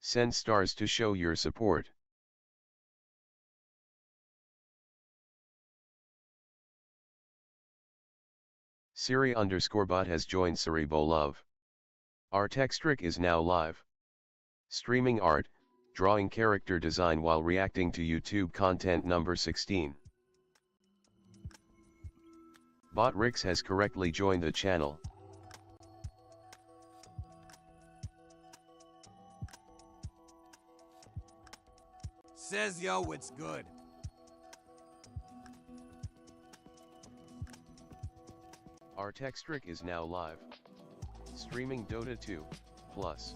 Send stars to show your support. Siri_bot has joined Love. Artextric is now live. Streaming art, drawing character design while reacting to YouTube content number 16. Bot Rix has correctly joined the channel. Says yo, it's good. Artextric is now live. Streaming Dota 2, Plus.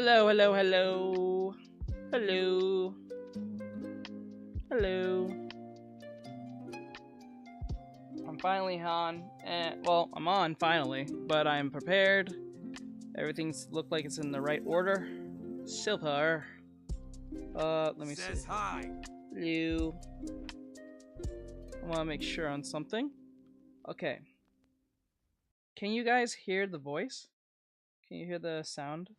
Hello, hello, hello. Hello. Hello. I'm finally on. Well, I'm on finally, but I'm prepared. Everything's looked like it's in the right order. Super. Let me see. Says hi. Hello. I want to make sure on something. Okay. Can you guys hear the voice? Can you hear the sound?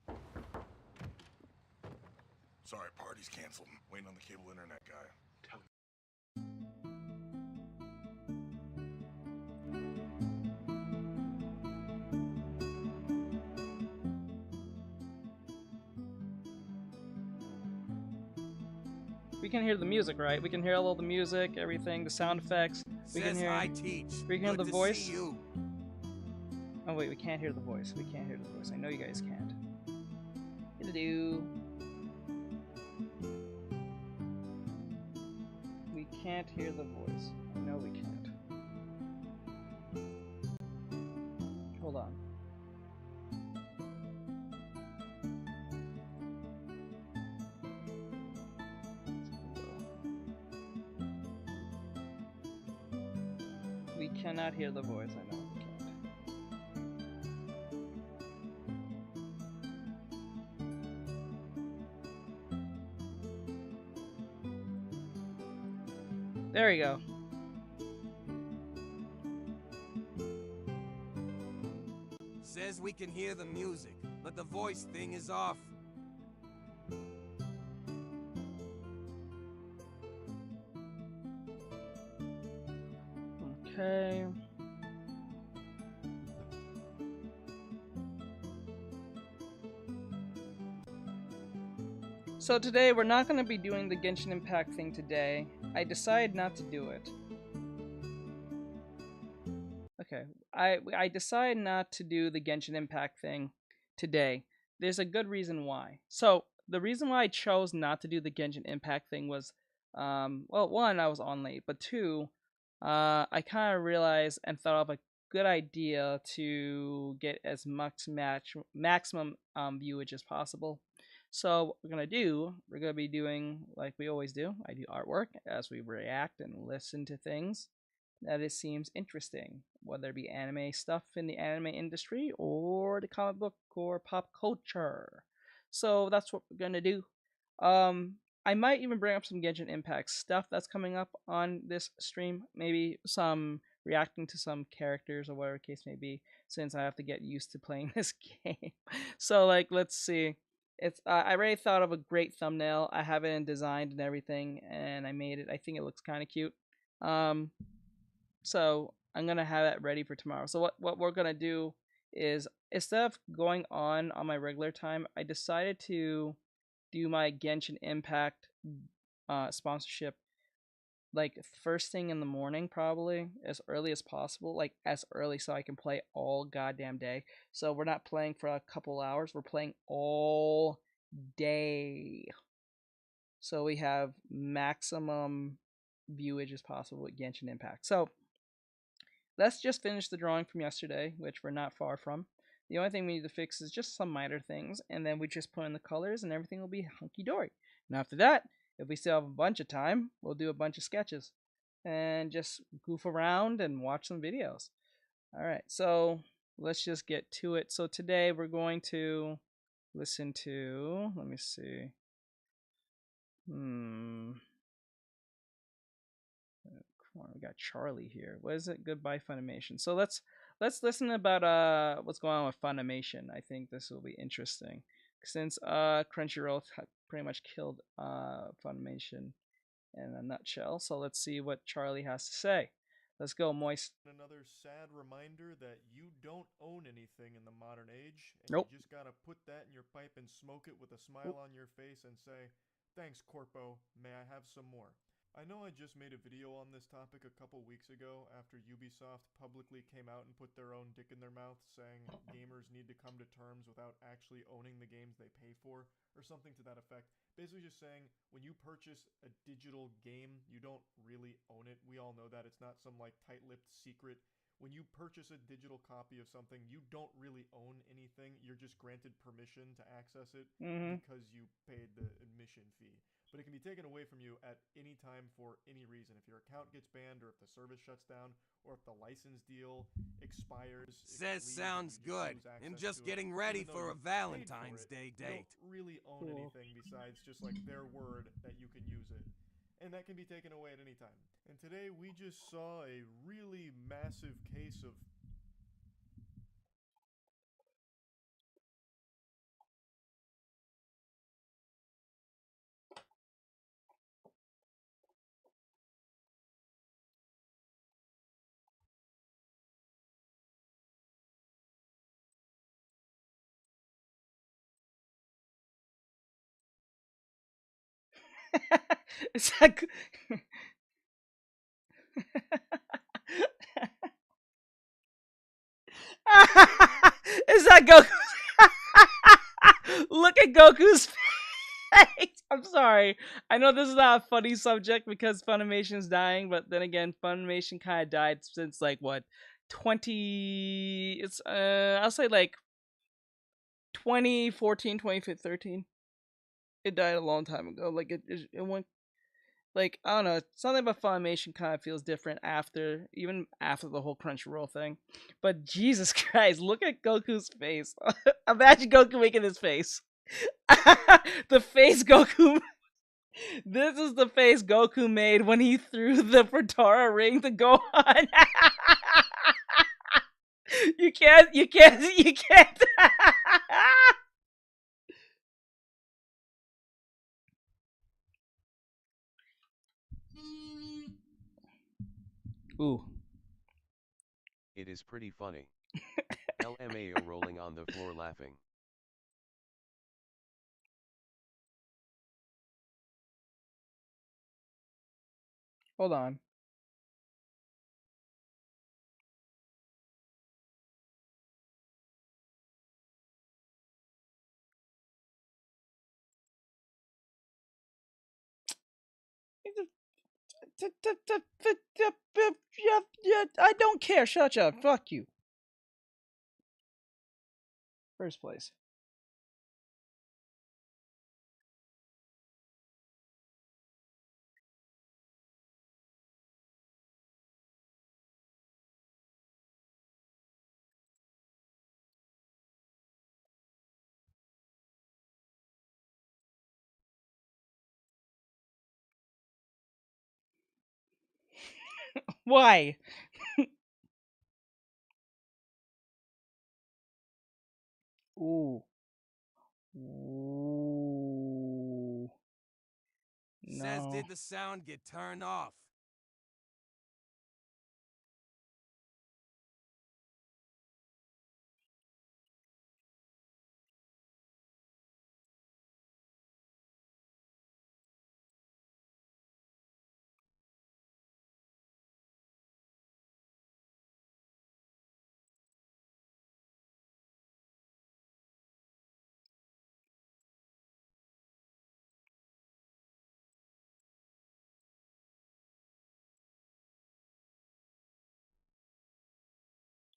Sorry, party's canceled. Waiting on the cable internet guy. We can hear the music, right? We can hear all the music, everything, the sound effects. We can Says hear. I teach. We can hear Good the to voice. see you. Oh wait, we can't hear the voice. We can't hear the voice. I know you guys can't. Hello. We can't hear the voice. I know we can't. Hold on. We cannot hear the voice. I know we can't. There we go. Says we can hear the music, but the voice thing is off. Okay. So today we're not going to be doing the Genshin Impact thing today. I decided not to do it. Okay, I decided not to do the Genshin Impact thing today. There's a good reason why. So the reason why I chose not to do the Genshin Impact thing was, well, one, I was on late, but two, I kind of realized and thought of a good idea to get as much maximum viewage as possible. So what we're gonna be doing like we always do. I do artwork as we react and listen to things that it seems interesting, whether it be anime stuff in the anime industry or the comic book or pop culture. So that's what we're gonna do. I might even bring up some Genshin Impact stuff that's coming up on this stream. Maybe some reacting to some characters or whatever case may be, since I have to get used to playing this game. So like, let's see. It's I already thought of a great thumbnail. I have it designed and everything, and I made it. I think it looks kind of cute. So I'm gonna have that ready for tomorrow. So what we're gonna do is, instead of going on my regular time, I decided to do my Genshin Impact sponsorship like first thing in the morning, probably as early as possible, like as early so I can play all goddamn day. So we're not playing for a couple hours, we're playing all day. So we have maximum viewage as possible with Genshin Impact. So let's just finish the drawing from yesterday, which we're not far from. The only thing we need to fix is just some minor things, and then we just put in the colors and everything will be hunky-dory. And after that, if we still have a bunch of time, we'll do a bunch of sketches and just goof around and watch some videos. All right, so let's just get to it. So today we're going to listen to, let me see. We got Charlie here. What is it? Goodbye Funimation. So let's listen about what's going on with Funimation. I think this will be interesting since Crunchyroll pretty much killed Funimation in a nutshell. So let's see what Charlie has to say. Let's go, Moist. Another sad reminder that you don't own anything in the modern age, and Nope. you just gotta put that in your pipe and smoke it with a smile on your face and say, "Thanks, Corpo. May I have some more?" I know I just made a video on this topic a couple weeks ago after Ubisoft publicly came out and put their own dick in their mouth, saying gamers need to come to terms without actually owning the games they pay for, or something to that effect. Basically just saying, when you purchase a digital game, you don't really own it. We all know that. It's not some like tight-lipped secret When you purchase a digital copy of something, you don't really own anything. You're just granted permission to access it because you paid the admission fee. But it can be taken away from you at any time for any reason. If your account gets banned, or if the service shuts down, or if the license deal expires. Says sounds good. I'm just getting ready for a Valentine's Day date. You don't really own anything besides just like their word that you can use it. And that can be taken away at any time. And today we just saw a really massive case of It's like is that Goku? Look at Goku's face. I'm sorry. I know this is not a funny subject because Funimation's dying, but then again, Funimation kind of died since like what 20. It's I'll say like 2014, 2013. It died a long time ago. Like it went. Like, I don't know, something about Funimation kind of feels different even after the whole Crunchyroll thing. But Jesus Christ, look at Goku's face. Imagine Goku making this face. The face Goku. This is the face Goku made when he threw the Fedora ring to Gohan. You can't. Ooh. It is pretty funny. LMAO rolling on the floor laughing. Hold on. I don't care. Shut up. Fuck you. First place. Why? Ooh. Ooh. Says No. did the sound get turned off?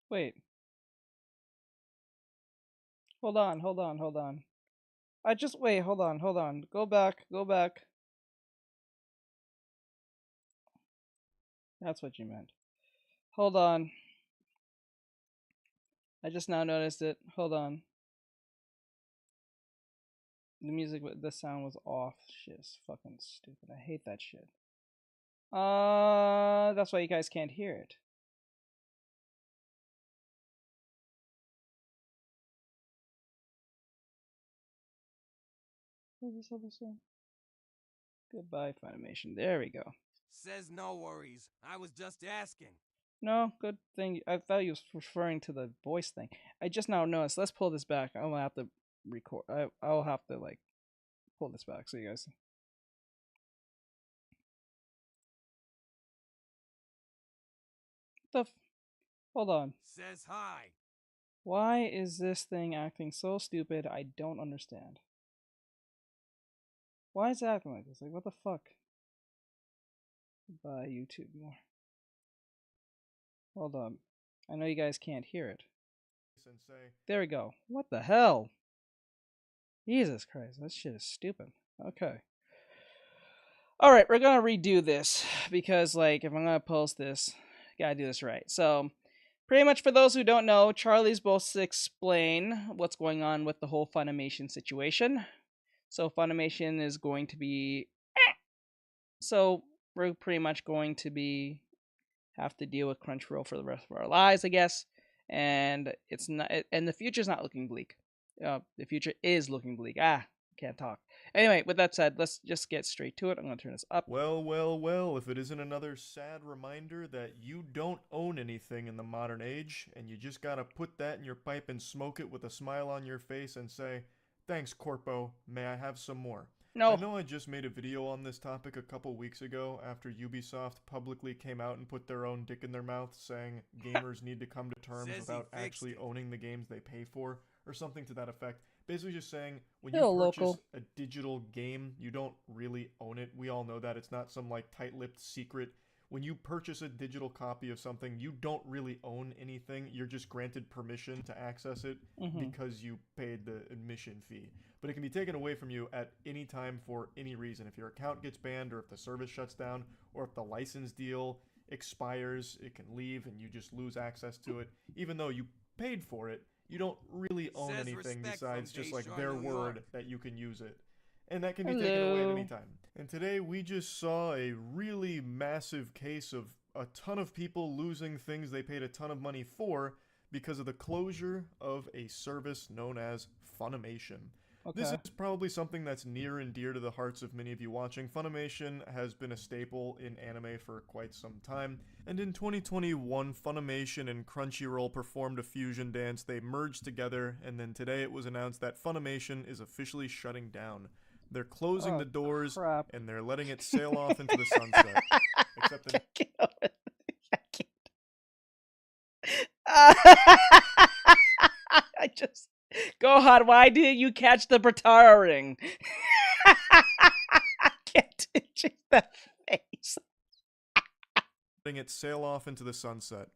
Wait. Hold on. I just wait, hold on. Go back. That's what you meant. Hold on. I just now noticed it. Hold on. The sound was off. Shit, it's fucking stupid. I hate that shit. That's why you guys can't hear it. What is this other song? Goodbye, Funimation. There we go. Says no worries. I was just asking. No, good thing. I thought you was referring to the voice thing. I just now noticed. Let's pull this back. I'm gonna have to record. I'll have to like pull this back so you guys. Hold on. Says hi. Why is this thing acting so stupid? I don't understand. Why is it acting like this? Like, what the fuck? Goodbye, YouTube more. Hold on. I know you guys can't hear it. And say, There we go. What the hell? Jesus Christ, this shit is stupid. Okay. Alright, we're gonna redo this because, like, if I'm gonna post this, gotta do this right. So, pretty much for those who don't know, Charlie's supposed to explain what's going on with the whole Funimation situation. So, Funimation is going to be. So, we're pretty much going to be. Have to deal with Crunchyroll for the rest of our lives, I guess. And it's not. And the future's not looking bleak. The future is looking bleak. Can't talk. Anyway, with that said, let's just get straight to it. I'm going to turn this up. well, if it isn't another sad reminder that you don't own anything in the modern age, and you just gotta put that in your pipe and smoke it with a smile on your face and say, thanks, Corpo, may I have some more? No. I know I just made a video on this topic a couple weeks ago after Ubisoft publicly came out and put their own dick in their mouth saying gamers need to come to terms without actually owning the games they pay for, or something to that effect. Basically just saying, when you purchase a digital game, you don't really own it. We all know that. It's not some, like, tight-lipped secret. When you purchase a digital copy of something, you don't really own anything. You're just granted permission to access it because you paid the admission fee. But it can be taken away from you at any time for any reason. If your account gets banned, or if the service shuts down, or if the license deal expires, it can leave and you just lose access to it. Even though you paid for it, you don't really own anything besides just, like, their word that you can use it. And that can be taken away at any time. And today we just saw a really massive case of a ton of people losing things they paid a ton of money for because of the closure of a service known as Funimation. Okay. This is probably something that's near and dear to the hearts of many of you watching. Funimation has been a staple in anime for quite some time, and in 2021, Funimation and Crunchyroll performed a fusion dance. They merged together, and then today it was announced that Funimation is officially shutting down. They're closing the doors, and they're letting it sail off into the sunset. Except that I just... Gohan, why didn't you catch the Bratara ring? I can't touch that face. Letting it sail off into the sunset.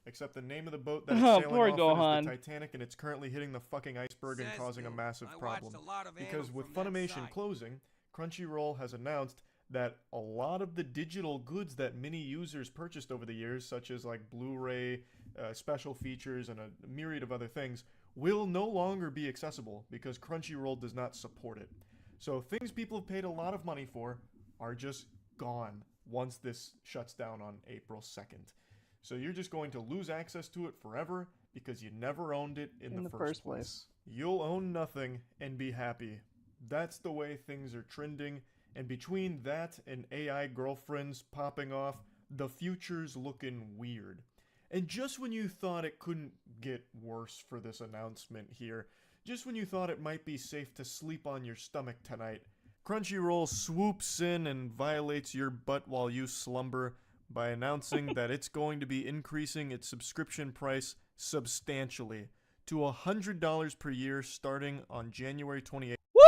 Except the name of the boat that it's sailing off in is the Titanic, and it's currently hitting the fucking iceberg and causing a massive problem. Because with Funimation closing, Crunchyroll has announced that a lot of the digital goods that many users purchased over the years, such as, like, Blu-ray, special features, and a myriad of other things, will no longer be accessible because Crunchyroll does not support it. So things people have paid a lot of money for are just gone once this shuts down on April 2nd. So you're just going to lose access to it forever because you never owned it in the first place. You'll own nothing and be happy. That's the way things are trending, and between that and AI girlfriends popping off, the future's looking weird. And just when you thought it couldn't get worse for this announcement here, just when you thought it might be safe to sleep on your stomach tonight, Crunchyroll swoops in and violates your butt while you slumber by announcing that it's going to be increasing its subscription price substantially to $100 per year starting on January 28th. Woo!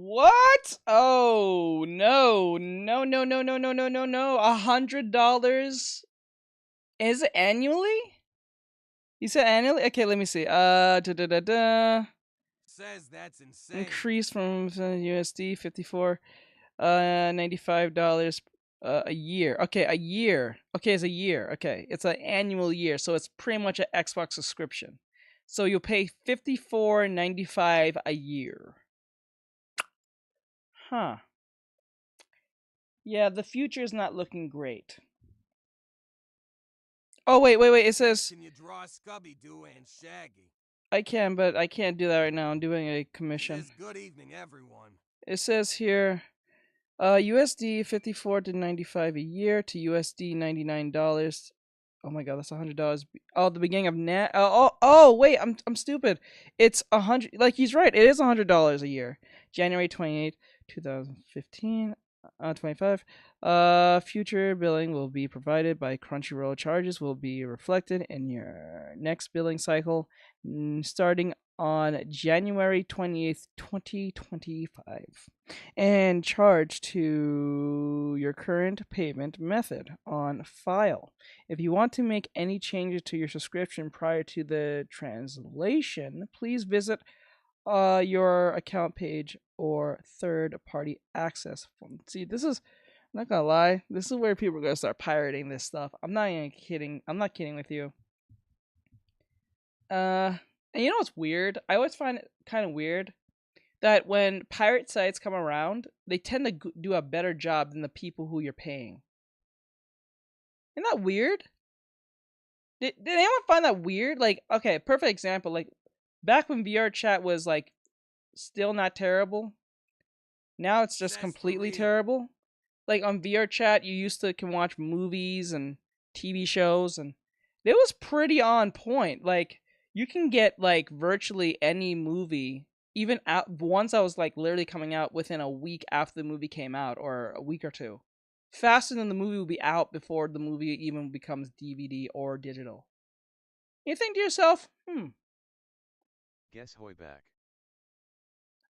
What? Oh, no. No. $100? Is it annually? You said annually? Okay, let me see. Says that's insane. Increase from USD 54, $95 a year. Okay, a year. Okay, it's a year. Okay, it's an annual year, so it's pretty much an Xbox subscription. So you'll pay $54.95 a year. Huh. Yeah, the future is not looking great. Oh, wait. It says... Can you draw Scubby-Doo and Shaggy? I can, but I can't do that right now. I'm doing a commission. It says, good evening, everyone. It says here, USD 54 to 95 a year to USD $99. Oh my god, that's $100. Oh, the beginning of wait, I'm stupid. It's 100. Like, he's right. It is $100 a year. January 28, 2015. 25. Future billing will be provided by Crunchyroll. Charges will be reflected in your next billing cycle, starting on January 28th, 2025, and charged to your current payment method on file. If you want to make any changes to your subscription prior to the translation, please visit your account page or third-party access form. See, this is, I'm not gonna lie, this is where people are gonna start pirating this stuff. I'm not even kidding. I'm not kidding with you. And you know what's weird? I always find it kind of weird that when pirate sites come around, they tend to do a better job than the people who you're paying. Isn't that weird? Did anyone find that weird? Like, okay, perfect example. Like, back when VR chat was like still not terrible, now it's just completely terrible. Like on VR chat, you used to can watch movies and TV shows, and it was pretty on point. Like, you can get like virtually any movie, even out ones that was like literally coming out within a week after the movie came out, or a week or two, faster than the movie will be out before the movie even becomes DVD or digital. You think to yourself, Guess hoy back.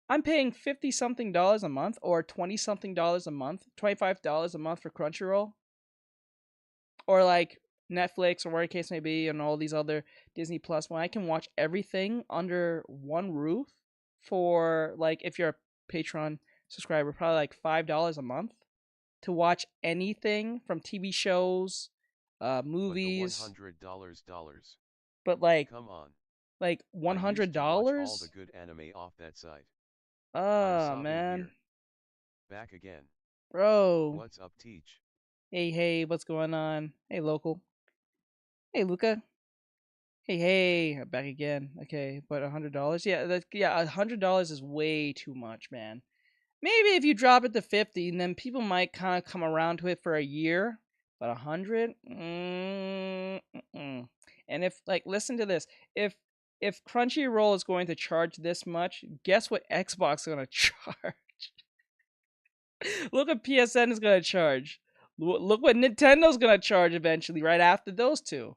I'm paying $50-something a month, or $20-something a month, $25 a month for Crunchyroll, or like Netflix, or whatever the case may be, and all these other Disney Plus, when I can watch everything under one roof for, like, if you're a Patreon subscriber, probably like $5 a month to watch anything from TV shows, movies. But the $100. But like, come on. Like $100? I used to watch all the good anime off that site. Oh man. Here. Back again. Bro. What's up, Teach? Hey, what's going on? Hey, local. Hey, Luca. Hey, back again. Okay, but $100? Yeah, $100 is way too much, man. Maybe if you drop it to 50, and then people might kind of come around to it for a year. But 100? And if, like, listen to this. If Crunchyroll is going to charge this much, guess what Xbox is going to charge? Look what PSN is going to charge. Look what Nintendo's going to charge eventually, right after those two.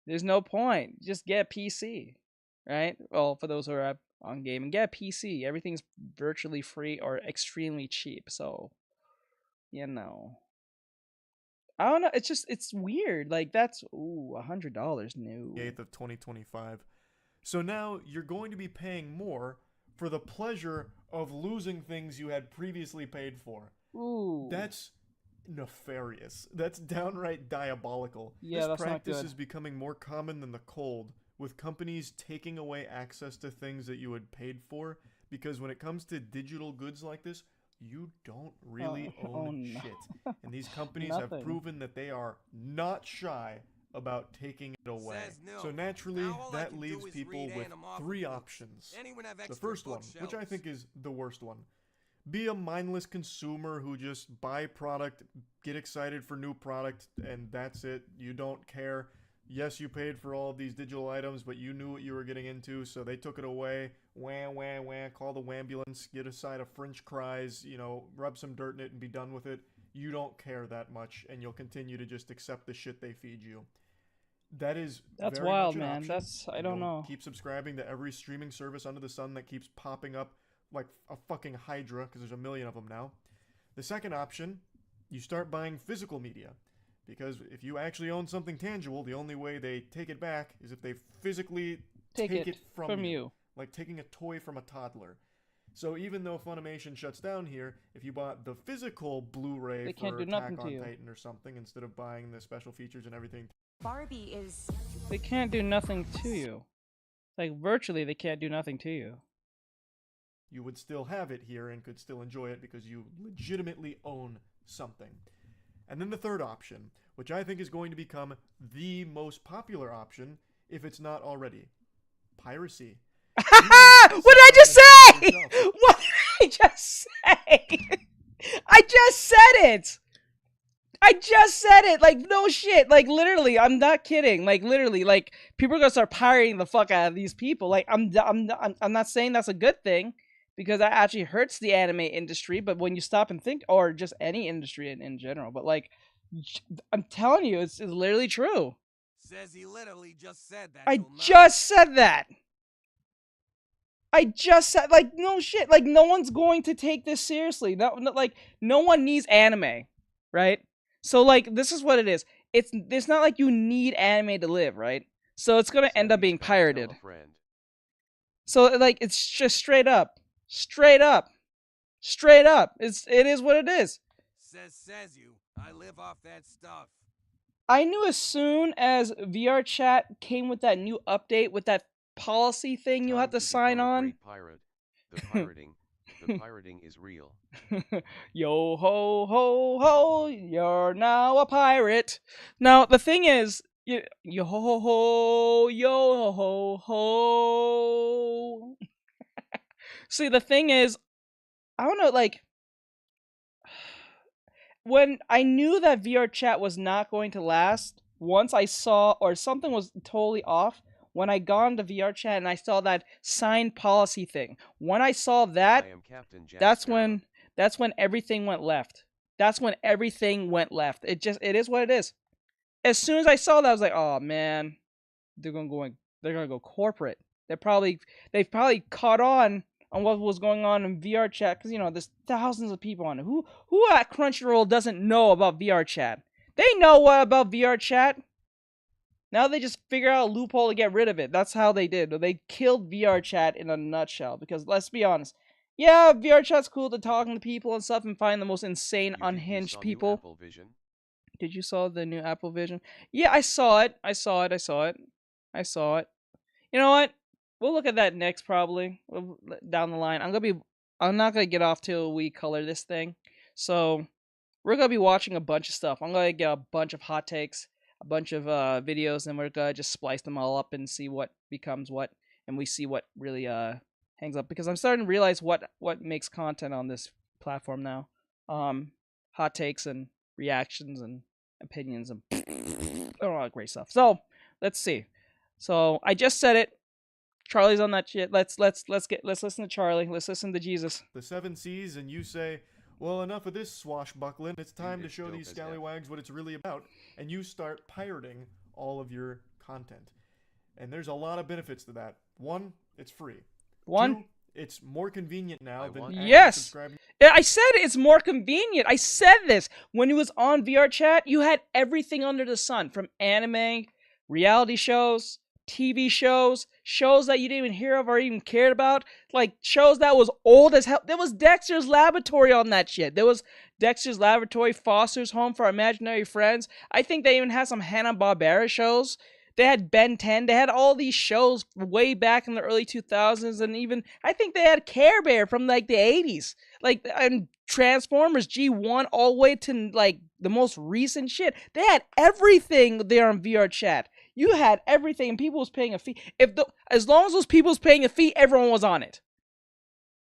There's no point. Just get a PC, right? Well, for those who are on gaming, get a PC. Everything's virtually free or extremely cheap. So, you know. I don't know. It's weird. Like, that's, $100. No. 8th of 2025. So now you're going to be paying more for the pleasure of losing things you had previously paid for. Ooh. That's nefarious. That's downright diabolical. Yeah, this that's not practice good. is becoming more common than the cold, with companies taking away access to things that you had paid for, because when it comes to digital goods like this, you don't really own shit. And these companies have proven that they are not shy about taking it away. No. So naturally, Now all I that can leaves do is people read with and I'm off 3 the books. options. Anyone have The extra first one, which I bookshelves? think is the worst one. Be a mindless consumer who just buy product, get excited for new product, and that's it. You don't care. Yes, you paid for all of these digital items, but you knew what you were getting into, so they took it away. Wah, call the wambulance, get a side of French fries, rub some dirt in it and be done with it. You don't care that much, and you'll continue to just accept the shit they feed you. That's very wild, much an man. option, I don't know. Keep subscribing to every streaming service under the sun that keeps popping up like a fucking hydra, because there's a million of them now. The second option, you start buying physical media, because if you actually own something tangible, the only way they take it back is if they physically take it from you. Like taking a toy from a toddler. So even though Funimation shuts down here, if you bought the physical Blu-ray for Attack on Titan or something, instead of buying the special features and everything, Barbie is... They can't do nothing to you. Like, virtually, they can't do nothing to you. You would still have it here and could still enjoy it because you legitimately own something. And then the third option, which I think is going to become the most popular option, if it's not already. Piracy. What did I just say? What did I just say? I just said it. Like, no shit. Like, literally, I'm not kidding. Like, literally, like, people are gonna start pirating the fuck out of these people. Like, I'm not saying that's a good thing, because that actually hurts the anime industry. But when you stop and think, or just any industry in general, but like, I'm telling you, it's literally true. Says he literally just said that. I just said that. I just said, like, no shit. Like, no one's going to take this seriously. Like, no one needs anime, right? So, like, this is what it is. It's not like you need anime to live, right? So it's gonna end up being pirated. So, like, it's just straight up. Straight up. Straight up. It is what it is. Says you. I live off that stuff. I knew as soon as VR chat came with that new update with that policy thing you have to sign on. The pirating is real. Yo ho ho ho, you're now a pirate. Now the thing is, yo ho ho yo ho ho. See, the thing is, I don't know, like, when I knew that VR chat was not going to last, once I saw, or something was totally off, when I got into VR chat and I saw that signed policy thing. When I saw that, that's when everything went left. That's when everything went left. It is what it is. As soon as I saw that, I was like, oh man, they're gonna go corporate. They've probably caught on what was going on in VR chat, because, you know, there's thousands of people on it. Who at Crunchyroll doesn't know about VR chat? They know what about VR chat. Now they just figure out a loophole to get rid of it. That's how they did. They killed VR chat in a nutshell. Because let's be honest, yeah, VR chat's cool to talk to people and stuff and find the most insane, unhinged people. Did you saw the new Apple Vision? Yeah, I saw it. You know what? We'll look at that next, probably down the line. I'm not gonna get off till we color this thing. So we're gonna be watching a bunch of stuff. I'm gonna get a bunch of hot takes, a bunch of videos, and we're gonna just splice them all up and see what becomes what, and we see what really hangs up. Because I'm starting to realize what makes content on this platform now. Hot takes and reactions and opinions and all that great stuff. So let's see. So I just said it. Charlie's on that shit. Let's listen to Charlie. Let's listen to Jesus. The 7 C's, and you say, well, enough of this swashbuckling. It's time to show these scallywags what it's really about. And you start pirating all of your content. And there's a lot of benefits to that. 1, it's free. 2, it's more convenient now than subscribing. I said it's more convenient. I said this. When it was on VR chat, you had everything under the sun, from anime, reality shows, TV shows that you didn't even hear of or even cared about, like shows that was old as hell. There was Dexter's Laboratory on that shit. There was Dexter's Laboratory, Foster's Home for Imaginary Friends. I think they even had some Hanna-Barbera shows. They had Ben 10. They had all these shows way back in the early 2000s, and even I think they had Care Bear from like the 80s, like, and Transformers G1 all the way to like the most recent shit. They had everything there on VR chat. You had everything, and people was paying a fee. As long as those people was paying a fee, everyone was on it.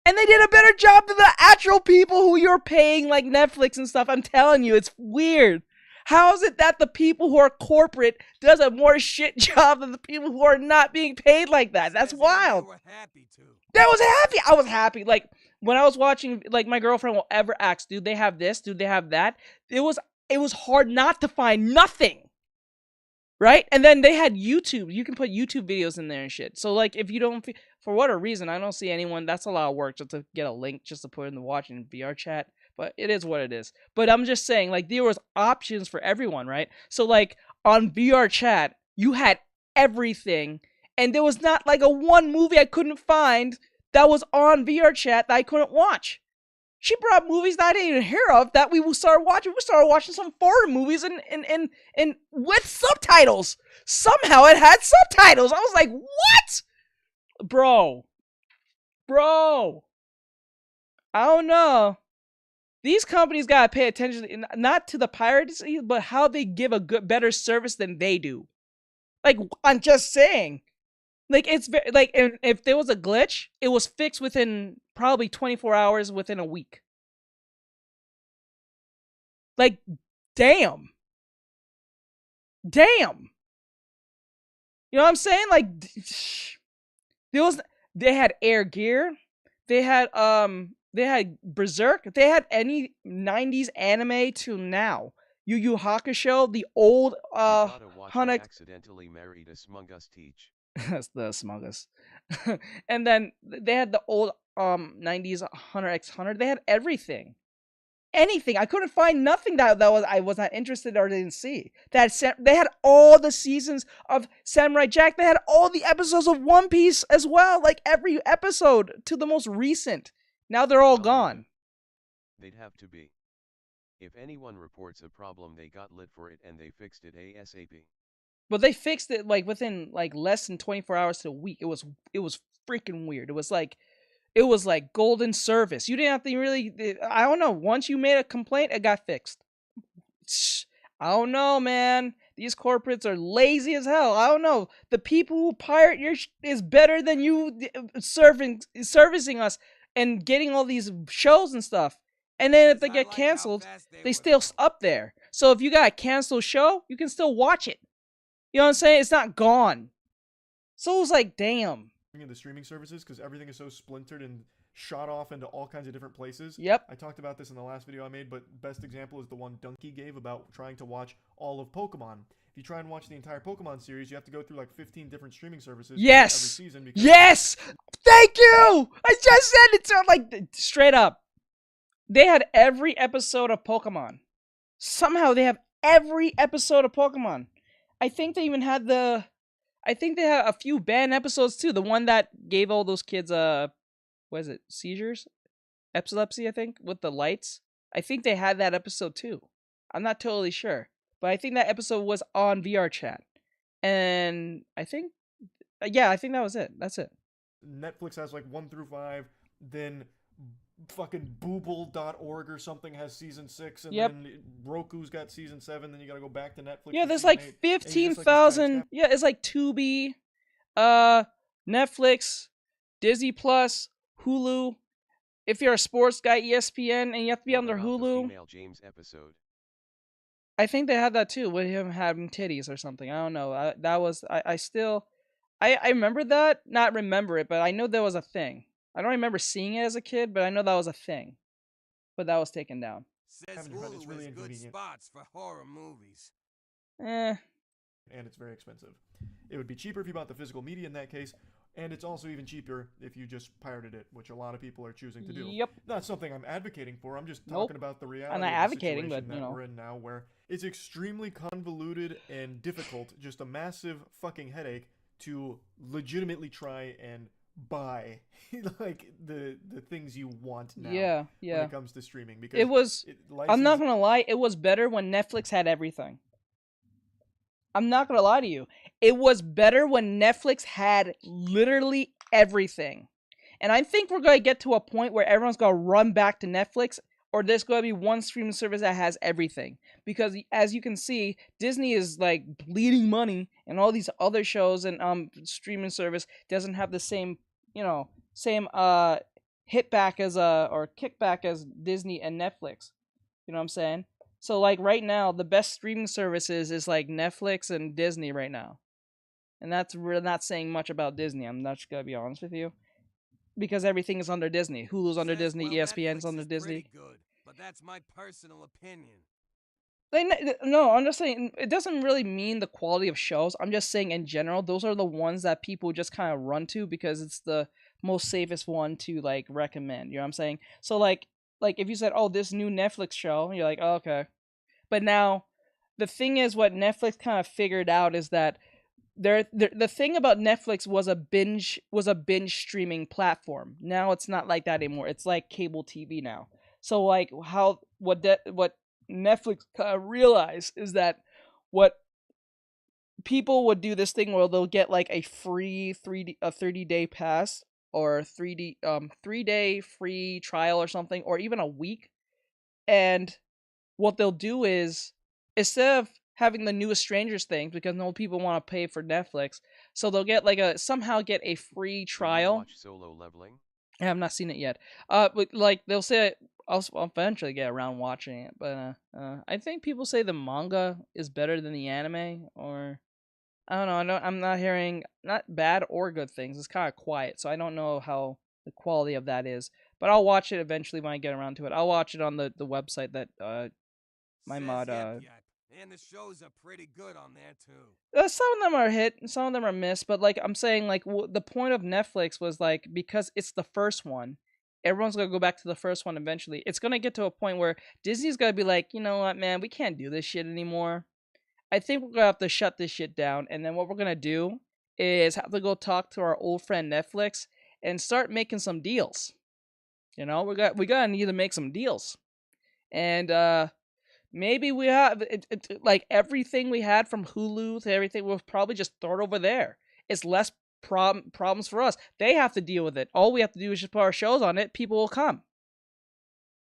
And they did a better job than the actual people who you're paying, like Netflix and stuff. I'm telling you, it's weird. How is it that the people who are corporate does a more shit job than the people who are not being paid like that? That's wild. I was happy. Like, when I was watching, like, my girlfriend will ever ask, do they have this? Do they have that? It was hard not to find nothing. Right? And then they had YouTube. You can put YouTube videos in there and shit. So, like, if you don't, for whatever reason, I don't see anyone, that's a lot of work just to get a link, just to put in the watching VR chat. But it is what it is. But I'm just saying, like, there was options for everyone, right? So, like, on VR chat, you had everything. And there was not, like, a one movie I couldn't find that was on VR chat that I couldn't watch. She brought movies that I didn't even hear of that we started watching. We started watching some foreign movies and with subtitles. Somehow it had subtitles. I was like, what? Bro. I don't know. These companies gotta pay attention, not to the piracy, but how they give a better service than they do. Like, I'm just saying. Like, it's like, if there was a glitch, it was fixed within probably 24 hours, within a week. Like, damn. You know what I'm saying? Like, they had Air Gear, they had Berserk, they had any 90s anime to now. Yu Yu Hakusho, the old accidentally married a Smungus teach. That's the Among Us. And then they had the old 90s Hunter x Hunter. They had everything. Anything. I couldn't find nothing that was I was not interested or didn't see. They had all the seasons of Samurai Jack. They had all the episodes of One Piece as well. Like every episode to the most recent. Now they're all gone. They'd have to be. If anyone reports a problem, they got lit for it and they fixed it ASAP. But they fixed it like within like less than 24 hours to a week. It was freaking weird. It was like golden service. You didn't have to really. I don't know. Once you made a complaint, it got fixed. I don't know, man. These corporates are lazy as hell. I don't know. The people who pirate your is better than you servicing us and getting all these shows and stuff. And then if they get canceled, they still up there. So if you got a canceled show, you can still watch it. You know what I'm saying? It's not gone. So it was like, damn. The streaming services, because everything is so splintered and shot off into all kinds of different places. Yep. I talked about this in the last video I made, but best example is the one Donkey gave about trying to watch all of Pokemon. If you try and watch the entire Pokemon series, you have to go through like 15 different streaming services yes! every season. Because yes! Thank you! I just said it to like straight up. They had every episode of Pokemon. Somehow they have every episode of Pokemon. I think they even had I think they had a few banned episodes too. The one that gave all those kids what is it? Seizures? Epilepsy, I think, with the lights. I think they had that episode too. I'm not totally sure, but I think that episode was on VR chat. And I think I think that was it. That's it. Netflix has like 1 through 5, then fucking Booble.org or something has season 6, and then Roku's got season 7, then you gotta go back to Netflix. Yeah, there's like 15,000. Yeah, it's like Tubi, Netflix, Disney Plus, Hulu. If you're a sports guy, ESPN, and you have to be under Hulu. Female James episode. I think they had that too, with him having titties or something. I don't know. I remember that. Not remember it, but I know there was a thing. I don't remember seeing it as a kid, but I know that was a thing. But that was taken down. Says Hulu really is good spots for horror movies. And it's very expensive. It would be cheaper if you bought the physical media in that case, and it's also even cheaper if you just pirated it, which a lot of people are choosing to do. Yep. Not something I'm advocating for. I'm just talking about the reality I'm not of the advocating, situation but, you that know. we're in now, where it's extremely convoluted and difficult, just a massive fucking headache to legitimately try and buy like the things you want now when it comes to streaming, because I'm not gonna lie, it was better when Netflix had everything. I'm not gonna lie to you, it was better when Netflix had literally everything. And I think we're gonna get to a point where everyone's gonna run back to Netflix, or there's gonna be one streaming service that has everything. Because as you can see, Disney is like bleeding money, and all these other shows and streaming service doesn't have the same hit back as or kickback as Disney and Netflix. You know what I'm saying? So like right now, the best streaming services is like Netflix and Disney right now. And that's really not saying much about Disney. I'm not just gonna be honest with you. Because everything is under Disney. Hulu's under Disney, ESPN's under Disney. Good, but that's my personal opinion. No, I'm just saying, it doesn't really mean the quality of shows. I'm just saying in general, those are the ones that people just kind of run to because it's the most safest one to like recommend. You know what I'm saying? So like if you said, oh, this new Netflix show, you're like, oh, okay. But now, the thing is, what Netflix kind of figured out is that the thing about Netflix was a binge streaming platform. Now it's not like that anymore. It's like cable TV now. So like what Netflix kind of realized is that what people would do this thing where they'll get like a free 30-day pass or 3-day free trial or something, or even a week. And what they'll do is, instead of having the newest Strangers things, because no people want to pay for Netflix, so they'll get like somehow get a free trial. Watch Solo Leveling? I have not seen it yet. But like they'll say, I'll eventually get around watching it. But I think people say the manga is better than the anime, or I don't know. I'm not hearing not bad or good things. It's kind of quiet, so I don't know how the quality of that is. But I'll watch it eventually when I get around to it. I'll watch it on the website that my mod And the shows are pretty good on there too. Some of them are hit, some of them are missed, but like I'm saying, like the point of Netflix was like because it's the first one, everyone's gonna go back to the first one eventually. It's gonna get to a point where Disney's gonna be like, you know what, man, we can't do this shit anymore. I think we're gonna have to shut this shit down, and then what we're gonna do is have to go talk to our old friend Netflix and start making some deals. You know, we gotta need to make some deals, and maybe we have like everything we had from Hulu to everything. We'll probably just throw it over there. It's less problems for us. They have to deal with it. All we have to do is just put our shows on it. People will come,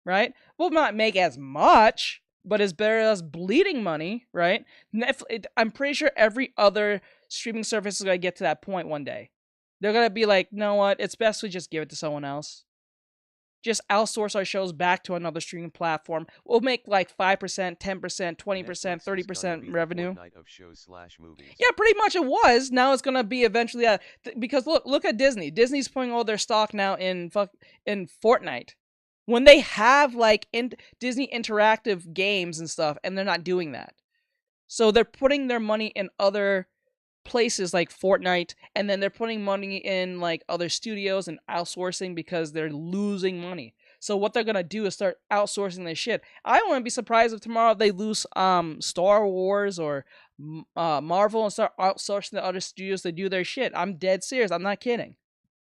right? We'll not make as much, but it's better than us bleeding money, right? I'm pretty sure every other streaming service is gonna get to that point one day. They're gonna be like, you know what? It's best we just give it to someone else. Just outsource our shows back to another streaming platform. We'll make like 5%, 10%, 20%, 30% revenue. Of shows/movies. Yeah, pretty much it was. Now it's gonna be eventually because look at Disney. Disney's putting all their stock now in Fortnite. When they have like Disney interactive games and stuff, and they're not doing that. So they're putting their money in other places like Fortnite, and then they're putting money in like other studios and outsourcing because they're losing money. So what they're gonna do is start outsourcing this shit. I wouldn't be surprised if tomorrow they lose Star Wars or Marvel and start outsourcing to other studios to do their shit. I'm dead serious. I'm not kidding.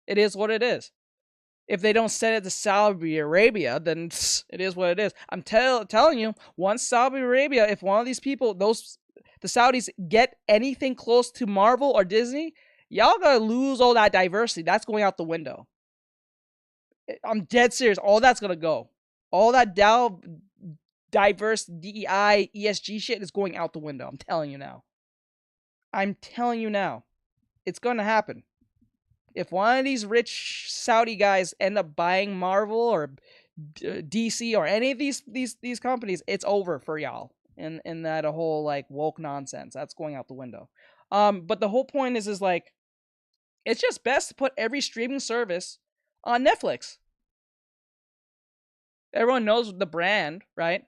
It is what it is. If they don't send it to Saudi Arabia, then it is what it is. I'm telling you, once Saudi Arabia, if one of these people, the Saudis get anything close to Marvel or Disney, y'all gonna lose all that diversity. That's going out the window. I'm dead serious. All that's gonna go. All that diverse DEI, ESG shit is going out the window. I'm telling you now. I'm telling you now. It's gonna happen. If one of these rich Saudi guys end up buying Marvel or DC or any of these companies, it's over for y'all. In that whole like woke nonsense, that's going out the window. But the whole point is like, it's just best to put every streaming service on Netflix. Everyone knows the brand, right?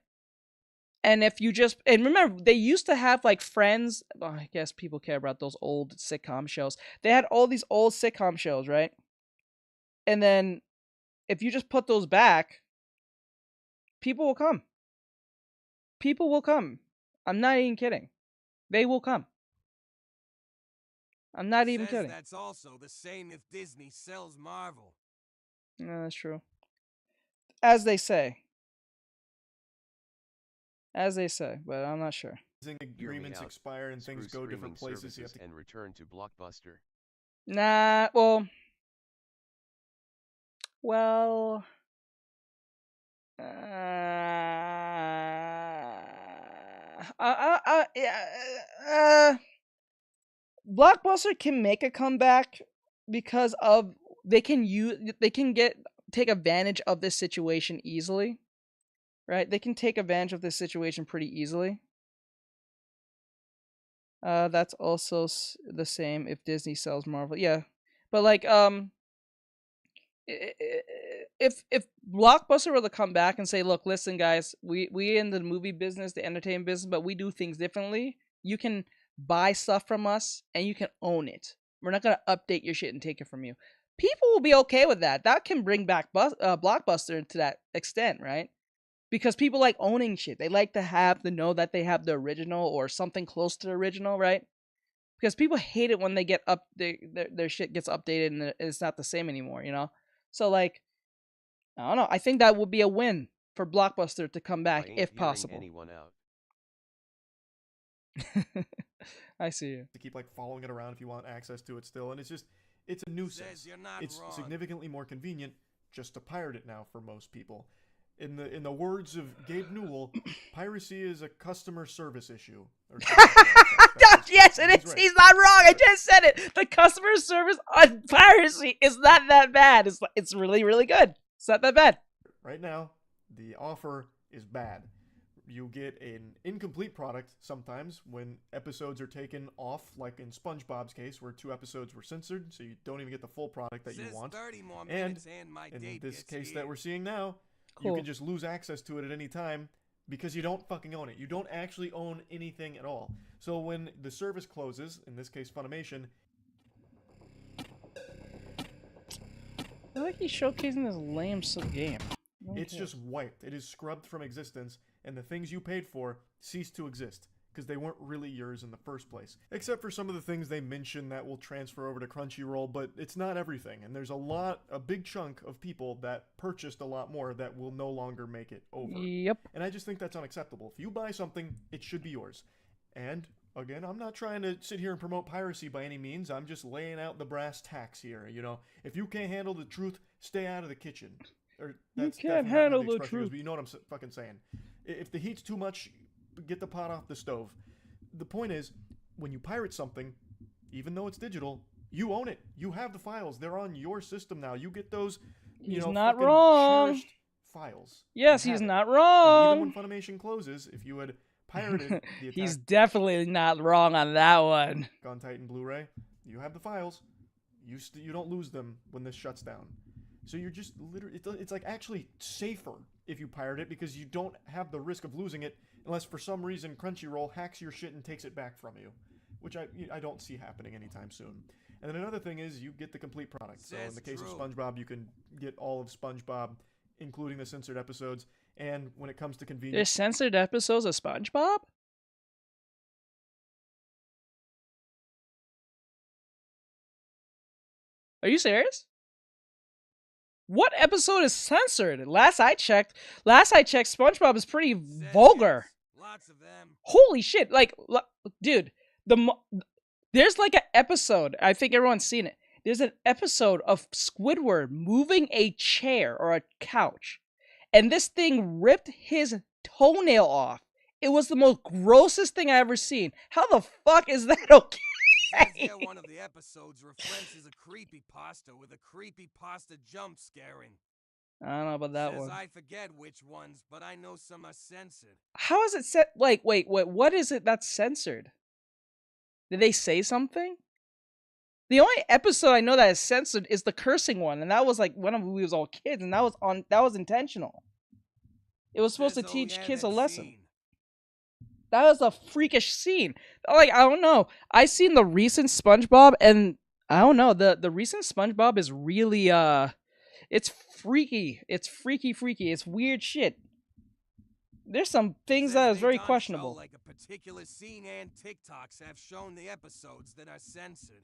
And if you just, and remember, they used to have like Friends. Well, I guess people care about those old sitcom shows. They had all these old sitcom shows, right? And then if you just put those back, people will come. People will come. I'm not even kidding. They will come. I'm not even kidding. That's also the same if Disney sells Marvel. No, that's true. As they say. As they say, but I'm not sure. Agreements expire and things go different places. You have to and return to Blockbuster. Nah, well, Blockbuster can make a comeback because of they can take advantage of this situation easily, right? They can take advantage of this situation pretty easily. That's also the same if Disney sells Marvel. Yeah, but like if Blockbuster were to come back and say, look, listen guys, we in the movie business, the entertainment business, but we do things differently. You can buy stuff from us and you can own it. We're not gonna update your shit and take it from you. People will be okay with that. That can bring back Blockbuster to that extent, right? Because people like owning shit. They like to know that they have the original or something close to the original, right? Because people hate it when they get their shit gets updated and it's not the same anymore, you know? So like, I don't know. I think that would be a win for Blockbuster to come back if possible. Anyone out. I see you. To keep like following it around if you want access to it still, and it's a nuisance. It's wrong. Significantly more convenient just to pirate it now for most people. In the words of Gabe Newell, piracy is a customer service issue. Yes, it is. Right. He's not wrong. I just said it. The customer service on piracy is not that bad. It's really, really good. It's not that bad. Right now, the offer is bad. You get an incomplete product sometimes when episodes are taken off, like in SpongeBob's case, where 2 episodes were censored, so you don't even get the full product that you want. 30 more and my in date this case here. that we're seeing now, Cool. you can just lose access to it at any time because you don't fucking own it. You don't actually own anything at all. So when the service closes, in this case Funimation, I feel like he's showcasing this lame game. it's just wiped. It is scrubbed from existence, and the things you paid for cease to exist, because they weren't really yours in the first place. Except for some of the things they mention that will transfer over to Crunchyroll, but it's not everything, and there's a big chunk of people that purchased a lot more that will no longer make it over. Yep. And I just think that's unacceptable. If you buy something, it should be yours. And again, I'm not trying to sit here and promote piracy by any means. I'm just laying out the brass tacks here. You know, if you can't handle the truth, stay out of the kitchen. Or that's you can't definitely not how handle the the expression goes, truth. but you know what I'm fucking saying. If the heat's too much, get the pot off the stove. The point is, when you pirate something, even though it's digital, you own it. You have the files. They're on your system now. You get those, He's not wrong. cherished files. Yes, You he's have it. not And wrong. even when Funimation closes, if you had pirated the He's Attack definitely not wrong on that one. on Titan Blu-ray, you have the files. You don't lose them when this shuts down. So you're just literally, it's like actually safer if you pirate it, because you don't have the risk of losing it unless for some reason Crunchyroll hacks your shit and takes it back from you, which I don't see happening anytime soon. And then another thing is you get the complete product. So in the case of SpongeBob, you can get all of SpongeBob, including the censored episodes. And when it comes to There's convenience, censored episodes of SpongeBob? Are you serious? What episode is censored? Last I checked, SpongeBob is pretty vulgar. Lots of them. Holy shit! Like, dude, there's like an episode. I think everyone's seen it. There's an episode of Squidward moving a chair or a couch, and this thing ripped his toenail off. It was the most grossest thing I ever seen. How the fuck is that okay? Says here one of the episodes references a creepypasta with a creepypasta jump scaring. I don't know about that Says one. I forget which ones, but I know some are censored. How is it set? Like, wait, what is it that's censored? Did they say something? The only episode I know that is censored is the cursing one, and that was like when we was all kids, and that was intentional. It was supposed Says, to oh, teach yeah, kids a that lesson. scene. That was a freakish scene. Like, I don't know. I seen the recent SpongeBob, and I don't know. The recent SpongeBob is really it's freaky. It's freaky. It's weird shit. There's some things Says that is they very don't show, questionable. like a particular scene, and TikToks have shown the episodes that are censored.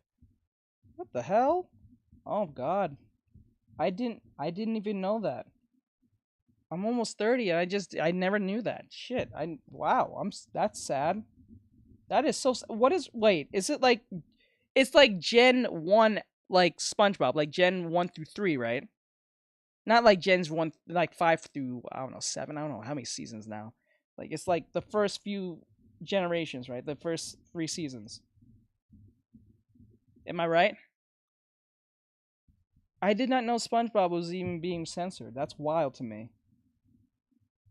What the hell? Oh God, I didn't even know that. I'm almost 30 and I never knew that. Shit. That's sad. That is so wait, is it like it's like Gen 1 like SpongeBob, like Gen 1 through 3, right? Not like Gens 1 like 5 through I don't know, 7. I don't know how many seasons now. Like it's like the first few generations, right? The first 3 seasons. Am I right? I did not know SpongeBob was even being censored. That's wild to me.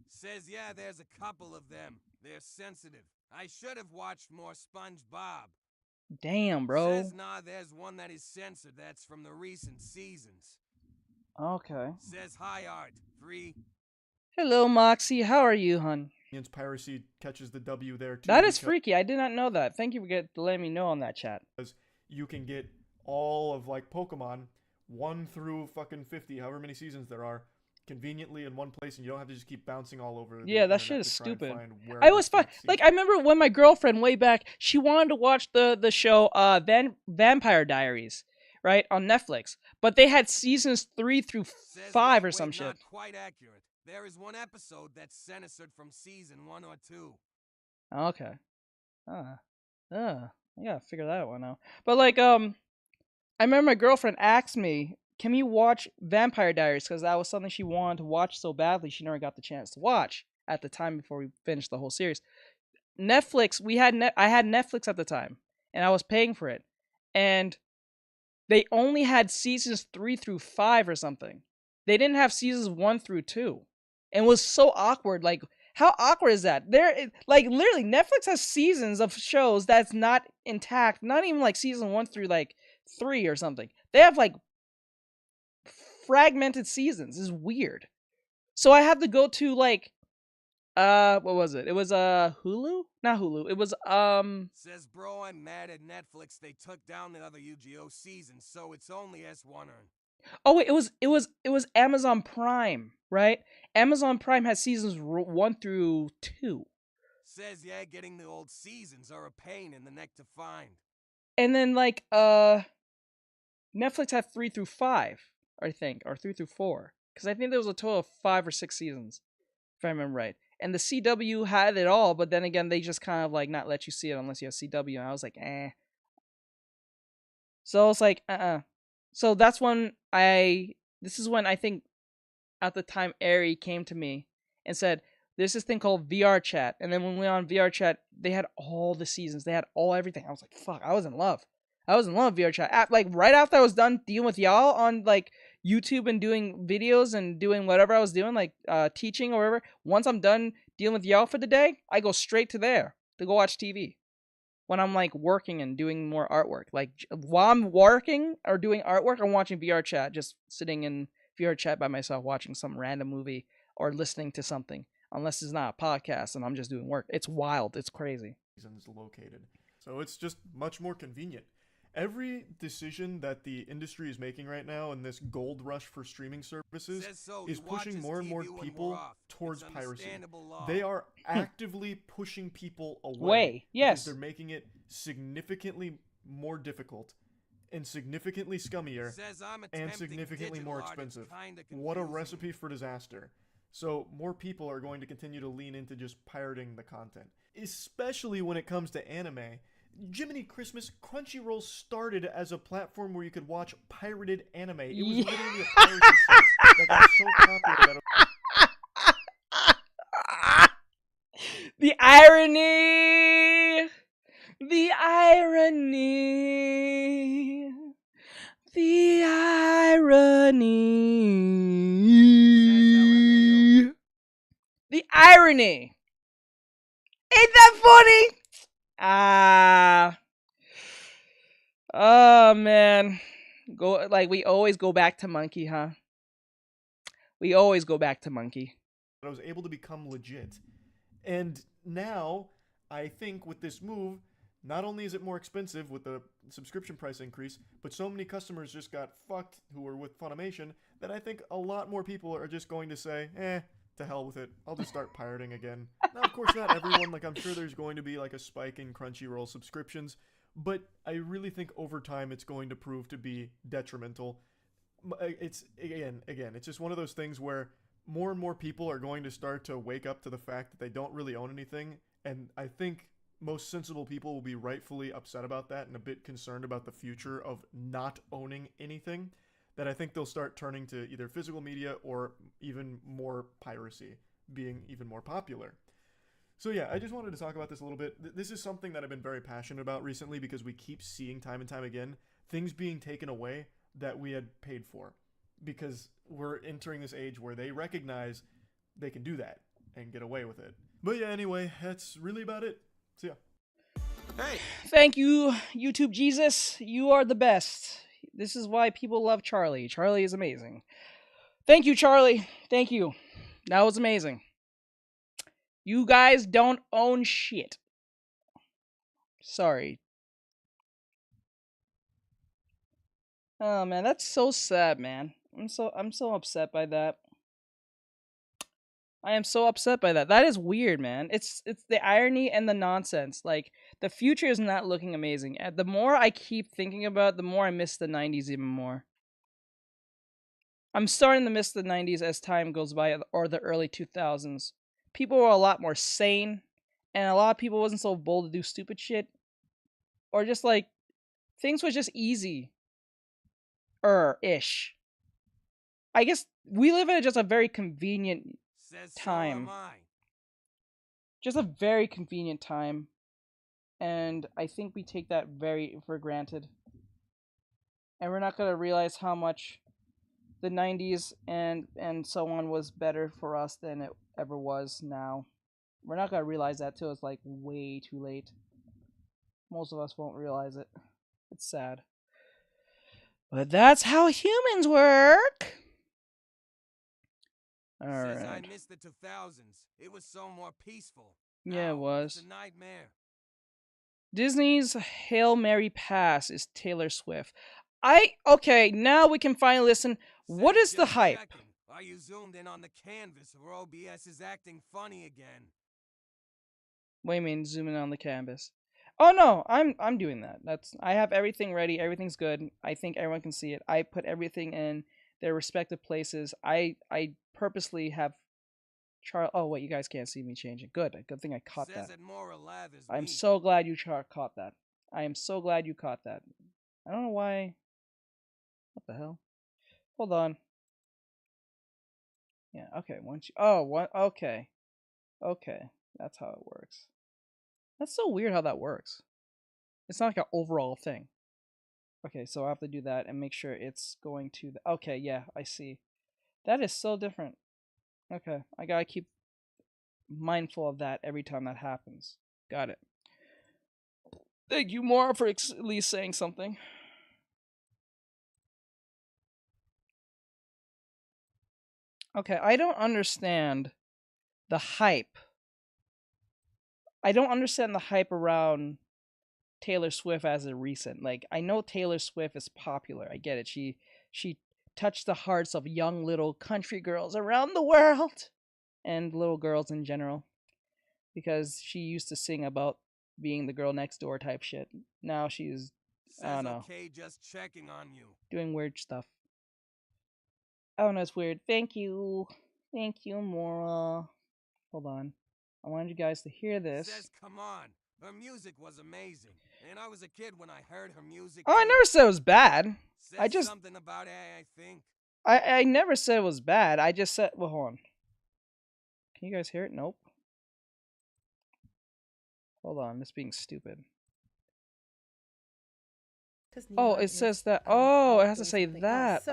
Says, yeah, there's a couple of them. They're sensitive. I should have watched more SpongeBob. Damn, bro. Says, nah, there's one that is censored. That's from the recent seasons. Okay. Says, hi, Art. Free. Hello, Moxie. How are you, hun? piracy catches the W there too. That is freaky. I did not know that. Thank you for letting me know on that chat. Because you can get all of like Pokemon 1 through fucking 50, however many seasons there are, conveniently in one place, and you don't have to just keep bouncing all over. Yeah, that internet shit is to try and stupid. find where I was fine. each Like, season- I remember when my girlfriend way back, she wanted to watch the show Vampire Diaries, right, on Netflix. But they had seasons 3 through Says, 5 wait, or some wait, shit. Not quite accurate. There is one episode that's censored from season 1 or 2. Okay. I gotta figure that one out. But like, I remember my girlfriend asked me, "Can you watch Vampire Diaries?" Because that was something she wanted to watch so badly, she never got the chance to watch at the time before we finished the whole series. Netflix, I had Netflix at the time, and I was paying for it, and they only had seasons 3 through 5 or something. They didn't have seasons 1 through 2, and it was so awkward. Like, how awkward is that? Like, literally, Netflix has seasons of shows that's not intact. Not even like season 1 through like 3 or something. They have like fragmented seasons. It's weird. So I have to go to like What was it? It was Hulu? Not Hulu. It was Says, bro, I'm mad at Netflix. They took down the other Yu-Gi-Oh seasons, so it's only S1 earned. Oh wait, it was Amazon Prime, right? Amazon Prime has seasons 1 through 2. Says, yeah, getting the old seasons are a pain in the neck to find. And then like Netflix had 3 through 5, I think, or 3 through 4, cuz I think there was a total of 5 or 6 seasons if I remember right. And the CW had it all, but then again they just kind of like not let you see it unless you have CW, and I was like, "Eh." So it's like, So that's when this is when I think at the time Ari came to me and said, "There's this thing called VR chat." And then when we went on VR chat, they had all the seasons, they had all everything. I was like, "Fuck!" I was in love. I was in love with VR chat. Like right after I was done dealing with y'all on like YouTube and doing videos and doing whatever I was doing, like teaching or whatever. Once I'm done dealing with y'all for the day, I go straight to there to go watch TV. When I'm like working and doing more artwork, like while I'm working or doing artwork, I'm watching VR chat, just sitting in VR chat by myself, watching some random movie or listening to something. Unless it's not a podcast and I'm just doing work. It's wild. It's crazy. Seasons located. So it's just much more convenient. Every decision that the industry is making right now in this gold rush for streaming services is pushing more and more people towards piracy. They are actively pushing people away because they're making it significantly more difficult and significantly scummier and significantly more expensive. What a recipe for disaster. So more people are going to continue to lean into just pirating the content, especially when it comes to anime. Jiminy Christmas, Crunchyroll started as a platform where you could watch pirated anime. It was literally a piracy site that got so popular that the irony! The irony! The irony! The irony! Ain't that funny? Oh man, we always go back to Monkey, huh? We always go back to Monkey. I was able to become legit, and now I think with this move, not only is it more expensive with the subscription price increase, but so many customers just got fucked who were with Funimation that I think a lot more people are just going to say, to hell with it. I'll just start pirating again. Now, of course, not everyone. Like, I'm sure there's going to be like a spike in Crunchyroll subscriptions, but I really think over time it's going to prove to be detrimental. It's again, it's just one of those things where more and more people are going to start to wake up to the fact that they don't really own anything, and I think most sensible people will be rightfully upset about that and a bit concerned about the future of not owning anything. That I think they'll start turning to either physical media or even more piracy being even more popular. So yeah, I just wanted to talk about this a little bit. This is something that I've been very passionate about recently because we keep seeing time and time again things being taken away that we had paid for, because we're entering this age where they recognize they can do that and get away with it. But yeah, anyway, that's really about it. See ya. Hey! Thank you, YouTube Jesus. You are the best. This is why people love Charlie. Charlie is amazing. Thank you, Charlie. Thank you. That was amazing. You guys don't own shit. Sorry. Oh man, that's so sad, man. I'm so upset by that. I am so upset by that. That is weird, man. It's the irony and the nonsense. Like, the future is not looking amazing. The more I keep thinking about it, the more I miss the 90s even more. I'm starting to miss the 90s as time goes by, or the early 2000s. People were a lot more sane, and a lot of people wasn't so bold to do stupid shit. Or just like, things were just easy. Ish. I guess we live in just a very convenient time. So am I. Just a very convenient time. And I think we take that very for granted. And we're not going to realize how much the 90s and so on was better for us than it ever was now. We're not going to realize that till it's like way too late. Most of us won't realize it. It's sad. But that's how humans work. Says I Alright. missed the 2000s. It was so more peaceful. Yeah, it Now, was. It's a nightmare. Disney's Hail Mary Pass is Taylor Swift. Okay, now we can finally listen. What Says is the just hype? checking. Are you zoomed in on the canvas or OBS is acting funny again? What do you mean zooming on the canvas? Oh no, I'm doing that. I have everything ready. Everything's good. I think everyone can see it. I put everything in their respective places. I purposely have Oh wait, you guys can't see me changing. Good. Good thing I caught Says that. it more alive as I'm me. so glad you caught that. I am so glad you caught that. I don't know why. What the hell? Hold on. Yeah, okay, once you what okay. Okay. That's how it works. That's so weird how that works. It's not like an overall thing. Okay, so I have to do that and make sure it's going to the okay, yeah, I see. That is so different. Okay, I gotta keep mindful of that every time that happens. Got it. Thank you, Mora, for at least saying something. Okay, I don't understand the hype. I don't understand the hype around Taylor Swift as a recent. Like, I know Taylor Swift is popular. I get it. She touched the hearts of young little country girls around the world and little girls in general because she used to sing about being the girl next door type shit. Now she's I don't Says know, okay, just checking on you. doing weird stuff. I don't know, it's weird. Thank you. Thank you, Mora. Hold on. I wanted you guys to hear this. Says come on. Her music was amazing. And I was a kid when I heard her music. Oh, I too. never said it was bad. Says I just something about I think. I never said it was bad. I just said well hold on. Can you guys hear it? Nope. Hold on, it's being stupid. Oh, it says that. Oh, it has to say that.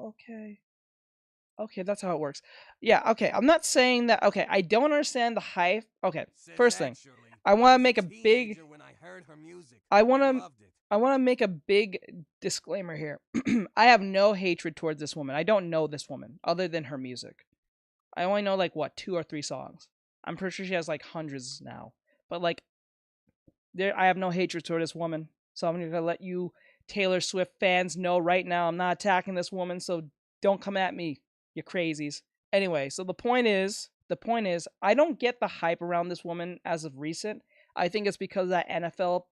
Okay. Okay, that's how it works. Yeah, okay. I'm not saying that. Okay, I don't understand the hype. Okay, Says first thing. actually, I want to was make a big teenager when I heard her music. I want to loved it. I want to make a big disclaimer here. I have no hatred towards this woman. I don't know this woman other than her music. I only know like what 2 or 3 songs. I'm pretty sure she has like hundreds now. But like I have no hatred toward this woman. So I'm going to let you Taylor Swift fans know right now I'm not attacking this woman, so don't come at me, you crazies. Anyway, so the point is, I don't get the hype around this woman as of recent. I think it's because of that NFL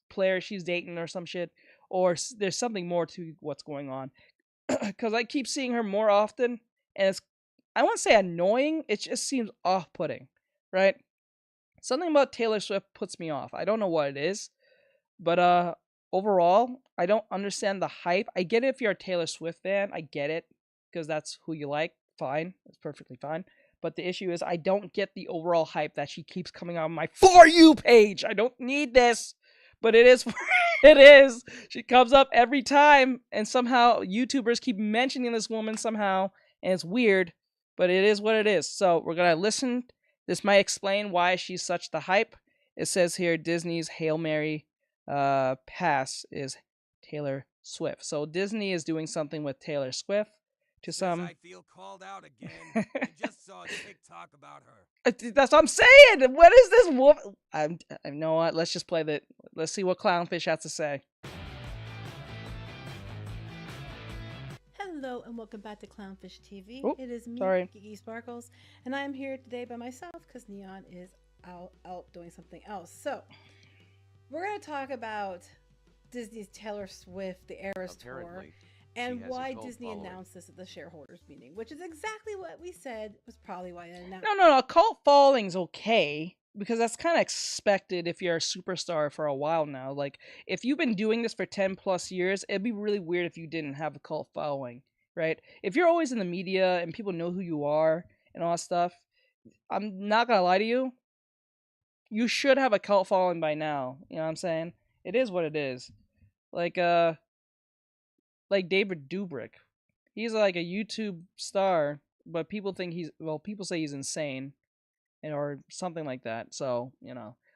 player she's dating or some shit, or there's something more to what's going on. Because I keep seeing her more often, and it's, I won't say annoying, it just seems off-putting, right? Something about Taylor Swift puts me off. I don't know what it is, but overall, I don't understand the hype. I get it if you're a Taylor Swift fan. I get it because that's who you like. Fine, it's perfectly fine. But the issue is, I don't get the overall hype that she keeps coming on my For You page. I don't need this, but it is. It is. She comes up every time, and somehow YouTubers keep mentioning this woman somehow, and it's weird, but it is what it is. So we're gonna listen. This might explain why she's such the hype. It says here Disney's Hail Mary pass is Taylor Swift. So Disney is doing something with Taylor Swift to Says some. I feel called out again. I just saw a TikTok about her. That's what I'm saying. What is this woman? You know what? Let's just play that. Let's see what Clownfish has to say. Hello and welcome back to Clownfish TV. Oh, it is me, sorry. Geeky Sparkles, and I am here today by myself because Neon is out doing something else. So we're going to talk about Disney's Taylor Swift, the Eras Tour, Apparently, and she has a why cult Disney following. announced this at the shareholders meeting, which is exactly what we said was probably why they announced. No. Cult following's okay because that's kind of expected if you're a superstar for a while now. Like, if you've been doing this for 10 plus years, it'd be really weird if you didn't have a cult following, right? If you're always in the media and people know who you are and all that stuff, I'm not gonna lie to you, you should have a cult following by now. You know what I'm saying? It is what it is. Like David Dobrik. He's like a YouTube star, but people think people say he's insane, or something like that. So,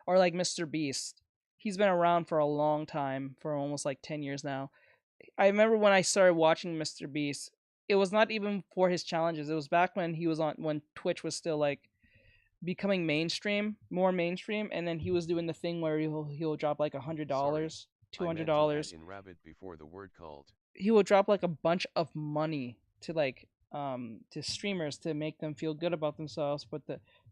or like Mr. Beast. He's been around for a long time, for almost like 10 years now. I remember when I started watching Mr. Beast, it was not even for his challenges. It was back when he was on when Twitch was still like becoming more mainstream, and then he was doing the thing where he'll drop like $100, $200. In rabbit before the word called. He will drop like a bunch of money to like to streamers to make them feel good about themselves, but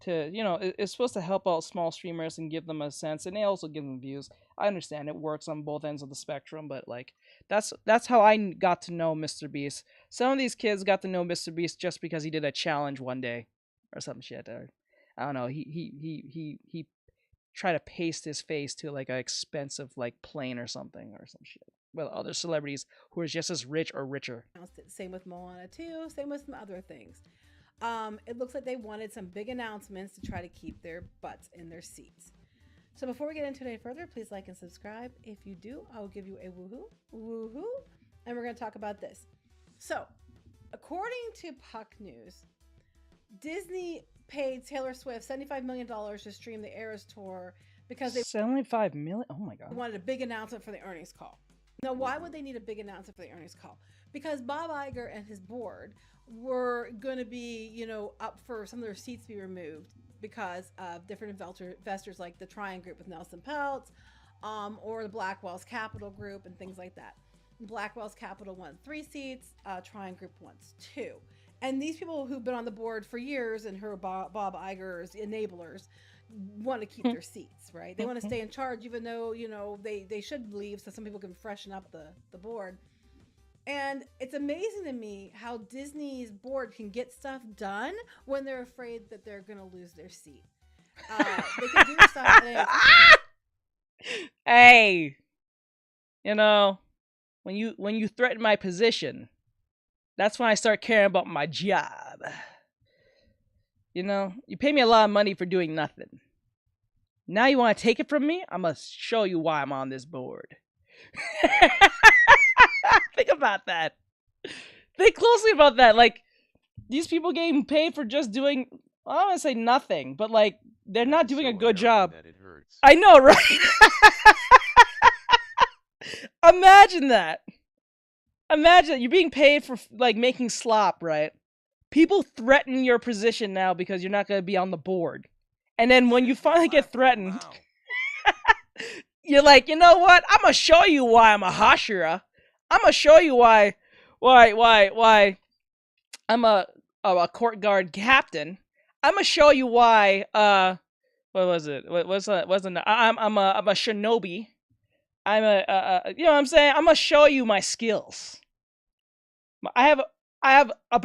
it's supposed to help out small streamers and give them a sense, and they also give them views. I understand it works on both ends of the spectrum, but like that's how I got to know Mr. Beast. Some of these kids got to know Mr. Beast just because he did a challenge one day or some shit. Or, I don't know. He tried to paste his face to like an expensive like plane or something or some shit. Well, other celebrities who are just as rich or richer. Same with Moana too. Same with some other things. It looks like they wanted some big announcements to try to keep their butts in their seats. So before we get into it any further, please like and subscribe. If you do, I will give you a woohoo, and we're going to talk about this. So, according to Puck News, Disney paid Taylor Swift $75 million to stream the Eras Tour because they $75 million. Oh my god! Wanted a big announcement for the earnings call. Now, why would they need a big announcement for the earnings call? Because Bob Iger and his board were going to be, up for some of their seats to be removed because of different investors like the Tryon Group with Nelson Peltz, or the Blackwell's Capital Group and things like that. Blackwell's Capital won 3 seats, Tryon Group wants 2. And these people who've been on the board for years and who are Bob Iger's enablers want to keep their seats, right? They want to stay in charge, even though, they should leave so some people can freshen up the board. And it's amazing to me how Disney's board can get stuff done when they're afraid that they're going to lose their seat. They can do stuff. Hey, when you threaten my position, that's when I start caring about my job. You pay me a lot of money for doing nothing. Now you want to take it from me? I'm going to show you why I'm on this board. Think about that. Think closely about that. Like, these people getting paid for just doing, I don't want to say nothing, but like, they're not doing a good job. That it hurts. I know, right? Imagine that. Imagine you're being paid for like making slop, right? People threaten your position now because you're not going to be on the board. And then when you finally get threatened, you're like, you know what? I'm going to show you why I'm a Hashira. I'm going to show you why I'm a court guard captain. I'm going to show you why, what was it? I'm a shinobi. I'm you know what I'm saying? I'm going to show you my skills. I have a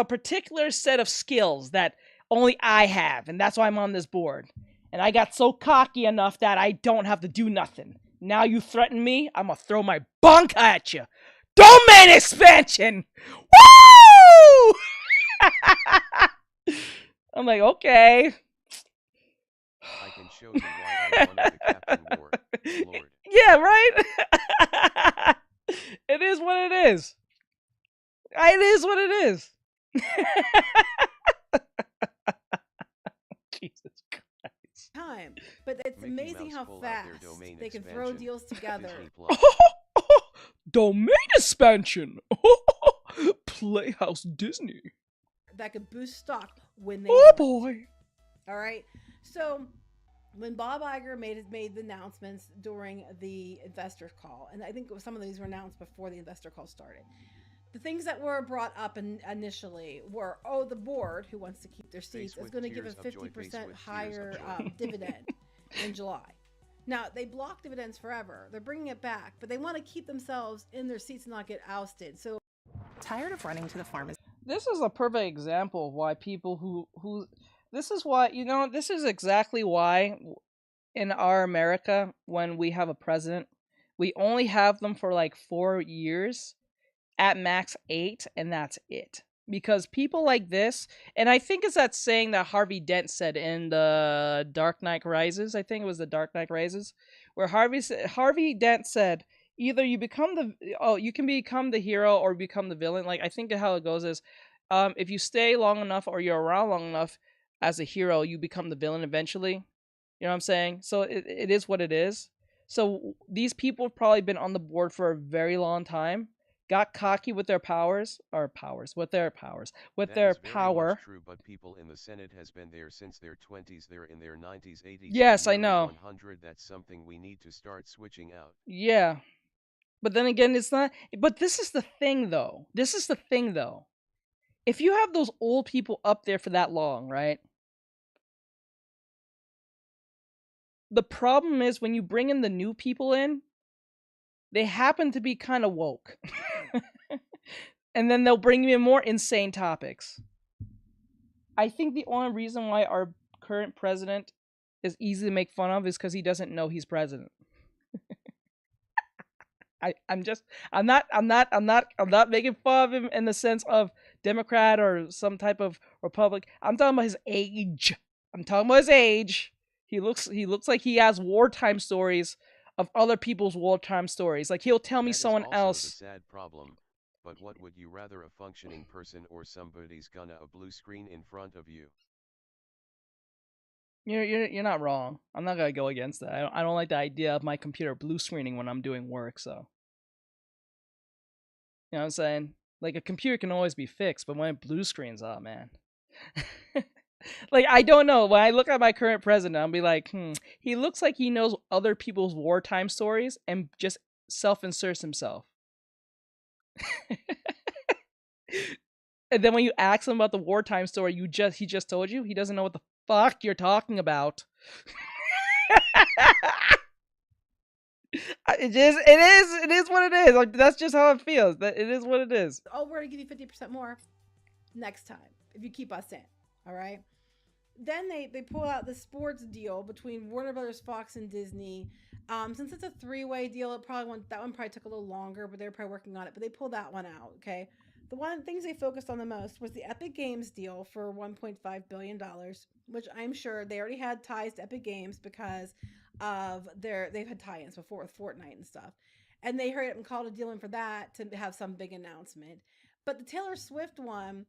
particular set of skills that only I have, and that's why I'm on this board. And I got so cocky enough that I don't have to do nothing. Now you threaten me, I'm gonna throw my bunk at you. Domain expansion! Woo! I'm like, okay. I can show you why I'm on the captain board, Lord. Yeah, right? It is what it is. It is what it is. Jesus Christ. Time. But it's Mickey amazing Mouse how pull out their fast domain they can throw expansion. deals together. Disney Plus. Domain expansion. Playhouse Disney. That could boost stock when they Oh boy. All right. So when Bob Iger made the announcements during the investor call, and I think some of these were announced before the investor call started, the things that were brought up initially were, the board, who wants to keep their seats, is going to give a 50% higher dividend in July. Now, they block dividends forever. They're bringing it back, but they want to keep themselves in their seats and not get ousted. So, tired of running to the pharmacy. This is a perfect example of why people who this is why, this is exactly why in our America, when we have a president, we only have them for like 4 years, at max 8, and that's it. Because people like this, and I think it's that saying that Harvey Dent said in the Dark Knight Rises, I think it was the Dark Knight Rises, where Harvey Dent said, either you can become the hero or become the villain. Like, I think how it goes is, if you stay long enough or you're around long enough as a hero, you become the villain eventually. You know what I'm saying? So it is what it is. So these people have probably been on the board for a very long time. got cocky with their powers, with their That their is very power. much true, but people in the Senate has been there since their 20s. They're in their 90s, 80s. Yes, to I nearly know. 100. That's something we need to start switching out. Yeah. But then again, it's not. But this is the thing, though. If you have those old people up there for that long, right? The problem is when you bring in the new people in, they happen to be kind of woke. And then they'll bring you in more insane topics. I think the only reason why our current president is easy to make fun of is because he doesn't know he's president. I'm not making fun of him in the sense of Democrat or some type of Republic. I'm talking about his age. He looks like he has wartime stories of other people's wartime stories. Like he'll tell me someone else. That is also the sad problem. But what would you rather, a functioning person or somebody's gonna a blue screen in front of you? You're not wrong. I'm not gonna go against that. I don't like the idea of my computer blue screening when I'm doing work. So, you know what I'm saying? Like a computer can always be fixed, but when it blue screens, oh man. Like I don't know. When I look at my current president, I'll be like, he looks like he knows other people's wartime stories and just self-inserts himself. And then when you ask him about the wartime story he just told you, he doesn't know what the fuck you're talking about. It is what it is. Like, that's just how it feels. That it is what it is. Oh, we're gonna give you 50% more next time if you keep us in. All right. Then they pull out the sports deal between Warner Brothers, Fox, and Disney. Since it's a 3-way deal, that one probably took a little longer, but they're probably working on it. But they pulled that one out. Okay. The things they focused on the most was the Epic Games deal for $1.5 billion, which I'm sure they already had ties to Epic Games because of they've had tie-ins before with Fortnite and stuff. And they hurried up and called a deal in for that to have some big announcement. But the Taylor Swift one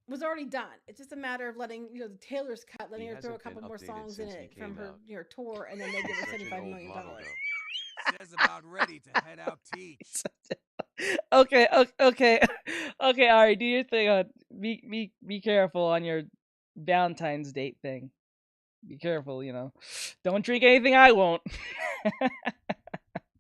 was already done. It's just a matter of letting, the Taylor's cut, letting her throw a couple more songs in it from her tour, and then they give her $75 million. Says about ready to head out teach. Okay, Ari, do your thing. Be careful on your Valentine's date thing. Be careful, Don't drink anything I won't.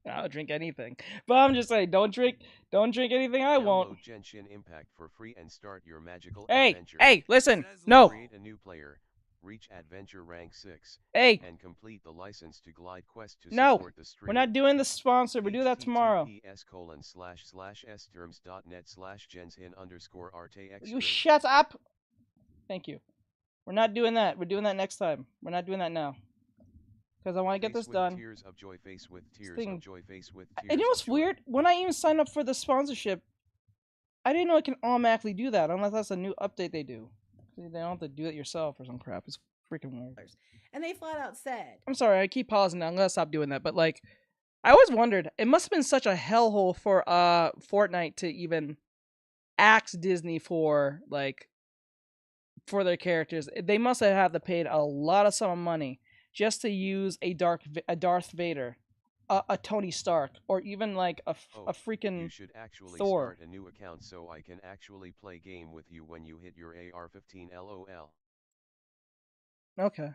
I'll drink anything, but I'm just saying, don't drink anything I won't. Download Genshin Impact for free and start your magical Hey, adventure. hey, listen, no. Create a new player, reach adventure rank 6, hey, and complete the license to Glide Quest to no, support the stream. We're not doing the sponsor. We'll do that tomorrow. https://sterms.net/gensin_Artexrtic. You shut up. Thank you. We're not doing that. We're doing that next time. We're not doing that now. Because I want to get this done. Tears of joy, face with tears thing. of joy, face with tears and you know what's weird? When I even signed up for the sponsorship, I didn't know it can automatically do that unless that's a new update they do. They don't have to do it yourself or some crap. It's freaking weird. And they flat out said, I'm sorry, I keep pausing now. I'm gonna stop doing that. But like, I always wondered, it must have been such a hellhole for Fortnite to even ask Disney for their characters. They must have had to pay a lot of sum of money just to use a Darth Vader, a Tony Stark, or even like a freaking You should actually Thor. Start a new account so I can actually play game with you when you hit your AR-15 LOL. Okay.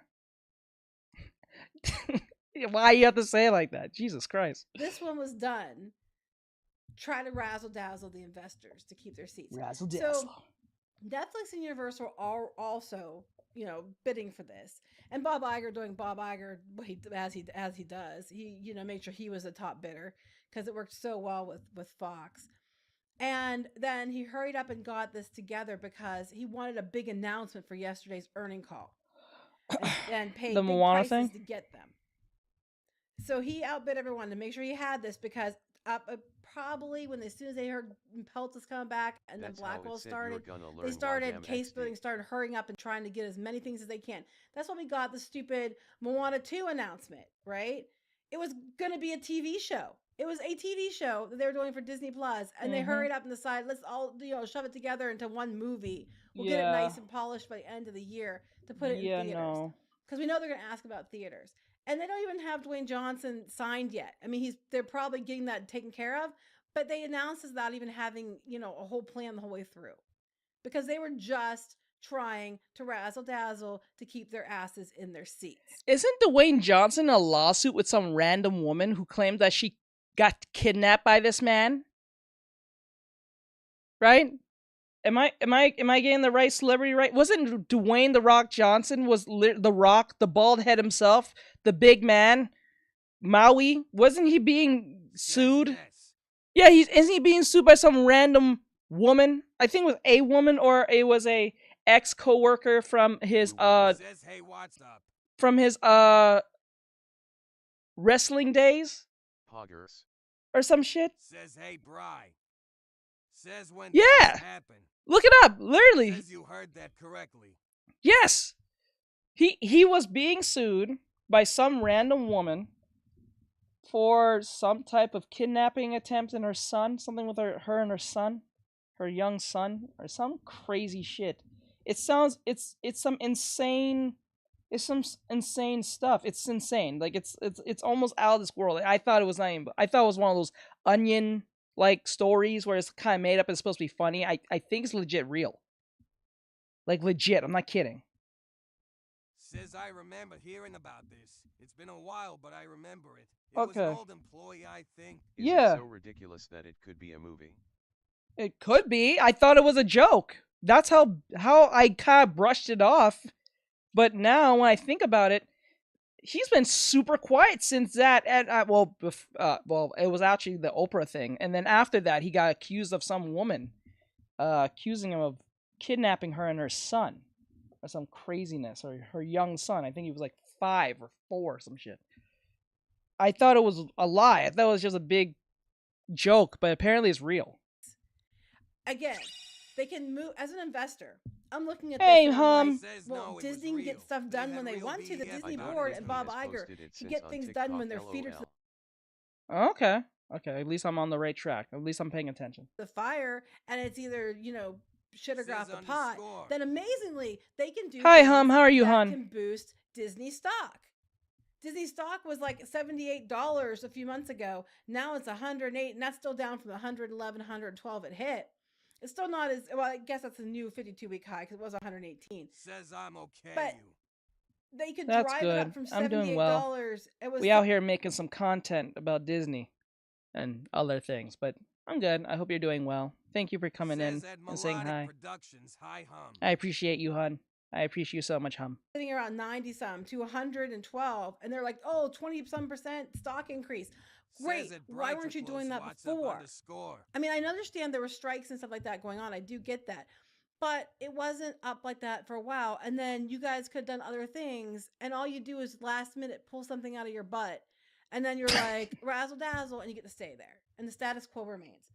Why you have to say it like that? Jesus Christ. This one was done. Try to razzle-dazzle the investors to keep their seats. Razzle-dazzle. So Netflix and Universal are also, bidding for this. And Bob Iger doing Bob Iger as he does. He, made sure he was the top bidder because it worked so well with Fox. And then he hurried up and got this together because he wanted a big announcement for yesterday's earning call and paid the big Moana prices thing? to get them. So he outbid everyone to make sure he had this because probably as soon as they heard Peltz was coming back and then Blackwell started, they started case building, started hurrying up and trying to get as many things as they can. That's why we got the stupid Moana 2 announcement, right? It was going to be a TV show. It was a TV show that they were doing for Disney Plus, and they hurried up and decided, let's all shove it together into one movie. We'll get it nice and polished by the end of the year to put it in theaters. Because we know they're going to ask about theaters. And they don't even have Dwayne Johnson signed yet. I mean, they're probably getting that taken care of, But they announced this without even having, you know, a whole plan the whole way through. Because they were just trying to razzle dazzle to keep their asses in their seats. Isn't Dwayne Johnson in a lawsuit with some random woman who claimed that she got kidnapped by this man? Right? Am I getting the right celebrity right? Wasn't Dwayne the Rock Johnson the Rock, the bald head himself, the big man, Maui? Wasn't he being sued? Yes. Yeah, isn't he being sued by some random woman? I think it was a woman, or it was a ex coworker from his Says, hey, what's up? from his wrestling days Poggers. or some shit. Says, hey, Bri. Says when Yeah. this happened. Look it up. Literally. Says you heard that correctly. Yes. He was being sued by some random woman for some type of kidnapping attempt in her son, something with her and her son, her young son, or some crazy shit. It's some insane stuff. It's insane. Like it's almost out of this world. I thought it was not even, I thought it was one of those Onion like stories where it's kind of made up and it's supposed to be funny. I think it's legit real. Like legit. I'm not kidding. Says I remember hearing about this. It's been a while, but I remember it. It Okay. was an old employee, I think. Is Yeah. it so ridiculous that it could be a movie? It could be. I thought it was a joke. That's how I kind of brushed it off. But now when I think about it, he's been super quiet since that. And well, it was actually the Oprah thing, and then after that, he got accused of some woman, accusing him of kidnapping her and her son, or some craziness, or her young son. I think he was like 5 or 4 or some shit. I thought it was a lie. I thought it was just a big joke, but apparently it's real. Again, they can move as an investor. I'm looking at Hey, this. And I'm like, Says well, no, it was Disney can get real. stuff They done had when they real want to. The BS Disney about board it. and Bob Disney has Iger posted it can since get on things TikTok, done when their feet are to LOL. Okay. At least I'm on the right track. At least I'm paying attention. the fire, and it's either, you know, shit or go off Says the pot. underscore. Then amazingly, they can do Hi, things hum. How are you, that hun? can boost Disney stock. Disney stock was like $78 a few months ago. Now it's $108, and that's still down from the $111, $112 it hit. It's still not as well. I guess that's a new 52-week high because it was $118. Says I'm okay. But they could That's drive good. it up from $78. I'm doing well. It was We out here making some content about Disney and other things, but I'm good. I hope you're doing well. Thank you for coming in Says at and saying Melodic hi. Productions, hi hum. I appreciate you, hun. I appreciate you so much, hum. sitting around 90 some to 112, and they're like, oh, 20% stock increase. Great. Says at Why weren't you doing that Brighterclose, before? underscore. I mean, I understand there were strikes and stuff like that going on. I do get that. But it wasn't up like that for a while. And then you guys could have done other things. And all you do is last minute pull something out of your butt. And then you're like, razzle dazzle, and you get to stay there. And the status quo remains.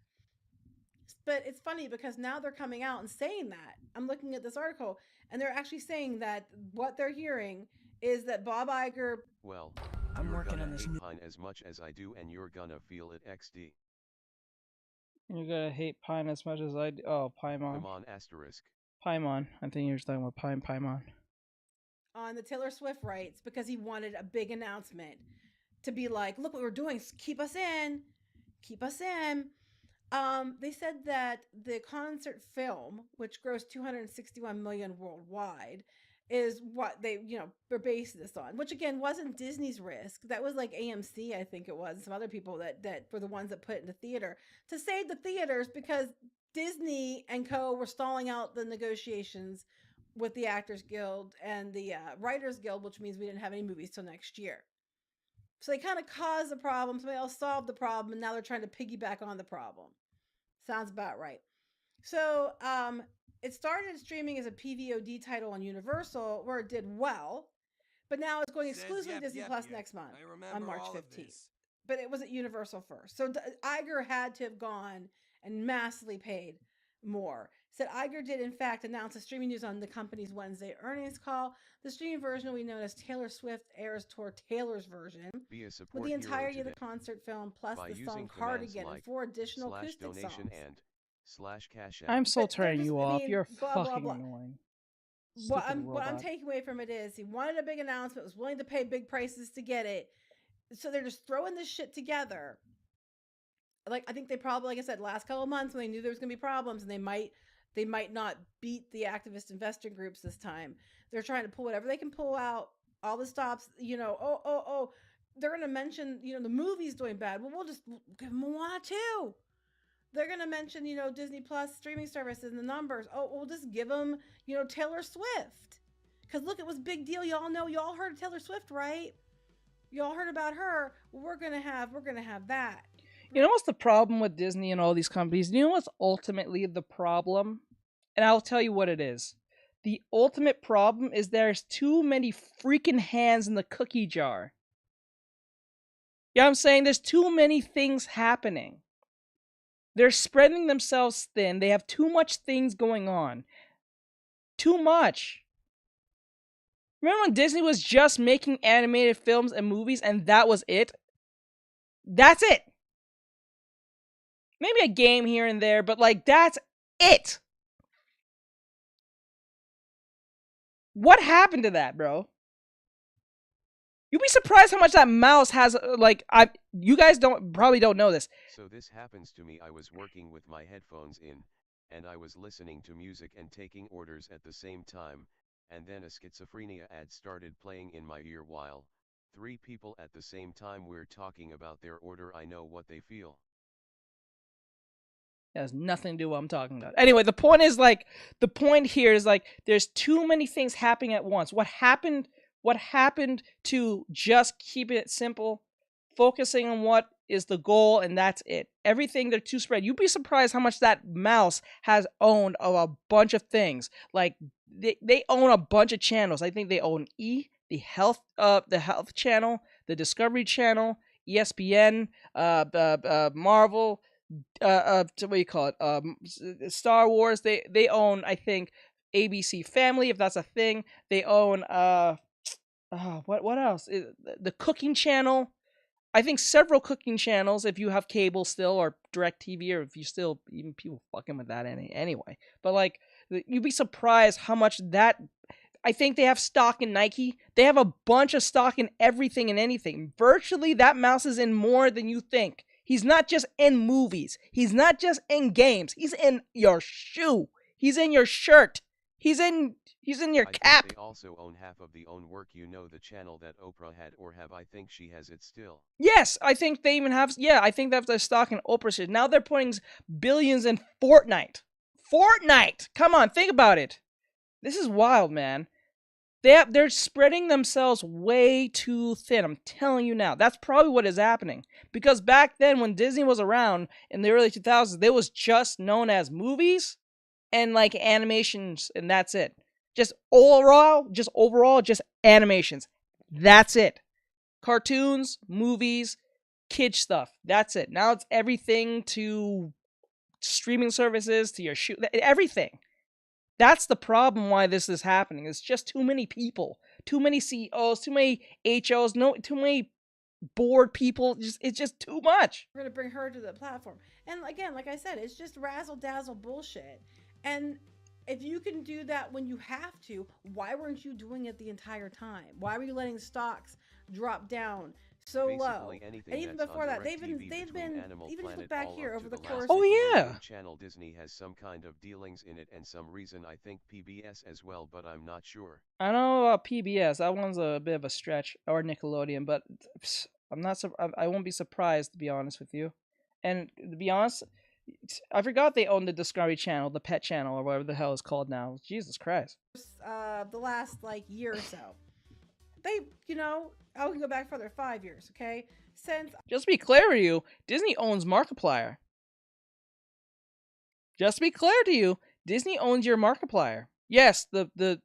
But it's funny because now they're coming out and saying that. I'm looking at this article, and they're actually saying that what they're hearing is that Bob Iger. Well, I'm you're working gonna on this hate new- Pine as much as I do, and you're gonna feel it XD. You're gonna hate Pine as much as I do. Oh, Paimon. Come on, asterisk. Paimon. I think you're talking about Paimon. On the Taylor Swift rights because he wanted a big announcement to be like, look what we're doing, keep us in. They said that the concert film, which grossed $261 million worldwide, is what they're basing this on, which again wasn't Disney's risk. That was like AMC, I think it was, and some other people that were the ones that put it in the theater to save the theaters because Disney and co were stalling out the negotiations with the Actors Guild and the Writers Guild, which means we didn't have any movies till next year. So they kind of caused the problem. Somebody else solved the problem, and now they're trying to piggyback on the problem. Sounds about right. So it started streaming as a PVOD title on Universal, where it did well, but now it's going exclusively to Disney Plus next month on March 15th. But it was at Universal first. So Iger had to have gone and massively paid more. Said Iger did, in fact, announce the streaming news on the company's Wednesday earnings call. The streaming version will be known as Taylor Swift Eras Tour Taylor's version, Be a support with the hero entirety of the today concert film plus by the using song commands Cardigan like and 4 additional / acoustic donation songs. and / cash app. I'm so But they're turning just- you I off. mean, You're blah, blah, fucking blah. annoying. What Stupid I'm robot. taking away from it is he wanted a big announcement, was willing to pay big prices to get it. So they're just throwing this shit together. like I think they probably, like I said, last couple of months when they knew there was going to be problems, and they might not beat the activist investor groups this time. They're trying to pull whatever they can pull out, all the stops. Oh, they're going to mention the movie's doing bad. Well, we'll just give them Moana too. They're going to mention Disney Plus streaming services and the numbers. Oh, we'll just give them Taylor Swift, because look, it was big deal. Y'all heard of Taylor Swift, right? Y'all heard about her. Well, we're gonna have that. You know what's the problem with Disney and all these companies? You know what's ultimately the problem? And I'll tell you what it is. The ultimate problem is there's too many freaking hands in the cookie jar. You know what I'm saying? There's too many things happening. They're spreading themselves thin. They have too much things going on. Too much. Remember when Disney was just making animated films and movies and that was it? That's it. Maybe a game here and there, but like that's it. What happened to that, bro? You'd be surprised how much that mouse has. You guys probably don't know this. So this happens to me. I was working with my headphones in, and I was listening to music and taking orders at the same time, and then a schizophrenia ad started playing in my ear while 3 people at the same time were talking about their order. I know what they feel. It has nothing to do with what I'm talking about. Anyway, the point here is there's too many things happening at once. What happened to just keep it simple, focusing on what is the goal, and that's it. Everything, they're too spread. You'd be surprised how much that mouse has owned of a bunch of things. Like they own a bunch of channels. I think they own the health channel, the Discovery Channel, ESPN, Marvel, what do you call it? Star Wars. They own, I think, ABC Family, if that's a thing. They own what else? The Cooking Channel. I think several cooking channels if you have cable still, or DirecTV, or if you still even people fucking with that anyway. But you'd be surprised how much that. I think they have stock in Nike. They have a bunch of stock in everything and anything. Virtually, that mouse is in more than you think. He's not just in movies. He's not just in games. He's in your shoe. He's in your shirt. He's in your cap. Think they also own half of the own work. The channel that Oprah had, or have I think she has it still. Yes, I think they even have. Yeah, I think they have their stock in Oprah shit. Now they're putting billions in Fortnite. Fortnite. Come on, think about it. This is wild, man. They're spreading themselves way too thin. I'm telling you now. That's probably what is happening. Because back then, when Disney was around in the early 2000s, they was just known as movies and animations, and that's it. Just overall, animations. That's it. Cartoons, movies, kid stuff. That's it. Now it's everything to streaming services, to your shoe, everything. That's the problem why this is happening. It's just too many people, too many CEOs, too many HOs, too many bored people. It's just too much. We're going to bring her to the platform. And again, like I said, it's just razzle-dazzle bullshit. And if you can do that when you have to, why weren't you doing it the entire time? Why were you letting stocks drop down so low? And even before that, they've been even look back here over the course. Oh yeah. Channel Disney has some kind of dealings in it, and some reason I think PBS as well, but I'm not sure. I know about PBS. That one's a bit of a stretch, or Nickelodeon, but I won't be surprised, to be honest with you. And to be honest, I forgot they own the Discovery Channel, the Pet Channel, or whatever the hell it's called now. Jesus Christ. The last year or so, they I can go back further, 5 years. Okay, just to be clear to you, Disney owns Markiplier. Just to be clear to you, Disney owns your Markiplier. Yes, him, the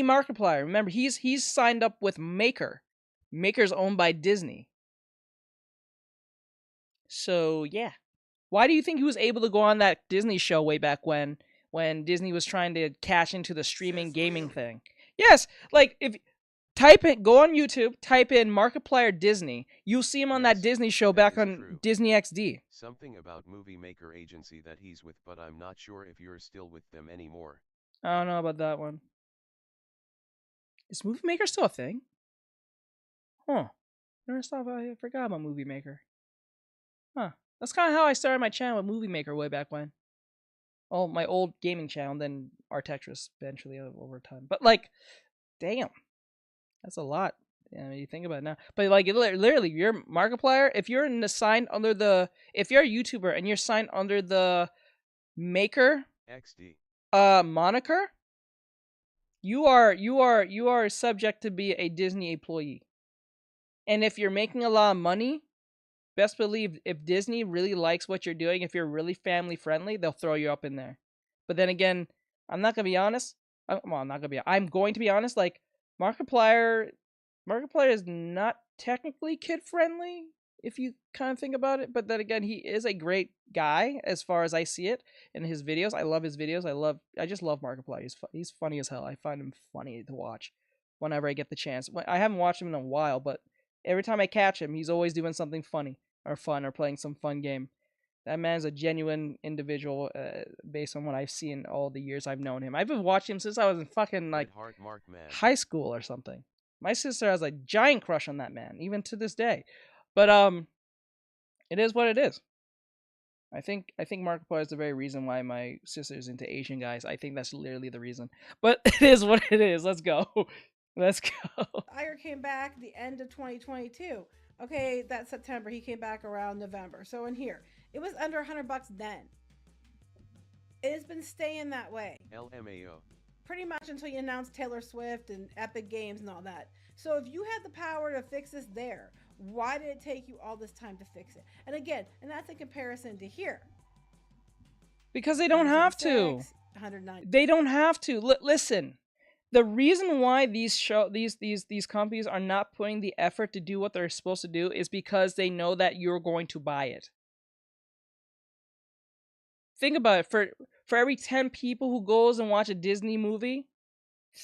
Markiplier. Remember, he's signed up with Maker. Maker's owned by Disney. So yeah, why do you think he was able to go on that Disney show way back when Disney was trying to cash into the streaming gaming thing? Yes, if go on YouTube, type in Markiplier Disney, you'll see him on that Disney show back on true. Disney XD. Something about Movie Maker agency that he's with, but I'm not sure if you're still with them anymore. I don't know about that one. Is Movie Maker still a thing? Huh. I forgot about Movie Maker. Huh. That's kind of how I started my channel with Movie Maker way back when. Oh, my old gaming channel, then Artextric eventually over time. But like, damn, that's a lot. Yeah, you think about it now. But like, literally, you're Markiplier. If you're signed under if you're a YouTuber and you're signed under the Maker XD moniker, you are subject to be a Disney employee. And if you're making a lot of money, best believe if Disney really likes what you're doing, if you're really family friendly, they'll throw you up in there. But then again, I'm not gonna be honest. I'm going to be honest. Like Markiplier is not technically kid friendly if you kind of think about it. But then again, he is a great guy as far as I see it in his videos. I love his videos. I just love Markiplier. He's funny as hell. I find him funny to watch whenever I get the chance. I haven't watched him in a while, but every time I catch him, he's always doing something funny or fun or playing some fun game. That man's a genuine individual based on what I've seen all the years I've known him. I've been watching him since I was in fucking like high school or something. My sister has a giant crush on that man, even to this day. But it is what it is. I think Markiplier is the very reason why my sister's into Asian guys. I think that's literally the reason. But it is what it is. Let's go. Let's go. Iger came back the end of 2022. Okay, that's September. He came back around November. So in here, it was under $100 then. It has been staying that way. LMAO. Pretty much until you announced Taylor Swift and Epic Games and all that. So if you had the power to fix this there, why did it take you all this time to fix it? And again, and that's in comparison to here. Because they don't have to. 190. They don't have to. Listen. The reason why these companies are not putting the effort to do what they're supposed to do is because they know that you're going to buy it. Think about it. For every 10 people who goes and watch a Disney movie,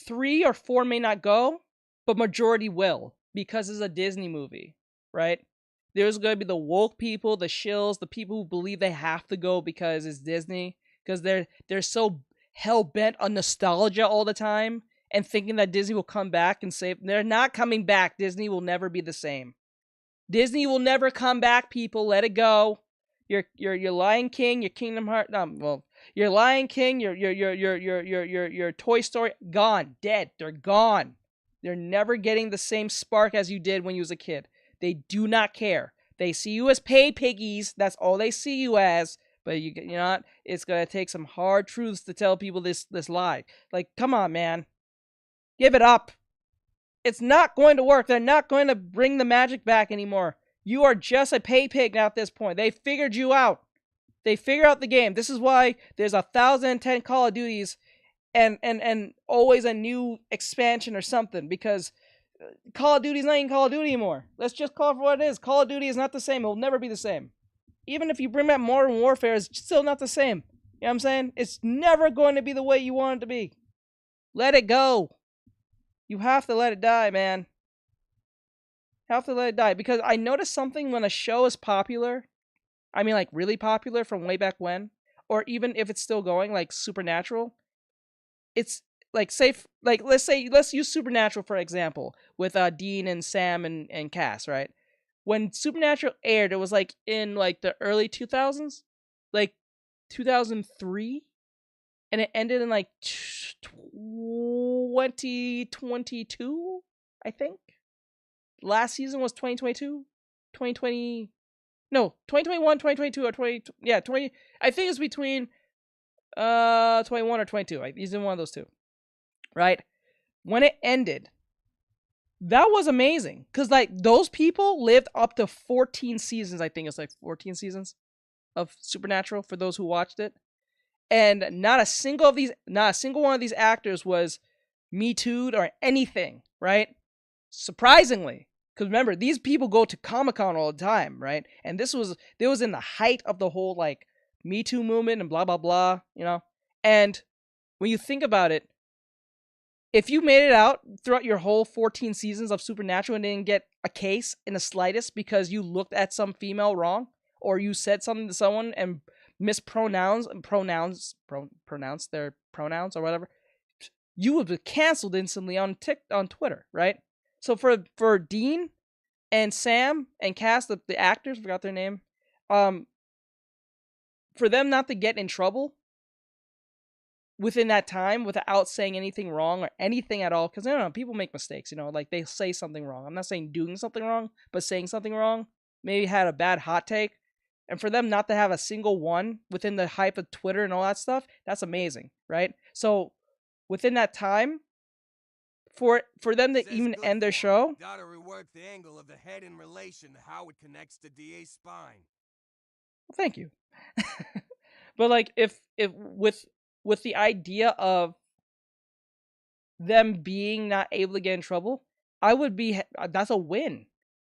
3 or 4 may not go, but majority will because it's a Disney movie, right? There's going to be the woke people, the shills, the people who believe they have to go because it's Disney, because they're so hell-bent on nostalgia all the time. And thinking that Disney will come back and save. They're not coming back. Disney will never be the same. Disney will never come back, people. Let it go. Your Lion King, your Kingdom Hearts, your Lion King, your Toy Story, gone, dead. They're gone. They're never getting the same spark as you did when you was a kid. They do not care. They see you as pay piggies. That's all they see you as. But you know what? It's gonna take some hard truths to tell people this lie. Like, come on, man. Give it up. It's not going to work. They're not going to bring the magic back anymore. You are just a pay pig now at this point. They figured you out. They figured out the game. This is why there's 1,010 Call of Duties and always a new expansion or something. Because Call of Duty's not even Call of Duty anymore. Let's just call it for what it is. Call of Duty is not the same. It will never be the same. Even if you bring back Modern Warfare, it's still not the same. You know what I'm saying? It's never going to be the way you want it to be. Let it go. You have to let it die, man. You have to let it die. Because I noticed something when a show is popular. I mean, like, really popular from way back when. Or even if it's still going, like Supernatural. It's, like, let's use Supernatural for example. With Dean and Sam and Cass, right? When Supernatural aired, it was, like, in, like, the early 2000s. Like, 2003. And it ended in, like, 2022, I think. Last season was 2022, 2020. No, 2021, 2022, or 20. Yeah, 20. I think it's between 21 or 22. He's in one of those two, right? When it ended, that was amazing because like those people lived up to 14 seasons. I think it's like 14 seasons of Supernatural for those who watched it. And not a single one of these actors was Me Too'd or anything, right? Surprisingly, because remember, these people go to Comic-Con all the time, right? And this was in the height of the whole like Me Too movement and blah blah blah, you know. And when you think about it, if you made it out throughout your whole 14 seasons of Supernatural and didn't get a case in the slightest because you looked at some female wrong or you said something to someone and mispronounced their pronouns or whatever, you would be canceled instantly on Twitter, right? So for Dean, and Sam and Cass, the actors, forgot their name, for them not to get in trouble within that time without saying anything wrong or anything at all, because I don't know, people make mistakes, like they say something wrong. I'm not saying doing something wrong, but saying something wrong, maybe had a bad hot take, and for them not to have a single one within the hype of Twitter and all that stuff, that's amazing, right? So within that time, for them to Says even good end their form. show, Gotta rework the angle of the head in relation to how it connects to DA's spine. well, thank you. But like if with the idea of them being not able to get in trouble, I would be, that's a win.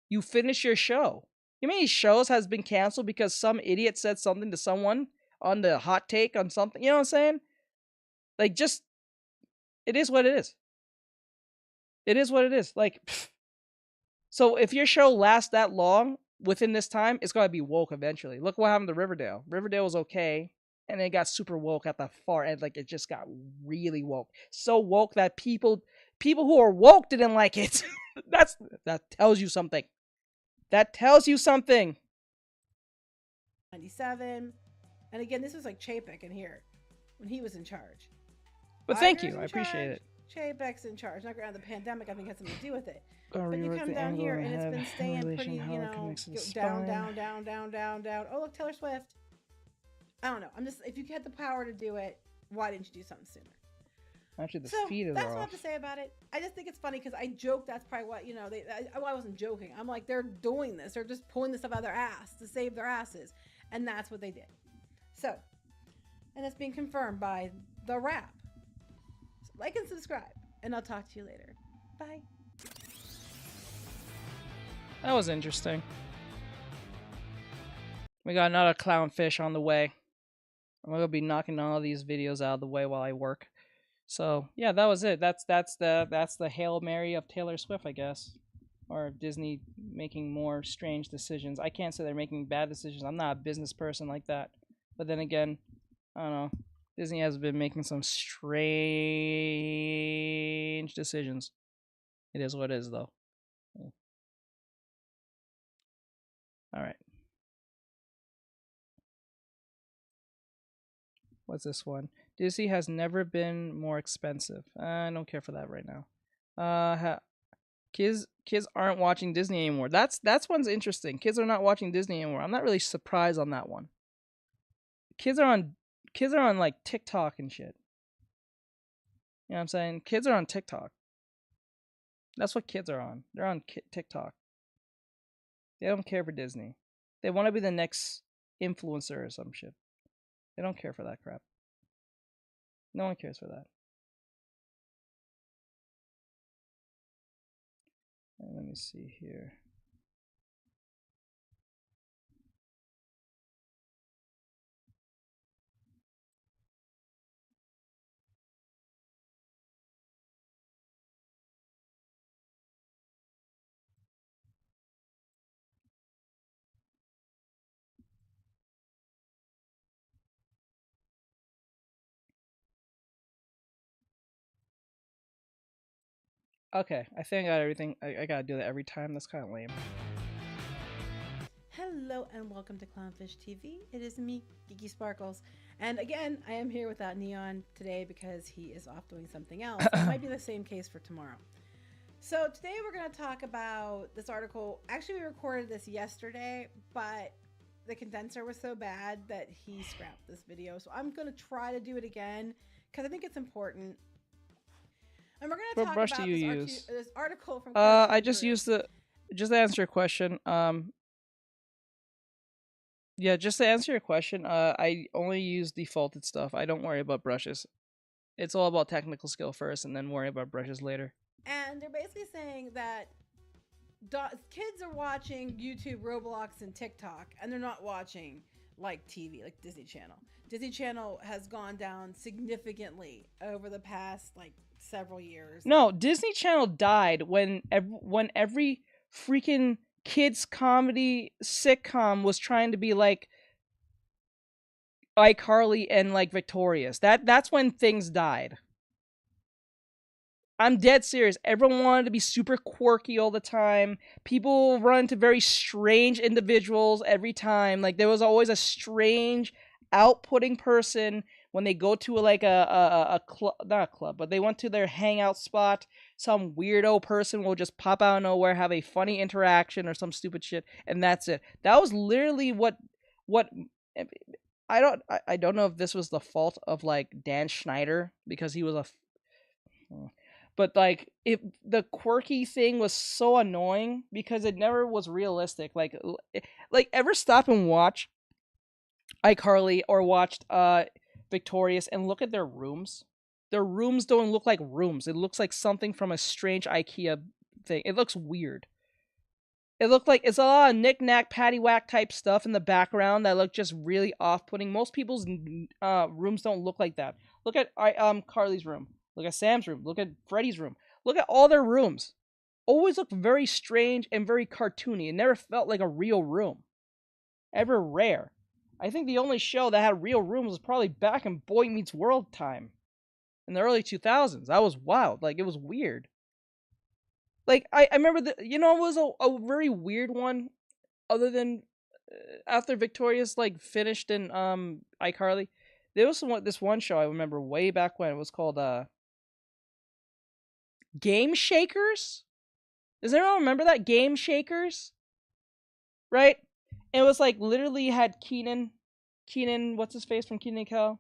You finish your show. You know how many shows has been canceled because some idiot said something to someone on the hot take on something? You know what I'm saying? Like, just, it is what it is. It is what it is. Like, pfft. So if your show lasts that long within this time, it's gonna be woke eventually. Look what happened to Riverdale. Riverdale was okay, and it got super woke at the far end. Like, it just got really woke. So woke that people who are woke didn't like it. That tells you something. That tells you something. 97. And again, this was like Chapek in here when he was in charge. But thank Iger's you. in I appreciate it. charge, Chapek's in charge. Not granted, the pandemic, I think, had something to do with it. Oh, But you rework come the down angle here of and the it's been head staying relation, pretty, how you it know, connects to the down, spine. down. Oh, look, Taylor Swift. I don't know. I'm just, if you had the power to do it, why didn't you do something sooner? Actually, the So feet is that's what I off. have to say about it. I just think it's funny because I joke that's probably what, I wasn't joking. I'm like, they're doing this. They're just pulling this stuff out of their ass to save their asses. And that's what they did. So, and it's being confirmed by The Wrap. So like and subscribe, and I'll talk to you later. Bye. That was interesting. We got another clownfish on the way. I'm gonna be knocking all these videos out of the way while I work. So yeah, that was it. That's the Hail Mary of Taylor Swift, I guess. Or Disney making more strange decisions. I can't say they're making bad decisions. I'm not a business person like that. But then again, I don't know. Disney has been making some strange decisions. It is what it is, though. All right. What's this one? Disney has never been more expensive. I don't care for that right now. Kids aren't watching Disney anymore. That's one's interesting. Kids are not watching Disney anymore. I'm not really surprised on that one. Kids are on like TikTok and shit. You know what I'm saying? Kids are on TikTok. That's what kids are on. They're on TikTok. They don't care for Disney. They want to be the next influencer or some shit. They don't care for that crap. No one cares for that. Let me see here. Okay, I think I got everything. I gotta do that every time. That's kind of lame. Hello and welcome to Clownfish TV. It is me, Geeky Sparkles. And again, I am here without Neon today because he is off doing something else. It might be the same case for tomorrow. So today we're going to talk about this article. Actually, we recorded this yesterday, but the condenser was so bad that he scrapped this video. So I'm going to try to do it again because I think it's important. And we're going to What talk brush about do you use? this article from I just used just to answer your question. Yeah, just to answer your question, I only use defaulted stuff. I don't worry about brushes. It's all about technical skill first, and then worry about brushes later. And they're basically saying that kids are watching YouTube, Roblox, and TikTok, and they're not watching like TV, like Disney Channel. Disney Channel has gone down significantly over the past like several years. No, Disney Channel died when every freaking kids comedy sitcom was trying to be like iCarly and like Victorious. That's when things died. I'm dead serious. Everyone wanted to be super quirky all the time. People run into very strange individuals every time. Like, there was always a strange, outputting person when they go to like a club, not a club, but they went to their hangout spot. Some weirdo person will just pop out of nowhere, have a funny interaction or some stupid shit, and that's it. That was literally what I don't know if this was the fault of like Dan Schneider because he was but like if the quirky thing was so annoying because it never was realistic. Like ever stop and watch iCarly or watched Victorious and look at their rooms? Their rooms don't look like rooms. It looks like something from a strange IKEA thing. It looks weird. It looked like it's a lot of knick-knack, paddywhack type stuff in the background that look just really off-putting. Most people's rooms don't look like that. Look at Carly's room. Look at Sam's room. Look at Freddy's room. Look at all their rooms. Always look very strange and very cartoony. It never felt like a real room. Ever rare. I think the only show that had real rooms was probably back in Boy Meets World time. In the early 2000s. That was wild. Like, it was weird. Like, I remember, it was a very weird one, other than after Victorious, like, finished in iCarly. There was this one show I remember way back when. It was called Game Shakers? Does anyone remember that? Game Shakers? Right? And it was, like, literally had Keenan, what's his face from Keenan and Kel?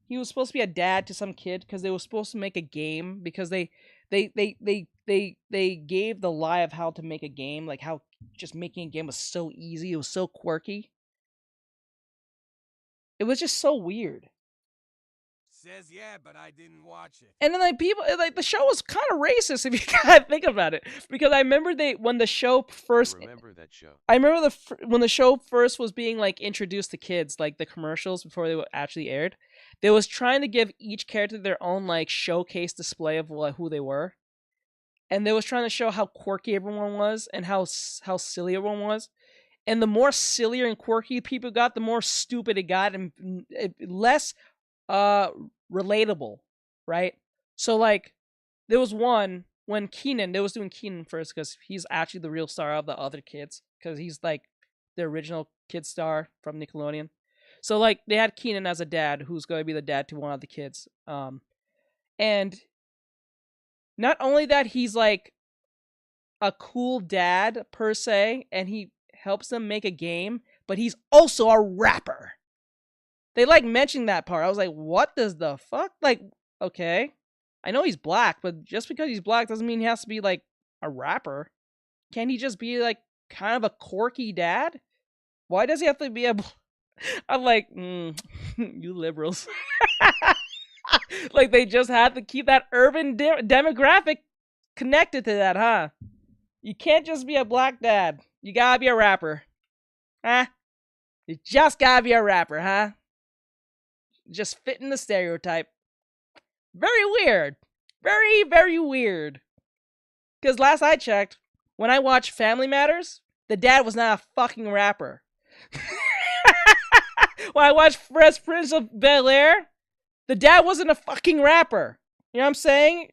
He was supposed to be a dad to some kid because they were supposed to make a game because they gave the lie of how to make a game, like how just making a game was so easy, it was so quirky. It was just so weird. Says yeah, but I didn't watch it. And then the show was kind of racist if you gotta think about it, because I remember when the show first. I remember that show. I remember when the show first was being like introduced to kids, like the commercials before they were actually aired. They was trying to give each character their own like showcase display of who they were. And they was trying to show how quirky everyone was and how silly everyone was. And the more sillier and quirky people got, the more stupid it got and less relatable, right? So like there was one when they was doing Keenan first because he's actually the real star of the other kids because he's like the original kid star from Nickelodeon. So like they had Keenan as a dad who's going to be the dad to one of the kids. And not only that, he's like a cool dad per se, and he helps them make a game, but he's also a rapper. They like mentioning that part. I was like, what does the fuck? Like, okay. I know he's black, but just because he's black doesn't mean he has to be like a rapper. Can't he just be like kind of a quirky dad? Why does he have to be a... I'm like, you liberals. Like they just had to keep that urban demographic connected to that, huh? You can't just be a black dad. You gotta be a rapper. Huh? You just gotta be a rapper, huh? Just fitting the stereotype. Very weird. Very, very weird. Because last I checked, when I watched Family Matters, the dad was not a fucking rapper. When I watched Fresh Prince of Bel-Air, the dad wasn't a fucking rapper. You know what I'm saying?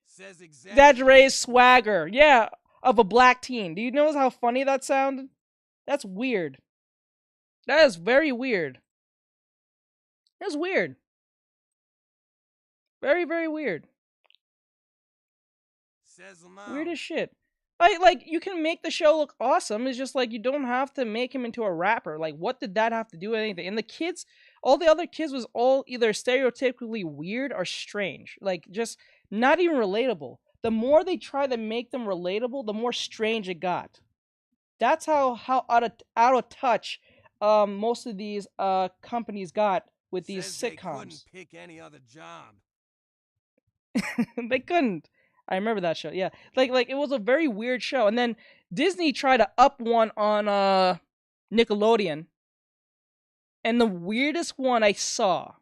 Says exactly. Exaggerated swagger. Yeah, of a black teen. Do you notice how funny that sounded? That's weird. That is very weird. That's weird. Very, very weird. Says Lamau. Weird as shit. Like, you can make the show look awesome. It's just like you don't have to make him into a rapper. Like, what did that have to do with anything? And the kids, all the other kids was all either stereotypically weird or strange. Like, just not even relatable. The more they tried to make them relatable, the more strange it got. That's how out of touch most of these companies got with these Says sitcoms. They couldn't pick any other job. They couldn't. I remember that show. Yeah, like it was a very weird show. And then Disney tried to up one on Nickelodeon. And the weirdest one I saw,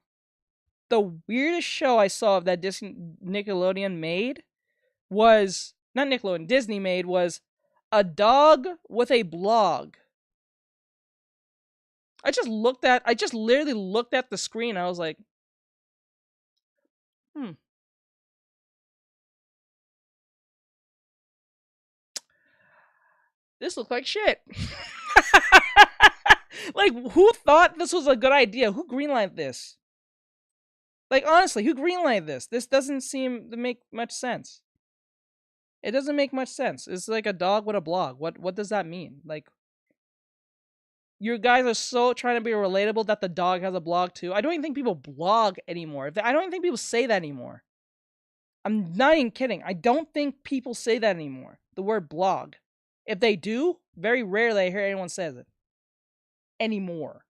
the weirdest show I saw that Nickelodeon made was not Nickelodeon. Disney made was a dog with a blog. I just literally looked at the screen. I was like, this looks like shit. Like, who thought this was a good idea? Who greenlighted this? Like, honestly, who greenlighted this? This doesn't seem to make much sense. It doesn't make much sense. It's like a dog with a blog. What does that mean? Like, you guys are so trying to be relatable that the dog has a blog too. I don't even think people blog anymore. I don't even think people say that anymore. I'm not even kidding. I don't think people say that anymore. The word blog. If they do, very rarely I hear anyone says it. Anymore.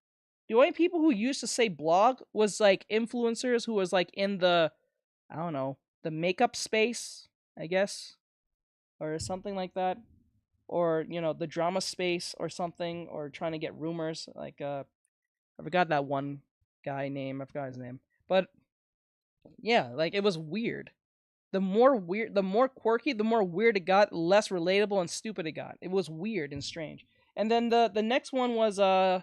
The only people who used to say blog was like influencers who was like in the, I don't know, the makeup space, I guess. Or something like that. Or, you know, the drama space or something. Or trying to get rumors. Like, I forgot that one guy name. I forgot his name. But, yeah, like, it was weird. The more quirky, the more weird it got, less relatable and stupid it got. It was weird and strange. And then the next one was I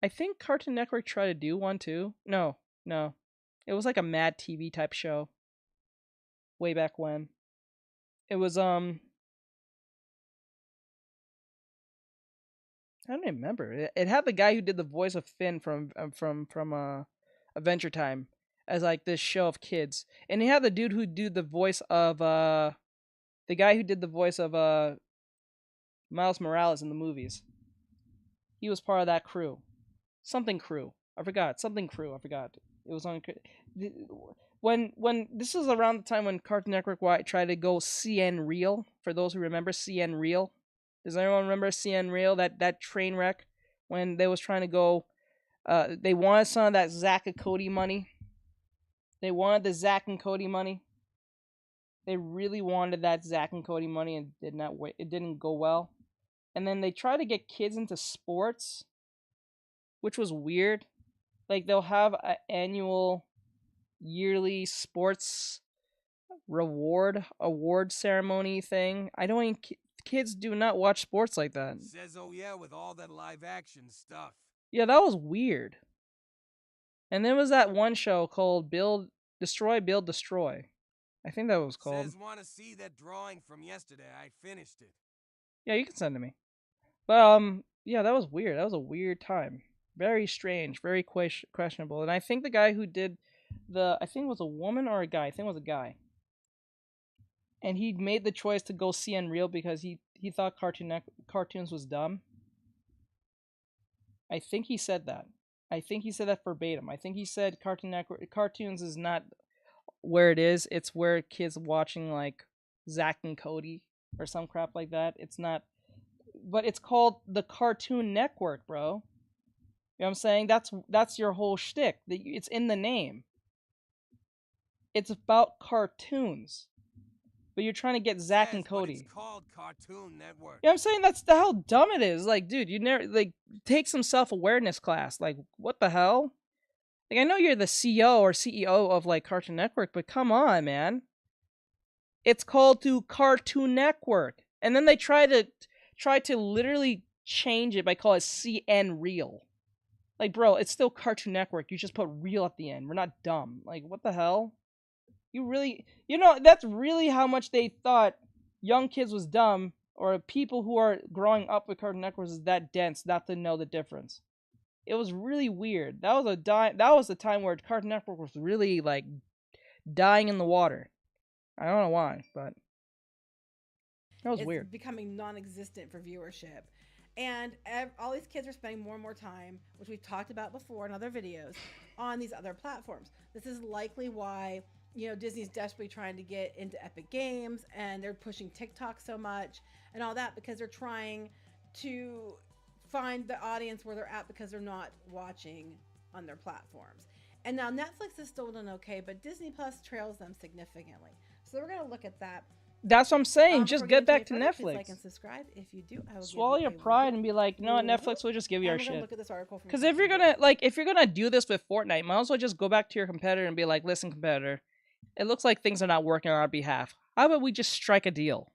think Cartoon Network tried to do one too. No. It was like a Mad TV type show. Way back when. It was I don't even remember. It had the guy who did the voice of Finn from Adventure Time as like this show of kids. And he had the dude who did the voice of the guy who did the voice of Miles Morales in the movies. He was part of that crew. Something crew. I forgot. Something crew. I forgot. It was on when this is around the time when Cartoon Network tried to go CN Real. For those who remember CN Real. Does anyone remember CN Real? That train wreck when they was trying to go they wanted some of that Zack and Cody money. They wanted the Zack and Cody money. They really wanted that Zack and Cody money and it didn't go well. And then they tried to get kids into sports, which was weird. Like, they'll have an annual, yearly sports award ceremony thing. I don't even... Kids do not watch sports like that. Says, oh yeah, with all that live action stuff. Yeah, that was weird. And then was that one show called Build, Destroy. I think that was called. Says, want to see that drawing from yesterday? I finished it. Yeah, you can send it to me. But yeah, that was weird. That was a weird time. Very strange, very questionable. And I think the guy who did I think it was a woman or a guy. I think it was a guy. And he made the choice to go CN Real because he thought cartoons was dumb. I think he said that. I think he said that verbatim. I think he said cartoons is not where it is. It's where kids watching like Zack and Cody or some crap like that. It's not. But it's called the Cartoon Network, bro. You know what I'm saying? That's your whole shtick. It's in the name. It's about cartoons. But you're trying to get Zack and Cody. But it's called Cartoon Network. You know what I'm saying? That's how dumb it is. Like, dude, you never take some self-awareness class. Like, what the hell? Like, I know you're the CEO or CEO of like Cartoon Network, but come on, man. It's called Cartoon Network. And then they try to literally change it by calling it CN Real. Like, bro, it's still Cartoon Network. You just put real at the end. We're not dumb. Like, what the hell? That's really how much they thought young kids was dumb, or people who are growing up with Cartoon Network is that dense not to know the difference. It was really weird. That was a time where Cartoon Network was really like dying in the water. I don't know why, but that was weird. It's becoming non-existent for viewership. And all these kids are spending more and more time, which we've talked about before in other videos, on these other platforms. This is likely why, Disney's desperately trying to get into Epic Games, and they're pushing TikTok so much and all that because they're trying to find the audience where they're at because they're not watching on their platforms. And now Netflix is still doing okay, but Disney Plus trails them significantly. So we're going to look at that. That's what I'm saying. Just get back to Netflix. Please like and subscribe. If you do, I will swallow your pride and be like, no, Netflix will just give you our shit. Look at this article. Because if you're gonna do this with Fortnite, might as well just go back to your competitor and be like, listen, competitor, it looks like things are not working on our behalf. How about we just strike a deal?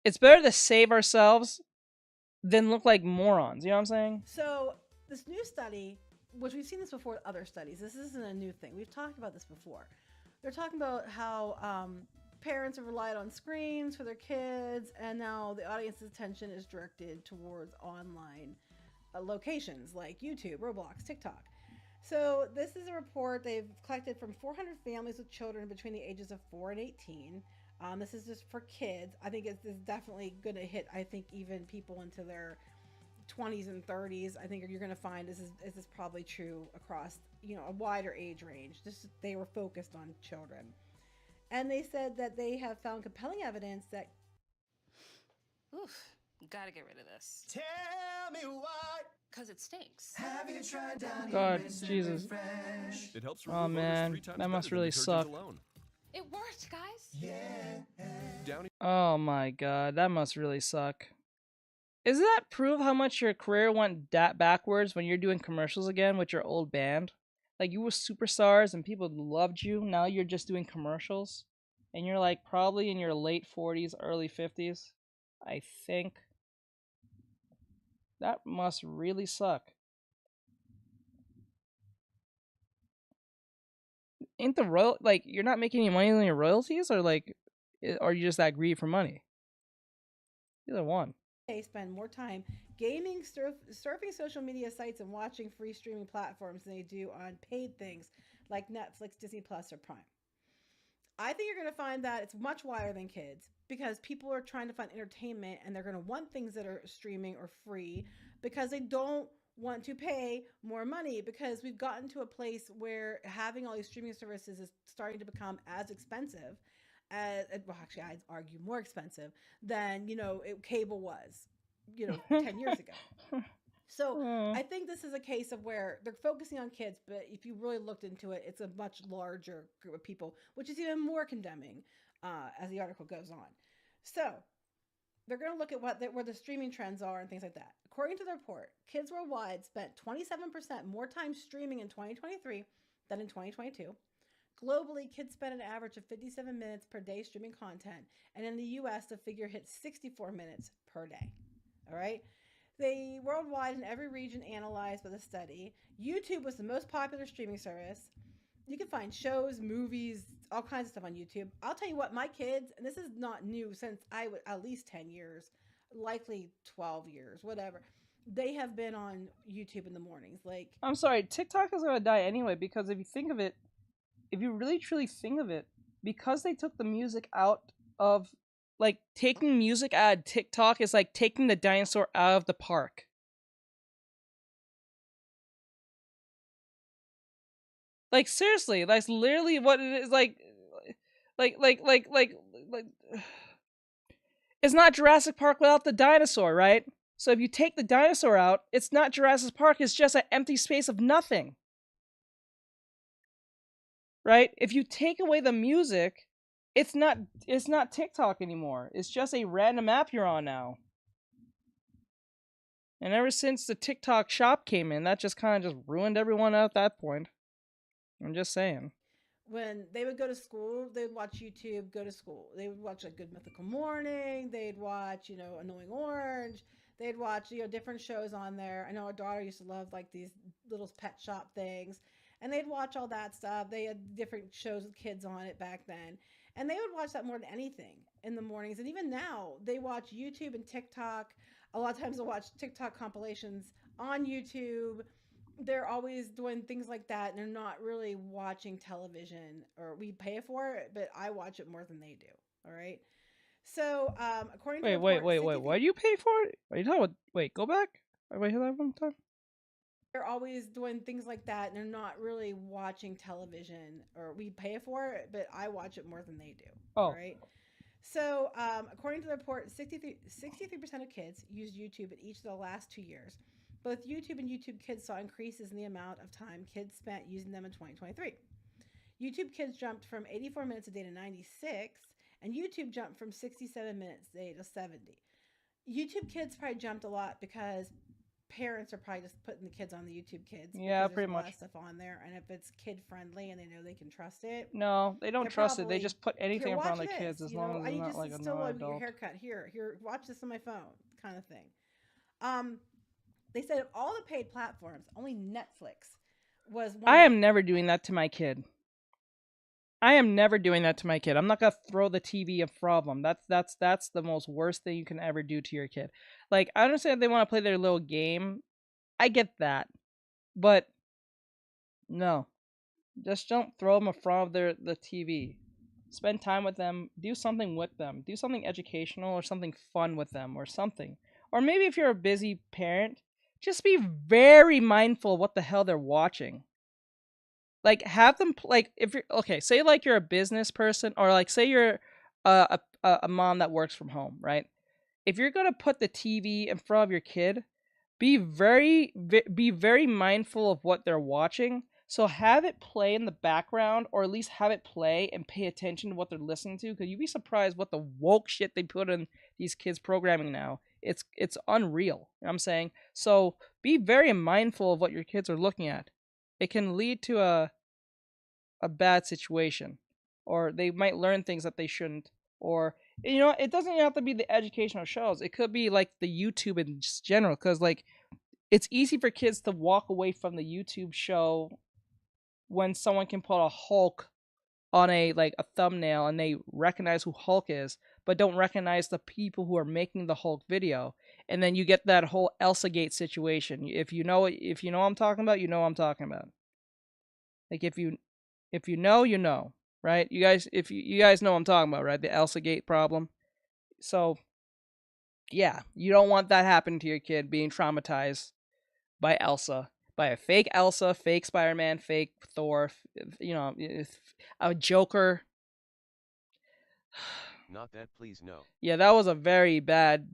It's better to save ourselves than look like morons. You know what I'm saying? So this new study, which we've seen this before with other studies, this isn't a new thing. We've talked about this before. they're talking about how parents have relied on screens for their kids, and now the audience's attention is directed towards online locations like YouTube, Roblox, TikTok. So this is a report they've collected from 400 families with children between the ages of 4 and 18. This is just for kids. I think it's definitely going to hit, I think, even people into their 20s and 30s. I think you're going to find this is probably true across, you know, a wider age range. Just they were focused on children. And they said that they have found compelling evidence that Oof, gotta get rid of this. Tell me why. Because it stinks. Have you tried down God, Jesus. It helps Oh, remove odors man, 3 times that must better than really detergent suck. alone. It worked, guys. Yeah. Downy Oh my God, that must really suck. Doesn't that prove how much your career went backwards when you're doing commercials again with your old band? Like, you were superstars and people loved you. Now you're just doing commercials. And you're like probably in your late 40s, early 50s. I think. That must really suck. Ain't the like, you're not making any money on your royalties, or like, are you just that greedy for money? Either one. they spend more time gaming, surfing social media sites, and watching free streaming platforms than they do on paid things like Netflix, Disney Plus, or Prime. I think you're going to find that it's much wider than kids because people are trying to find entertainment and they're going to want things that are streaming or free because they don't want to pay more money, because we've gotten to a place where having all these streaming services is starting to become as expensive as, well, actually I'd argue more expensive than, you know, cable was, you know, 10 years ago. So I think this is a case of where they're focusing on kids, but if you really looked into it, it's a much larger group of people, which is even more condemning as the article goes on. So they're going to look at where the streaming trends are and things like that. According to the report, kids worldwide spent 27% more time streaming in 2023 than in 2022. Globally, kids spend an average of 57 minutes per day streaming content, and in the US, the figure hits 64 minutes per day. All right? They worldwide in every region analyzed by the study, YouTube was the most popular streaming service. You can find shows, movies, all kinds of stuff on YouTube. I'll tell you what, my kids, and this is not new since I was at least 10 years, likely 12 years, whatever. They have been on YouTube in the mornings. Like, I'm sorry, TikTok is gonna die anyway, because if you think of it, if you really truly think of it, because they took the music out of, like, taking music out of TikTok is like taking the dinosaur out of the park. Like, seriously, that's literally what it is. Like, it's not Jurassic Park without the dinosaur, right? So if you take the dinosaur out, it's not Jurassic Park, it's just an empty space of nothing. Right? If you take away the music, it's not TikTok anymore. It's just a random app you're on now. And ever since the TikTok shop came in, that just kind of just ruined everyone at that point. I'm just saying. when they would go to school, they would watch YouTube, go to school. They would watch like Good Mythical Morning. They'd watch, you know, Annoying Orange. They'd watch, you know, different shows on there. I know our daughter used to love like these little pet shop things. And they'd watch all that stuff. They had different shows with kids on it back then. And they would watch that more than anything in the mornings. And even now, they watch YouTube and TikTok. A lot of times they'll watch TikTok compilations on YouTube. They're always doing things like that, and they're not really watching television, or we pay for it, but I watch it more than they do. All right. So, according to the report, wait. Why do you pay for it? Are you talking about? Wait, go back. Wait, hear that one time. They're always doing things like that, and they're not really watching television, or we pay for it, but I watch it more than they do. Oh. All right. So, according to the report, 63% of kids used YouTube in each of the last 2 years. Both YouTube and YouTube Kids saw increases in the amount of time kids spent using them in 2023. YouTube Kids jumped from 84 minutes a day to 96, and YouTube jumped from 67 minutes a day to 70. YouTube Kids probably jumped a lot because parents are probably just putting the kids on the YouTube Kids. Yeah, because pretty there's a lot much. of stuff on there, and if it's kid friendly and they know they can trust it. No, they don't They're trust it. They probably, just put anything here, in front of watch the kids this, as you long know, as I it's need not to like a still non want your adult. haircut. Here, watch this on my phone, kind of thing. They said of all the paid platforms, only Netflix was one. I am never doing that to my kid. I am never doing that to my kid. I'm not gonna throw the TV in front of them. That's the most worst thing you can ever do to your kid. Like, I understand if they want to play their little game. I get that, but no, just don't throw them in front of the TV. Spend time with them. Do something with them. Do something educational or something fun with them or something. Or maybe if you're a busy parent, just be very mindful of what the hell they're watching. Like, have them like, if you're okay, say like you're a business person, or like say you're a mom that works from home, right? If you're gonna put the TV in front of your kid, be very mindful of what they're watching. So have it play in the background, or at least have it play and pay attention to what they're listening to, because you'd be surprised what the woke shit they put in these kids' programming now. It's unreal. You know what I'm saying? So be very mindful of what your kids are looking at. It can lead to a bad situation, or they might learn things that they shouldn't. Or, you know, it doesn't even have to be the educational shows. It could be like the YouTube in general, because like it's easy for kids to walk away from the YouTube show when someone can put a Hulk on a thumbnail and they recognize who Hulk is, but don't recognize the people who are making the Hulk video. And then you get that whole Elsa Gate situation. If you know what I'm talking about, you know what I'm talking about. Like, if you know, you know, right? You guys, if you guys know what I'm talking about, right? The Elsa Gate problem. So, yeah, you don't want that happening to your kid, being traumatized by Elsa, by a fake Elsa, fake Spider-Man, fake Thor, you know, a Joker. Not that, please, no. Yeah, that was a very bad.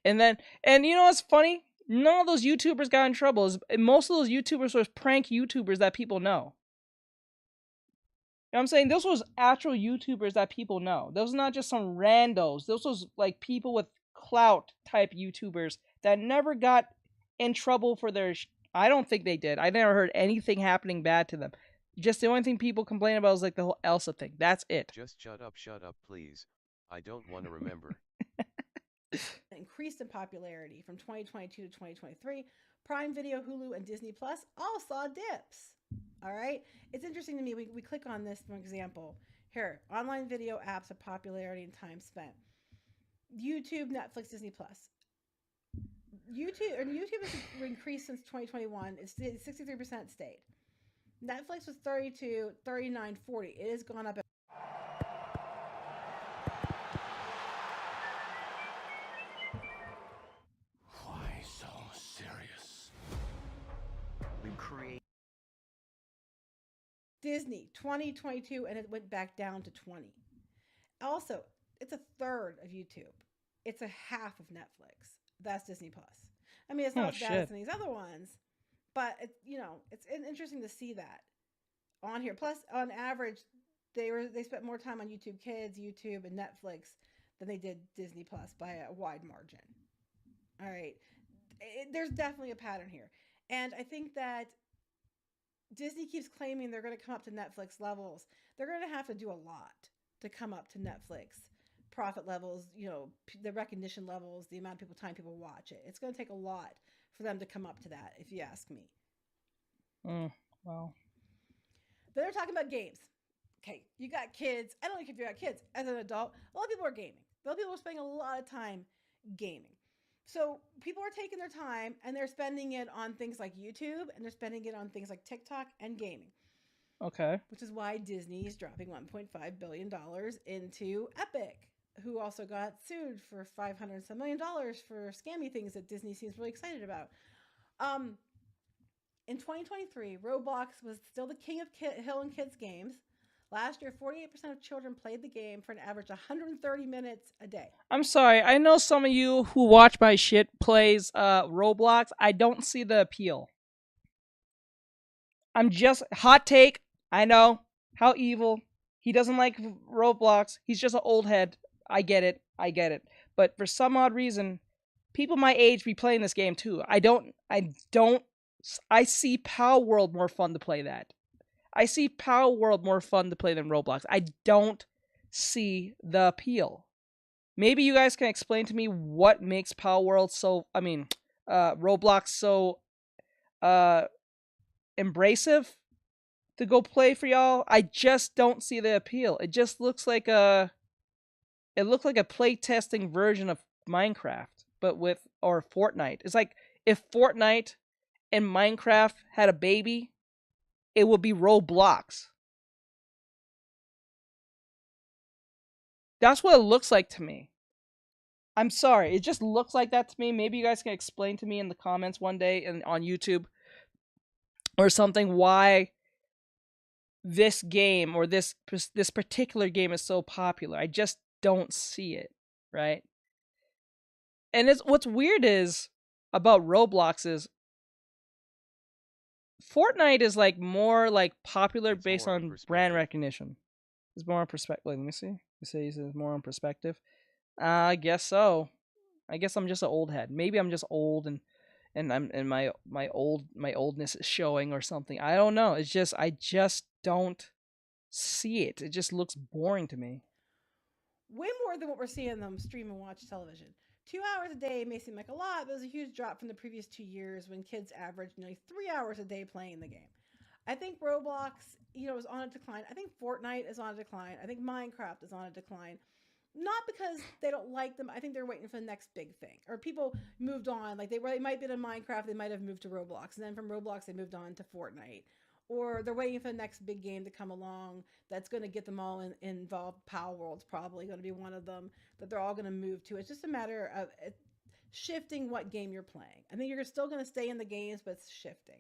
And you know what's funny? None of those YouTubers got in trouble. Most of those YouTubers were prank YouTubers that people know. You know what I'm saying? Those was actual YouTubers that people know. Those are not just some randos. Those was like people with clout type YouTubers that never got in trouble for their... I don't think they did. I never heard anything happening bad to them. Just the only thing people complain about is like the whole Elsa thing. That's it. Just shut up, please. I don't want to remember. Increased in popularity from 2022 to 2023. Prime Video, Hulu, and Disney Plus all saw dips. All right. It's interesting to me. We click on this, for example. Here, online video apps of popularity and time spent. YouTube, Netflix, Disney Plus. YouTube has increased since 2021. It's 63% stayed. Netflix was 32, 39, 40. It has gone up. Why so serious? We create Disney 2022, and it went back down to 20. Also, it's a third of YouTube. It's a half of Netflix. That's Disney Plus. I mean, it's not as bad as these other ones, but it's interesting to see that on here. Plus, on average, they spent more time on YouTube Kids, YouTube, and Netflix than they did Disney Plus by a wide margin. All right, there's definitely a pattern here, and I think that Disney keeps claiming they're going to come up to Netflix levels. They're going to have to do a lot to come up to Netflix profit levels, the recognition levels, the amount of time people watch it. It's going to take a lot for them to come up to that, if you ask me. Wow. Then they're talking about games. Okay, you got kids. I don't know if you got kids. As an adult, a lot of people are gaming. A lot of people are spending a lot of time gaming. So people are taking their time and they're spending it on things like YouTube, and they're spending it on things like TikTok and gaming. Okay. Which is why Disney is dropping $1.5 billion into Epic, who also got sued for $500 some million for scammy things that Disney seems really excited about. In 2023, Roblox was still the king of Hill and Kids games. Last year, 48% of children played the game for an average 130 minutes a day. I'm sorry. I know some of you who watch my shit plays Roblox. I don't see the appeal. I'm just... Hot take. I know. How evil. He doesn't like Roblox. He's just an old head. I get it. But for some odd reason, people my age be playing this game too. I see Power World more fun to play that. I see Power World more fun to play than Roblox. I don't see the appeal. Maybe you guys can explain to me what makes Roblox so embracive. to go play for y'all. I just don't see the appeal. It just looks like a playtesting version of Minecraft, but or Fortnite. It's like if Fortnite and Minecraft had a baby, it would be Roblox. That's what it looks like to me. I'm sorry, it just looks like that to me. Maybe you guys can explain to me in the comments one day and on YouTube or something why this game or this particular game is so popular. I just don't see it, right? And what's weird is about Roblox is Fortnite is like more like popular based on brand recognition. It's more on perspective. Let me see. You say it's more on perspective. I guess so. I guess I'm just an old head. Maybe I'm just old and my oldness is showing or something. I don't know. It's just I just don't see it. It just looks boring to me. Way more than what we're seeing them stream and watch television. 2 hours a day may seem like a lot, but it was a huge drop from the previous 2 years when kids averaged nearly 3 hours a day playing the game. I think Roblox, is on a decline. I think Fortnite is on a decline. I think Minecraft is on a decline. Not because they don't like them. I think they're waiting for the next big thing. Or people moved on. Like they might be in Minecraft. They might have moved to Roblox. And then from Roblox, they moved on to Fortnite. Or they're waiting for the next big game to come along that's going to get them all involved. Power World's probably going to be one of them that they're all going to move to. It's just a matter of shifting what game you're playing. I think you're still going to stay in the games, but it's shifting.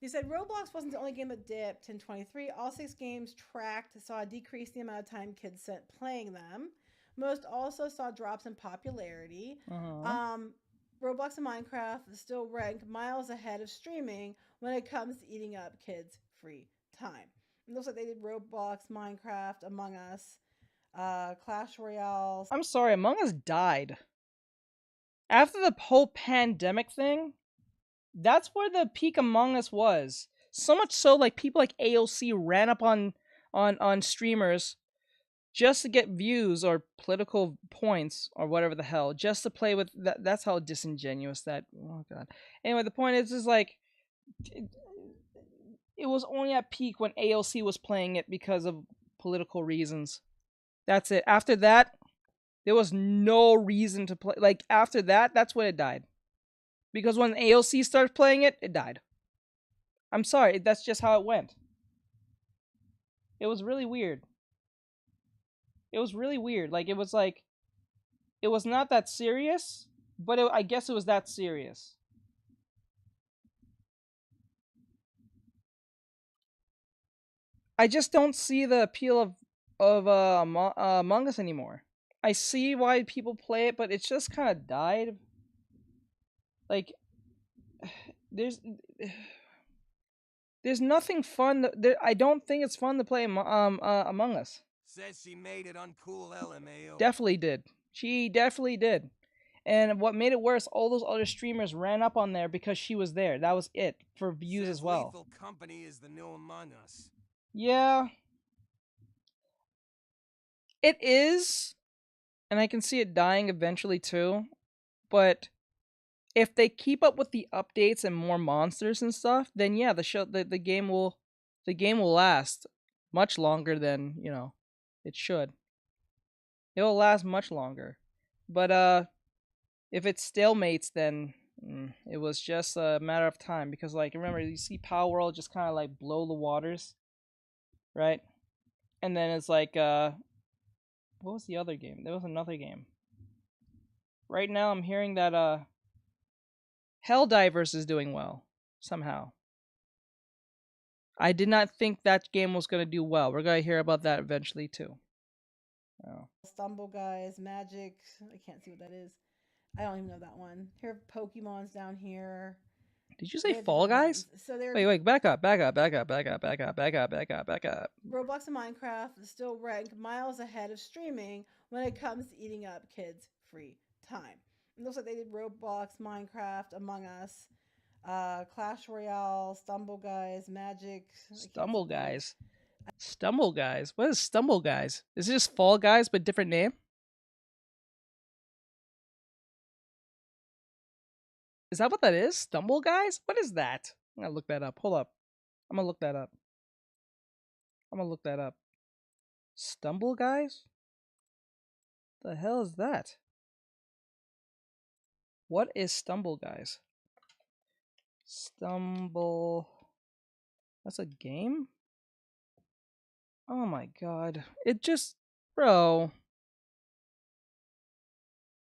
He said Roblox wasn't the only game that dipped in 23. All 6 games tracked saw a decrease in the amount of time kids spent playing them. Most also saw drops in popularity. Roblox and Minecraft still rank miles ahead of streaming when it comes to eating up kids' free time. It looks like they did Roblox, Minecraft, Among Us, Clash Royale. I'm sorry, Among Us died. After the whole pandemic thing, that's where the peak Among Us was. So much so, like people like AOC ran up on streamers just to get views or political points or whatever the hell, just to play with that. That's how disingenuous that. Oh god. Anyway, the point is like it was only at peak when AOC was playing it because of political reasons. That's it. After that, there was no reason to play. Like after that, that's when it died. Because when AOC started playing it, it died. I'm sorry, that's just how it went. It was really weird. Like, it was not that serious, but I guess it was that serious. I just don't see the appeal of Among Us anymore. I see why people play it, but it's just kind of died. Like, there's nothing fun. I don't think it's fun to play Among Us. Says she made it uncool, LMAO. Definitely did. She definitely did. And what made it worse, all those other streamers ran up on there because she was there. That was it, for views as well. Lethal Company is the new Among Us. Yeah. It is. And I can see it dying eventually too. But if they keep up with the updates and more monsters and stuff, then yeah, the game will last much longer than, it should. It will last much longer. But if it stalemates, then it was just a matter of time. Because like remember, you see Power World just kind of like blow the waters, right? And then it's like what was the other game? There was another game. Right now I'm hearing that Helldivers is doing well somehow. I did not think that game was going to do well. We're going to hear about that eventually too. Oh. Stumble Guys, Magic. I can't see what that is. I don't even know that one. Here are Pokemon's down here. Did you say Fall Guys? So wait, back up. Roblox and Minecraft still rank miles ahead of streaming when it comes to eating up kids' free time. It looks like they did Roblox, Minecraft, Among Us, Clash Royale, Stumble Guys, Magic. Stumble Guys? What is Stumble Guys? Is it just Fall Guys but different name? Is that what that is? Stumble Guys? What is that? I'm gonna look that up. Hold up. I'm gonna look that up. I'm gonna look that up. Stumble Guys? The hell is that? What is Stumble Guys? Stumble. That's a game? Oh my god. It just. Bro.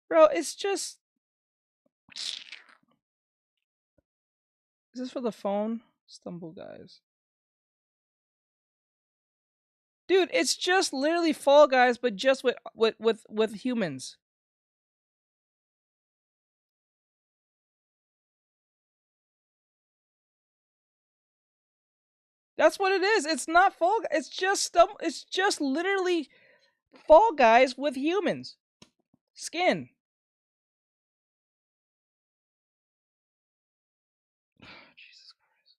Bro, it's just. Is this for the phone? Stumble Guys. Dude, it's just literally Fall Guys, but just with humans. That's what it is. It's not Fall Guys. It's just literally Fall Guys with humans. Skin. Jesus Christ.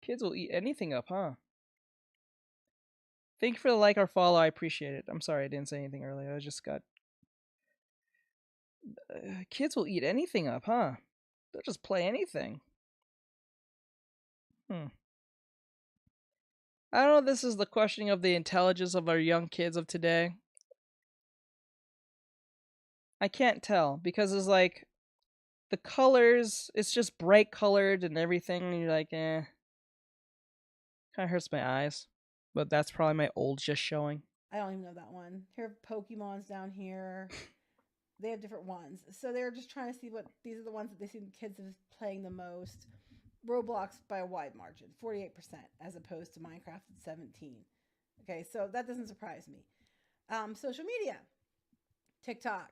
Kids will eat anything up, huh? Thank you for the like or follow. I appreciate it. I'm sorry I didn't say anything earlier. I just got... kids will eat anything up, huh? They'll just play anything. I don't know if this is the questioning of the intelligence of our young kids of today. I can't tell because it's like the colors, it's just bright colored and everything, and you're like, eh. Kind of hurts my eyes, but that's probably my old just showing. I don't even know that one. Here are Pokemon's down here. They have different ones. So they're just trying to see what, these are the ones that they see the kids are playing the most. Roblox by a wide margin, 48%, as opposed to Minecraft at 17. Okay, so that doesn't surprise me. Social media. TikTok.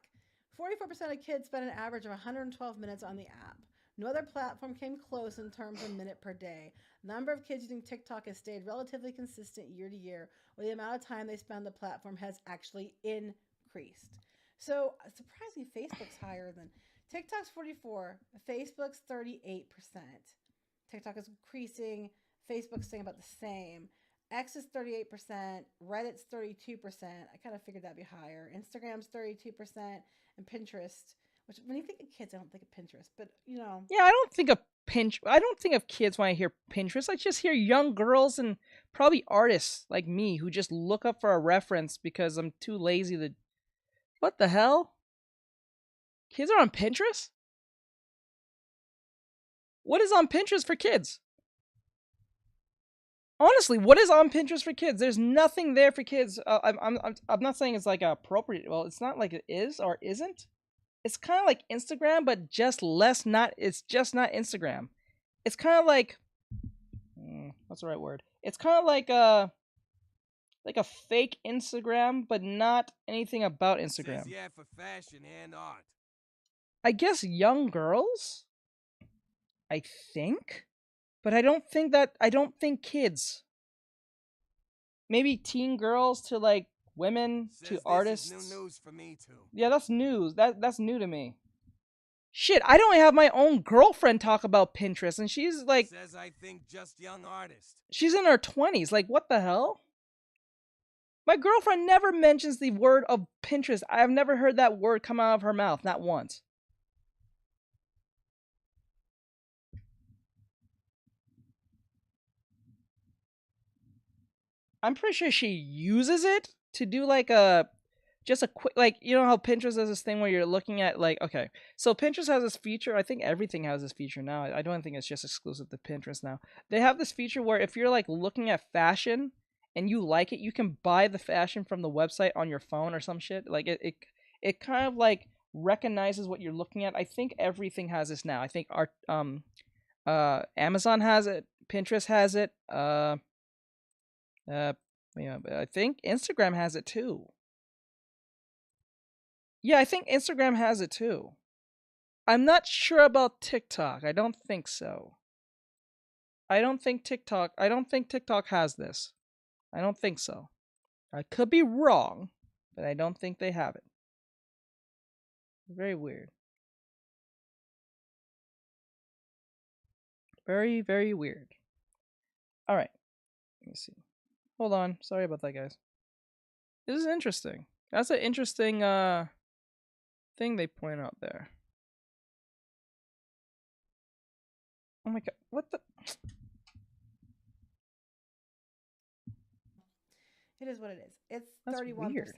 44% of kids spend an average of 112 minutes on the app. No other platform came close in terms of minute per day. The number of kids using TikTok has stayed relatively consistent year to year, where the amount of time they spend on the platform has actually increased. So, surprisingly, Facebook's higher than TikTok's 44, Facebook's 38%. TikTok is increasing, Facebook's staying about the same. X is 38%, Reddit's 32%. I kind of figured that'd be higher. Instagram's 32%, and Pinterest, which when you think of kids, I don't think of Pinterest, but you know. Yeah, I don't think of kids when I hear Pinterest. I just hear young girls and probably artists like me who just look up for a reference because I'm too lazy to. What the hell? Kids are on Pinterest? What is on Pinterest for kids? Honestly, what is on Pinterest for kids? There's nothing there for kids. I'm not saying it's like appropriate. Well, it's not like it is or isn't. It's kind of like Instagram, but just less. It's just not Instagram. It's kind of like, what's the right word? It's kind of like a fake Instagram, but not anything about Instagram. Says yeah for fashion and art. I guess young girls. I think. But I don't think kids. Maybe teen girls to like women Says to artists. This is new news for me too. Yeah, that's news. That's new to me. Shit, I don't have my own girlfriend talk about Pinterest, and she's like. Says I think just young artists. She's in her 20s. Like, what the hell? My girlfriend never mentions the word of Pinterest. I have never heard that word come out of her mouth, not once. I'm pretty sure she uses it to do like just a quick, like, you know how Pinterest has this thing where you're looking at like, okay, so Pinterest has this feature. I think everything has this feature now. I don't think it's just exclusive to Pinterest now. They have this feature where if you're like looking at fashion and you like it, you can buy the fashion from the website on your phone or some shit. Like it kind of like recognizes what you're looking at. I think everything has this now. I think Amazon has it, Pinterest has it, yeah, I think Instagram has it too. Yeah, I think Instagram has it too. I'm not sure about TikTok. I don't think so. I don't think TikTok has this. I don't think so. I could be wrong, but I don't think they have it. Very weird. Very, very weird. Alright. Let me see. Hold on. Sorry about that, guys. This is interesting. That's an interesting thing they point out there. Oh my god. What the... It is what it is. It's That's 31%. weird.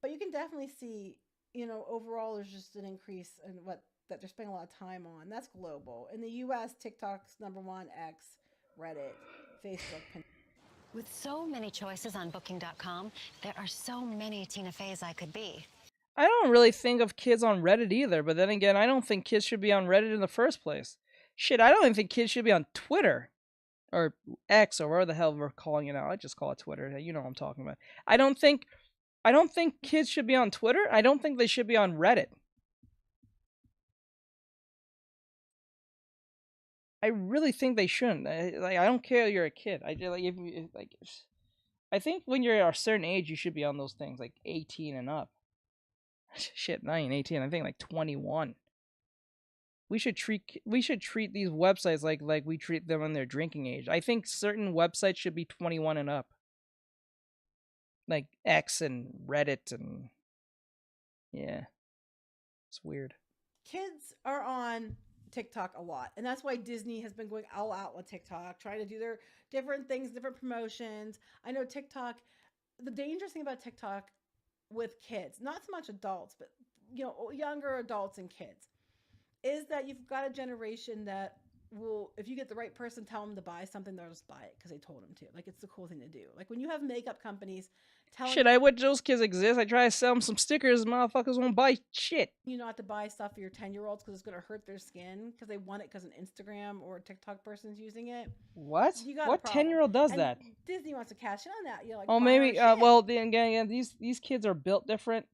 But you can definitely see, overall there's just an increase in what that they're spending a lot of time on. That's global. In the US, TikTok's #1, X, Reddit, Facebook, Pinterest. With so many choices on Booking.com, there are so many Tina Feys I could be. I don't really think of kids on Reddit either, but then again, I don't think kids should be on Reddit in the first place. Shit, I don't even think kids should be on Twitter. Or X, or whatever the hell we're calling it now. I just call it Twitter. You know what I'm talking about. I don't think kids should be on Twitter. I don't think they should be on Reddit. I really think they shouldn't. I don't care you're a kid. I think when you're a certain age, you should be on those things, like 18 and up. Shit, not even 18. I think like 21. We should treat these websites like we treat them when they're drinking age. I think certain websites should be 21 and up. Like X and Reddit and yeah. It's weird. Kids are on TikTok a lot, and that's why Disney has been going all out with TikTok, trying to do their different things, different promotions. I know TikTok, the dangerous thing about TikTok with kids, not so much adults, but younger adults and kids, is that you've got a generation that will, if you get the right person, tell them to buy something, they'll just buy it because they told them to. Like, it's the cool thing to do. Like, when you have makeup companies telling shit, I wish those kids exist. I try to sell them some stickers, motherfuckers won't buy shit. You not to buy stuff for your 10-year-olds because it's going to hurt their skin because they want it because an Instagram or a TikTok person's using it. What? You got What 10-year-old does that? Disney wants to cash in on that. Like, oh, maybe. Well, then again, these kids are built different.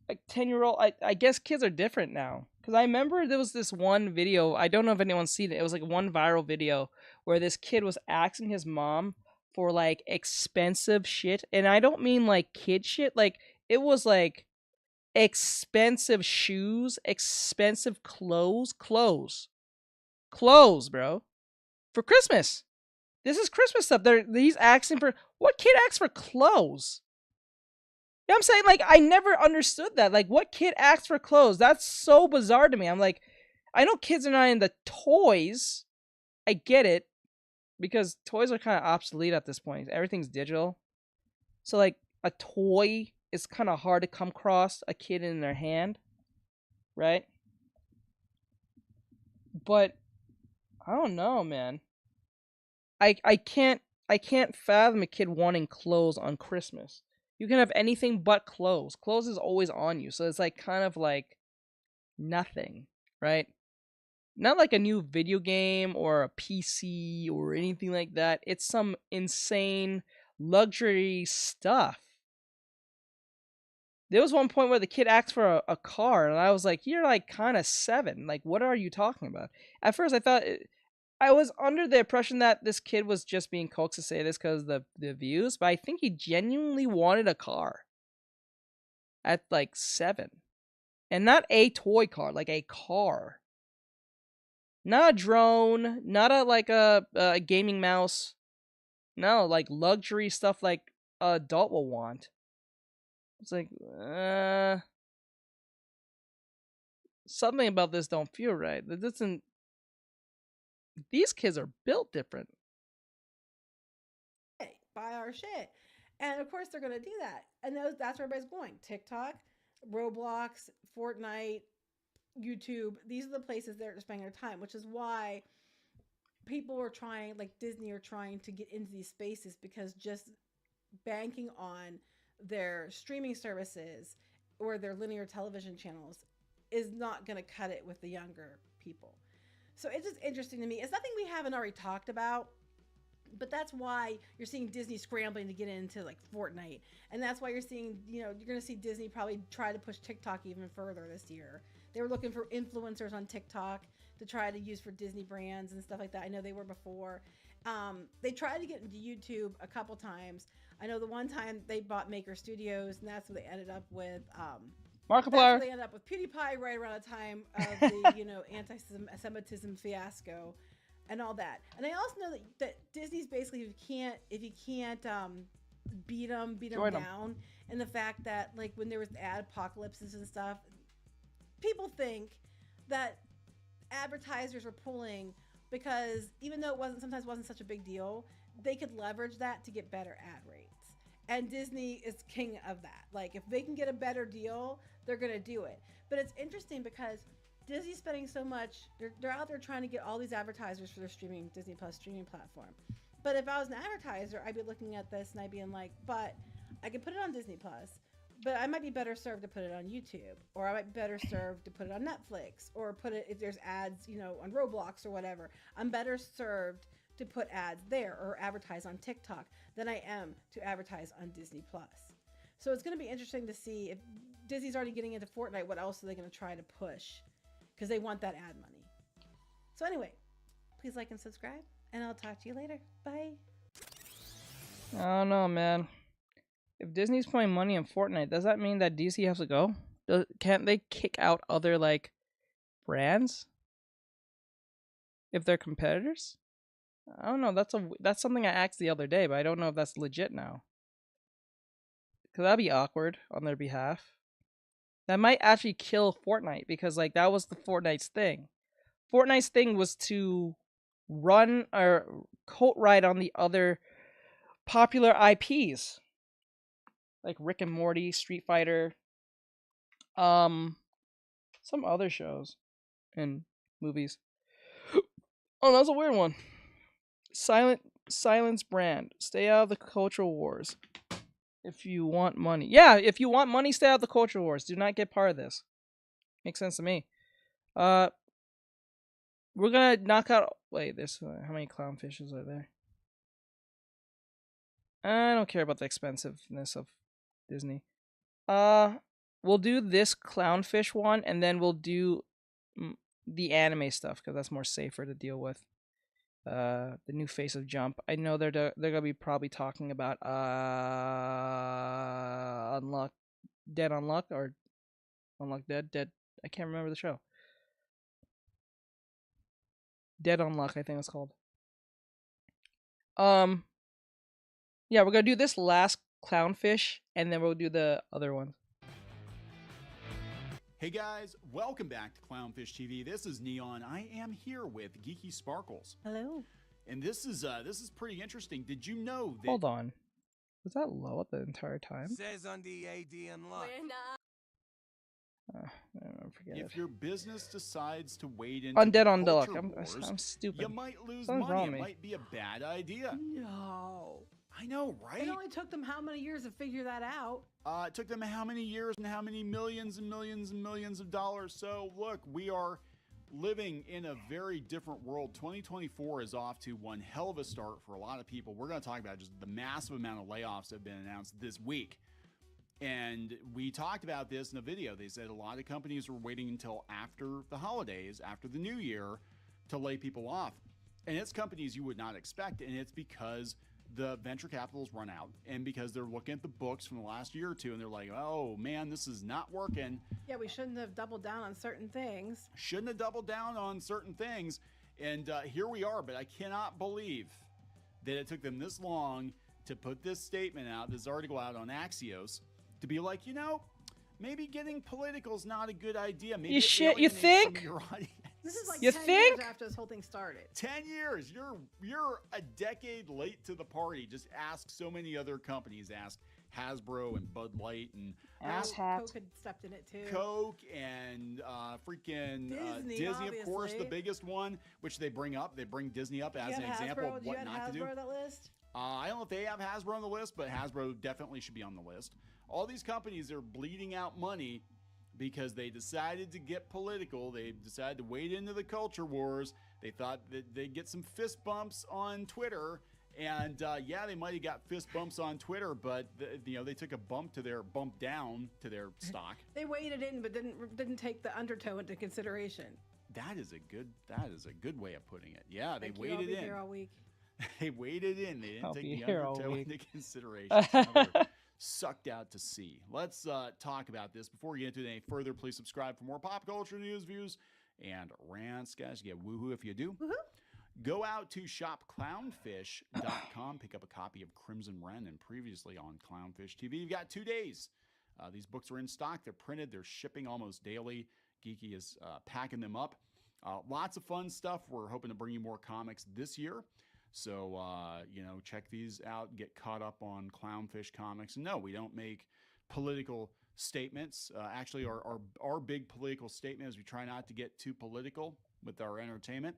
Like 10-year-old, I guess kids are different now. Because I remember there was this one video, I don't know if anyone's seen it. It was like one viral video where this kid was asking his mom for like expensive shit. And I don't mean like kid shit. Like it was like expensive shoes, expensive clothes, bro. For Christmas. This is Christmas stuff. He's asking for, what kid asks for clothes? You know what I'm saying? Like, I never understood that. Like, what kid asks for clothes? That's so bizarre to me. I'm like, I know kids are not into toys. I get it. Because toys are kind of obsolete at this point. Everything's digital. So, like, a toy is kind of hard to come across a kid in their hand. Right? But, I don't know, man. I can't fathom a kid wanting clothes on Christmas. You can have anything but clothes. Clothes is always on you. So it's like kind of like nothing, right? Not like a new video game or a PC or anything like that. It's some insane luxury stuff. There was one point where the kid asked for a car, and I was like, you're like kind of 7. Like, what are you talking about? At first, I was under the impression that this kid was just being coaxed to say this because of the views, but I think he genuinely wanted a car at like 7. And not a toy car, like a car. Not a drone, not a gaming mouse. No, like luxury stuff like an adult will want. It's like, something about this don't feel right. It doesn't. These kids are built different. Hey, buy our shit. And of course they're going to do that. And that's where everybody's going. TikTok, Roblox, Fortnite, YouTube. These are the places they're spending their time, which is why people are trying, like Disney are trying to get into these spaces, because just banking on their streaming services or their linear television channels is not going to cut it with the younger people. So it's just interesting to me. It's nothing we haven't already talked about, but that's why you're seeing Disney scrambling to get into like Fortnite. And that's why you're seeing, you're going to see Disney probably try to push TikTok even further this year. They were looking for influencers on TikTok to try to use for Disney brands and stuff like that. I know they were before. They tried to get into YouTube a couple times. I know the one time they bought Maker Studios, and that's what they ended up with. Markiplier. They ended up with PewDiePie right around the time of the anti-Semitism fiasco and all that. And I also know that Disney's basically, if you can't beat them down, and the fact that like when there was ad apocalypses and stuff, people think that advertisers were pulling because even though it sometimes wasn't such a big deal, they could leverage that to get better ad rates. And Disney is king of that. Like, if they can get a better deal, they're going to do it. But it's interesting because Disney's spending so much. They're out there trying to get all these advertisers for their Disney Plus streaming platform. But if I was an advertiser, I'd be looking at this and I'd be like, but I could put it on Disney Plus, but I might be better served to put it on YouTube, or I might be better served to put it on Netflix, or put it, if there's ads, on Roblox or whatever. I'm better served to put ads there or advertise on TikTok than I am to advertise on Disney Plus. So it's going to be interesting to see if Disney's already getting into Fortnite. What else are they going to try to push? Because they want that ad money. So anyway, please like and subscribe, and I'll talk to you later. Bye. I don't know, man. If Disney's putting money in Fortnite, does that mean that DC has to go? Can't they kick out other brands if they're competitors? I don't know. That's something I asked the other day, but I don't know if that's legit now. Cause that'd be awkward on their behalf. That might actually kill Fortnite because that was the Fortnite's thing. Fortnite's thing was to run or coat ride on the other popular IPs. Like Rick and Morty, Street Fighter, some other shows and movies. Oh, that's a weird one. Silence brand. Stay out of the cultural wars. If you want money. Yeah, if you want money, stay out of the cultural wars. Do not get part of this. Makes sense to me. We're gonna knock out. Wait, there's how many clownfishes are there? I don't care about the expensiveness of Disney. We'll do this clownfish one, and then we'll do the anime stuff because that's more safer to deal with. The new face of Jump. I know they're gonna be probably talking about Dead Unluck or Unluck Dead. I can't remember the show. Dead Unluck, I think it's called. Yeah, we're gonna do this last clownfish, and then we'll do the other one. Hey guys, welcome back to Clownfish TV. This is Neon. I am here with Geeky Sparkles. Hello. And this is pretty interesting. Did you know that? Hold on. Was that low the entire time? Says on the AD Unluck. Forget if it. your business decides to wade into Undead the Unluck. culture wars, I'm stupid. you might lose Something's money. wrong with It me. might be a bad idea. No. I know, right? It only took them how many years to figure that out? It took them how many years and how many millions and millions and millions of dollars. So look, we are living in a very different world. 2024 is off to one hell of a start for a lot of people. We're going to talk about just the massive amount of layoffs that have been announced this week. And we talked about this in a video. They said a lot of companies were waiting until after the holidays, after the new year, to lay people off. And it's companies you would not expect. And it's because the venture capital's run out, and because they're looking at the books from the last year or two, and they're like, oh man, this is not working. Yeah, we shouldn't have doubled down on certain things. Shouldn't have doubled down on certain things. And here we are, but I cannot believe that it took them this long to put this statement out, this article out on Axios, to be like, maybe getting political is not a good idea. Maybe You think? some of your audience. This is like You 10 think? years after this whole thing started. 10 years. You're a decade late to the party. Just ask so many other companies. Ask Hasbro and Bud Light and Coke had stepped in it too. Coke and freaking Disney, of course, the biggest one, which they bring up. They bring Disney up as an example of what not to do. Do you have Hasbro on that list? I don't know if they have Hasbro on the list, but Hasbro definitely should be on the list. All these companies are bleeding out money because they decided to get political. They decided to wade into the culture wars. They thought that they'd get some fist bumps on Twitter. And yeah, they might have got fist bumps on Twitter, but they took a bump down to their stock. They waded in, but didn't take the undertow into consideration. That is a good way of putting it. Yeah, they Thank you. waded I'll be in. here all week. They waded in. They didn't I'll take be the here all undertow week. into consideration. Now they're sucked out to sea. Let's talk about this. Before we get into it any further, please subscribe for more pop culture news, views, and rants. Guys, you get woohoo if you do. Woohoo. Go out to shopclownfish.com, pick up a copy of Crimson Wren and previously on Clownfish TV. You've got 2 days. These books are in stock. They're printed. They're shipping almost daily. Geeky is packing them up. Lots of fun stuff. We're hoping to bring you more comics this year. So, check these out. Get caught up on Clownfish Comics. No, we don't make political statements. Actually, our big political statement is we try not to get too political with our entertainment.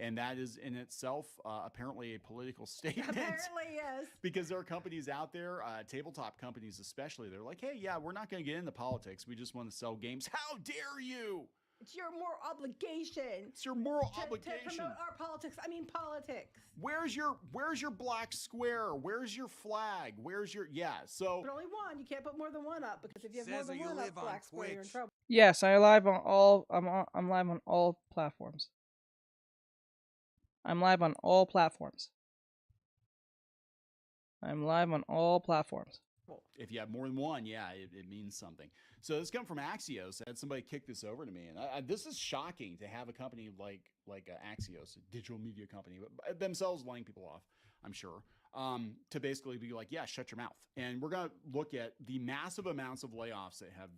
And that is in itself apparently a political statement. Apparently, yes. Because there are companies out there, tabletop companies especially, they're like, hey, yeah, we're not going to get into politics. We just want to sell games. How dare you? It's your moral obligation. It's your moral to obligation. promote our politics. I mean politics. Where's your black square? Where's your flag? Where's your so But only one. You can't put more than one up because if you have more than one up, black square, you're in trouble. Yes, I'm live on all platforms. I'm live on all platforms. If you have more than one, yeah, it means something. So this comes from Axios. I had somebody kick this over to me, and this is shocking to have a company like Axios, a digital media company, but themselves laying people off, I'm sure, to basically be like, yeah, shut your mouth. And we're going to look at the massive amounts of layoffs that have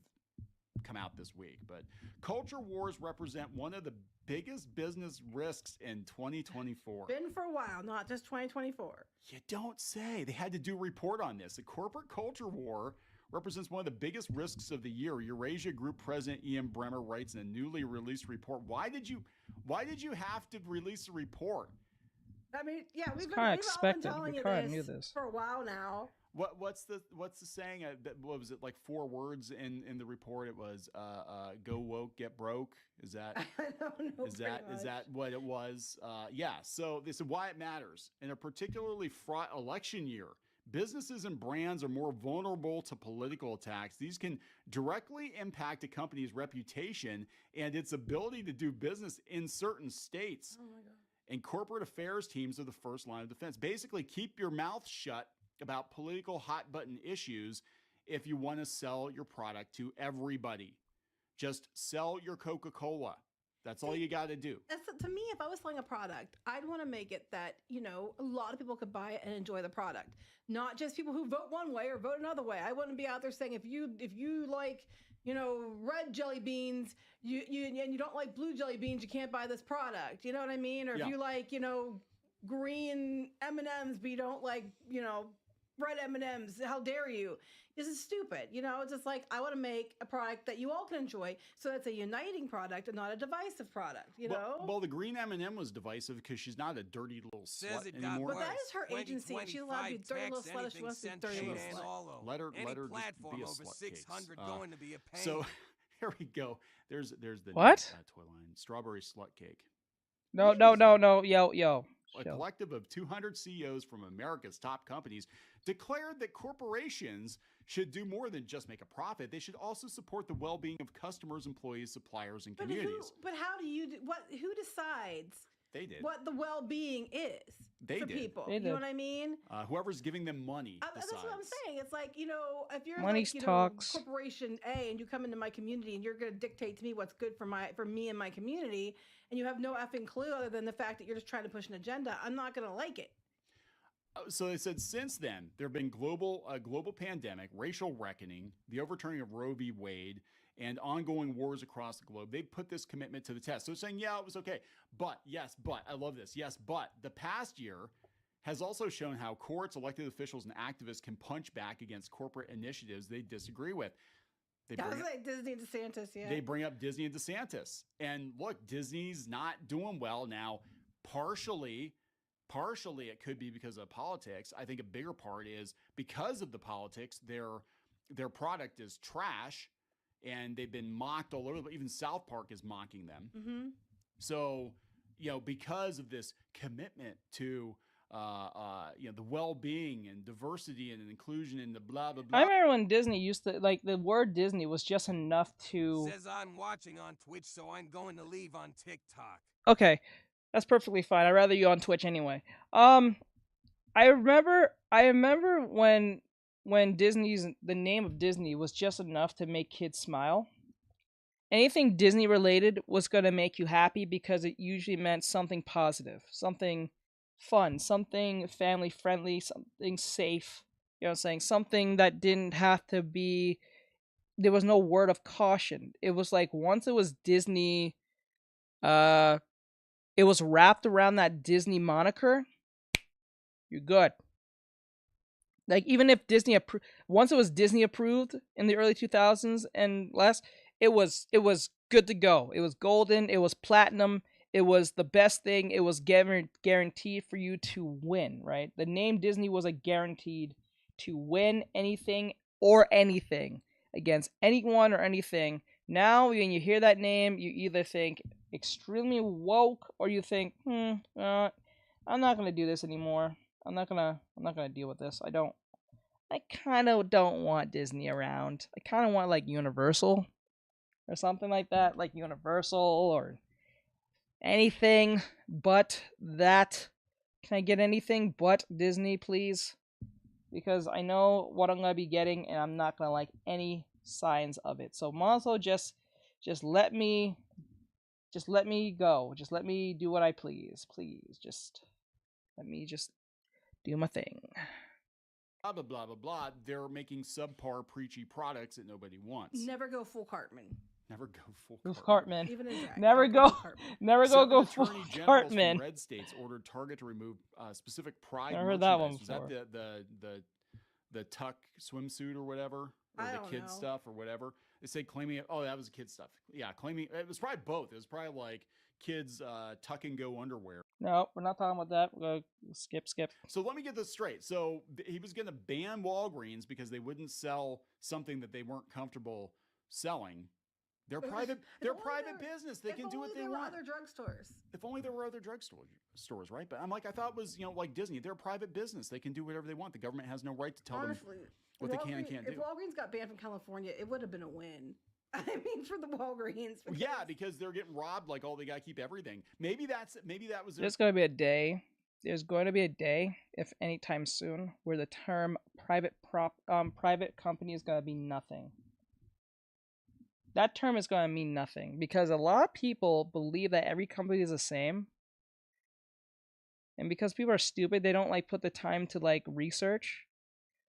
come out this week. But culture wars represent one of the biggest business risks in 2024. Been for a while, not just 2024. You don't say. They had to do a report on this. The corporate culture war represents one of the biggest risks of the year. Eurasia Group President Ian Bremmer writes in a newly released report. Why did you have to release a report? I mean, yeah, we've kind of all been expected. telling We you kind of knew this for a while now. What's the saying? What was it, like 4 words in the report? It was go woke, get broke. Is that I don't know. is that what it was? Yeah. So this is why it matters. In a particularly fraught election year, businesses and brands are more vulnerable to political attacks. These can directly impact a company's reputation and its ability to do business in certain states. Oh my God. And corporate affairs teams are the first line of defense. Basically, keep your mouth shut about political hot button issues if you want to sell your product to everybody. Just sell your Coca-Cola. That's all you got to do. To me, if I was selling a product, I'd want to make it that, a lot of people could buy it and enjoy the product. Not just people who vote one way or vote another way. I wouldn't be out there saying if you like, red jelly beans, you don't like blue jelly beans, you can't buy this product. You know what I mean? Or if you like, green M&Ms, but you don't like, red M&Ms, how dare you? This is stupid. It's just like, I want to make a product that you all can enjoy, so it's a uniting product and not a divisive product, Well, the green M&M was divisive because she's not a dirty little slut anymore. But that is her agency, and she's allowed to be dirty little slut if she wants to be dirty little slut. Let her platform be a over slut 600 cakes. going to be a pain. So here we go. There's the What? Toy line. Strawberry slut cake. No, yo. A collective of 200 CEOs from America's top companies declared that corporations should do more than just make a profit. They should also support the well-being of customers, employees, suppliers, and communities. But how do you who decides They did. what the well-being is They for did. people? They You know did. what I mean? Whoever's giving them money decides. That's what I'm saying. It's like, if you're Money's like, talks. Corporation A and you come into my community and you're going to dictate to me what's good for me and my community, and you have no effing clue other than the fact that you're just trying to push an agenda, I'm not going to like it. So they said since then, there have been a global pandemic, racial reckoning, the overturning of Roe v. Wade, and ongoing wars across the globe. They put this commitment to the test. So saying, yeah, it was okay. But I love this. Yes, but the past year has also shown how courts, elected officials, and activists can punch back against corporate initiatives they disagree with. Disney and DeSantis, yeah. They bring up Disney and DeSantis. And look, Disney's not doing well now. Partially it could be because of politics. I think a bigger part is because of the politics, their product is trash and they've been mocked all over. Even South Park is mocking them. Mm-hmm. So, because of this commitment to the well-being and diversity and inclusion and the blah, blah, blah. I remember when Disney used to, the word Disney was just enough to... Says I'm watching on Twitch, so I'm going to leave on TikTok. Okay, that's perfectly fine. I'd rather you on Twitch anyway. I remember when the name of Disney was just enough to make kids smile. Anything Disney related was going to make you happy because it usually meant something positive, something fun, something family friendly, something safe. You know what I'm saying? Something that didn't have to be, there was no word of caution. It was like once it was Disney, it was wrapped around that Disney moniker, you're good. Like, even if once it was Disney approved in the early 2000s and less, it was good to go. It was golden. It was platinum. It was the best thing. It was guaranteed for you to win, right? The name Disney was a guaranteed to win anything or anything against anyone or anything. Now, when you hear that name, you either think extremely woke or you think, I'm not gonna do this anymore. I'm not gonna deal with this. I kind of don't want Disney around. I kind of want like Universal or something like that, like Universal or anything but that. Can I get anything but Disney, please? Because I know what I'm gonna be getting, and I'm not gonna like any signs of it. So might as well just let me go. Just let me do what I please. Please, just let me just do my thing. Blah, blah, blah, blah, blah. They're making subpar, preachy products that nobody wants. Never go full Cartman. Never go full Cartman. Even in drag. Never go full Attorney generals Cartman. from red states ordered Target to remove specific Pride Never heard merchandise. that one Was that the tuck swimsuit or whatever? Or the kid stuff or whatever? They say claiming, oh, that was kid stuff. Yeah, claiming, it was probably both. It was probably like kids tuck and go underwear. No, we're not talking about that. We'll go skip. So let me get this straight. So he was going to ban Walgreens because they wouldn't sell something that they weren't comfortable selling. They're private business. They can do what they want. Other drugstores. If only there were other drugstores, right? But I'm like, I thought it was, like Disney. They're a private business. They can do whatever they want. The government has no right to tell them what they can and can't do. If Walgreens got banned from California, it would have been a win. I mean, for the Walgreens. Because they're getting robbed. Like, oh, they got to keep everything. Maybe that was. There's going to be a day. There's going to be a day, if anytime soon, where the term private company is going to be nothing. That term is going to mean nothing because a lot of people believe that every company is the same. And because people are stupid, they don't put the time to research.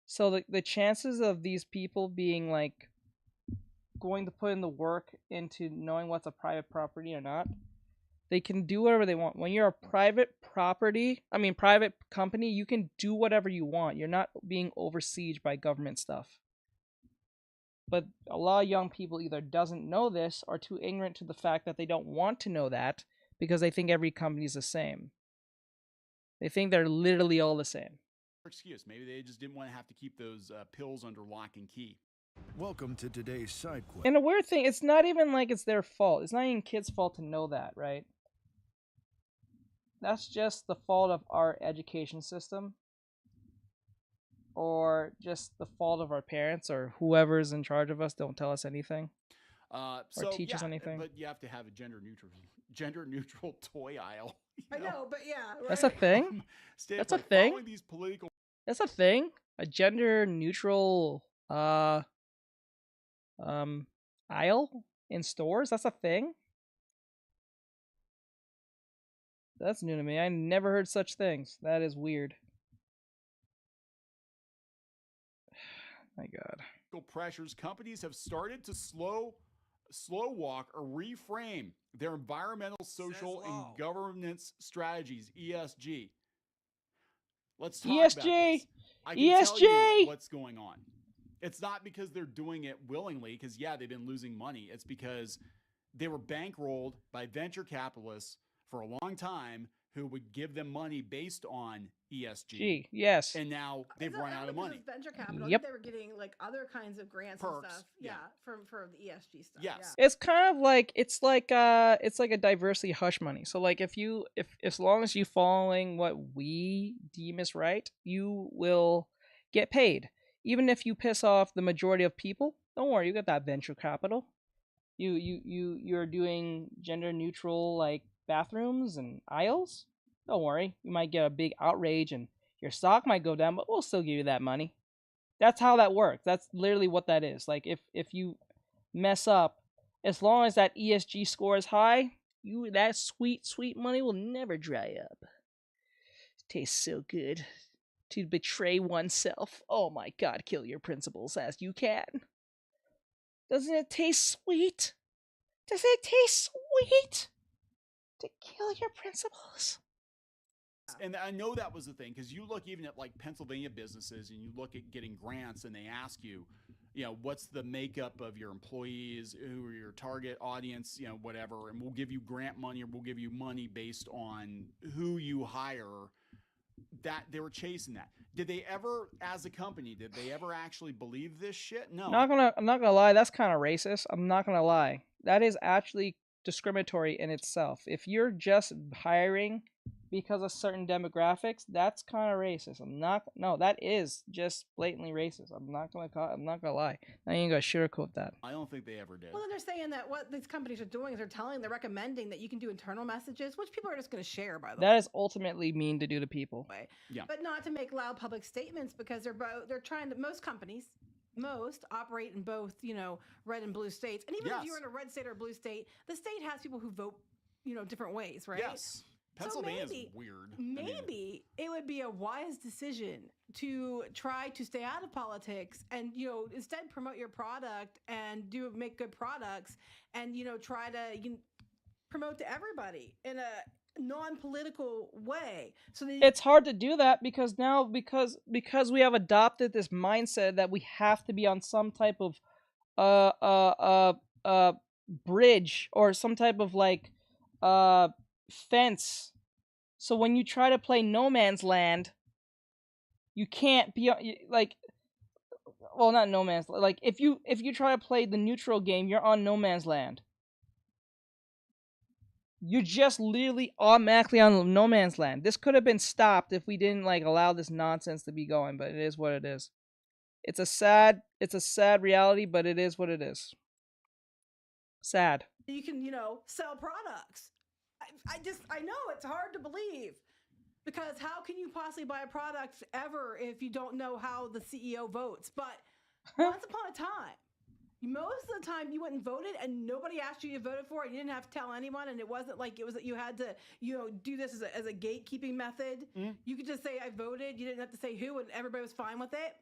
So the chances of these people being going to put in the work into knowing what's a private property or not, they can do whatever they want. When you're a private company, you can do whatever you want. You're not being oversieged by government stuff. But a lot of young people either doesn't know this or too ignorant to the fact that they don't want to know that because they think every company is the same. They think they're literally all the same. Excuse. Maybe they just didn't want to have to keep those pills under lock and key. Welcome to today's side quest. And a weird thing, it's not even like it's their fault. It's not even kids' fault to know that, right? That's just the fault of our education system. Or just the fault of our parents or whoever's in charge of us don't tell us anything. Or teach us anything. But you have to have a gender neutral toy aisle. I know, but yeah. Right? That's a thing? That's a thing? That's a thing? A gender neutral aisle in stores? That's a thing? That's new to me. I never heard such things. That is weird. My God. Pressures, companies have started to slow walk or reframe their environmental, social, and governance strategies, ESG. Let's talk about this. I can tell you what's going on. It's not because they're doing it willingly, because they've been losing money. It's because they were bankrolled by venture capitalists for a long time who would give them money based on ESG. Yes. And now they've run out of money. Venture capital. Yep. They were getting other kinds of grants Perks, and stuff. Yeah, for the ESG stuff. Yes. It's kind of like it's like a diversity hush money. So if as long as you following what we deem is right, you will get paid. Even if you piss off the majority of people, don't worry, you got that venture capital. You're doing gender neutral bathrooms and aisles. Don't worry, you might get a big outrage and your stock might go down, but we'll still give you that money. That's how that works. That's literally what that is. If you mess up, as long as that ESG score is high, that sweet money will never dry up. It tastes so good to betray oneself. Oh my God, kill your principles as you can. Doesn't it taste sweet? Does it taste sweet to kill your principles? And I know that was the thing, because you look even at like Pennsylvania businesses and you look at getting grants and they ask you, you know, what's the makeup of your employees, who are your target audience, you know, whatever, and we'll give you grant money or we'll give you money based on who you hire. That they were chasing that. Did they ever, as a company, did they ever actually believe this shit? No. I'm not gonna lie, that's kind of racist. I'm not gonna lie. That is actually discriminatory in itself. If you're just hiring because of certain demographics, that's kind of racist. That is just blatantly racist. I'm not gonna lie. I ain't gonna sugarcoat that. I don't think they ever did. Well, then they're saying that what these companies are doing is they're recommending that you can do internal messages, which people are just going to share, by the way. That is ultimately mean to do to people. Yeah. But not to make loud public statements, because they're trying to, most operate in both, you know, red and blue states. And even if you're in a red state or a blue state, the state has people who vote, you know, different ways, right? Yes. Pennsylvania is weird. Maybe it would be a wise decision to try to stay out of politics and, you know, instead promote your product and make good products and, you know, try to promote to everybody in a non-political way. So it's hard to do that because we have adopted this mindset that we have to be on some type of bridge or some type of like fence. So when you try to play No Man's Land, you can't be like, well, not No Man's, like if you try to play the neutral game, you're on No Man's Land. You're just literally automatically on No Man's Land. This could have been stopped if we didn't like allow this nonsense to be going, but it is what it is. It's a sad reality, but it is what it is. Sad. You can, you know, sell products. I know it's hard to believe, because how can you possibly buy a product ever if you don't know how the CEO votes? But once upon a time, most of the time you went and voted and nobody asked you voted for it. You didn't have to tell anyone, and it wasn't like it was that you had to, you know, do this as a gatekeeping method. You could just say I voted. You didn't have to say who, and everybody was fine with it.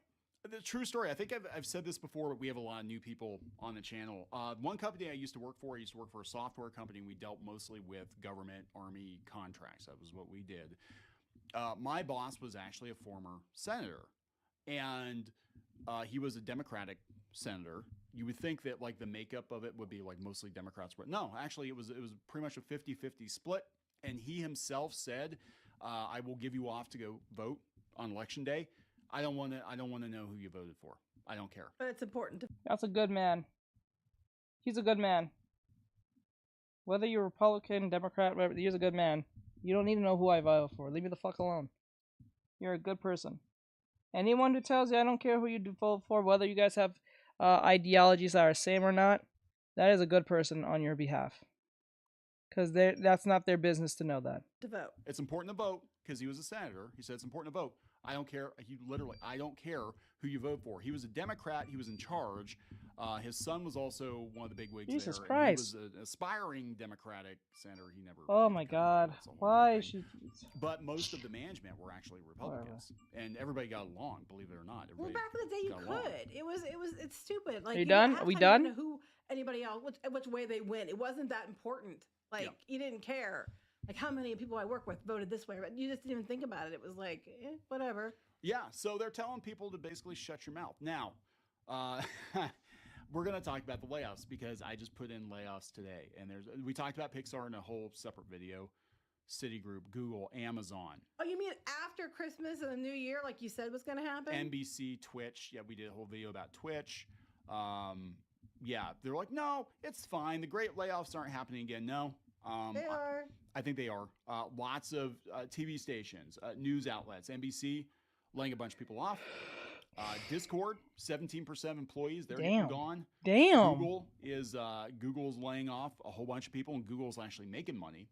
The true story. I think I've said this before, but we have a lot of new people on the channel. One company I used to work for a software company, and we dealt mostly with government, army contracts. That was what we did. My boss was actually a former senator, and he was a Democratic senator. You would think that like the makeup of it would be like mostly Democrats, but no, actually it was pretty much a 50-50 split. And he himself said, "I will give you off to go vote on election day. I don't want to know who you voted for. I don't care." But it's important to. That's a good man. He's a good man. Whether you're Republican, Democrat, whatever, he's a good man. You don't need to know who I voted for. Leave me the fuck alone. You're a good person. Anyone who tells you I don't care who you vote for, whether you guys have ideologies that are the same or not, that is a good person on your behalf. Because that's not their business to know that. To vote. It's important to vote, because he was a senator. He said it's important to vote. I don't care. I don't care who you vote for. He was a Democrat. He was in charge. His son was also one of the big wigs there. Jesus Christ. He was an aspiring Democratic senator. He never. Oh my God. Why should? But most of the management were actually Republicans, and everybody got along. Believe it or not. Well, back in the day, you could. It's stupid. Like, are you done? Are we done? Know who anybody else, which way they went. It wasn't that important. Like, you didn't care. Like, how many people I work with voted this way, but you just didn't even think about it. It was like, whatever. Yeah, so they're telling people to basically shut your mouth. Now, we're going to talk about the layoffs, because I just put in layoffs today. And we talked about Pixar in a whole separate video. Citigroup, Google, Amazon. Oh, you mean after Christmas and the New Year, like you said was going to happen? NBC, Twitch. Yeah, we did a whole video about Twitch. Yeah, they're like, no, it's fine. The great layoffs aren't happening again. No. They are. I think they are. Lots of TV stations, news outlets, NBC, laying a bunch of people off. Discord, 17% of employees, they're gone. Damn. Google's laying off a whole bunch of people, and Google's actually making money.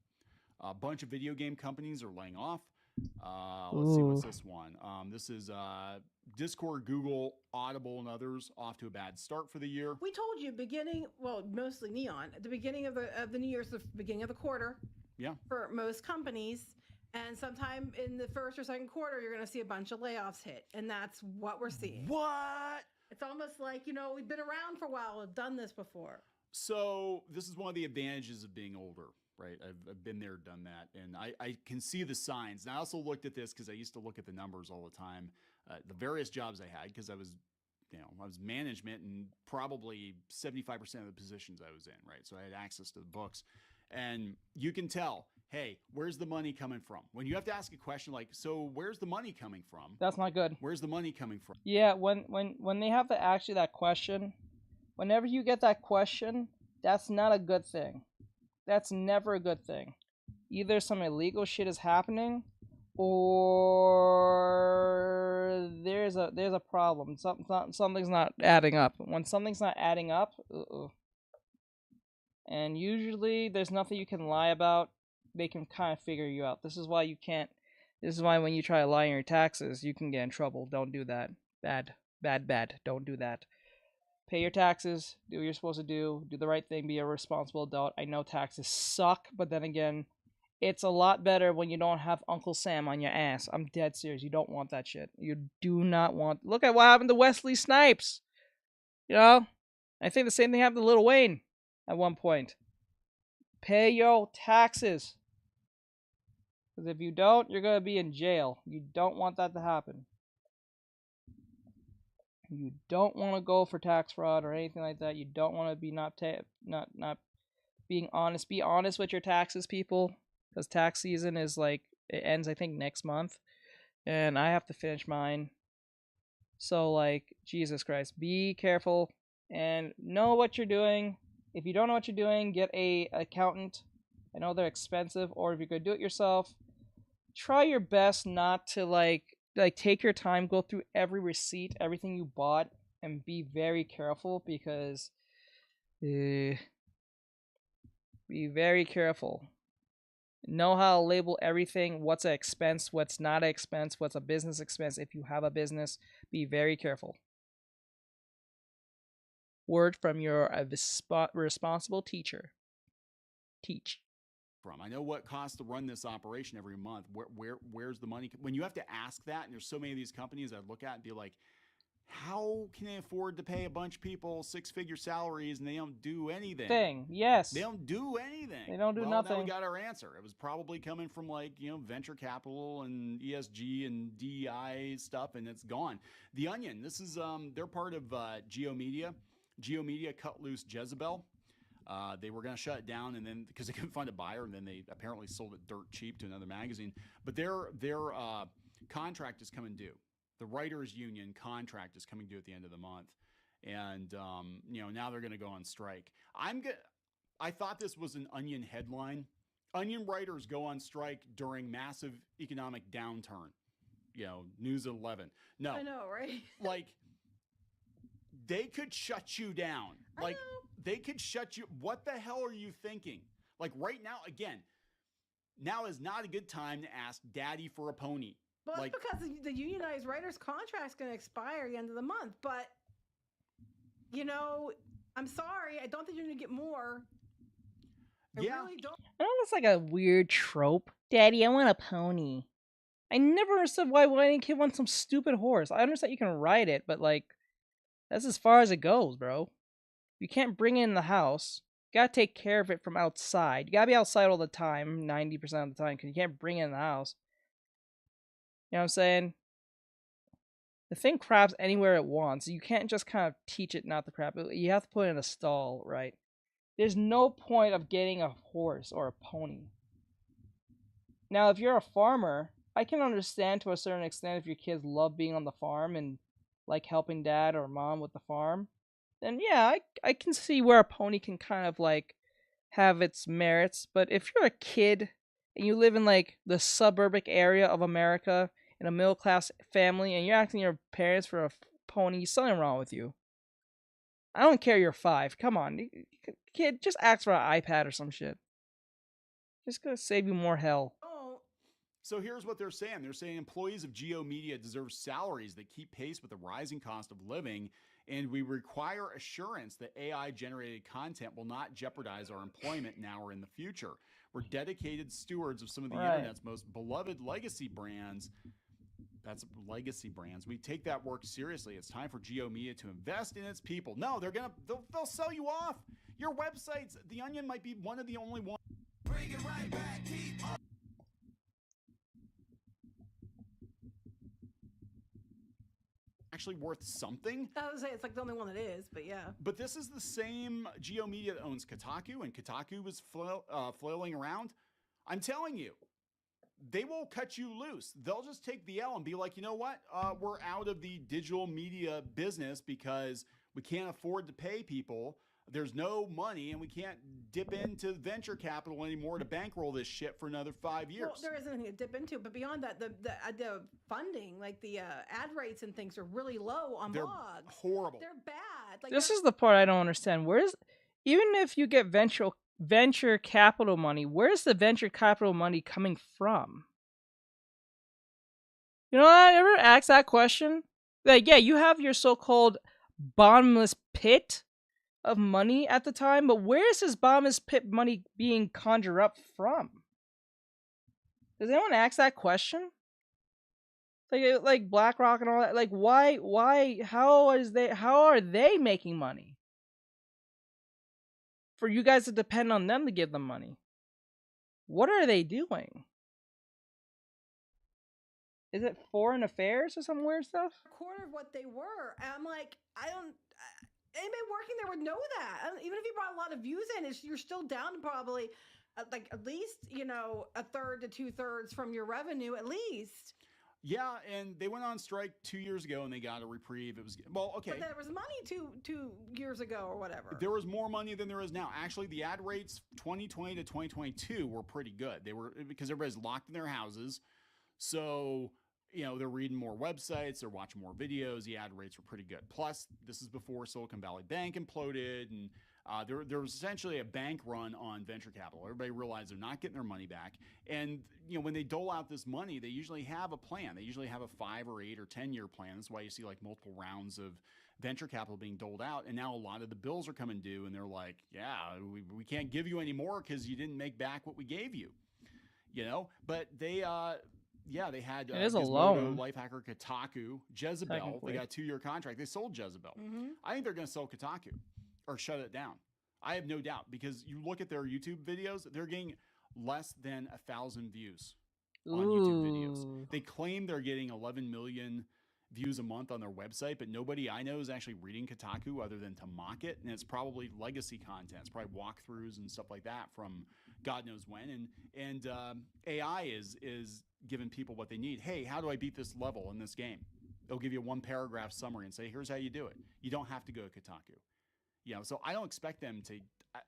A bunch of video game companies are laying off. Let's see, what's this one? This is Discord, Google, Audible, and others off to a bad start for the year. We told you mostly Neon, at the beginning of the New Year's, the beginning of the quarter. Yeah. For most companies, and sometime in the first or second quarter, you're going to see a bunch of layoffs hit, and that's what we're seeing. What? It's almost like, we've been around for a while. We've done this before. So this is one of the advantages of being older, right? I've been there, done that, and I can see the signs. And I also looked at this because I used to look at the numbers all the time, the various jobs I had, because I was management and probably 75% of the positions I was in, right? So I had access to the books, and you can tell, hey, where's the money coming from? When you have to ask a question like, so where's the money coming from? That's not good. Where's the money coming from? Yeah, when they have to ask you that question, whenever you get that question, that's not a good thing. That's never a good thing. Either some illegal shit is happening, or there's a problem. Something's not adding up. When something's not adding up, and usually there's nothing you can lie about. They can kind of figure you out. This is why you can't. This is why when you try to lie on your taxes, you can get in trouble. Don't do that. Bad. Don't do that. Pay your taxes. Do what you're supposed to do. Do the right thing. Be a responsible adult. I know taxes suck, but then again, it's a lot better when you don't have Uncle Sam on your ass. I'm dead serious. You don't want that shit. You do not want... Look at what happened to Wesley Snipes. You know? I think the same thing happened to Lil Wayne at one point. Pay your taxes. Because if you don't, you're going to be in jail. You don't want that to happen. You don't want to go for tax fraud or anything like that. You don't want to be not being honest. Be honest with your taxes, people. Because tax season is like, it ends I think next month. And I have to finish mine. So like, Jesus Christ, be careful and know what you're doing. If you don't know what you're doing, get a accountant. I know they're expensive, or if you're going to do it yourself, try your best not to like take your time, go through every receipt, everything you bought, and be very careful, because be very careful. Know how to label everything, what's an expense, what's not an expense, what's a business expense. If you have a business, be very careful. Word from your responsible teacher. Teach. I know what costs to run this operation every month. Where's the money? When you have to ask that, and there's so many of these companies I'd look at and be like, how can they afford to pay a bunch of people six-figure salaries and they don't do anything? Yes. They don't do anything. They don't do nothing. Now we got our answer. It was probably coming from venture capital and ESG and DEI stuff, and it's gone. The Onion, this is they're part of GeoMedia. GeoMedia cut loose Jezebel. They were going to shut it down, and then because they couldn't find a buyer, and then they apparently sold it dirt cheap to another magazine. But their contract is coming due. The writers' union contract is coming due at the end of the month, and now they're going to go on strike. I thought this was an Onion headline. Onion writers go on strike during massive economic downturn. News at 11. No, I know, right? Like, they could shut you down. Like, they could shut you. What the hell are you thinking? Like, right now, again, now is not a good time to ask daddy for a pony. Well, it's because the unionized writers' contract's going to expire at the end of the month. But, I'm sorry. I don't think you're going to get more. I really don't. I know that's like a weird trope. Daddy, I want a pony. I never understood why any kid wants some stupid horse. I understand you can ride it, but like, that's as far as it goes, bro. You can't bring it in the house. You gotta take care of it from outside. You gotta be outside all the time, 90% of the time, because you can't bring it in the house. You know what I'm saying? The thing craps anywhere it wants. You can't just kind of teach it not to crap. You have to put it in a stall, right? There's no point of getting a horse or a pony. Now, if you're a farmer, I can understand to a certain extent if your kids love being on the farm and like helping dad or mom with the farm. Then yeah, I can see where a pony can kind of like have its merits. But if you're a kid and you live in like the suburbic area of America in a middle class family and you're asking your parents for a pony, something wrong with you. I don't care you're 5. Come on, kid, just ask for an iPad or some shit. Just gonna save you more hell. So here's what they're saying. They're saying employees of GeoMedia deserve salaries that keep pace with the rising cost of living, and we require assurance that AI-generated content will not jeopardize our employment now or in the future. We're dedicated stewards of some of the internet's most beloved legacy brands. That's legacy brands. We take that work seriously. It's time for GeoMedia to invest in its people. No, they'll sell you off. Your websites, The Onion might be one of the only ones. Bring it right back, keep on. Actually worth something. I would say it's like the only one that is, but yeah. But this is the same Geo Media that owns Kotaku, and Kotaku was flailing around. I'm telling you, they will cut you loose. They'll just take the L and be like, you know what? We're out of the digital media business because we can't afford to pay people. There's no money, and we can't dip into venture capital anymore to bankroll this shit for another 5 years. Well, there isn't anything to dip into, but beyond that, the funding, like the ad rates and things, are really low on They're blogs. horrible. They're bad. Like, This is the part I don't understand. Even if you get venture capital money, where's the venture capital money coming from? You know, I ever asked that question. Like, yeah, you have your so-called bottomless pit of money at the time, but where is this bottomless pit money being conjured up from? Does anyone ask that question? Like BlackRock and all that. Like, why? How are they making money? For you guys to depend on them to give them money. What are they doing? Is it foreign affairs or some weird stuff? a quarter of what they were. And I'm like, anybody working there would know that. Even if you brought a lot of views in, you're still down to probably like at least, a third to 2/3 from your revenue at least. Yeah, and they went on strike 2 years ago, and they got a reprieve. It was okay. But there was money two years ago or whatever. There was more money than there is now. Actually, the ad rates 2020 to 2022 were pretty good. They were because everybody's locked in their houses, so they're reading more websites, they're watching more videos. The ad rates were pretty good. Plus, this is before Silicon Valley Bank imploded, and there was essentially a bank run on venture capital. Everybody realized they're not getting their money back. And when they dole out this money, they usually have a plan. They usually have a 5 or 8 or 10-year plan. That's why you see like multiple rounds of venture capital being doled out. And now a lot of the bills are coming due, and they're like, yeah, we can't give you any more because you didn't make back what we gave you. But they they had it is a Gizmodo, loan. Lifehacker, Kotaku, Jezebel. They got a 2-year contract. They sold Jezebel. Mm-hmm. I think they're going to sell Kotaku or shut it down. I have no doubt, because you look at their YouTube videos, they're getting less than 1,000 views on YouTube videos. They claim they're getting 11 million views a month on their website, but nobody I know is actually reading Kotaku other than to mock it, and it's probably legacy content. It's probably walkthroughs and stuff like that from God knows when. And AI is giving people what they need. Hey, how do I beat this level in this game? They'll give you a 1-paragraph summary and say, here's how you do it. You don't have to go to Kotaku. So I don't expect them to.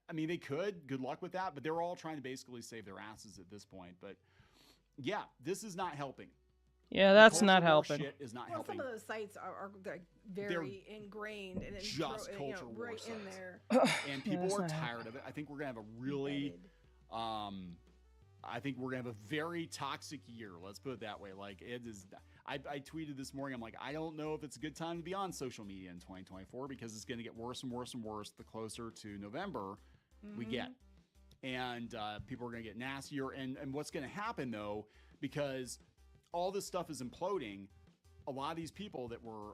I mean, they could. Good luck with that. But they're all trying to basically save their asses at this point. But yeah, this is not helping. Yeah, that's not helping. Shit is not helping. Some of those sites are like very ingrained and just culture war right sites. in there. And people are tired of it. I think we're gonna have a really, I think we're gonna have a very toxic year. Let's put it that way. Like, it is. I tweeted this morning. I'm like, I don't know if it's a good time to be on social media in 2024, because it's going to get worse and worse and worse the closer to November we get. And people are going to get nastier. And what's going to happen, though, because all this stuff is imploding, a lot of these people that were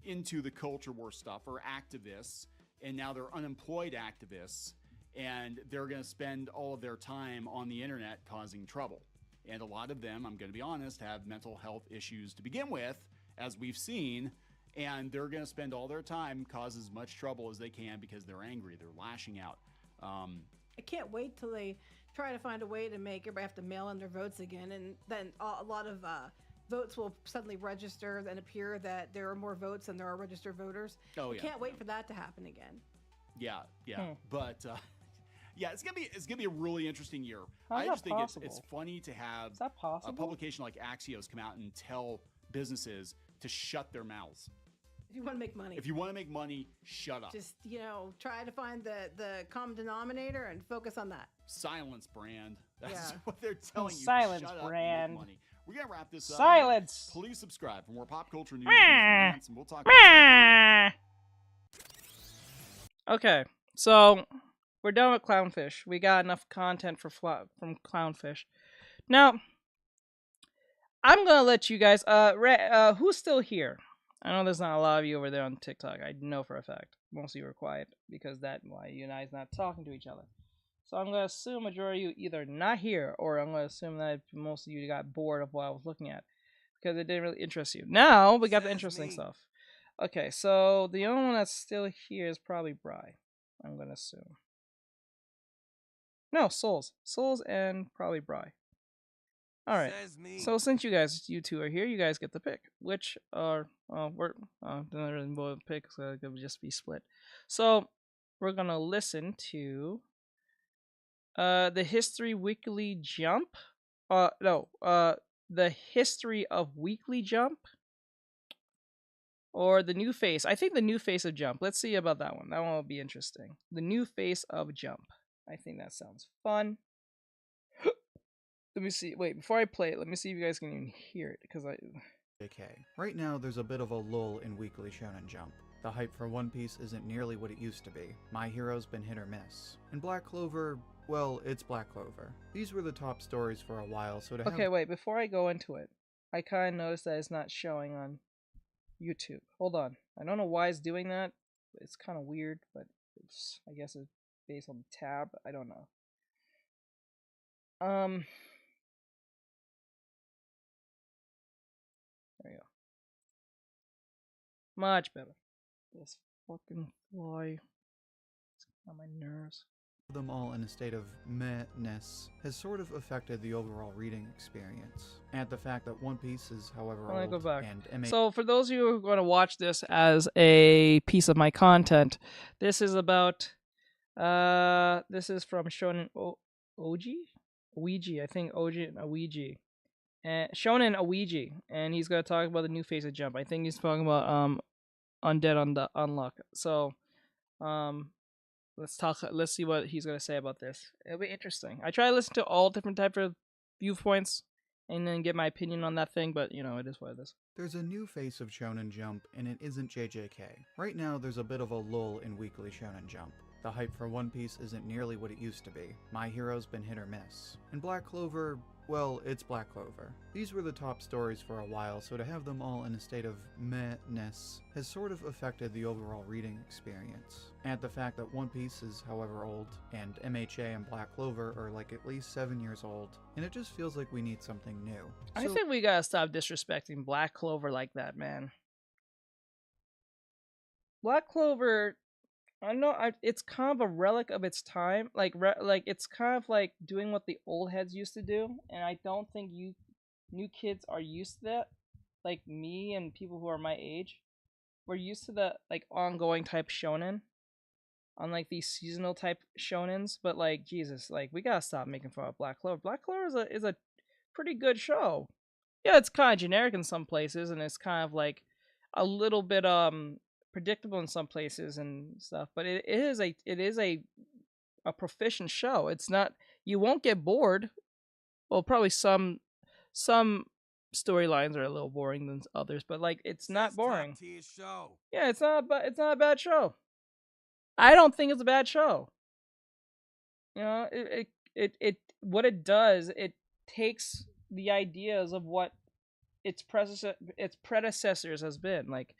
into the culture war stuff are activists, and now they're unemployed activists, and they're going to spend all of their time on the internet causing trouble. And a lot of them, I'm going to be honest, have mental health issues to begin with, as we've seen, and they're going to spend all their time cause as much trouble as they can because they're angry, they're lashing out. I can't wait till they try to find a way to make everybody have to mail in their votes again, and then a lot of votes will suddenly register and appear that there are more votes than there are registered voters. Oh, yeah. I can't wait for that to happen again. Yeah. But yeah, it's gonna be a really interesting year. How's I just that think possible? it's funny to have Is that possible? a publication like Axios come out and tell businesses to shut their mouths. If you want to make money. If you want to make money, shut up. Just, try to find the common denominator and focus on that. Silence, brand. That's what they're telling you. Silence, Shut brand. Up and make money. We're gonna wrap this up. Silence. Please subscribe for more pop culture news and we'll talk about it. Okay, so we're done with Clownfish. We got enough content from Clownfish. Now, I'm gonna let you guys. Who's still here? I know there's not a lot of you over there on TikTok. I know for a fact. most of you are quiet because that why you guys not talking to each other. So I'm gonna assume majority of you either not here, or I'm gonna assume that most of you got bored of what I was looking at because it didn't really interest you. Now we got the interesting stuff. Okay, so the only one that's still here is probably Bry. I'm gonna assume. No, Souls, and probably Bry. All right. So since you two are here, you guys get to pick which are we're don't really both pick, so it could just be split. So we're gonna listen to the History Weekly Jump. The History of Weekly Jump, or the New Face. I think the New Face of Jump. Let's see about that one. That one will be interesting. The New Face of Jump. I think that sounds fun. Let me see. Wait, before I play it, let me see if you guys can even hear it, because JK. Right now, there's a bit of a lull in Weekly Shonen Jump. The hype for One Piece isn't nearly what it used to be. My Hero's been hit or miss. And Black Clover, well, it's Black Clover. These were the top stories for a while, so to have... Okay, wait, before I go into it, I kind of noticed that it's not showing on YouTube. Hold on. I don't know why it's doing that. It's kind of weird, but I guess it's based on the tab. I don't know. There you go. Much better. This fucking fly. It's on my nerves. Them all in a state of meh-ness has sort of affected the overall reading experience. Add the fact that One Piece is, however, old, go back. and So for those of you who are going to watch this as a piece of my content, this is about this is from Shonen Ouiji, I think Ouiji. Shonen Ouiji, and he's going to talk about the New Face of Jump. I think he's talking about Undead on the Unlock. So let's see what he's going to say about this. It'll be interesting. I try to listen to all different types of viewpoints and then get my opinion on that thing, but you know, it is what it is. There's a new face of Shonen Jump, and it isn't JJK. Right now, there's a bit of a lull in Weekly Shonen Jump. The hype for One Piece isn't nearly what it used to be. My Hero's been hit or miss. And Black Clover, well, it's Black Clover. These were the top stories for a while, so to have them all in a state of meh-ness has sort of affected the overall reading experience. Add the fact that One Piece is, however, old, and MHA and Black Clover are like at least 7 years old, and it just feels like we need something new. I think we gotta stop disrespecting Black Clover like that, man. Black Clover, I know it's kind of a relic of its time. Like it's kind of like doing what the old heads used to do, and I don't think you new kids are used to that. Like me and people who are my age, we're used to the like ongoing type shonen, unlike these seasonal type shonens. But like Jesus, like we gotta stop making fun of Black Clover. Black Clover is a pretty good show. Yeah, it's kind of generic in some places, and it's kind of like a little bit predictable in some places and stuff, but it is a proficient show. It's not, you won't get bored. Well, probably some storylines are a little boring than others, but like it's not boring. Yeah, it's not a bad show. I don't think it's a bad show. You know, it what it does, it takes the ideas of what its predecessors has been like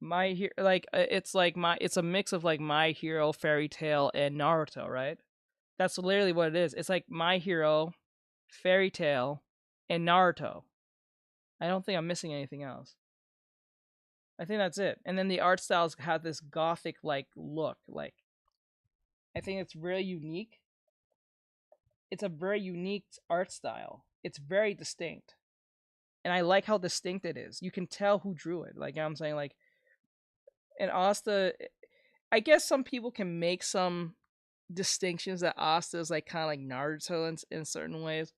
My Hero, it's a mix of like My Hero, Fairy Tail, and Naruto, right? That's literally what it is. It's like My Hero, Fairy Tail, and Naruto. I don't think I'm missing anything else. I think that's it. And then the art styles have this gothic like look. Like, I think it's really unique. It's a very unique art style. It's very distinct. And I like how distinct it is. You can tell who drew it. Like, you know what I'm saying? Like, and Asta, I guess some people can make some distinctions that Asta is like kind of like Naruto in certain ways.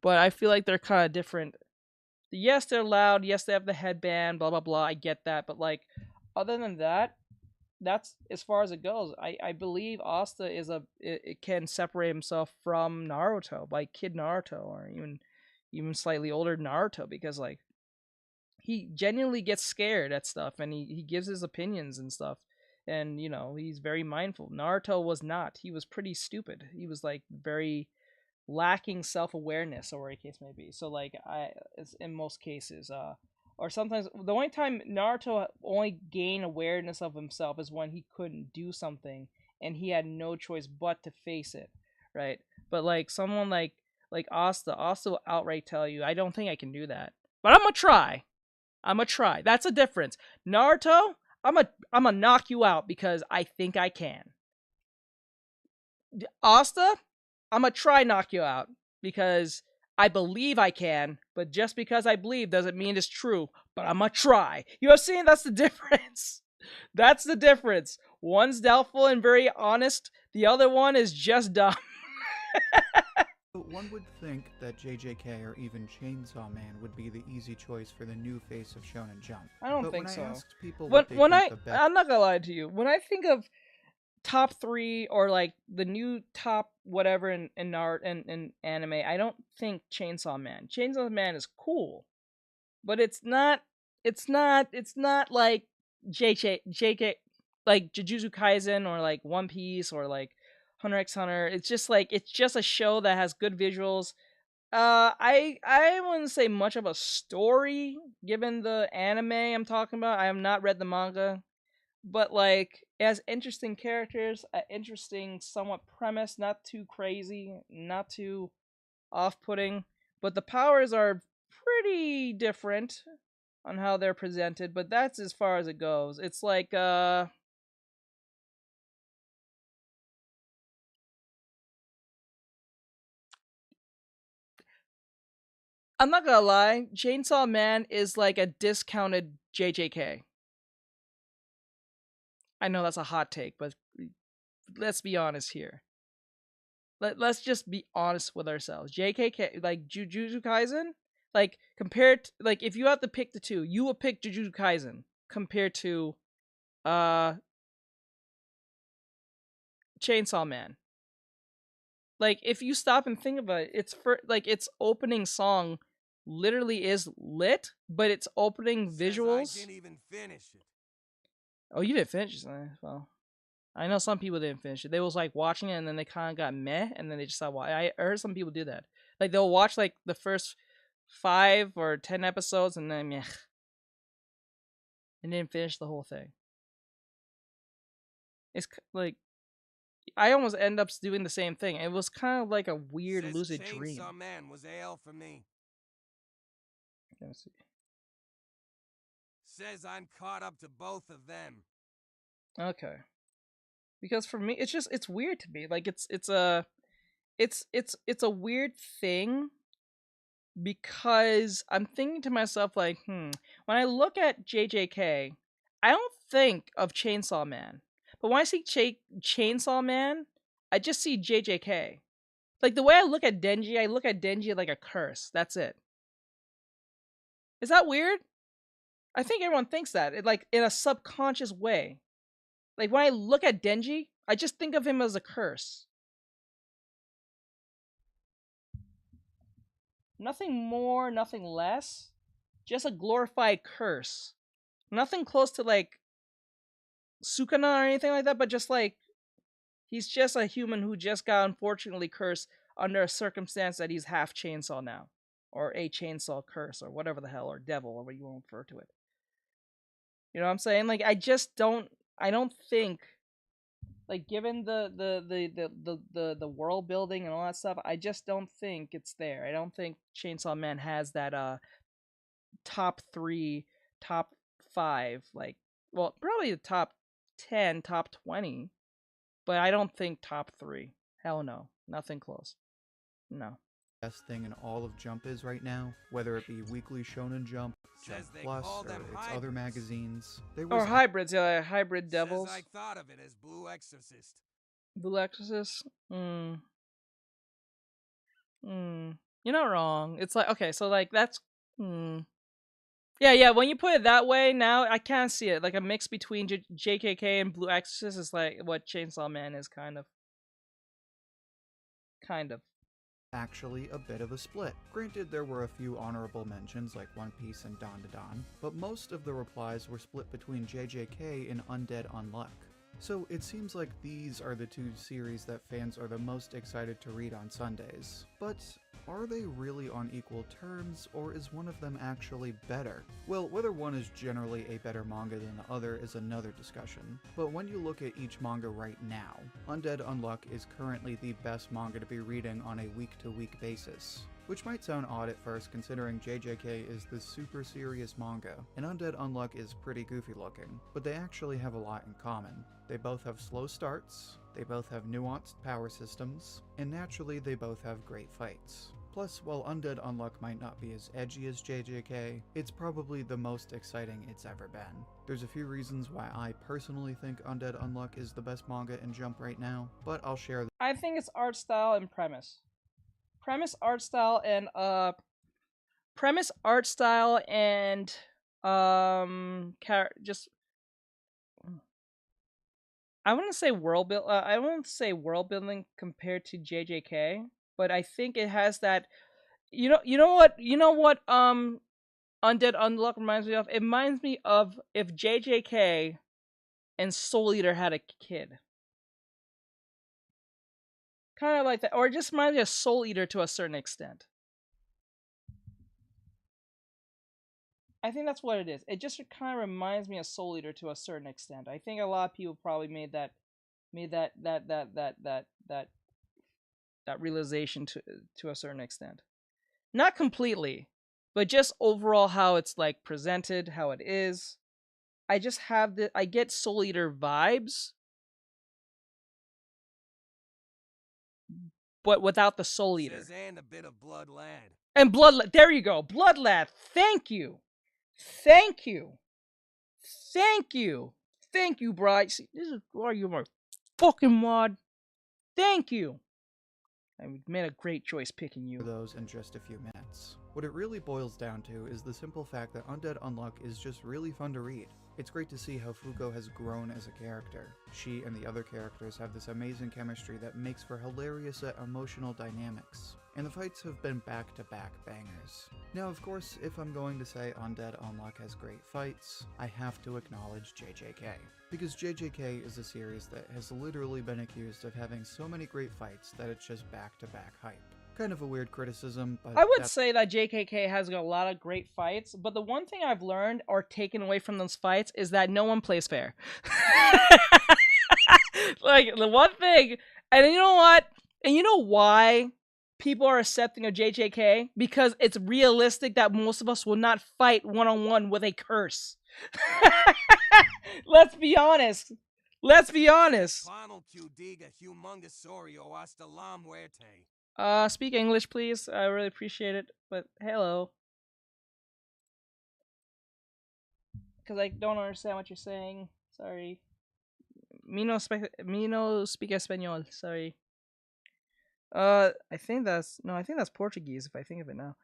But I feel like they're kind of different. Yes, they're loud. Yes, they have the headband, blah, blah, blah. I get that. But like, other than that, that's as far as it goes. I believe Asta it can separate himself from Naruto, like Kid Naruto, or even slightly older Naruto, because like he genuinely gets scared at stuff and he gives his opinions and stuff, and you know, he's very mindful. Naruto was not. He was pretty stupid. He was like very lacking self-awareness, or whatever the case may be. So like in most cases, Or sometimes the only time Naruto only gained awareness of himself is when he couldn't do something and he had no choice but to face it, right? But like someone like Asta will outright tell you, I don't think I can do that. But I'm gonna try. I'm gonna try. That's a difference. Naruto, I'm gonna knock you out because I think I can. Asta, I'm gonna try knock you out because I believe I can, but just because I believe doesn't mean it's true. But I'm gonna try. You know what I'm saying? That's the difference. That's the difference. One's doubtful and very honest. The other one is just dumb. One would think that JJK or even Chainsaw Man would be the easy choice for the new face of Shonen Jump. I don't but think when so. I asked people When, what they when think the best... I'm not gonna lie to you. When I think of top 3 or like the new top whatever in art and in anime, I don't think Chainsaw Man. Chainsaw Man is cool, but it's not like JK like Jujutsu Kaisen or like One Piece or like Hunter x Hunter. It's just a show that has good visuals. I wouldn't say much of a story given the anime I'm talking about. I have not read the manga, but like it has interesting characters, an interesting somewhat premise, not too crazy, not too off-putting, but the powers are pretty different on how they're presented, but that's as far as it goes. It's like I'm not gonna lie, Chainsaw Man is like a discounted JJK. I know that's a hot take, but let's be honest here. Let's just be honest with ourselves. JKK, like Jujutsu Kaisen, like compared to, like if you have to pick the two, you would pick Jujutsu Kaisen compared to Chainsaw Man. Like if you stop and think about it, its opening song literally is lit, but its opening visuals. I didn't even finish it. Oh, you didn't finish it? Well, I know some people didn't finish it. They was like watching it and then they kind of got meh, and then they just stopped watching. I heard some people do that. Like they'll watch like the first 5 or 10 episodes and then meh, and didn't finish the whole thing. It's like I almost end up doing the same thing. It was kind of like a weird lucid dream. Chainsaw Man was AL for me. Let me see. Says I'm caught up to both of them. Okay. Because for me, it's weird to me. Like it's a weird thing because I'm thinking to myself like, when I look at JJK, I don't think of Chainsaw Man. But when I see Chainsaw Man, I just see JJK. Like the way I look at Denji like a curse. That's it. Is that weird? I think everyone thinks that, like in a subconscious way. Like when I look at Denji, I just think of him as a curse. Nothing more, nothing less. Just a glorified curse. Nothing close to like Sukuna or anything like that, but just like he's just a human who just got unfortunately cursed under a circumstance that he's half chainsaw now. Or a chainsaw curse, or whatever the hell, or devil, or what you want to refer to it. You know what I'm saying? Like I don't think, like given the world building and all that stuff, I just don't think it's there. I don't think Chainsaw Man has that top 3, top 5, like, well, probably the top 10, top 20, but I don't think top 3. Hell no, nothing close. No. Best thing in all of Jump is right now, whether it be Weekly Shonen Jump, Jump Plus, or its other magazines. Or hybrids, yeah, hybrid devils. Says I thought of it as Blue Exorcist. Blue Exorcist? You're not wrong. It's like, okay, so like that's Yeah, when you put it that way, now I can't see it. Like a mix between JKK and Blue Exorcist is like what Chainsaw Man is, kind of. Actually a bit of a split. Granted, there were a few honorable mentions like One Piece and Don to Don, but most of the replies were split between JJK and Undead Unluck. So it seems like these are the two series that fans are the most excited to read on Sundays. But are they really on equal terms, or is one of them actually better? Well, whether one is generally a better manga than the other is another discussion. But when you look at each manga right now, Undead Unluck is currently the best manga to be reading on a week-to-week basis. Which might sound odd at first considering JJK is the super serious manga, and Undead Unluck is pretty goofy looking, but they actually have a lot in common. They both have slow starts, they both have nuanced power systems, and naturally they both have great fights. Plus, while Undead Unluck might not be as edgy as JJK, it's probably the most exciting it's ever been. There's a few reasons why I personally think Undead Unluck is the best manga in Jump right now, but I'll share I think it's art style and premise. Premise, art style, and just I wouldn't say world building compared to JJK, but I think it has that. You know what Undead Unluck reminds me of? It reminds me of if JJK and Soul Eater had a kid. Kind of like that, or it just reminds me of Soul Eater to a certain extent. I think that's what it is. It just kind of reminds me of Soul Eater to a certain extent. I think a lot of people probably made that realization to a certain extent. Not completely, but just overall how it's like presented, how it is. I get Soul Eater vibes, but without the Soul Eater. And a bit of Blood Lad. And Blood, there you go, Blood Lad. Thank you, thank you, Bryce. This is why you're my fucking mod. Thank you. I made a great choice picking you. Those in just a few minutes. What it really boils down to is the simple fact that Undead Unluck is just really fun to read. It's great to see how Fuko has grown as a character. She and the other characters have this amazing chemistry that makes for hilarious yet emotional dynamics. And the fights have been back-to-back bangers. Now, of course, if I'm going to say Undead Unluck has great fights, I have to acknowledge JJK. Because JJK is a series that has literally been accused of having so many great fights that it's just back-to-back hype. Kind of a weird criticism, but I would say that JKK has got a lot of great fights, but the one thing I've learned or taken away from those fights is that no one plays fair. Like, the one thing, and you know what? And you know why people are accepting of JJK? Because it's realistic that most of us will not fight one-on-one with a curse. Let's be honest. Speak English, please. I really appreciate it. But hello. Because I don't understand what you're saying. Sorry. Me no speak español. Sorry. I think that's Portuguese if I think of it now.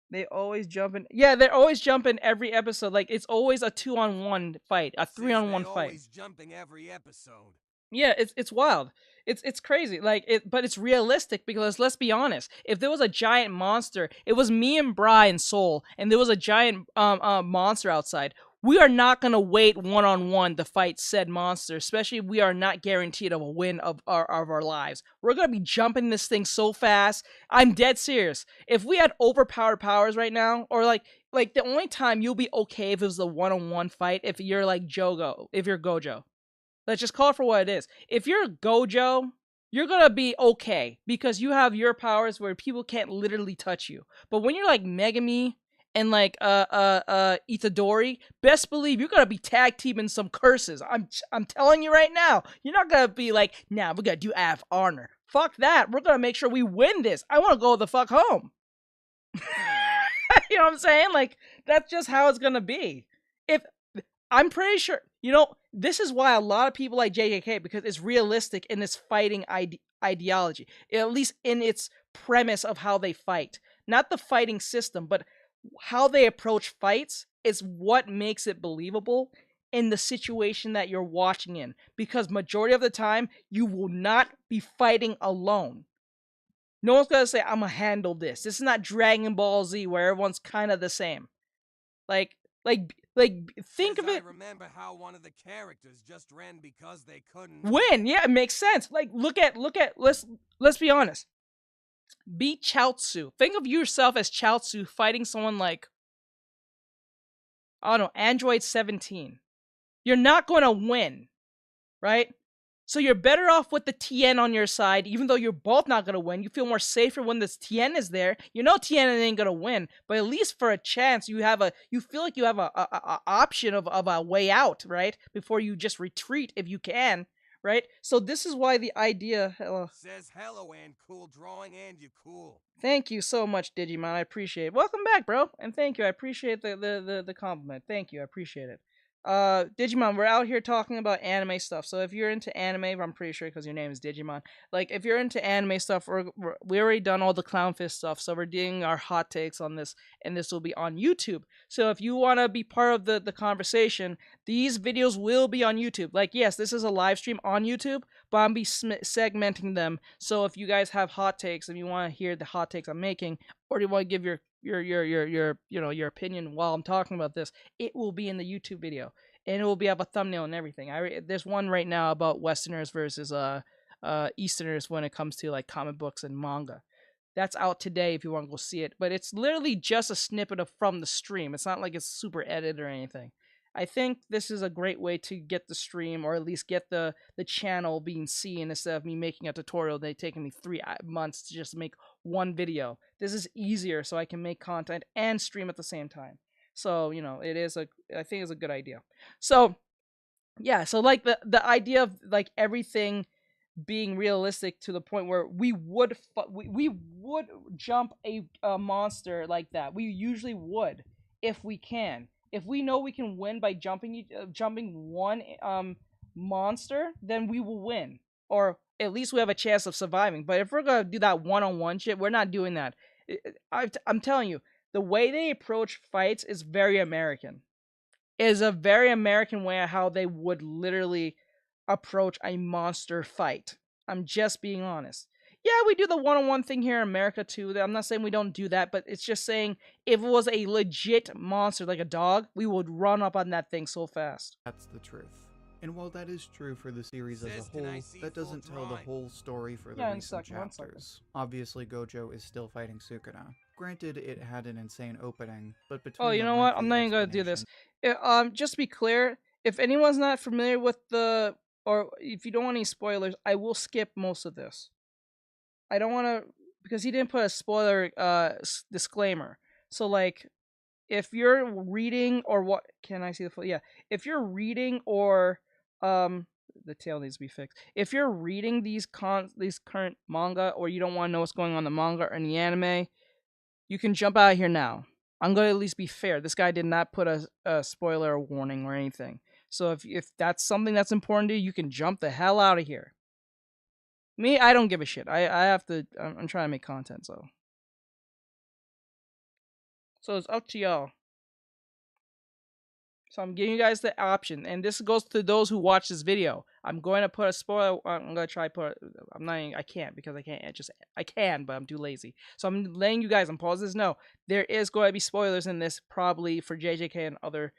They always jump in. Yeah, they're always jumping every episode. Like, it's always a 2-on-1 fight, a 3-on-1 fight. Always jumping every episode. Yeah, it's wild. It's crazy. But it's realistic because let's be honest. If there was a giant monster, it was me and Bri and Soul, and there was a giant monster outside. We are not gonna wait one-on-one to fight said monster, especially if we are not guaranteed of a win of our lives. We're gonna be jumping this thing so fast. I'm dead serious. If we had overpowered powers right now, or like the only time you'll be okay if it was a one-on-one fight, if you're like Gojo. Let's just call it for what it is. If you're Gojo, you're gonna be okay because you have your powers where people can't literally touch you. But when you're like Megami and like Itadori, best believe you're gonna be tag teaming some curses. I'm telling you right now. You're not gonna be like, nah, we're gonna do out of honor. Fuck that. We're gonna make sure we win this. I wanna go the fuck home. You know what I'm saying? Like, that's just how it's gonna be. I'm pretty sure, this is why a lot of people like JJK, because it's realistic in its fighting ideology, at least in its premise of how they fight. Not the fighting system, but how they approach fights is what makes it believable in the situation that you're watching in. Because majority of the time, you will not be fighting alone. No one's going to say, I'm going to handle this. This is not Dragon Ball Z where everyone's kind of the same. Like, Think of it. I remember how one of the characters just ran because they couldn't Win. Yeah, it makes sense. Like, look at. Let's be honest. Beat Chaozu. Think of yourself as Chaozu fighting someone like, I don't know, Android 17. You're not going to win, right? So you're better off with the TN on your side, even though you're both not going to win. You feel more safer when this TN is there. You know TN ain't going to win, but at least for a chance, you feel like you have a option of a way out, right? Before you just retreat if you can, right? So this is why the idea... Says hello and cool drawing and you cool. Thank you so much, Digimon. I appreciate it. Welcome back, bro. And thank you. I appreciate the compliment. Thank you. I appreciate it. Digimon, we're out here talking about anime stuff. So if you're into anime, I'm pretty sure because your name is Digimon. Like, if you're into anime stuff, we already done all the Clownfish stuff. So we're doing our hot takes on this, and this will be on YouTube. So if you want to be part of the conversation, these videos will be on YouTube. Like, yes, this is a live stream on YouTube, but I'll be segmenting them. So if you guys have hot takes and you want to hear the hot takes I'm making, or you want to give your opinion while I'm talking about this, it will be in the YouTube video, and it will have a thumbnail and everything. There's one right now about Westerners versus Easterners when it comes to like comic books and manga. That's out today if you want to go see it, but it's literally just a snippet from the stream. It's not like it's super edited or anything. I think this is a great way to get the stream, or at least get the channel being seen, instead of me making a tutorial that's taking me 3 months to just make one video. This is easier, so I can make content and stream at the same time. So, I think it's a good idea. So, yeah, so like the idea of like everything being realistic to the point where we would jump a monster like that. We usually would, if we can. If we know we can win by jumping one monster, then we will win, or at least we have a chance of surviving. But if we're gonna do that one-on-one shit, we're not doing that. I'm telling you, the way they approach fights is very American. It is a very American way of how they would literally approach a monster fight. I'm just being honest. Yeah, we do the one-on-one thing here in America too. I'm not saying we don't do that, but it's just saying if it was a legit monster like a dog, we would run up on that thing so fast. That's the truth. And while that is true for the series as a whole, that doesn't tell the whole story for the recent chapters. Obviously, Gojo is still fighting Sukuna. Granted, it had an insane opening, but between you know what? I'm not even gonna do this. Just to be clear, if anyone's not familiar with or if you don't want any spoilers, I will skip most of this. I don't want to, because he didn't put a spoiler disclaimer. So like, if you're reading or what, can I see the full? Yeah, if you're reading or the tail needs to be fixed. If you're reading these current manga, or you don't want to know what's going on in the manga or in the anime, you can jump out of here now. I'm going to at least be fair. This guy did not put a spoiler warning or anything. So if that's something that's important to you, you can jump the hell out of here. Me, I don't give a shit. I have to. I'm trying to make content, so it's up to y'all. So I'm giving you guys the option, and this goes to those who watch this video. I'm going to put a spoiler. I'm going to try put. I'm not. I can't because I can't. I can, but I'm too lazy. So I'm letting you guys on pause this. No, there is going to be spoilers in this, probably for JJK and other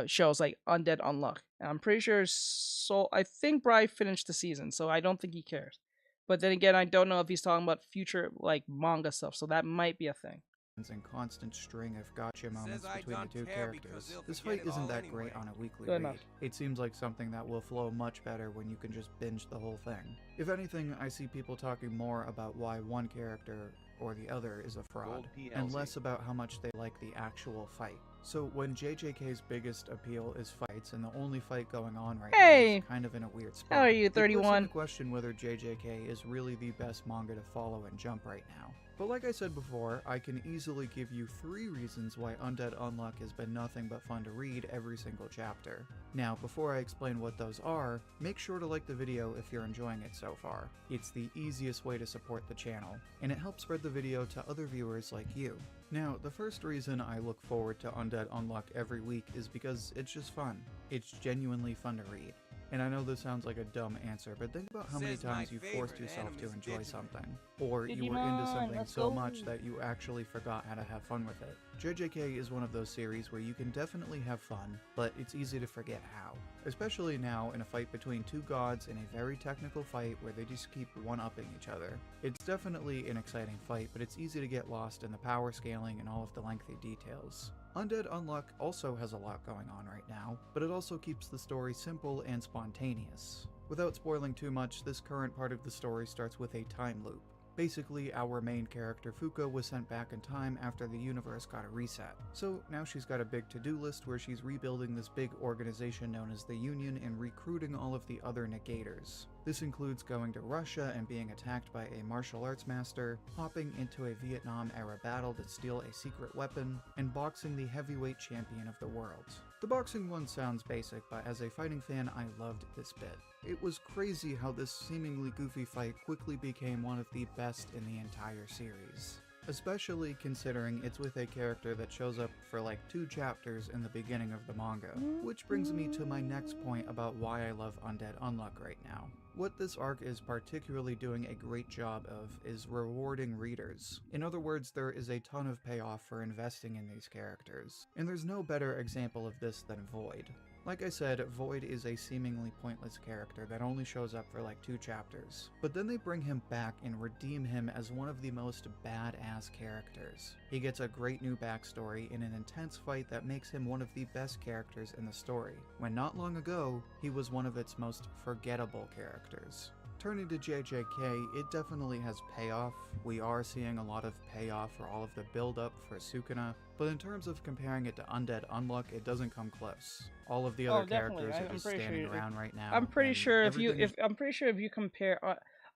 shows like Undead Unluck. And I'm pretty sure. So I think Bri finished the season, so I don't think he cares. But then again, I don't know if he's talking about future like manga stuff, so that might be a thing. And constant string of gotcha moments between the two characters. This fight isn't that great on a weekly read. It seems like something that will flow much better when you can just binge the whole thing. If anything, I see people talking more about why one character or the other is a fraud, and less about how much they like the actual fight. So when JJK's biggest appeal is fights, and the only fight going on right now is kind of in a weird spot, how are you, 31? It puts into question whether JJK is really the best manga to follow and Jump right now. But like I said before, I can easily give you 3 reasons why Undead Unluck has been nothing but fun to read every single chapter. Now, before I explain what those are, make sure to like the video if you're enjoying it so far. It's the easiest way to support the channel, and it helps spread the video to other viewers like you. Now, the first reason I look forward to Undead Unluck every week is because it's just fun. It's genuinely fun to read. And I know this sounds like a dumb answer, but think about how many Says my times you forced favorite yourself to anime's enjoy Digimon. something, or you were Digimon, into something let's so go. much that you actually forgot how to have fun with it. JJK is one of those series where you can definitely have fun, but it's easy to forget how. Especially now in a fight between two gods in a very technical fight where they just keep one-upping each other. It's definitely an exciting fight, but it's easy to get lost in the power scaling and all of the lengthy details. Undead Unluck also has a lot going on right now, but it also keeps the story simple and spontaneous. Without spoiling too much, this current part of the story starts with a time loop. Basically, our main character Fuko was sent back in time after the universe got a reset. So now she's got a big to-do list where she's rebuilding this big organization known as the Union and recruiting all of the other negators. This includes going to Russia and being attacked by a martial arts master, hopping into a Vietnam-era battle to steal a secret weapon, and boxing the heavyweight champion of the world. The boxing one sounds basic, but as a fighting fan, I loved this bit. It was crazy how this seemingly goofy fight quickly became one of the best in the entire series. Especially considering it's with a character that shows up for like 2 chapters in the beginning of the manga. Which brings me to my next point about why I love Undead Unluck right now. What this arc is particularly doing a great job of is rewarding readers. In other words, there is a ton of payoff for investing in these characters. And there's no better example of this than Void. Like I said, Void is a seemingly pointless character that only shows up for like 2 chapters. But then they bring him back and redeem him as one of the most badass characters. He gets a great new backstory in an intense fight that makes him one of the best characters in the story, when not long ago, he was one of its most forgettable characters. Turning to JJK, it definitely has payoff. We are seeing a lot of payoff for all of the build-up for Sukuna, but in terms of comparing it to Undead Unluck, it doesn't come close. All of the other characters are just standing around right now. I'm pretty sure if everything- you compare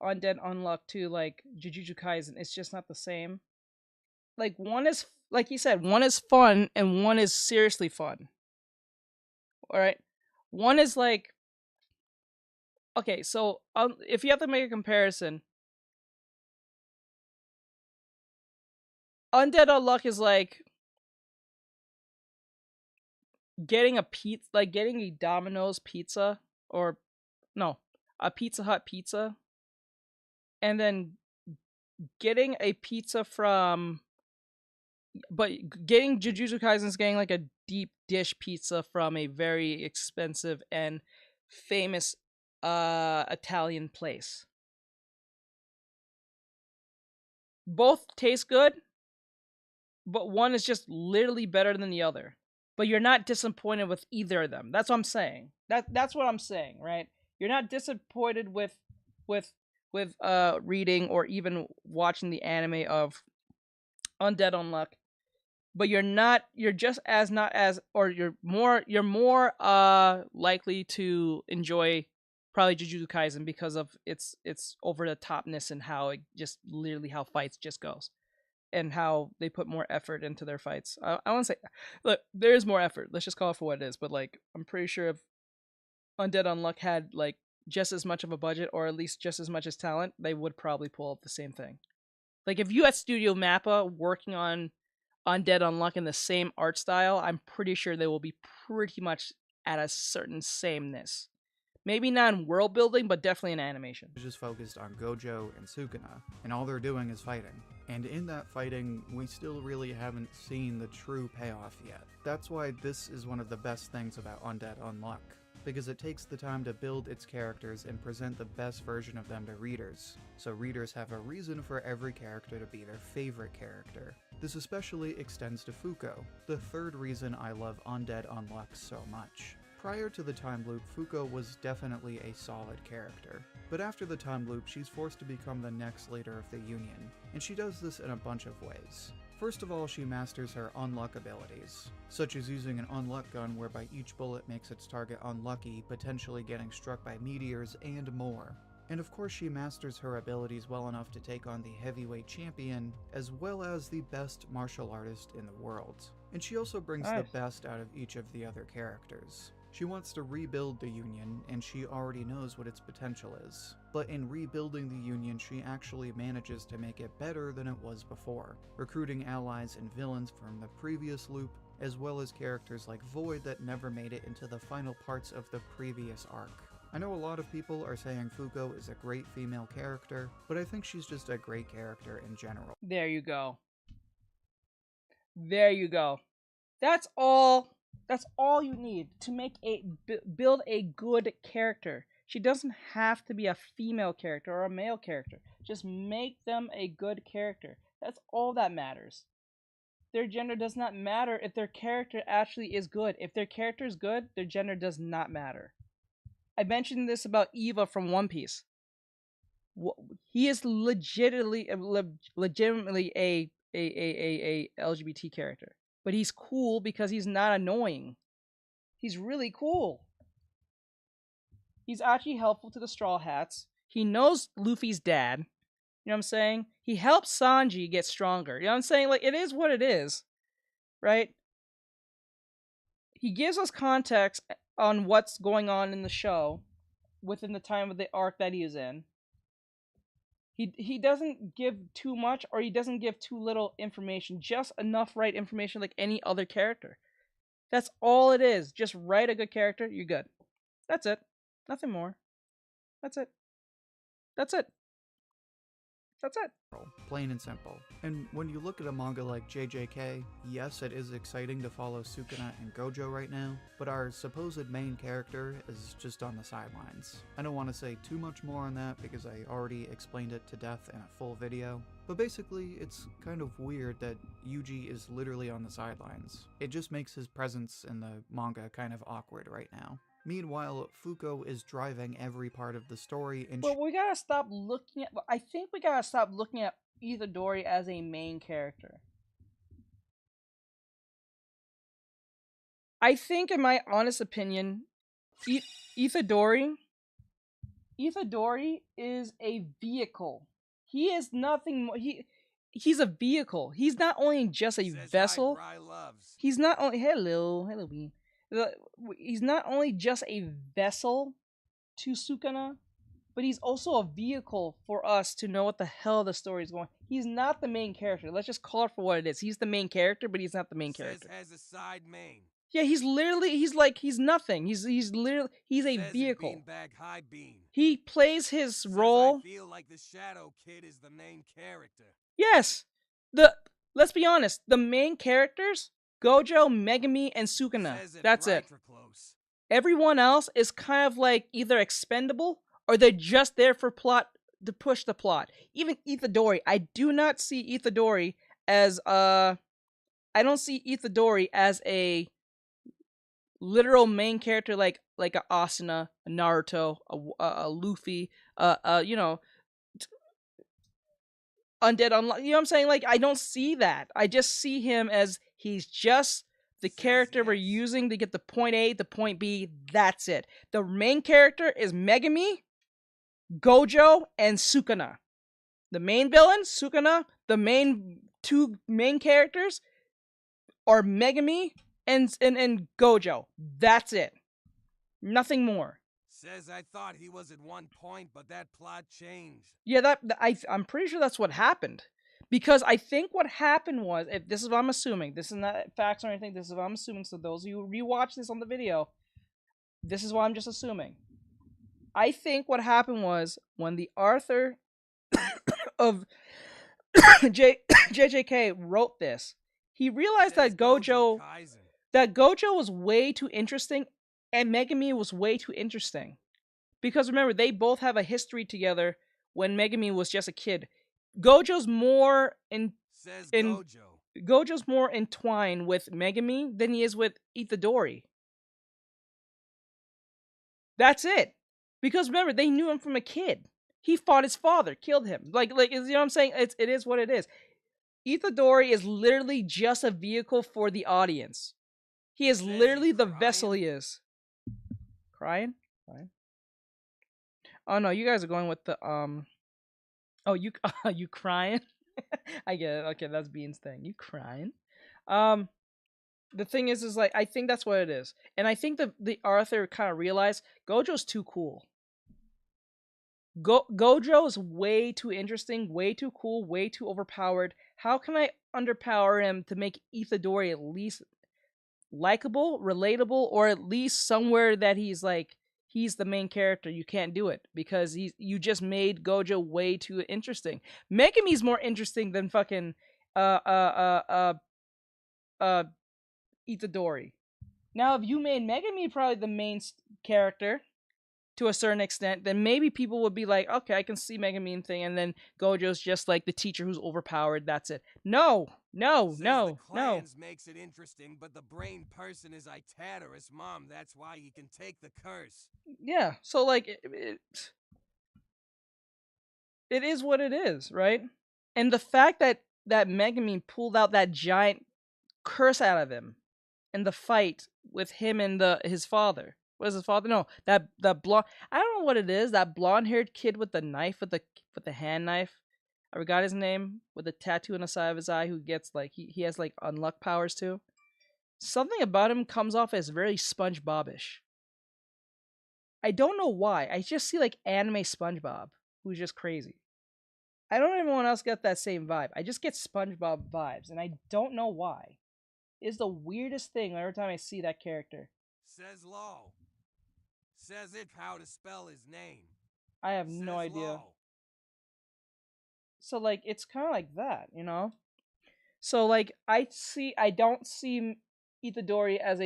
Undead Unluck to like Jujutsu Kaisen, it's just not the same. Like one is, like you said, one is fun and one is seriously fun. All right, one is like, okay, so if you have to make a comparison, Undead Unluck is like getting a pizza, like getting a Domino's pizza, or no, a Pizza Hut pizza, and then getting a pizza from, but getting Jujutsu Kaisen's getting like a deep dish pizza from a very expensive and famous Italian place. Both taste good, but one is just literally better than the other. But you're not disappointed with either of them. That's what I'm saying. That's what I'm saying, right? You're not disappointed with reading or even watching the anime of Undead Unluck, but you're just as not as, or you're more likely to enjoy probably Jujutsu Kaisen because of its over the topness and how it just literally how fights just goes. And how they put more effort into their fights. I want to say, look, there is more effort. Let's just call it for what it is. But like, I'm pretty sure if Undead Unluck had like just as much of a budget, or at least just as much as talent, they would probably pull up the same thing. Like if you had Studio Mappa working on Undead Unluck in the same art style, I'm pretty sure they will be pretty much at a certain sameness. Maybe not in world building, but definitely in animation. It's just focused on Gojo and Sukuna, and all they're doing is fighting. And in that fighting, we still really haven't seen the true payoff yet. That's why this is one of the best things about Undead Unluck, because it takes the time to build its characters and present the best version of them to readers, so readers have a reason for every character to be their favorite character. This especially extends to Fuko, the third reason I love Undead Unluck so much. Prior to the time loop, Fuko was definitely a solid character, but after the time loop, she's forced to become the next leader of the Union, and she does this in a bunch of ways. First of all, she masters her unluck abilities, such as using an unluck gun whereby each bullet makes its target unlucky, potentially getting struck by meteors, and more. And of course she masters her abilities well enough to take on the heavyweight champion, as well as the best martial artist in the world. And she also brings the best out of each of the other characters. She wants to rebuild the Union, and she already knows what its potential is. But in rebuilding the Union, she actually manages to make it better than it was before, recruiting allies and villains from the previous loop, as well as characters like Void that never made it into the final parts of the previous arc. I know a lot of people are saying Fuko is a great female character, but I think she's just a great character in general. There you go. There you go. That's all you need to make build a good character. She doesn't have to be a female character or a male character. Just make them a good character. That's all that matters. Their gender does not matter if their character actually is good. If their character is good, their gender does not matter. I mentioned this about Eva from One Piece. He is legitimately a LGBT character, but he's cool because he's not annoying. He's really cool. He's actually helpful to the Straw Hats. He knows Luffy's dad. You know what I'm saying? He helps Sanji get stronger. You know what I'm saying? Like, it is what it is, right? He gives us context on what's going on in the show within the time of the arc that he is in. He doesn't give too much, or he doesn't give too little information. Just enough right information like any other character. That's all it is. Just write a good character, you're good. That's it. Nothing more. That's it. That's it. That's it. Plain and simple. And when you look at a manga like JJK, yes, it is exciting to follow Sukuna and Gojo right now, but our supposed main character is just on the sidelines. I don't want to say too much more on that because I already explained it to death in a full video, but basically it's kind of weird that Yuji is literally on the sidelines. It just makes his presence in the manga kind of awkward right now. Meanwhile, Fuko is driving every part of the story and But we gotta stop looking at... I think we gotta stop looking at Itadori as a main character. I think, in my honest opinion, Itadori is a vehicle. He is nothing more... He's a vehicle. He's not only just a vessel. He's not only... Hello, Bean. He's not only just a vessel to Sukuna, but he's also a vehicle for us to know what the hell the story is going. He's not the main character. Let's just call it for what it is. He's the main character, but he's not the main character. Has a side main. Yeah, he's nothing. He's a vehicle. High beam. He plays his role. I feel like the Shadow Kid is the main character. Yes. Let's be honest. The main characters, Gojo, Megumi, and Sukuna. That's it. Everyone else is kind of like either expendable or they're just there for plot to push the plot. Even Itadori, I do not see Itadori as I don't see Itadori as a literal main character like a Asuna, a Naruto, a Luffy, Undead Unlock. You know what I'm saying? Like, I don't see that. I just see him as he's just the character we're using to get the point A to point B. That's it. The main character is Megumi, Gojo, and Sukuna. The main villain, Sukuna. The two main characters are Megumi and Gojo. That's it. Nothing more. Says I thought he was at one point, but that plot changed. Yeah, I'm pretty sure that's what happened. Because I think what happened was, if this is what I'm assuming, this is not facts or anything, this is what I'm assuming, so those of you who rewatch this on the video, this is what I'm just assuming. I think what happened was, when the author of JJK wrote this, he realized that Gojo was way too interesting, and Megumi was way too interesting. Because remember, they both have a history together when Megumi was just a kid. Gojo's more Gojo's more entwined with Megumi than he is with Itadori. That's it. Because remember, they knew him from a kid. He fought his father, killed him. Like you know what I'm saying? It is what it is. Itadori is literally just a vehicle for the audience. He is literally the vessel he is. Crying? Oh no, you guys are going with the Oh, you crying? I get it. Okay, that's Bean's thing. You crying? The thing is like, I think that's what it is, and I think the author kind of realized Gojo's too cool. Gojo is way too interesting, way too cool, way too overpowered. How can I underpower him to make Itadori at least likable, relatable, or at least somewhere that he's he's the main character. You can't do it because you just made Gojo way too interesting. Megami's more interesting than fucking Itadori. Now, if you made Megami probably the main character to a certain extent, then maybe people would be like, okay, I can see Megami thing, and then Gojo's just like the teacher who's overpowered. That's it. No. The clans makes it interesting, but the brain person is Itadori's mom. That's why he can take the curse. Yeah, so like it is what it is, right? And the fact that Megami pulled out that giant curse out of him in the fight with him and his father. What is his father? No, that blonde. I don't know what it is. That blonde-haired kid with the knife, with the hand knife. I forgot his name. With the tattoo on the side of his eye, who gets like he has like unluck powers too. Something about him comes off as very SpongeBob-ish. I don't know why. I just see like anime SpongeBob, who's just crazy. I don't know if anyone else get that same vibe. I just get SpongeBob vibes, and I don't know why. It's the weirdest thing every time I see that character. Says Law. Says it how to spell his name. I have no idea. Law. So like it's kind of like that, you know. So like I don't see Itadori as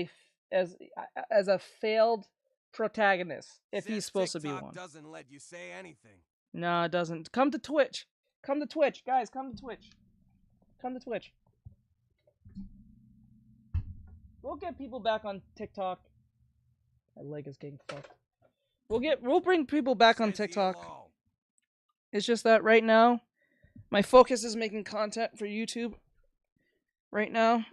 a failed protagonist if he's supposed to be one. Doesn't let you say anything. No, it doesn't. Come to Twitch. Come to Twitch, guys. Come to Twitch. Come to Twitch. We'll get people back on TikTok. My leg is getting fucked. We'll bring people back on TikTok. It's just that right now, my focus is making content for YouTube. Right now,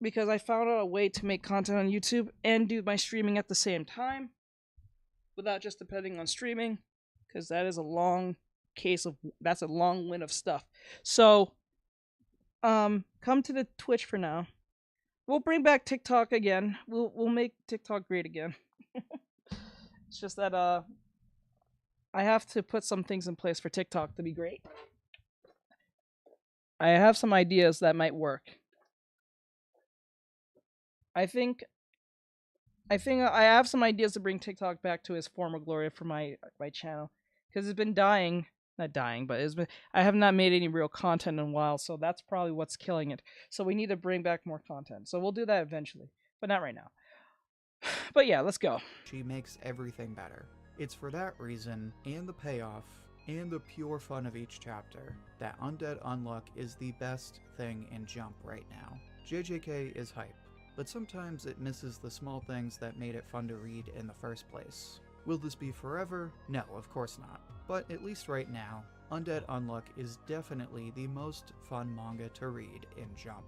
because I found out a way to make content on YouTube and do my streaming at the same time, without just depending on streaming, because that is a long that's a long win of stuff. So, come to the Twitch for now. We'll bring back TikTok again. We'll make TikTok great again. It's just that I have to put some things in place for TikTok to be great. I have some ideas that might work. I think I have some ideas to bring TikTok back to its former glory for my channel, because it's been dying. Not dying, but I have not made any real content in a while, so that's probably what's killing it. So we need to bring back more content. So we'll do that eventually, but not right now. But yeah, let's go. She makes everything better. It's for that reason, and the payoff, and the pure fun of each chapter, that Undead Unluck is the best thing in Jump right now. JJK is hype, but sometimes it misses the small things that made it fun to read in the first place. Will this be forever? No, of course not. But at least right now, Undead Unluck is definitely the most fun manga to read in Jump.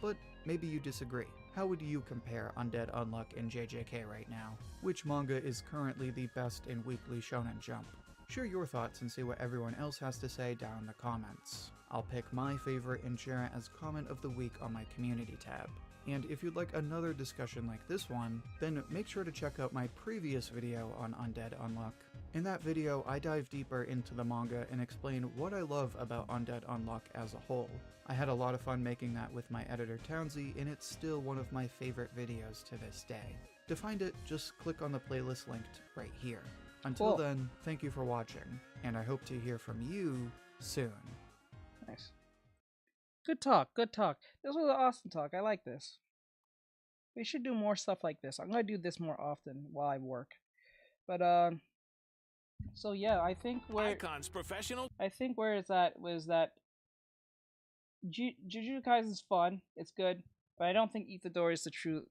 But maybe you disagree. How would you compare Undead Unluck and JJK right now? Which manga is currently the best in Weekly Shonen Jump? Share your thoughts and see what everyone else has to say down in the comments. I'll pick my favorite and share it as comment of the week on my community tab. And if you'd like another discussion like this one, then make sure to check out my previous video on Undead Unluck. In that video, I dive deeper into the manga and explain what I love about Undead Unluck as a whole. I had a lot of fun making that with my editor Townsy, and it's still one of my favorite videos to this day. To find it, just click on the playlist linked right here. Until then, thank you for watching, and I hope to hear from you soon. Nice. Good talk, good talk. This was an awesome talk. I like this. We should do more stuff like this. I'm gonna do this more often while I work. But so yeah, I think Icon's professional. I think where it's at was that Jujutsu Kaisen's fun. It's good, but I don't think Itadori is the true.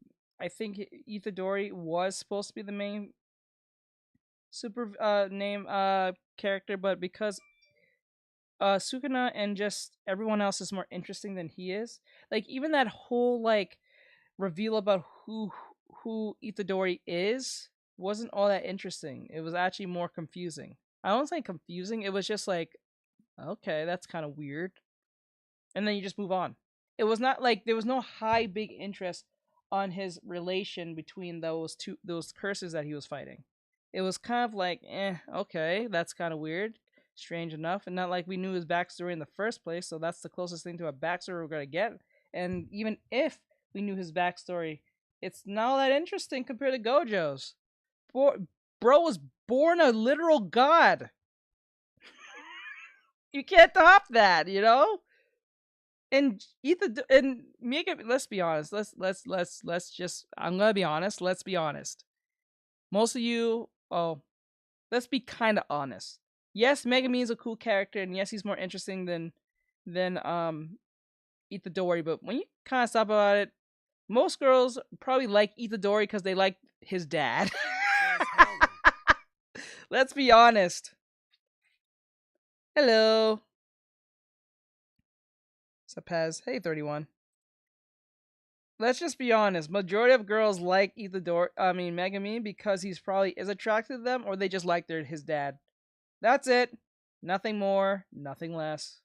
I think Itadori was supposed to be the main character, but because Sukuna and just everyone else is more interesting than he is. Like even that whole like reveal about who Itadori is wasn't all that interesting. It was actually more confusing. I don't say confusing. It was just like, okay, that's kind of weird, and then you just move on. It was not like there was no high big interest on his relation between those curses that he was fighting. It was kind of like, okay, that's kind of weird. Strange enough, and not like we knew his backstory in the first place, so that's the closest thing to a backstory we're gonna get. And even if we knew his backstory, it's not that interesting compared to Gojo's. bro was born a literal god. You can't top that, you know? And Mega, let's be honest. Let's just, I'm gonna be honest. Let's be honest. Most of you, let's be kind of honest. Yes, Megami is a cool character, and yes, he's more interesting than Itadori. But when you kind of stop about it, most girls probably like Itadori because they like his dad. Let's be honest. Hello. What's up, Paz? Hey, 31. Let's just be honest. Majority of girls like Megami because he's probably is attracted to them, or they just like his dad. That's it. Nothing more, nothing less.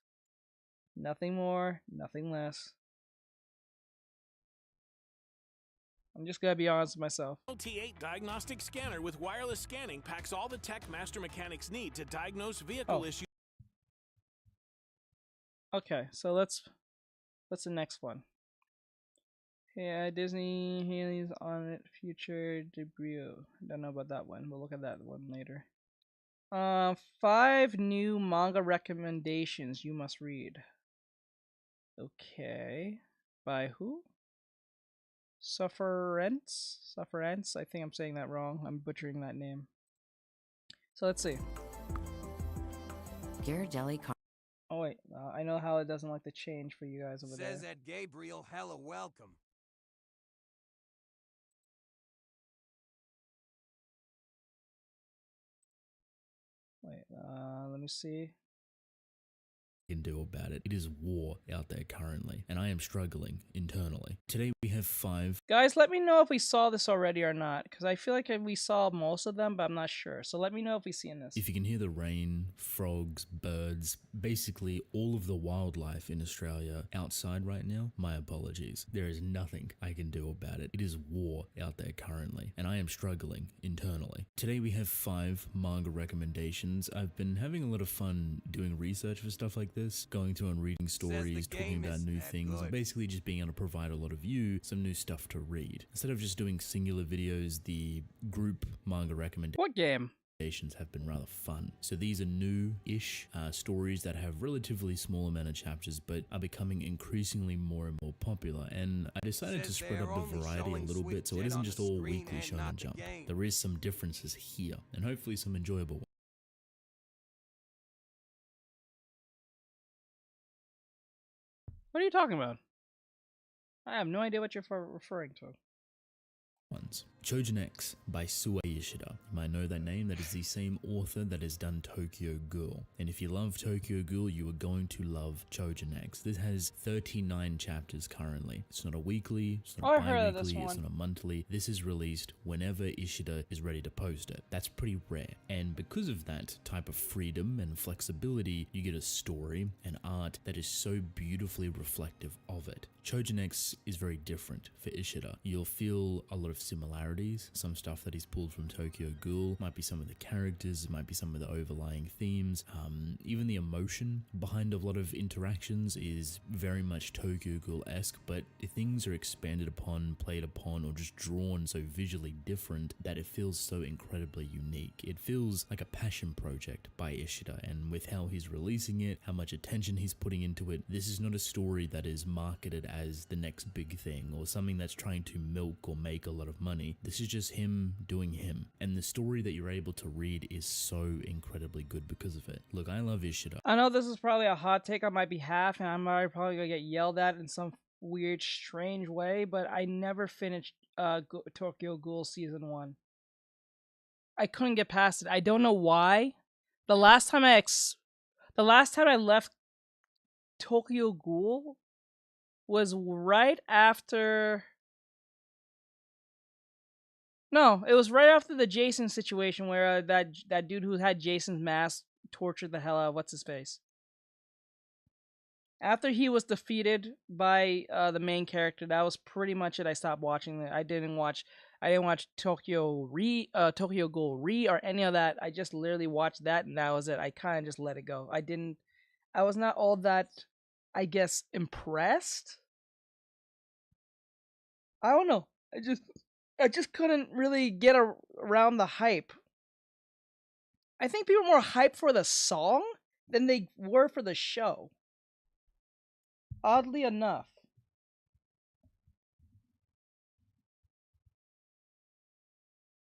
Nothing more, nothing less. I'm just gonna be honest with myself. T8 diagnostic scanner with wireless scanning packs all the tech master mechanics need to diagnose vehicle issues. Okay, so what's the next one? Yeah, Disney Haley's on it. Future debut. Don't know about that one. We'll look at that one later. 5 new manga recommendations you must read. Okay. By who? Sufferance? I think I'm saying that wrong. I'm butchering that name. So let's see. Oh wait, I know how it doesn't like to change for you guys over there. Says that Gabriel hella welcome. Wait, let me see. Can do about it. It is war out there currently, and I am struggling internally. Today we have 5. Guys, let me know if we saw this already or not, because I feel like we saw most of them, but I'm not sure. So let me know if we've seen this. If you can hear the rain, frogs, birds, basically all of the wildlife in Australia outside right now, my apologies. There is nothing I can do about it. It is war out there currently, and I am struggling internally. Today we have 5 manga recommendations. I've been having a lot of fun doing research for stuff like this, going through and reading stories, talking about new things, and basically just being able to provide a lot of you some new stuff to read. Instead of just doing singular videos, the group manga recommendations What game? Have been rather fun. So these are new-ish stories that have relatively small amount of chapters, but are becoming increasingly more and more popular. And I decided to spread up the variety a little bit, so it isn't just all weekly Shonen Jump. There is some differences here, and hopefully some enjoyable ones. What are you talking about? I have no idea what you're referring to. Chojin X by Sue Ishida. You might know that name. That is the same author that has done Tokyo Ghoul. And if you love Tokyo Ghoul, you are going to love Chojin X. This has 39 chapters currently. It's not a weekly, it's not bi-weekly, it's not a monthly. This is released whenever Ishida is ready to post it. That's pretty rare. And because of that type of freedom and flexibility, you get a story and art that is so beautifully reflective of it. Chojin X is very different for Ishida. You'll feel a lot of similarities. Some stuff that he's pulled from Tokyo Ghoul might be some of the characters, it might be some of the overlying themes. Even the emotion behind a lot of interactions is very much Tokyo Ghoul-esque, but things are expanded upon, played upon, or just drawn so visually different that it feels so incredibly unique. It feels like a passion project by Ishida, and with how he's releasing it, how much attention he's putting into it, this is not a story that is marketed as the next big thing or something that's trying to milk or make a lot of money. This is just him doing him, and the story that you're able to read is so incredibly good because of it. Look, I love Ishida. I know this is probably a hot take on my behalf, and I'm probably gonna get yelled at in some weird, strange way, but I never finished Tokyo Ghoul Season 1. I couldn't get past it. I don't know why. The last time I left Tokyo Ghoul was right after... No, it was right after the Jason situation where that dude who had Jason's mask tortured the hell out of what's-his-face. After he was defeated by the main character, that was pretty much it. I stopped watching it. I didn't watch Tokyo Ghoul Re or any of that. I just literally watched that, and that was it. I kind of just let it go. I was not all that, I guess, impressed. I don't know. I just couldn't really get around the hype. I think people were more hyped for the song than they were for the show. Oddly enough.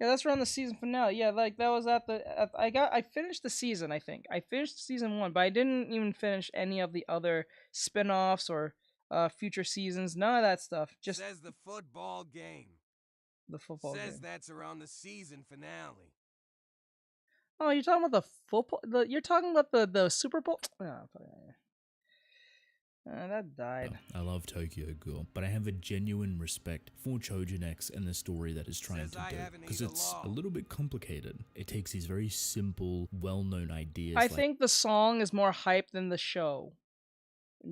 Yeah, that's around the season finale. Yeah, like that was I finished the season, I think. I finished season 1, but I didn't even finish any of the other spin-offs or future seasons. None of that stuff. Just Says the football game. The football Says game. that's around the season finale. Oh, you're talking about the football? You're talking about the Super Bowl? Oh, that died. I love Tokyo Ghoul, but I have a genuine respect for Choujin X and the story that it's trying to do, because it's a little bit complicated. It takes these very simple, well-known ideas. I think the song is more hype than the show.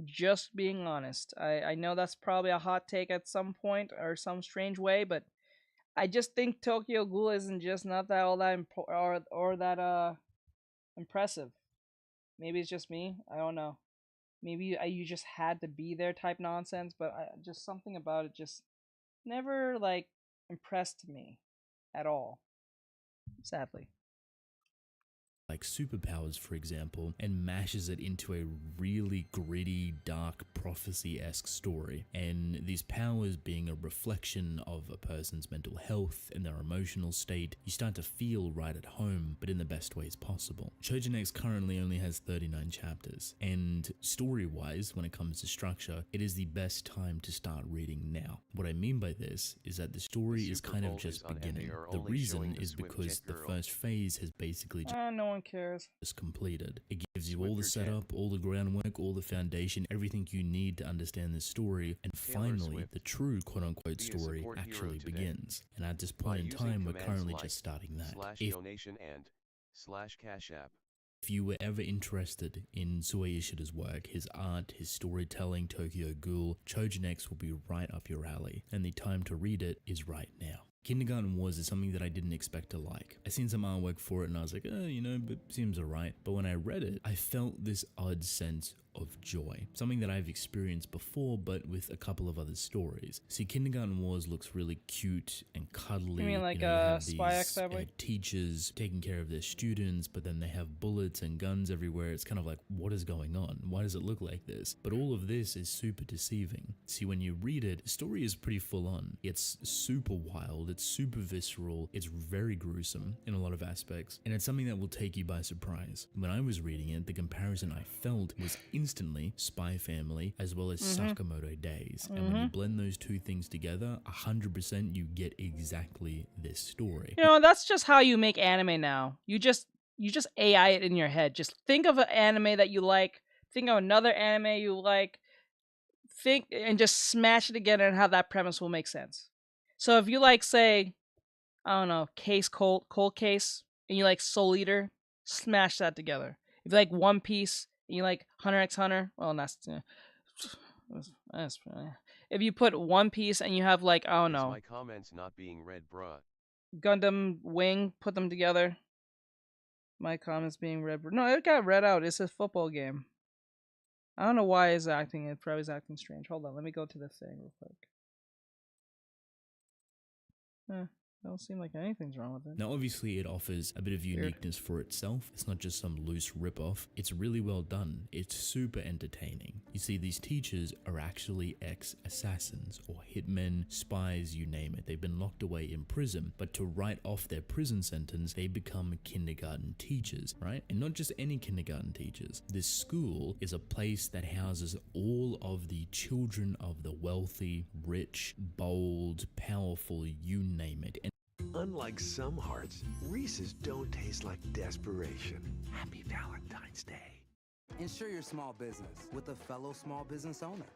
Just being honest. I know that's probably a hot take at some point or some strange way, but I just think Tokyo Ghoul isn't just not that all that or that impressive. Maybe it's just me. I don't know. Maybe you just had to be there type nonsense, but just something about it just never like impressed me at all. Sadly. Like superpowers, for example, and mashes it into a really gritty, dark, prophecy-esque story. And these powers being a reflection of a person's mental health and their emotional state, you start to feel right at home, but in the best ways possible. Choujin X currently only has 39 chapters, and story-wise, when it comes to structure, it is the best time to start reading now. What I mean by this is that the story is kind of just beginning. The reason is because the first phase has basically no one cares. Is completed. It gives you all the setup, all the groundwork, all the foundation, everything you need to understand this story, and finally, the true quote-unquote story actually begins. And at this point in time, we're currently just starting that. /donation and /cash app. If you were ever interested in Sue Ishida's work, his art, his storytelling, Tokyo Ghoul, Choujin X will be right up your alley, and the time to read it is right now. Kindergarten Wars is something that I didn't expect to like. I seen some artwork for it and I was like, you know, but seems alright. But when I read it, I felt this odd sense of joy. Something that I've experienced before, but with a couple of other stories. See, Kindergarten Wars looks really cute and cuddly. You mean like Spy X Family? Teachers taking care of their students, but then they have bullets and guns everywhere. It's kind of like, what is going on? Why does it look like this? But all of this is super deceiving. See, when you read it, the story is pretty full on. It's super wild, it's super visceral, it's very gruesome in a lot of aspects, and it's something that will take you by surprise. When I was reading it, the comparison I felt was instantly Spy Family as well as Sakamoto Days. And when you blend those two things together, 100% you get exactly this story. You know, that's just how you make anime now. You just AI it in your head. Just think of an anime that you like, think of another anime you like, think and just smash it together and how that premise will make sense. So if you like, say, I don't know, Cold Case, and you like Soul Eater, smash that together. If you like One Piece, and you like Hunter x Hunter, well, that's if you put One Piece and you have like, I don't know, my comments not being read, bruh. Gundam Wing, put them together. My comments being read. No, it got read out. It's a football game. I don't know why it's acting. It probably is acting strange. Hold on, let me go to the thing real quick. Don't seem like anything's wrong with it. Now obviously it offers a bit of uniqueness for itself. It's not just some loose ripoff. It's really well done. It's super entertaining. You see, these teachers are actually ex-assassins or hitmen, spies, you name it. They've been locked away in prison, but to write off their prison sentence, they become kindergarten teachers, right? And not just any kindergarten teachers. This school is a place that houses all of the children of the wealthy, rich, bold, powerful, you name it. And unlike some hearts, Reese's don't taste like desperation. Happy Valentine's Day. Ensure your small business with a fellow small business owner.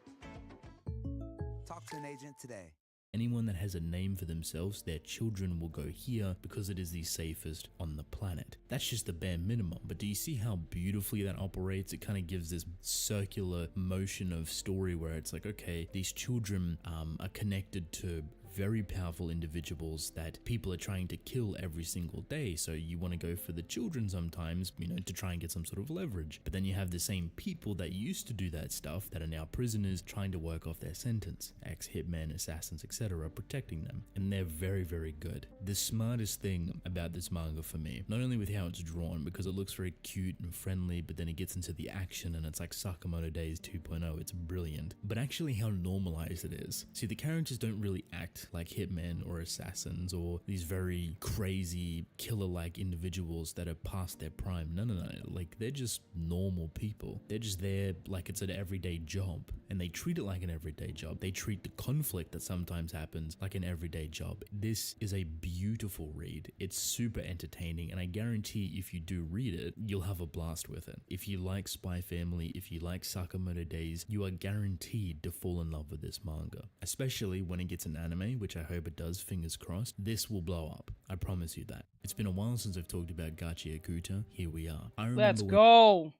Talk to an agent today. anyone that has a name for themselves, their children will go here because it is the safest on the planet. That's just the bare minimum. But do you see how beautifully that operates? It kind of gives this circular motion of story where it's like, okay, these children are connected to very powerful individuals that people are trying to kill every single day. So you want to go for the children sometimes, you know, to try and get some sort of leverage. But then you have the same people that used to do that stuff that are now prisoners trying to work off their sentence. Ex-hitmen, assassins, etc. protecting them. And they're very, very good. The smartest thing about this manga for me, not only with how it's drawn, because it looks very cute and friendly, but then it gets into the action and it's like Sakamoto Days 2.0, it's brilliant, but actually how normalized it is. See, the characters don't really act like hitmen or assassins or these very crazy killer-like individuals that are past their prime. No, like they're just normal people. They're just there like it's an everyday job, and they treat it like an everyday job. They treat the conflict that sometimes happens like an everyday job. This is a beautiful read. It's super entertaining, and I guarantee if you do read it, you'll have a blast with it. If you like Spy Family, if you like Sakamoto Days, you are guaranteed to fall in love with this manga. Especially when it gets an anime, which I hope it does, fingers crossed. This will blow up. I promise you that. It's been a while since I've talked about Gachi Akuta. Here we are. Let's go.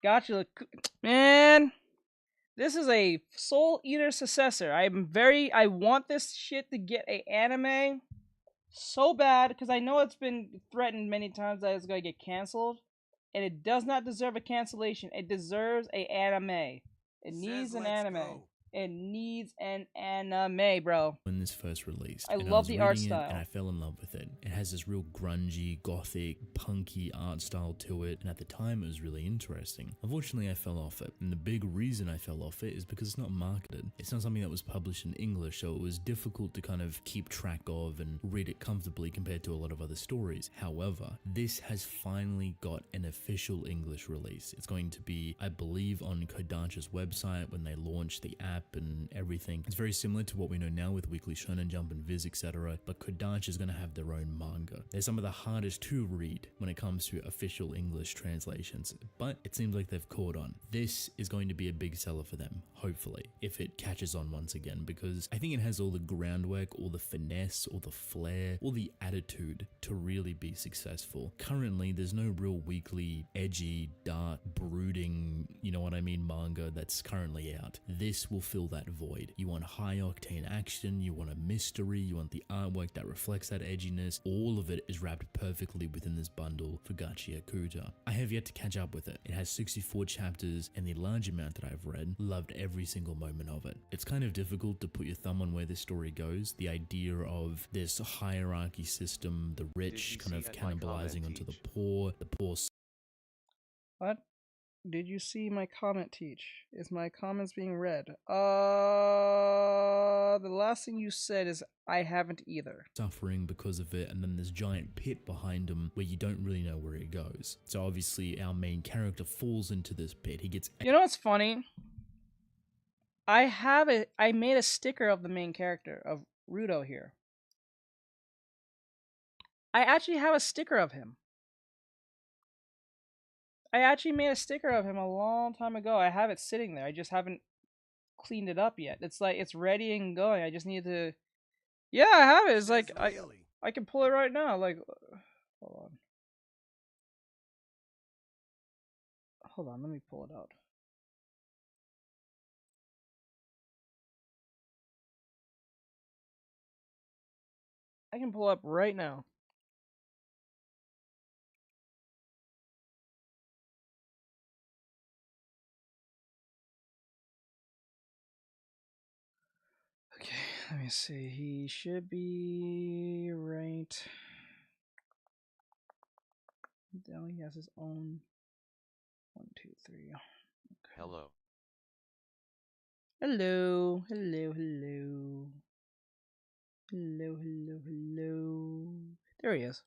Gachi, man. This is a Soul Eater successor. I want this shit to get an anime so bad, because I know it's been threatened many times that it's going to get canceled, and it does not deserve a cancellation. It deserves an anime. It needs an anime. It needs an anime, bro. When this first released, I love the art style, and I fell in love with it. It has this real grungy, gothic, punky art style to it, and at the time it was really interesting. Unfortunately, I fell off it, and the big reason I fell off it is because it's not marketed. It's not something that was published in English, so it was difficult to kind of keep track of and read it comfortably compared to a lot of other stories. However, this has finally got an official English release. It's going to be, I believe, on Kodansha's website when they launch the app and everything. It's very similar to what we know now with Weekly Shonen Jump and Viz, etc. But Kodansha is going to have their own manga. They're some of the hardest to read when it comes to official English translations, but it seems like they've caught on. This is going to be a big seller for them, hopefully, if it catches on once again, because I think it has all the groundwork, all the finesse, all the flair, all the attitude to really be successful. Currently, there's no real weekly, edgy, dark, brooding, you know what I mean, manga that's currently out. This will fill that void. You want high octane action, you want a mystery, you want the artwork that reflects that edginess. All of it is wrapped perfectly within this bundle for Gachi Akuta. I have yet to catch up with it. It has 64 chapters, and the large amount that I've read, loved every single moment of it. It's kind of difficult to put your thumb on where this story goes. The idea of this hierarchy system, the rich kind of cannibalizing onto the poor. What? Did you see my comment, Teach? Is my comments being read? The last thing you said is, I haven't either. Suffering because of it, and then this giant pit behind him where you don't really know where it goes. So obviously our main character falls into this pit. He gets... You know what's funny? I made a sticker of the main character, of Rudo here. I actually have a sticker of him. I actually made a sticker of him a long time ago. I have it sitting there. I just haven't cleaned it up yet. It's like, it's ready and going. I just need to... Yeah, I have it. It's like, I can pull it right now. Like, hold on, let me pull it out. I can pull up right now. Okay, let me see. He should be right. Now he has his own. 1, 2, 3. Okay. Hello. Hello. Hello. Hello. Hello. Hello. Hello. There he is.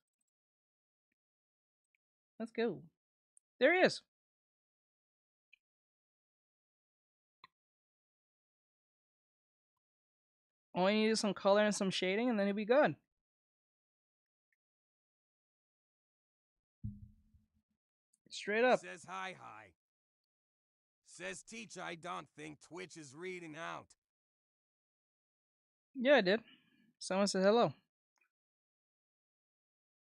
Let's go. There he is. All I need is some color and some shading, and then he'll be good. Straight up. Says hi. Says Teach, I don't think Twitch is reading out. Yeah, I did. Someone said hello.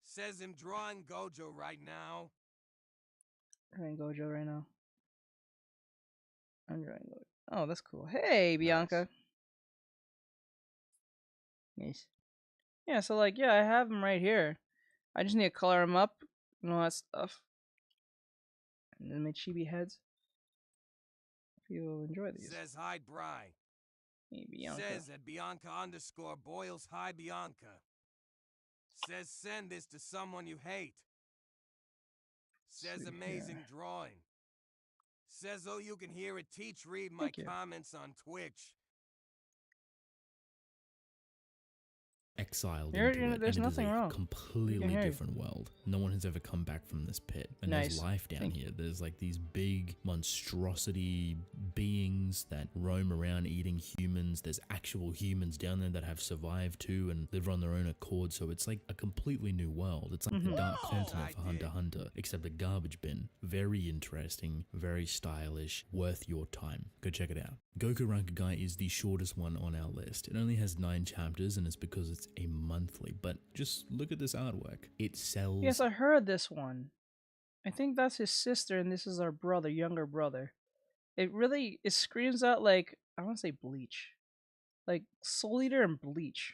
Says I'm drawing Gojo right now. Drawing Gojo right now. I'm drawing Gojo. Oh, that's cool. Hey, Bianca. Nice. Yeah, so like, yeah, I have them right here. I just need to color them up and all that stuff. And then make chibi heads. You'll enjoy these. Says hi, Bry. Hey, Bianca. Says at Bianca_Boyles hi, Bianca. Says send this to someone you hate. Says Sweet amazing hair. drawing. Says oh you can hear it teach read my comments on Twitch. Exiled You're, into you know, it, there's and it is nothing a wrong. completely different world. No one has ever come back from this pit, and there's life down here. There's like these big monstrosity beings that roam around eating humans. There's actual humans down there that have survived too and live on their own accord. So it's like a completely new world. It's like the dark continent for Hunter x Hunter, except a garbage bin. Very interesting, very stylish, worth your time. Go check it out. Goku Rakugai is the shortest one on our list. It only has 9 chapters, and it's because it's a monthly, but just look at this artwork. It sells. Yes, I heard this one. I think that's his sister, and this is our brother, younger brother. It screams out like, I want to say Bleach. Like Soul Eater and Bleach.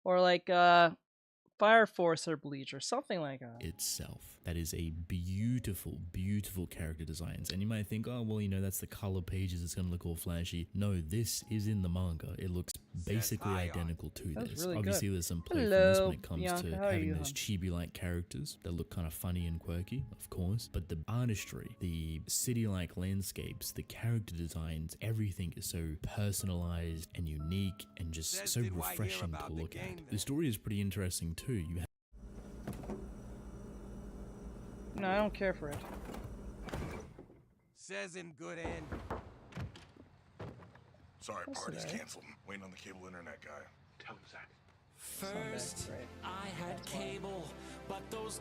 Or like Fire Force or Bleach or something like that. Itself. That is a beautiful, beautiful character designs. And you might think, oh, well, you know, that's the color pages. It's going to look all flashy. No, this is in the manga. It looks basically identical to this. Really Obviously, good. there's some playfulness when it comes Bianca, to how are having you, those chibi-like characters that look kind of funny and quirky, of course. But the artistry, the city-like landscapes, the character designs, everything is so personalized and unique and just so refreshing to look at. The story is pretty interesting too. You have No, I don't care for it. Says in good end. Sorry, party's canceled. Waiting on the cable internet guy. Tell him, Zach. First, I had cable, but those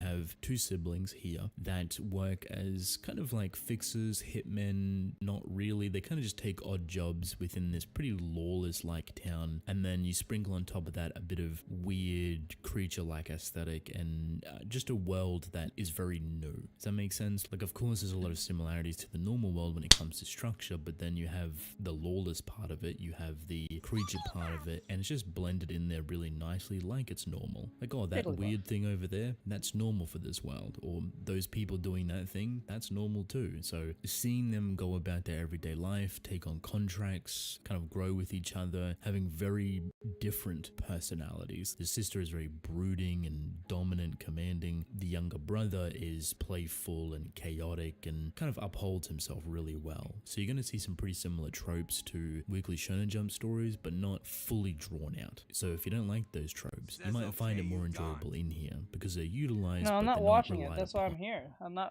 have 2 siblings here that work as kind of like fixers, hitmen, not really. They kind of just take odd jobs within this pretty lawless like town, and then you sprinkle on top of that a bit of weird creature-like aesthetic and just a world that is very new. Does that make sense? Like, of course, there's a lot of similarities to the normal world when it comes to structure, but then you have the lawless part of it, you have the creature part of it, and it's just blended in there really nicely like it's normal. Like, oh, that weird thing over there, that's normal for this world, or those people doing that thing, that's normal too. So seeing them go about their everyday life, take on contracts, kind of grow with each other, having very different personalities. The sister is very brooding and dominant, commanding. The younger brother is playful and chaotic and kind of upholds himself really well. So you're going to see some pretty similar tropes to Weekly Shonen Jump stories, but not fully drawn out. So if you don't like those tropes, you might find it more enjoyable in here because they're utilized. No, I'm not watching it. That's why I'm here.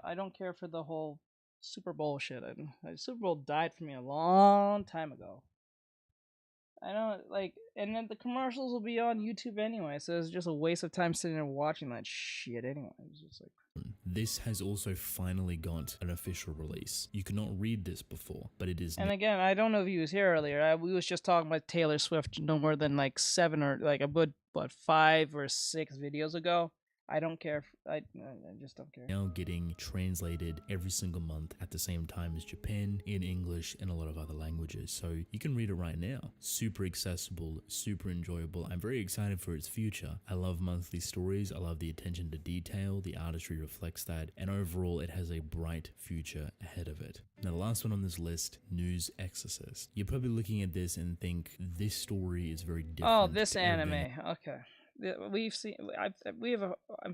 I don't care for the whole Super Bowl shit. Super Bowl died for me a long time ago. I don't like, and then the commercials will be on YouTube anyway, so it's just a waste of time sitting there watching that shit anyway. It's just like. This has also finally got an official release. You could not read this before, but it is. And again, I don't know if he was here earlier. We was just talking about Taylor Swift no more than like 7 or like a good 5 or 6 videos ago. I don't care. I just don't care. Now getting translated every single month at the same time as Japan in English and a lot of other languages. So you can read it right now. Super accessible, super enjoyable. I'm very excited for its future. I love monthly stories. I love the attention to detail. The artistry reflects that. And overall, it has a bright future ahead of it. Now, the last one on this list, News Exorcist. You're probably looking at this and think this story is very different. Oh, this anime. Okay. We've seen. I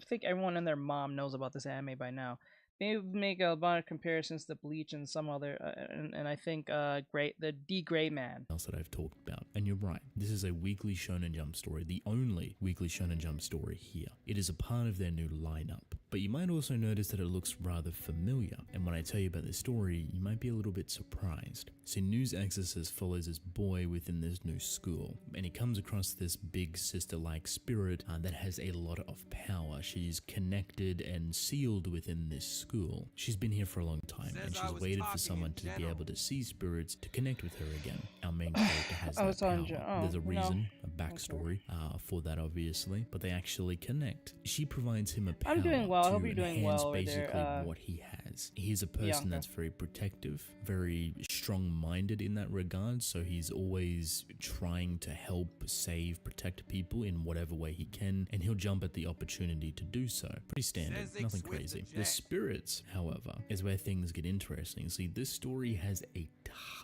think everyone and their mom knows about this anime by now. They make a lot of comparisons to Bleach and some other, and I think the Gray Man. Else that I've talked about, and you're right. This is a Weekly Shonen Jump story, the only Weekly Shonen Jump story here. It is a part of their new lineup. But you might also notice that it looks rather familiar, and when I tell you about this story, you might be a little bit surprised. So News Exorcist follows this boy within this new school, and he comes across this big sister-like spirit that has a lot of power. She's connected and sealed within this school. She's been here for a long time, and she's waited for someone to be able to see spirits to connect with her again. Our main character has that power. There's a reason, a backstory for that, obviously, but they actually connect. She provides him a power. I'm doing well. I hope you're doing well over basically there. What he has. He's a person that's very protective, very strong-minded in that regard, so he's always trying to help, save, protect people in whatever way he can, and he'll jump at the opportunity to do so. Pretty standard, nothing crazy. The spirits, however, is where things get interesting. See, this story has a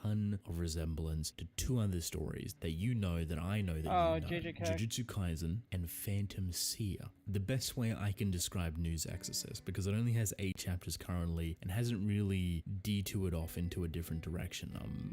ton of resemblance to two other stories that you know, that I know, that you know. Jujutsu Kaisen and Phantom Seer. The best way I can describe News Exorcist, because it only has 8 chapters currently and hasn't really detoured off into a different direction.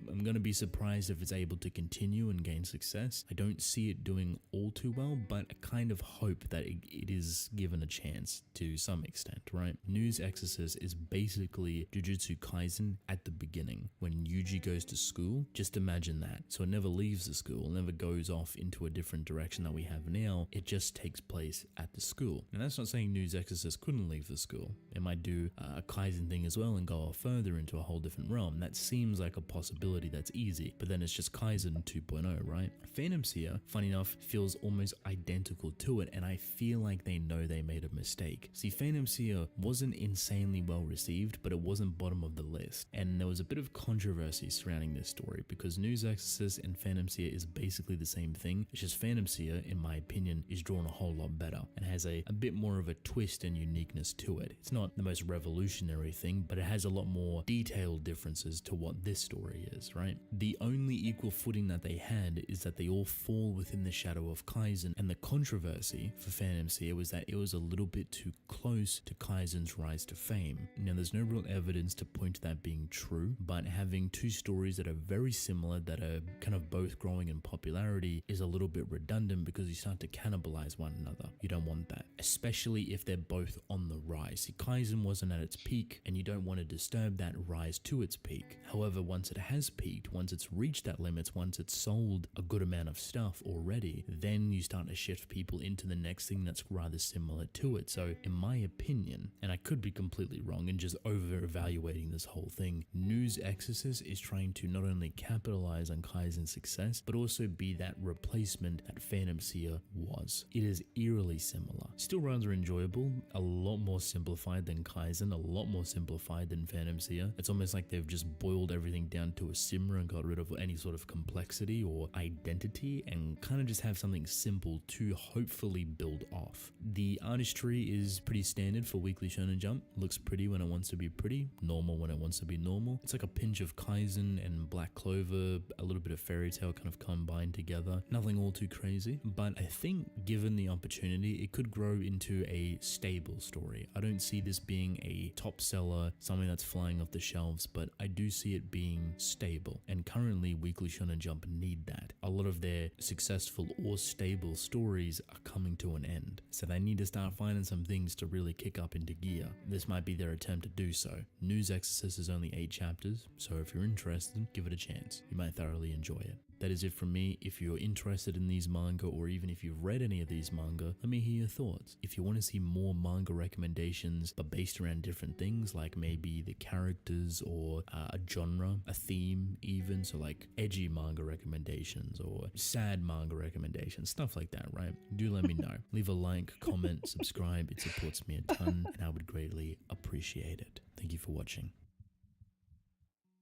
I'm going to be surprised if it's able to continue and gain success. I don't see it doing all too well, but I kind of hope that it is given a chance to some extent, right? News Exorcist is basically Jujutsu Kaisen at the beginning, when Yuji goes to school. Just imagine that. So it never leaves the school, never goes off into a different direction that we have now. It just takes place at the school. And that's not saying News Exorcist couldn't leave the school. It might do a Kaizen thing as well and go off further into a whole different realm. That seems like a possibility that's easy, but then it's just Kaizen 2.0, right? Phantom Seer, funny enough, feels almost identical to it, and I feel like they know they made a mistake. See, Phantom Seer wasn't insanely well received, but it wasn't bottom of the list, and there was a bit of controversy surrounding this story because News Exorcist and Phantom Seer is basically the same thing. It's just Phantom Seer, in my opinion, is drawn a whole lot better and has a bit more of a twist and uniqueness to it. It's not the most revolutionary thing, but it has a lot more detailed differences to what this story is, right? The only equal footing that they had is that they all fall within the shadow of Kaizen, and the controversy for Phantom Seer was that it was a little bit too close to Kaizen's rise to fame. Now, there's no real evidence to point to that being true, but having two stories that are very similar, that are kind of both growing in popularity, is a little bit redundant because you start to cannibalize one another. You don't want that, especially if they're both on the rise. See, Kaizen wasn't at its peak, and you don't want to disturb that rise to its peak. However, once it has peaked, once it's reached that limits, once it's sold a good amount of stuff already, then you start to shift people into the next thing that's rather similar to it. So in my opinion, and I could be completely wrong and just over evaluating this whole thing, News Exorcist is trying to not only capitalize on Kaizen's success, but also be that replacement that Phantom Seer was. It is eerily similar, still rather enjoyable, a lot more simplified than Kaizen, a lot more simplified than Phantom Seer. It's almost like they've just boiled everything down to a simmer and got rid of any sort of complexity or identity and kind of just have something simple to hopefully build off. The artistry is pretty standard for Weekly Shonen Jump. Looks pretty when it wants to be pretty, normal when it wants to be normal. It's like a pinch of Kaizen and Black Clover, a little bit of Fairy Tail kind of combined together. Nothing all too crazy, but I think given the opportunity, it could grow into a stable story. I don't see this being a top seller, something that's flying off the shelves, but I do see it being stable. And currently, Weekly Shonen Jump need that. A lot of their successful or stable stories are coming to an end, so they need to start finding some things to really kick up into gear. This might be their attempt to do so. News Exorcist is only 8 chapters, so if you're interested, give it a chance. You might thoroughly enjoy it. That is it from me. If you're interested in these manga, or even if you've read any of these manga, let me hear your thoughts. If you want to see more manga recommendations, but based around different things, like maybe the characters or a genre, a theme even, so like edgy manga recommendations or sad manga recommendations, stuff like that, right? Do let me know. Leave a like, comment, subscribe. It supports me a ton, and I would greatly appreciate it. Thank you for watching.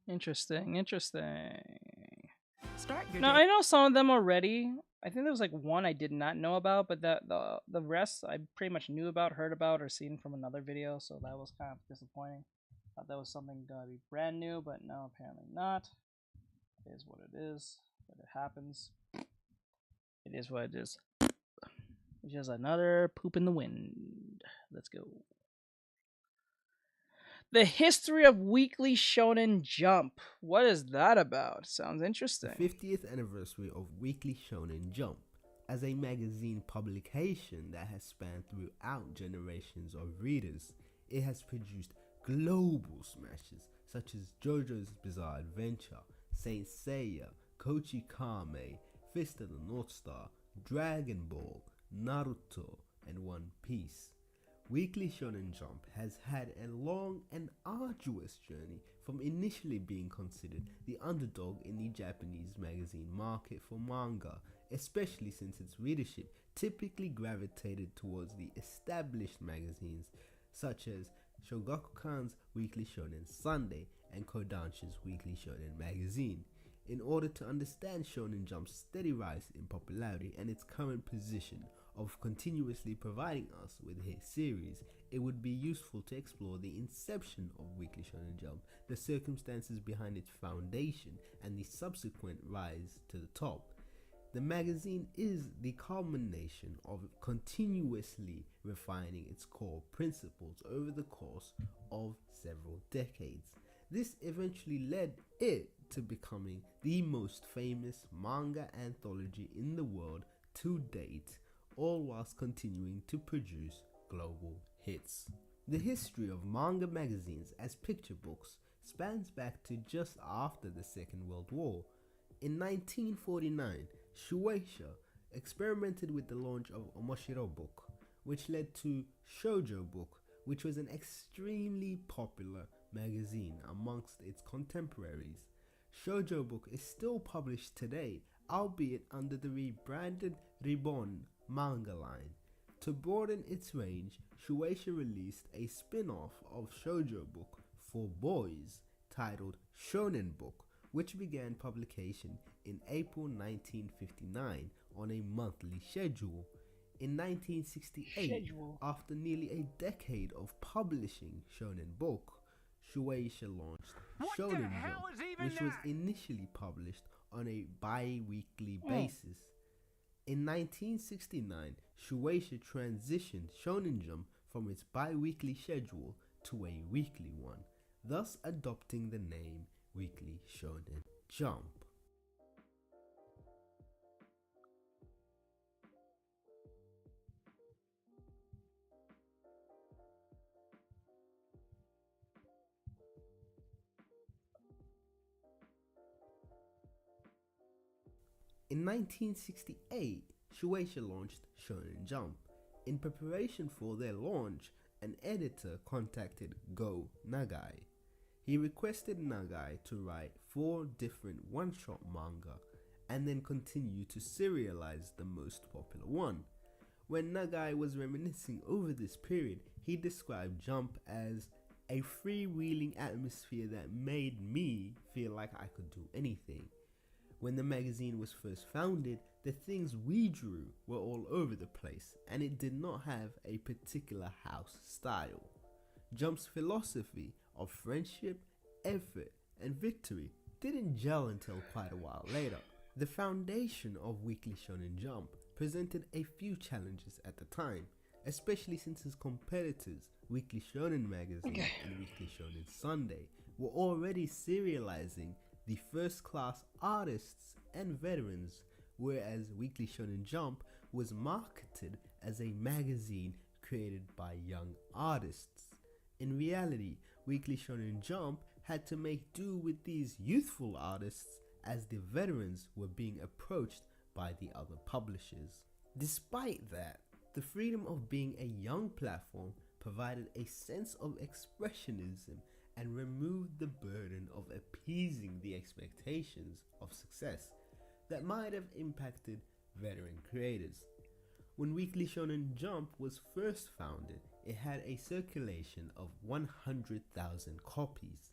Interesting. No, I know some of them already. I think there was like one I did not know about, but the rest I pretty much knew about, heard about, or seen from another video, so that was kind of disappointing. Thought that was something gonna be brand new, but no, apparently not. It is what it is. But it happens. It is what it is. It's just another poop in the wind. Let's go. The history of Weekly Shonen Jump. What is that about? Sounds interesting. The 50th anniversary of Weekly Shonen Jump. As a magazine publication that has spanned throughout generations of readers, it has produced global smashes such as JoJo's Bizarre Adventure, Saint Seiya, Kochi Kame, Fist of the North Star, Dragon Ball, Naruto, and One Piece. Weekly Shonen Jump has had a long and arduous journey from initially being considered the underdog in the Japanese magazine market for manga, especially since its readership typically gravitated towards the established magazines such as Shogakukan's Weekly Shonen Sunday, and Kodansha's Weekly Shonen magazine. In order to understand Shonen Jump's steady rise in popularity and its current position of continuously providing us with hit series, it would be useful to explore the inception of Weekly Shonen Jump, the circumstances behind its foundation, and the subsequent rise to the top. The magazine is the culmination of continuously refining its core principles over the course of several decades. This eventually led it to becoming the most famous manga anthology in the world to date, all whilst continuing to produce global hits. The history of manga magazines as picture books spans back to just after the Second World War. In 1949, Shueisha experimented with the launch of Omoshiro Book, which led to Shoujo Book, which was an extremely popular magazine amongst its contemporaries. Shoujo Book is still published today, albeit under the rebranded Ribbon manga line. To broaden its range, Shueisha released a spin-off of Shoujo Book for boys titled Shonen Book, which began publication in April 1959 on a monthly schedule. In 1968, after nearly a decade of publishing Shonen Book, Shueisha launched Shonen Jump, which was initially published on a bi-weekly basis. In 1969, Shueisha transitioned Shonen Jump from its bi-weekly schedule to a weekly one, thus adopting the name Weekly Shonen Jump. In 1968, Shueisha launched Shonen Jump. In preparation for their launch, an editor contacted Go Nagai. He requested Nagai to write 4 different one-shot manga and then continue to serialize the most popular one. When Nagai was reminiscing over this period, he described Jump as a freewheeling atmosphere that made me feel like I could do anything. When the magazine was first founded, the things we drew were all over the place, and it did not have a particular house style. Jump's philosophy of friendship, effort, and victory didn't gel until quite a while later. The foundation of Weekly Shonen Jump presented a few challenges at the time, especially since its competitors, Weekly Shonen Magazine and Weekly Shonen Sunday, were already serializing the first-class artists and veterans, whereas Weekly Shonen Jump was marketed as a magazine created by young artists. In reality, Weekly Shonen Jump had to make do with these youthful artists as the veterans were being approached by the other publishers. Despite that, the freedom of being a young platform provided a sense of expressionism and removed the burden of appeasing the expectations of success that might have impacted veteran creators. When Weekly Shonen Jump was first founded, it had a circulation of 100,000 copies.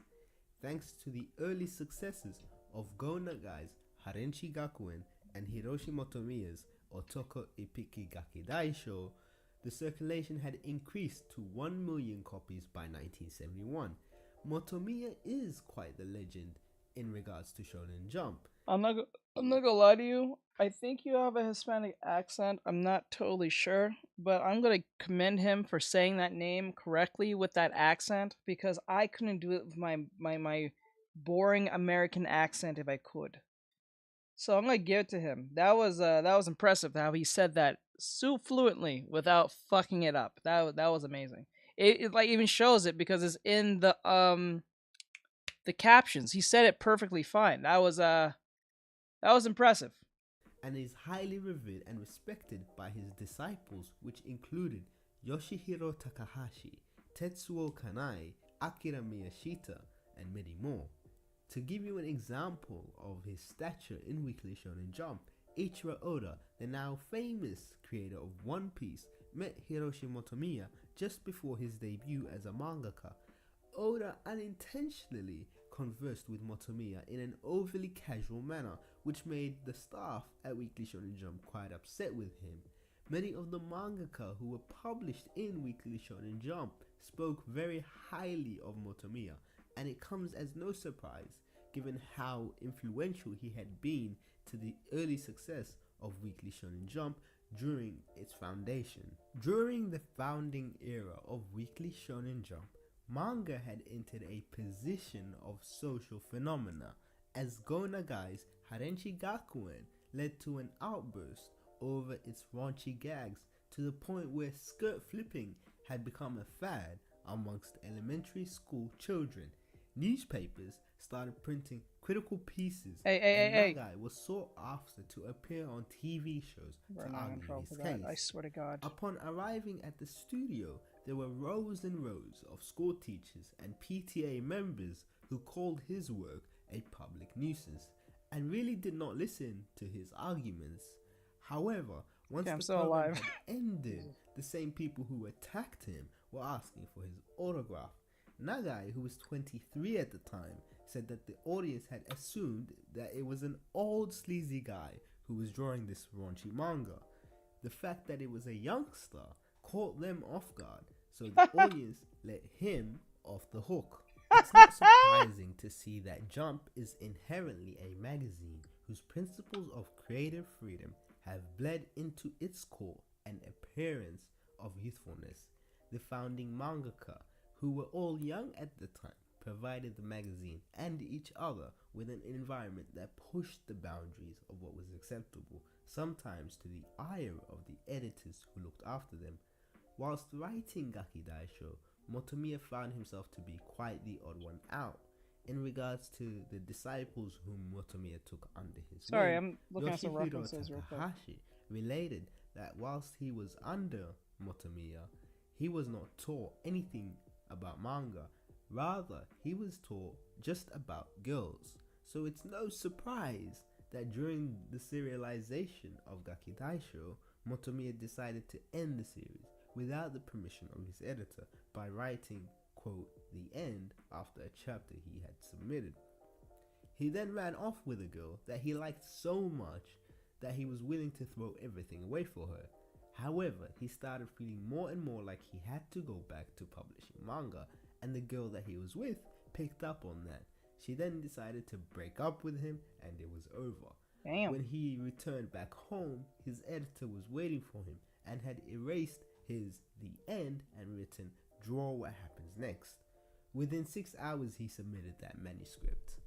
Thanks to the early successes of Go Nagai's Harenchi Gakuen and Hiroshi Motomiya's Otoko Ippiki Gakidaisho, the circulation had increased to 1 million copies by 1971. Motomiya is quite the legend in regards to Shonen Jump. I'm not gonna lie to you. I think you have a Hispanic accent. I'm not totally sure, but I'm gonna commend him for saying that name correctly with that accent, because I couldn't do it with my boring American accent if I could. So I'm gonna give it to him. That was impressive how he said that so fluently without fucking it up. That was amazing. It like even shows it because it's in the captions. He said it perfectly fine. That was impressive. And is highly revered and respected by his disciples, which included Yoshihiro Takahashi, Tetsuo Kanai, Akira Miyashita, and many more. To give you an example of his stature in Weekly Shonen Jump, Ichiro Oda, the now famous creator of One Piece, met Hiroshi Motomiya just before his debut as a mangaka, Oda unintentionally conversed with Motomiya in an overly casual manner, which made the staff at Weekly Shonen Jump quite upset with him. Many of the mangaka who were published in Weekly Shonen Jump spoke very highly of Motomiya, and it comes as no surprise given how influential he had been to the early success of Weekly Shonen Jump during its foundation. During the founding era of Weekly Shonen Jump, manga had entered a position of social phenomena as Go Nagai's Harenchi Gakuen led to an outburst over its raunchy gags to the point where skirt flipping had become a fad amongst elementary school children. Newspapers started printing critical pieces, and Nagai was sought after to appear on TV shows to argue his case. I swear to God. Upon arriving at the studio, there were rows and rows of school teachers and PTA members who called his work a public nuisance and really did not listen to his arguments. However, once the program had ended, the same people who attacked him were asking for his autograph. Nagai, who was 23 at the time, said that the audience had assumed that it was an old sleazy guy who was drawing this raunchy manga. The fact that it was a youngster caught them off guard, so the audience let him off the hook. It's not surprising to see that Jump is inherently a magazine whose principles of creative freedom have bled into its core and appearance of youthfulness. The founding mangaka, who were all young at the time, provided the magazine and each other with an environment that pushed the boundaries of what was acceptable, sometimes to the ire of the editors who looked after them. Whilst writing Gaki Daisho, Motomiya found himself to be quite the odd one out. In regards to the disciples whom Motomiya took under his wing, I'm looking at some references real quick. Takahashi related that whilst he was under Motomiya, he was not taught anything about manga. Rather, he was taught just about girls. So it's no surprise that during the serialization of Gaki Daisho, Motomiya decided to end the series without the permission of his editor by writing, quote, the end after a chapter he had submitted. He then ran off with a girl that he liked so much that he was willing to throw everything away for her. However, he started feeling more and more like he had to go back to publishing manga, and the girl that he was with picked up on that. She then decided to break up with him, and it was over. Damn. When he returned back home, his editor was waiting for him and had erased his the end and written draw what happens next. Within 6 hours he submitted that manuscript.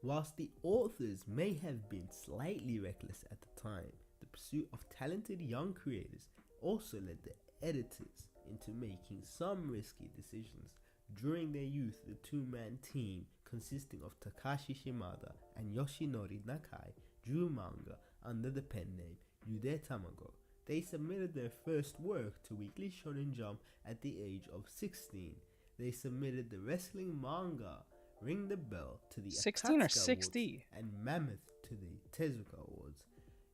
Whilst the authors may have been slightly reckless at the time, the pursuit of talented young creators also led the editors into making some risky decisions. During their youth, the two-man team consisting of Takashi Shimada and Yoshinori Nakai drew manga under the pen name Yude Tamago. They submitted their first work to Weekly Shonen Jump at the age of 16. They submitted the wrestling manga Ring the Bell to the 16 or Akatsuka 60 Awards and Mammoth to the Tezuka Awards.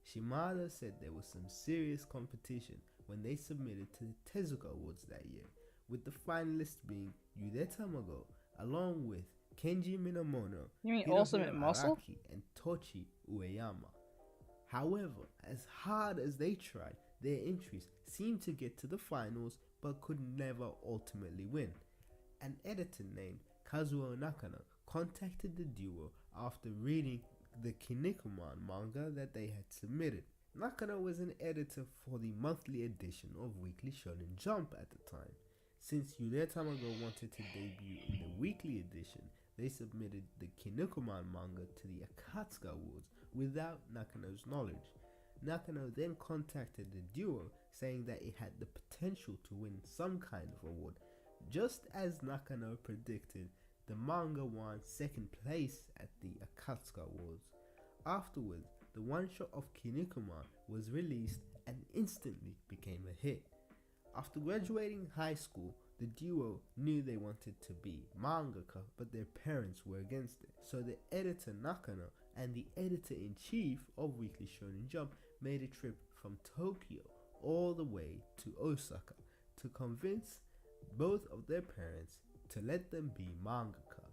Shimada said there was some serious competition when they submitted to the Tezuka Awards that year, with the finalists being Yude Tamago, along with Kenji Minamono, You mean Hirohiro Ultimate Muscle? Araki, and Tochi Ueyama. However, as hard as they tried, their entries seemed to get to the finals but could never ultimately win. An editor named Kazuo Nakano contacted the duo after reading the Kinnikuman manga that they had submitted. Nakano was an editor for the monthly edition of Weekly Shonen Jump at the time. Since Yude Tamago wanted to debut in the weekly edition, they submitted the Kinnikuman manga to the Akatsuka Awards without Nakano's knowledge. Nakano then contacted the duo saying that it had the potential to win some kind of award. Just as Nakano predicted, the manga won second place at the Akatsuka Awards. Afterwards, the one-shot of Kinnikuman was released and instantly became a hit. After graduating high school, the duo knew they wanted to be mangaka, but their parents were against it. So the editor Nakano and the editor-in-chief of Weekly Shonen Jump made a trip from Tokyo all the way to Osaka to convince both of their parents to let them be mangaka.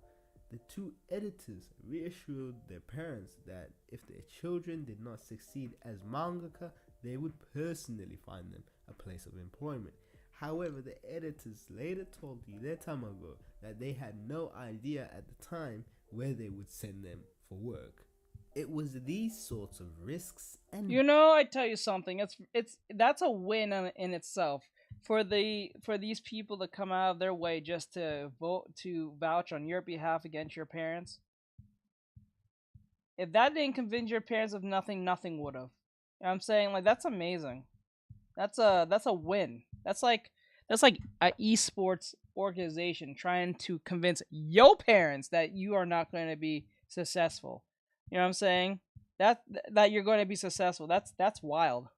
The two editors reassured their parents that if their children did not succeed as mangaka, they would personally find them a place of employment. However, the editors later told their Tamago that they had no idea at the time where they would send them for work. It was these sorts of risks and I tell you something. That's a win in itself for these people to come out of their way just to vouch on your behalf against your parents. If that didn't convince your parents of nothing would have. You know what I'm saying? Like, that's amazing. That's a win. That's like an esports organization trying to convince your parents that you are not going to be successful. You know what I'm saying? That you're going to be successful. That's wild.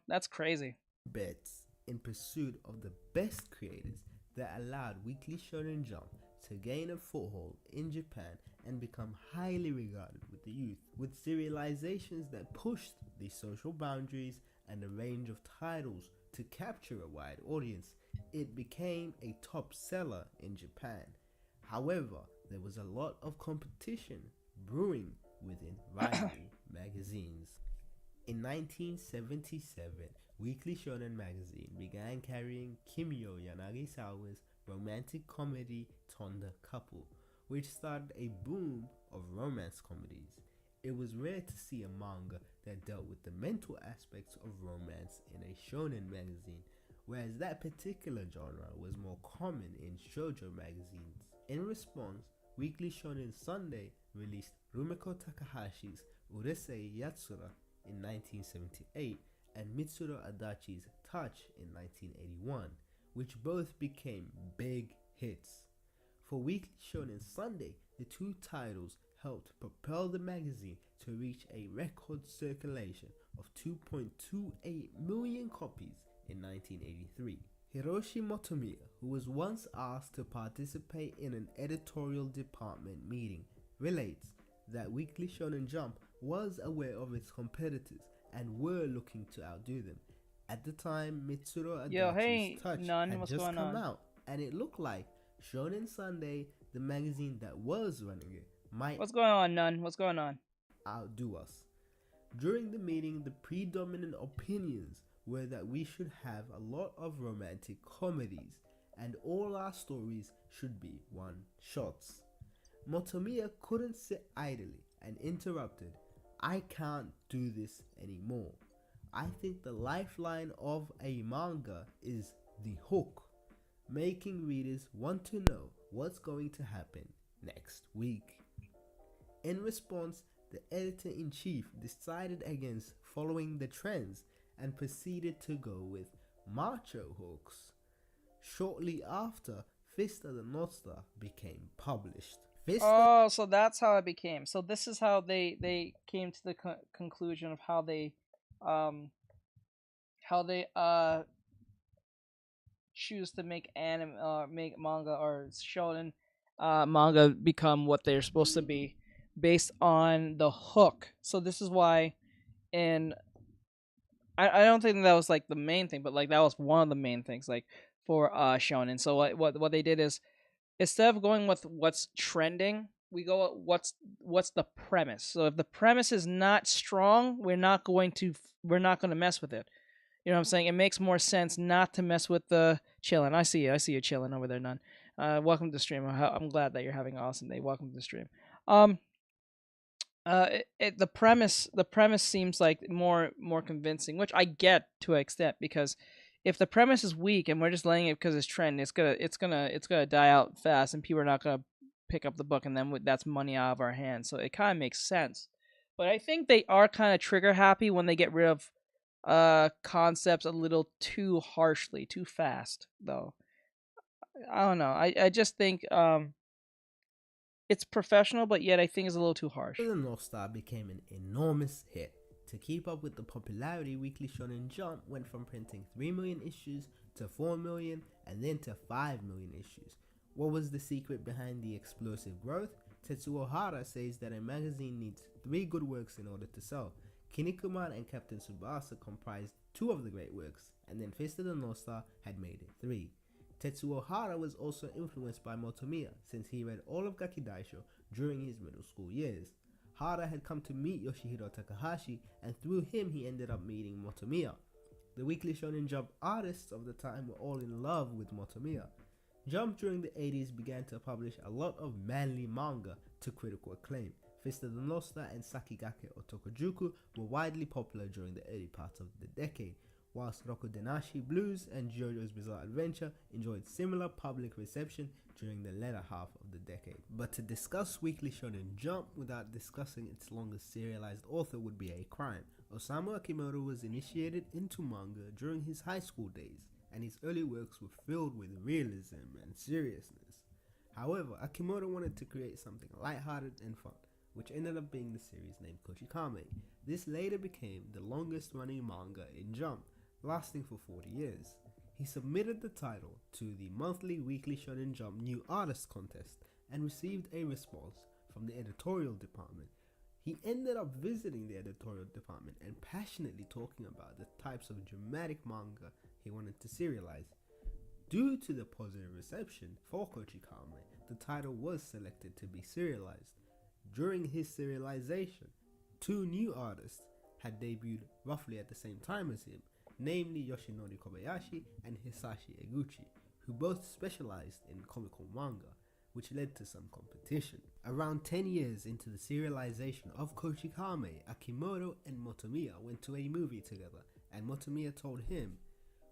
That's crazy. Bets in pursuit of the best creators that allowed Weekly Shonen Jump to gain a foothold in Japan and become highly regarded with the youth, with serializations that pushed the social boundaries and a range of titles to capture a wide audience. It became a top seller in Japan. However, there was a lot of competition brewing within rival magazines. In 1977, Weekly Shonen Magazine began carrying Kimio Yanagisawa's romantic comedy Tonda Couple, which started a boom of romance comedies. It was rare to see a manga that dealt with the mental aspects of romance in a shonen magazine, whereas that particular genre was more common in shoujo magazines. In response, Weekly Shonen Sunday released Rumiko Takahashi's Urusei Yatsura in 1978 and Mitsuru Adachi's Touch in 1981, which both became big hits. For Weekly Shonen Sunday, the two titles helped propel the magazine to reach a record circulation of 2.28 million copies in 1983. Hiroshi Motomiya, who was once asked to participate in an editorial department meeting, relates that Weekly Shonen Jump was aware of its competitors and were looking to outdo them. At the time, Mitsuru Adachi's Touch had just come out, and it looked like Shonen Sunday, the magazine that was running it, might What's going on, Nun? What's going on? outdo us. During the meeting, the predominant opinions were that we should have a lot of romantic comedies and all our stories should be one-shots. Motomiya couldn't sit idly and interrupted, "I can't do this anymore. I think the lifeline of a manga is the hook, making readers want to know what's going to happen next week." In response, the editor-in-chief decided against following the trends and proceeded to go with macho hooks. Shortly after, Fist of the North Star became published. So that's how it became. So this is how they came to the conclusion of how they choose to make make manga or shonen manga become what they're supposed to be based on the hook. So this is why I don't think that was like the main thing, but like that was one of the main things like for shonen. So what they did is, instead of going with what's trending, we go with what's the premise. So if the premise is not strong, we're not going to mess with it. You know what I'm saying? It makes more sense not to mess with the chilling. I see you chilling over there, Nun. Welcome to the stream. I'm glad that you're having an awesome day. Welcome to the stream. The premise seems like more convincing, which I get to an extent, because if the premise is weak and we're just letting it because it's trend, it's gonna die out fast, and people are not gonna pick up the book, and then that's money out of our hands. So it kind of makes sense. But I think they are kind of trigger happy when they get rid of concepts a little too harshly, too fast, though. I don't know. I just think it's professional, but yet I think it's a little too harsh. The North Star became an enormous hit. To keep up with the popularity, Weekly Shonen Jump went from printing 3 million issues to 4 million and then to 5 million issues. What was the secret behind the explosive growth? Tetsuo Hara says that a magazine needs 3 good works in order to sell. Kinnikuman and Captain Tsubasa comprised 2 of the great works, and then Fist of the North Star had made it 3. Tetsuo Hara was also influenced by Motomiya since he read all of Gakidaisho during his middle school years. Hara had come to meet Yoshihiro Takahashi, and through him he ended up meeting Motomiya. The Weekly Shonen Jump artists of the time were all in love with Motomiya. Jump during the 80s began to publish a lot of manly manga to critical acclaim. Fist of the Nosta and Sakigake Otokojuku were widely popular during the early parts of the decade, whilst Rokudenashi Blues and JoJo's Bizarre Adventure enjoyed similar public reception during the latter half of the decade. But to discuss Weekly Shonen Jump without discussing its longest serialized author would be a crime. Osamu Akimoto was initiated into manga during his high school days, and his early works were filled with realism and seriousness. However, Akimoto wanted to create something lighthearted and fun, which ended up being the series named Kochikame. This later became the longest running manga in Jump, lasting for 40 years. He submitted the title to the monthly Weekly Shonen Jump New Artist Contest and received a response from the editorial department. He ended up visiting the editorial department and passionately talking about the types of dramatic manga he wanted to serialize. Due to the positive reception for Kochikame, the title was selected to be serialized. During his serialization, 2 new artists had debuted roughly at the same time as him, namely Yoshinori Kobayashi and Hisashi Eguchi, who both specialized in comical manga, which led to some competition. Around 10 years into the serialization of Kochikame, Akimoto and Motomiya went to a movie together, and Motomiya told him,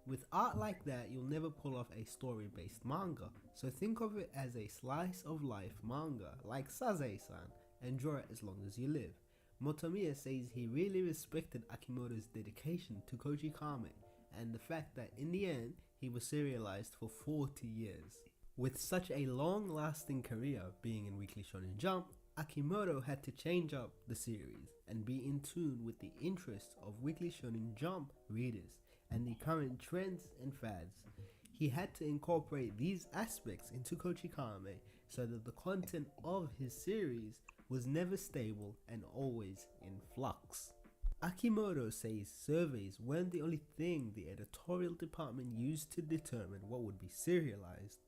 "With art like that, you'll never pull off a story-based manga, so think of it as a slice-of-life manga, like Saze-san, and draw it as long as you live." Motomiya says he really respected Akimoto's dedication to Kochikame, and the fact that in the end, he was serialized for 40 years. With such a long-lasting career being in Weekly Shonen Jump, Akimoto had to change up the series and be in tune with the interests of Weekly Shonen Jump readers and the current trends and fads. He had to incorporate these aspects into Kochikame so that the content of his series was never stable and always in flux. Akimoto says surveys weren't the only thing the editorial department used to determine what would be serialized.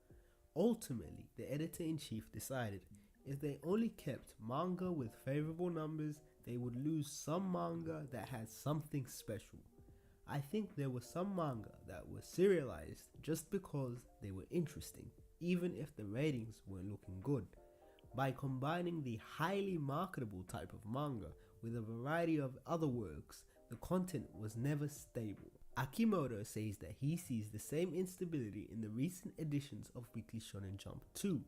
Ultimately, the editor-in-chief decided if they only kept manga with favorable numbers, they would lose some manga that had something special. I think there were some manga that were serialized just because they were interesting, even if the ratings weren't looking good. By combining the highly marketable type of manga with a variety of other works, the content was never stable. Akimoto says that he sees the same instability in the recent editions of Weekly Shonen Jump too.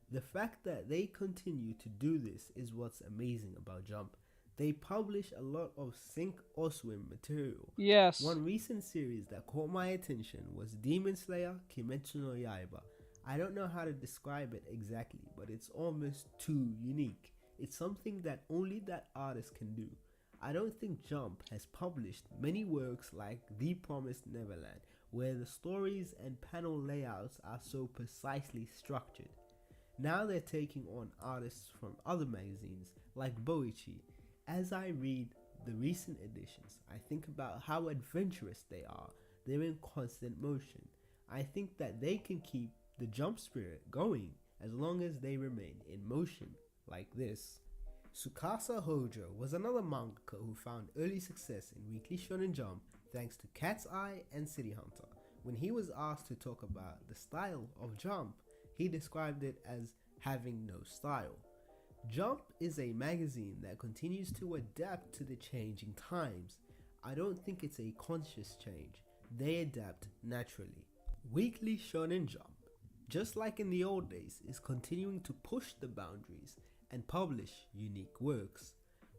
The fact that they continue to do this is what's amazing about Jump. They publish a lot of sink or swim material. Yes. One recent series that caught my attention was Demon Slayer Kimetsu no Yaiba. I don't know how to describe it exactly, but it's almost too unique. It's something that only that artist can do. I don't think Jump has published many works like The Promised Neverland, where the stories and panel layouts are so precisely structured. Now they're taking on artists from other magazines like Boichi. As I read the recent editions, I think about how adventurous they are. They're in constant motion. I think that they can keep the Jump spirit going as long as they remain in motion like this. Tsukasa Hojo was another mangaka who found early success in Weekly Shonen Jump thanks to Cat's Eye and City Hunter. When he was asked to talk about the style of Jump, he described it as having no style. Jump is a magazine that continues to adapt to the changing times. I don't think it's a conscious change. They adapt naturally. Weekly Shonen Jump, just like in the old days, is continuing to push the boundaries and publish unique works.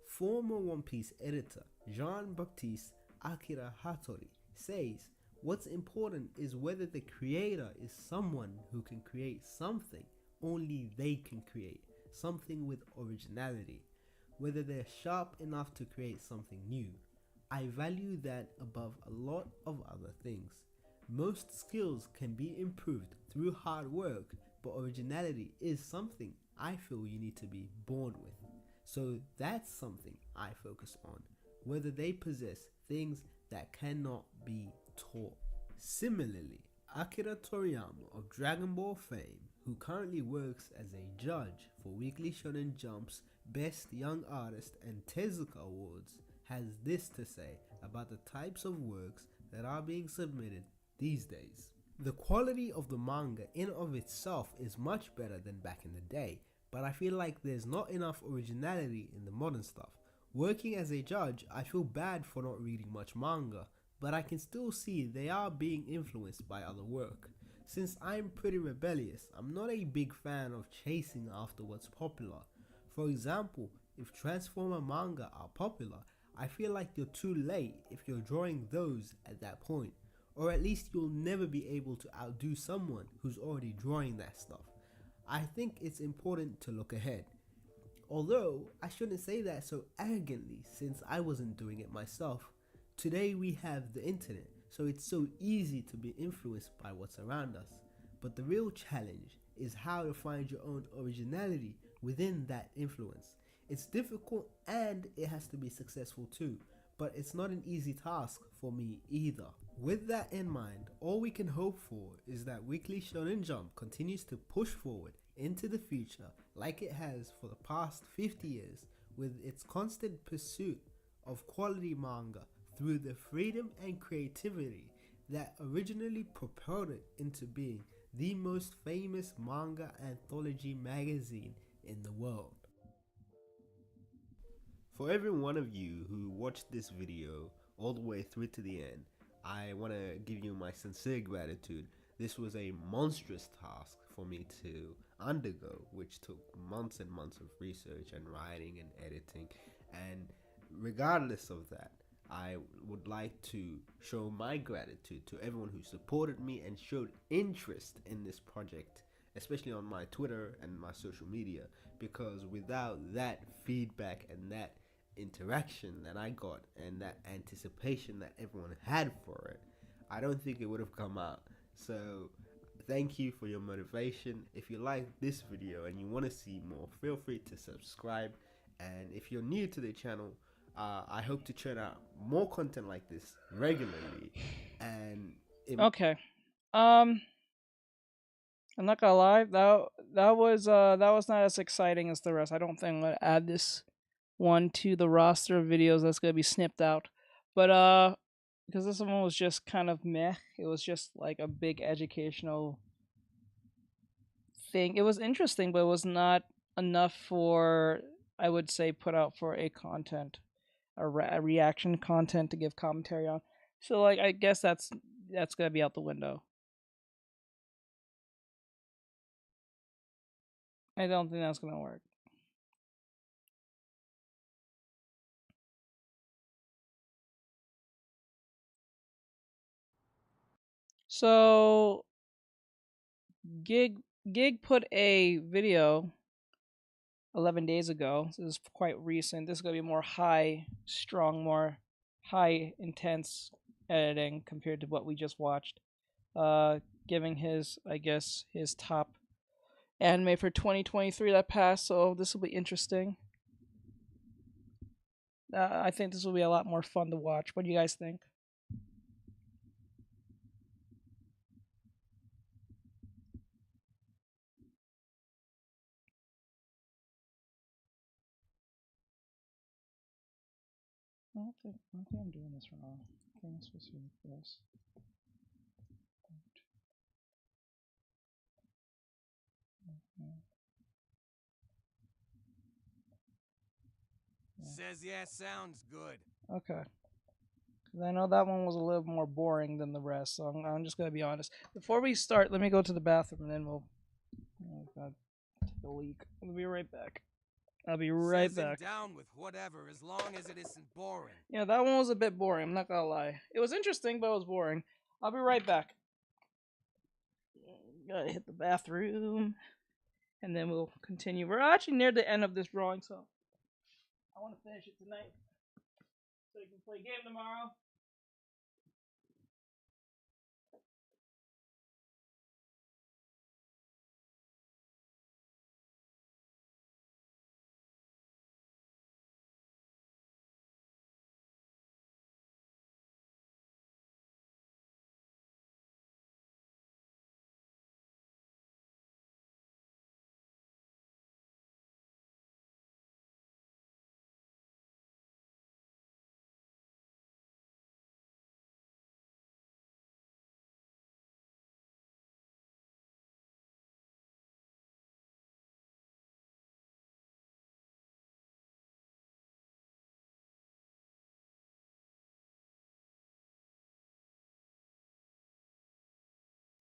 Former One Piece editor Jean-Baptiste Akira Hattori says, "What's important is whether the creator is someone who can create something only they can create, something with originality, whether they're sharp enough to create something new. I value that above a lot of other things. Most skills can be improved through hard work, but originality is something I feel you need to be born with. So that's something I focus on, whether they possess things that cannot be taught." Similarly, Akira Toriyama of Dragon Ball fame, who currently works as a judge for Weekly Shonen Jump's Best Young Artist and Tezuka Awards, has this to say about the types of works that are being submitted these days. The quality of the manga in of itself is much better than back in the day, but I feel like there's not enough originality in the modern stuff. Working as a judge, I feel bad for not reading much manga, but I can still see they are being influenced by other work. Since I'm pretty rebellious, I'm not a big fan of chasing after what's popular. For example, if Transformer manga are popular, I feel like you're too late if you're drawing those at that point, or at least you'll never be able to outdo someone who's already drawing that stuff. I think it's important to look ahead. Although, I shouldn't say that so arrogantly since I wasn't doing it myself. Today we have the internet, so it's so easy to be influenced by what's around us. But the real challenge is how to find your own originality within that influence. It's difficult and it has to be successful too, but it's not an easy task for me either. With that in mind, all we can hope for is that Weekly Shonen Jump continues to push forward into the future like it has for the past 50 years with its constant pursuit of quality manga through the freedom and creativity that originally propelled it into being the most famous manga anthology magazine in the world. For every one of you who watched this video all the way through to the end, I want to give you my sincere gratitude. This was a monstrous task for me to undergo, which took months and months of research and writing and editing, and regardless of that, I would like to show my gratitude to everyone who supported me and showed interest in this project, especially on my Twitter and my social media, because without that feedback and that interaction that I got and that anticipation that everyone had for it, I don't think it would have come out. So thank you for your motivation. If you like this video and you want to see more, feel free to subscribe, and if you're new to the channel, I hope to churn out more content like this regularly. And okay, I'm not gonna lie, that was not as exciting as the rest. I don't think I'm gonna add this one to the roster of videos that's gonna be snipped out, but because this one was just kind of meh. It was just like a big educational thing. It was interesting, but it was not enough for, I would say, put out for a content, a reaction content to give commentary on. So like, I guess that's gonna be out the window. I don't think that's gonna work. So Gig put a video 11 days ago. This is quite recent. This is going to be more high strung, more high intense editing compared to what we just watched. Giving his, I guess, his top anime for 2023 that passed, so this will be interesting. I think this will be a lot more fun to watch. What do you guys think? I don't think I'm doing this wrong. I think it's supposed to be like this. Says yeah, sounds good. Okay. Because I know that one was a little more boring than the rest, so I'm just going to be honest. Before we start, let me go to the bathroom and then we'll take a leak. I'll be right back. I'll be right Says back. Down with whatever, as long as it isn't boring. Yeah, that one was a bit boring, I'm not going to lie. It was interesting, but it was boring. I'll be right back. Gotta hit the bathroom, and then we'll continue. We're actually near the end of this drawing, so I want to finish it tonight so we can play a game tomorrow.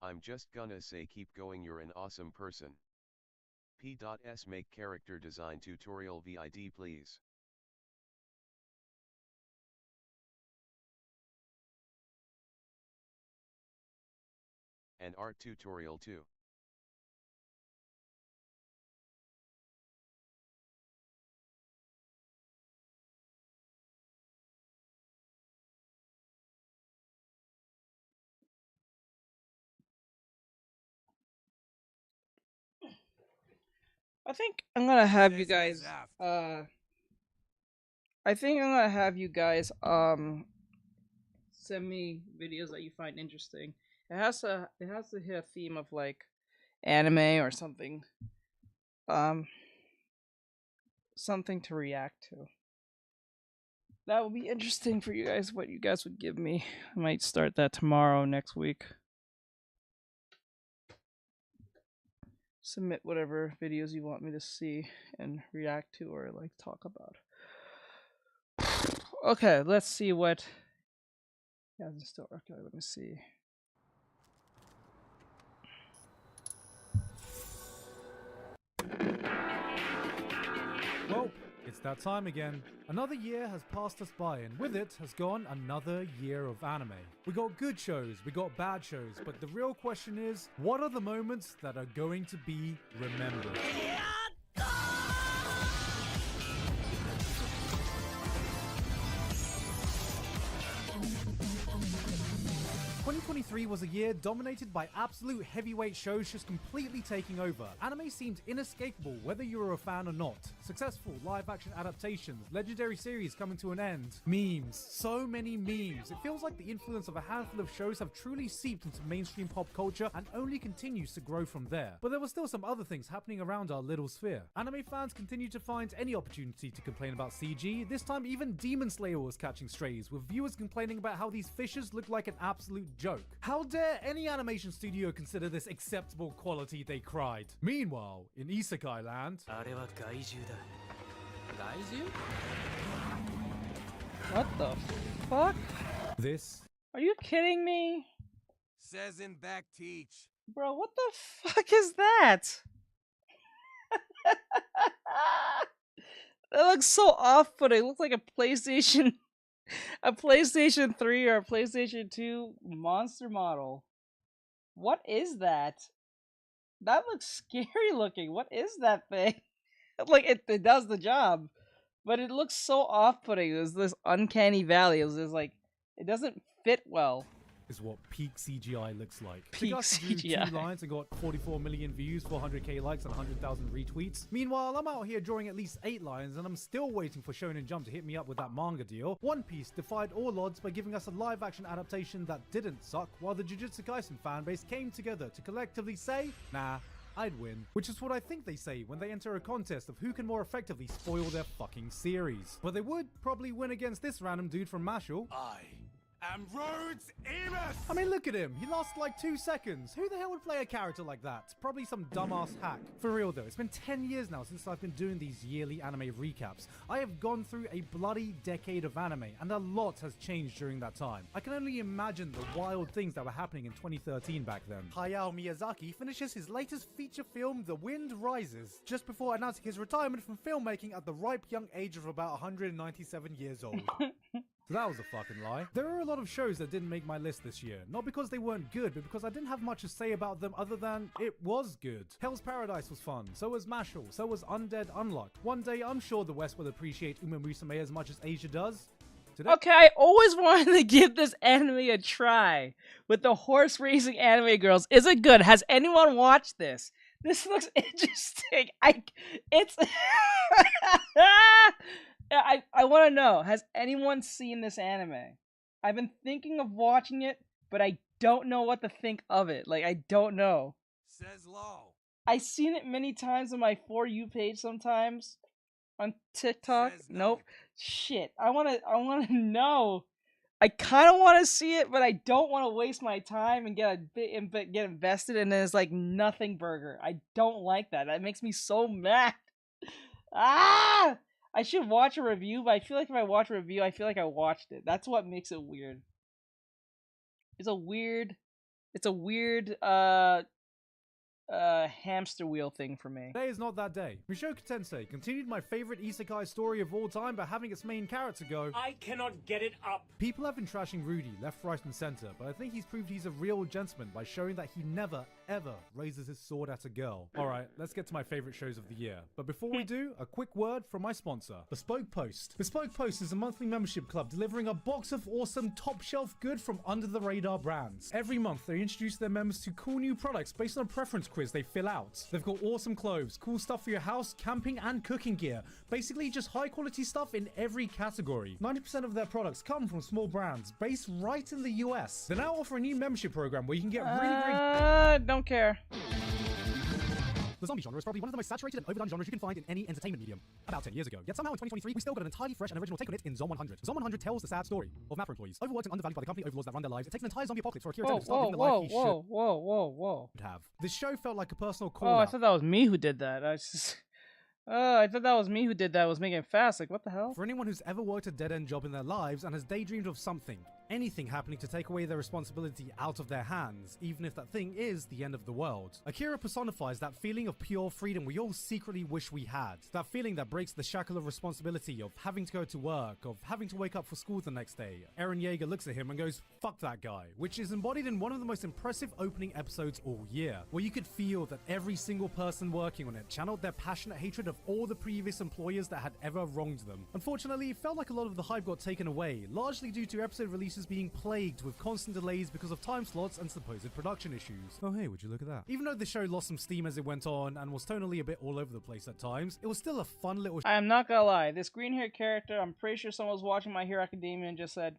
I'm just gonna say keep going, you're an awesome person. P.S make character design tutorial vid please. And art tutorial too. I think I'm gonna have you Says guys. F. I think I'm gonna have you guys send me videos that you find interesting. It has to hit a theme of like anime or something. Something to react to. That would be interesting for you guys. What you guys would give me. I might start that tomorrow, next week. Submit whatever videos you want me to see and react to or like talk about. Okay, let's see what. Yeah, it's still okay. Let me see. Well, it's that time again. Another year has passed us by, and with it has gone another year of anime. We got good shows, we got bad shows, but the real question is, what are the moments that are going to be remembered? 2023 was a year dominated by absolute heavyweight shows just completely taking over. Anime seemed inescapable whether you were a fan or not. Successful live-action adaptations, legendary series coming to an end, memes, so many memes. It feels like the influence of a handful of shows have truly seeped into mainstream pop culture and only continues to grow from there. But there were still some other things happening around our little sphere. Anime fans continue to find any opportunity to complain about CG. This time even Demon Slayer was catching strays, with viewers complaining about how these fishes look like an absolute joke. How dare any animation studio consider this acceptable quality, they cried. Meanwhile, in Isekai land... What the fuck? This... Are you kidding me? Says in back teach. Bro, what the fuck is that? That looks so off-putting. It looks like a PlayStation 3 or a PlayStation 2 monster model. What is that? That looks scary looking. What is that thing? Like, it does the job, but it looks so off-putting. There's this uncanny valley. It was just like, it doesn't fit well. Is what peak CGI looks like. Peak CGI. 2 lines and got 44 million views, 400k likes, and 100,000 retweets. Meanwhile, I'm out here drawing at least 8 lines, and I'm still waiting for Shonen Jump to hit me up with that manga deal. One Piece defied all odds by giving us a live-action adaptation that didn't suck, while the Jujutsu Kaisen fanbase came together to collectively say, nah, I'd win. Which is what I think they say when they enter a contest of who can more effectively spoil their fucking series. But they would probably win against this random dude from Mashal. I'm Rhodes Emus! I mean, look at him. He lasted like 2 seconds. Who the hell would play a character like that? Probably some dumbass hack. For real though, it's been 10 years now since I've been doing these yearly anime recaps. I have gone through a bloody decade of anime, and a lot has changed during that time. I can only imagine the wild things that were happening in 2013 back then. Hayao Miyazaki finishes his latest feature film, The Wind Rises, just before announcing his retirement from filmmaking at the ripe young age of about 197 years old. So that was a fucking lie. There are a lot of shows that didn't make my list this year. Not because they weren't good, but because I didn't have much to say about them other than it was good. Hell's Paradise was fun. So was Mashal. So was Undead Unluck. One day, I'm sure the West will appreciate Uma Musume as much as Asia does. Today Okay, I always wanted to give this anime a try. With the horse racing anime girls. Is it good? Has anyone watched this? This looks interesting. I want to know, has anyone seen this anime? I've been thinking of watching it, but I don't know what to think of it. Like, I don't know. Says low. I've seen it many times on my For You page sometimes. On TikTok. Says no. Nope. Shit. I wanna know. I kind of want to see it, but I don't want to waste my time and get invested in this like nothing burger. I don't like that. That makes me so mad. Ah! I should watch a review, but I feel like if I watch a review, I feel like I watched it. That's what makes it weird. It's a weird it's a weird hamster wheel thing for me. Today is not that day. Mushoku Tensei continued my favorite isekai story of all time by having its main character go, I cannot get it up. People have been trashing Rudy left, right, and center, but I think he's proved he's a real gentleman by showing that he never, ever raises his sword at a girl. Alright, let's get to my favorite shows of the year. But before we do, a quick word from my sponsor, Bespoke Post. Bespoke Post is a monthly membership club delivering a box of awesome top shelf good from under the radar brands. Every month they introduce their members to cool new products based on a preference quiz they fill out. They've got awesome clothes, cool stuff for your house, camping and cooking gear. Basically just high quality stuff in every category. 90% of their products come from small brands based right in the US. They now offer a new membership program where you can get really great... Don't care. The zombie genre is probably one of the most saturated and overdone genres you can find in any entertainment medium. About 10 years ago. Yet somehow in 2023, we still got an entirely fresh and original take on it in Zom 100. Zom 100 tells the sad story of Mapper employees, overworked and undervalued by the company overlords that run their lives. It takes an entire zombie apocalypse for a Akira to start living the life he should have. This show felt like a personal call out. I thought that was me who did that. I thought that was me who did that. I was making it fast. Like, what the hell? For anyone who's ever worked a dead-end job in their lives and has daydreamed of something, anything happening to take away their responsibility out of their hands, even if that thing is the end of the world. Akira personifies that feeling of pure freedom we all secretly wish we had. That feeling that breaks the shackle of responsibility, of having to go to work, of having to wake up for school the next day. Eren Yeager looks at him and goes, fuck that guy, which is embodied in one of the most impressive opening episodes all year, where you could feel that every single person working on it channeled their passionate hatred of all the previous employers that had ever wronged them. Unfortunately, it felt like a lot of the hype got taken away, largely due to episode releases being plagued with constant delays because of time slots and supposed production issues. Oh hey, would you look at that? Even though the show lost some steam as it went on and was tonally a bit all over the place at times, it was still a fun little I am not gonna lie, this green hair character, I'm pretty sure someone was watching My Hero Academia and just said,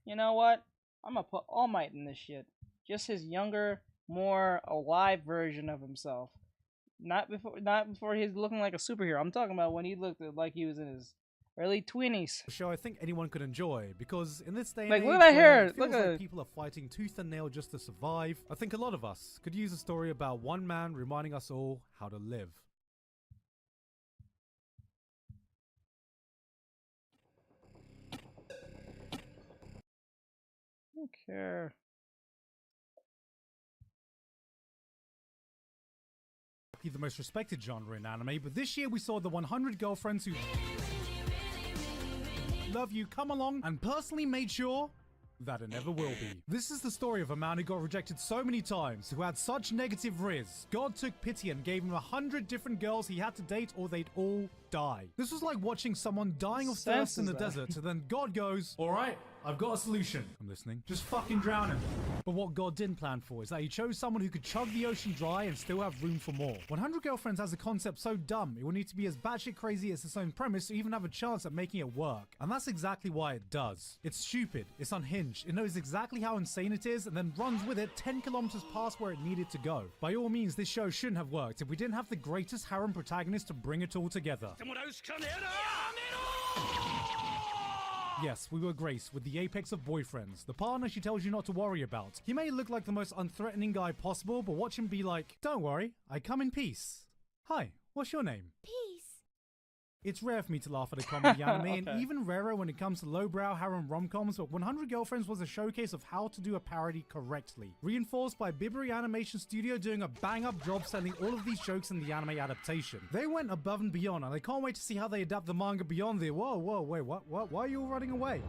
you know what? I'm gonna put All Might in this shit. Just his younger, more alive version of himself. Not before he's looking like a superhero. I'm talking about when he looked like he was in his early 20s. Show I think anyone could enjoy, because in this day and like, age, look at that hair. It feels Look at like people are fighting tooth and nail just to survive. I think a lot of us could use a story about one man reminding us all how to live. I don't care. The most respected genre in anime, but this year we saw the 100 girlfriends who love you come along and personally made sure that it never will be. This is the story of a man who got rejected so many times, who had such negative riz. God took pity and gave him 100 different girls he had to date or they'd all die. This was like watching someone dying of thirst in the desert, and then God goes, alright, I've got a solution. I'm listening. Just fucking drown him. But what God didn't plan for is that he chose someone who could chug the ocean dry and still have room for more. 100 Girlfriends has a concept so dumb, it will need to be as batshit crazy as its own premise to even have a chance at making it work. And that's exactly why it does. It's stupid, it's unhinged, it knows exactly how insane it is, and then runs with it 10 kilometers past where it needed to go. By all means, this show shouldn't have worked if we didn't have the greatest harem protagonist to bring it all together. Yes, we were Grace with the apex of boyfriends, the partner she tells you not to worry about. He may look like the most unthreatening guy possible, but watch him be like, don't worry, I come in peace. Hi, what's your name? Peace. It's rare for me to laugh at a comedy anime, and even rarer when it comes to lowbrow harem rom-coms, but 100 Girlfriends was a showcase of how to do a parody correctly. Reinforced by Biberi Animation Studio doing a bang-up job selling all of these jokes in the anime adaptation. They went above and beyond, and I can't wait to see how they adapt the manga beyond the whoa, wait, what? Why are you all running away?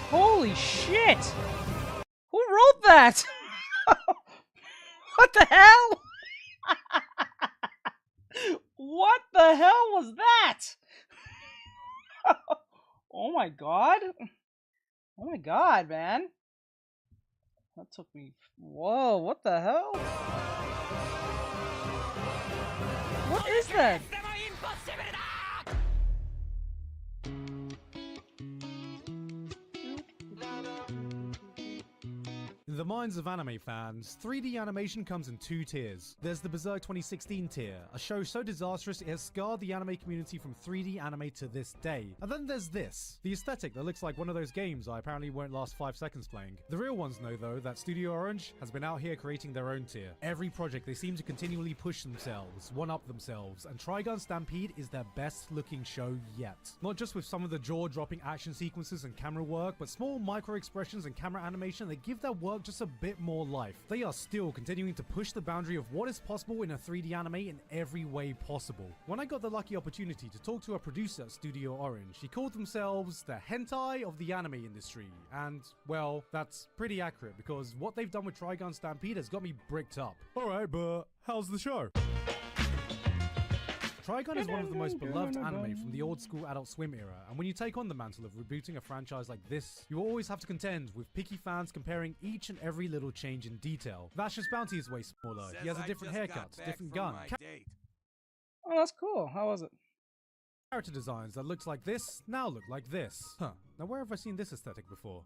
Holy shit! Who wrote that? What the hell? What the hell was that? Oh my god. Oh my god, man. That took me... Whoa, what the hell? What is that? In the minds of anime fans, 3D animation comes in two tiers. There's the Berserk 2016 tier, a show so disastrous it has scarred the anime community from 3D anime to this day. And then there's this, the aesthetic that looks like one of those games I apparently won't last 5 seconds playing. The real ones know though that Studio Orange has been out here creating their own tier. Every project they seem to continually push themselves, one-up themselves, and Trigun Stampede is their best looking show yet. Not just with some of the jaw-dropping action sequences and camera work, but small micro-expressions and camera animation that give their work just a bit more life. They are still continuing to push the boundary of what is possible in a 3D anime in every way possible. When I got the lucky opportunity to talk to a producer at Studio Orange, he called themselves the hentai of the anime industry, and, well, that's pretty accurate because what they've done with Trigun Stampede has got me bricked up. Alright, but how's the show? Trigun is one of the most beloved anime from the old school Adult Swim era, and when you take on the mantle of rebooting a franchise like this, you always have to contend with picky fans comparing each and every little change in detail. Vash's bounty is way smaller, he has a different haircut, different gun. Oh, that's cool. How was it? Character designs that looked like this, now look like this. Huh, now where have I seen this aesthetic before?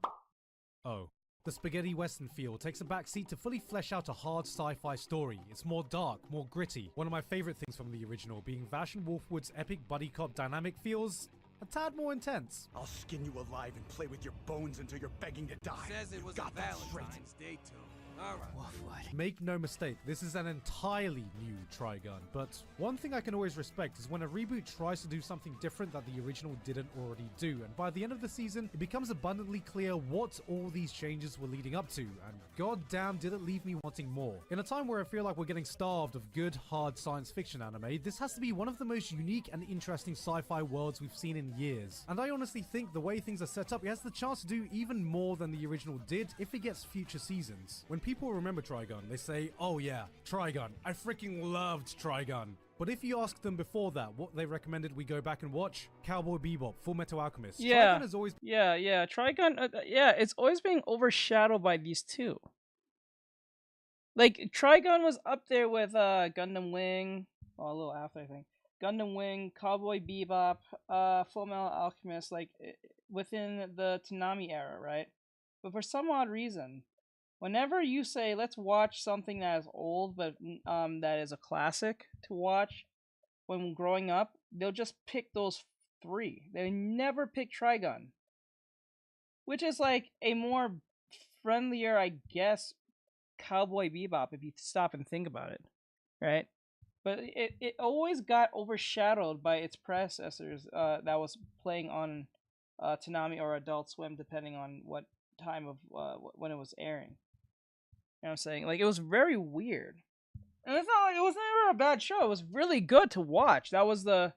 Oh. The spaghetti western feel takes a backseat to fully flesh out a hard sci-fi story. It's more dark, more gritty. One of my favorite things from the original being Vash and Wolfwood's epic buddy cop dynamic feels a tad more intense. I'll skin you alive and play with your bones until you're begging to die. Says it was a Valentine's Day too. All right. Make no mistake, this is an entirely new Trigun, but one thing I can always respect is when a reboot tries to do something different that the original didn't already do, and by the end of the season, it becomes abundantly clear what all these changes were leading up to, and goddamn did it leave me wanting more. In a time where I feel like we're getting starved of good, hard science fiction anime, this has to be one of the most unique and interesting sci-fi worlds we've seen in years. And I honestly think the way things are set up, it has the chance to do even more than the original did if it gets future seasons. When people remember Trigun, they say, oh yeah, Trigun, I freaking loved Trigun. But if you ask them before that what they recommended we go back and watch, Cowboy Bebop, Full Metal Alchemist. Yeah, Trigun has always Trigun, yeah, it's always being overshadowed by these two. Like, Trigun was up there with Gundam Wing, well, a little after, I think. Gundam Wing, Cowboy Bebop, Full Metal Alchemist, like, within the Toonami era, right? But for some odd reason, whenever you say, let's watch something that is old, but that is a classic to watch when growing up, they'll just pick those three. They never pick Trigun. Which is like a more friendlier, I guess, Cowboy Bebop if you stop and think about it. Right? But it always got overshadowed by its predecessors that was playing on Toonami or Adult Swim, depending on what time of when it was airing. You know what I'm saying? Like, it was very weird. And it's not like it was never a bad show. It was really good to watch. That was the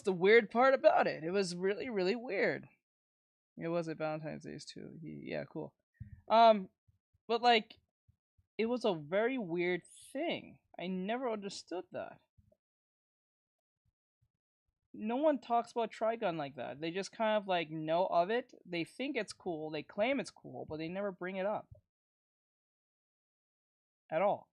weird part about it. It was really, really weird. It was at Valentine's Day too. Yeah, cool. But like, it was a very weird thing. I never understood that. No one talks about Trigun like that. They just kind of like know of it. They think it's cool. They claim it's cool, but they never bring it up. At all.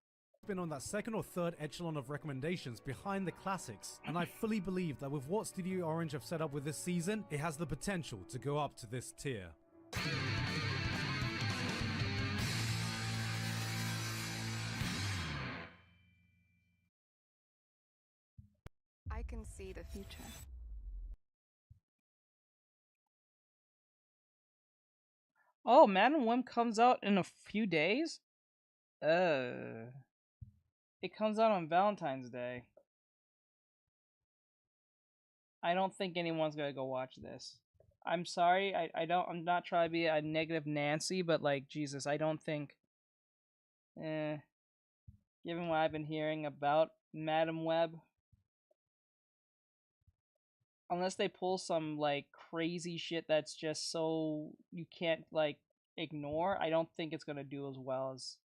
Been on that second or third echelon of recommendations behind the classics, and I fully believe that with what Studio Orange have set up with this season, it has the potential to go up to this tier. I can see the future. Oh, Madam Wim comes out in a few days? It comes out on Valentine's Day. I don't think anyone's gonna go watch this. I'm sorry, I'm not trying to be a negative Nancy, but like, Jesus, I don't think, given what I've been hearing about Madam Web, unless they pull some like crazy shit that's just so you can't like ignore, I don't think it's gonna do as well as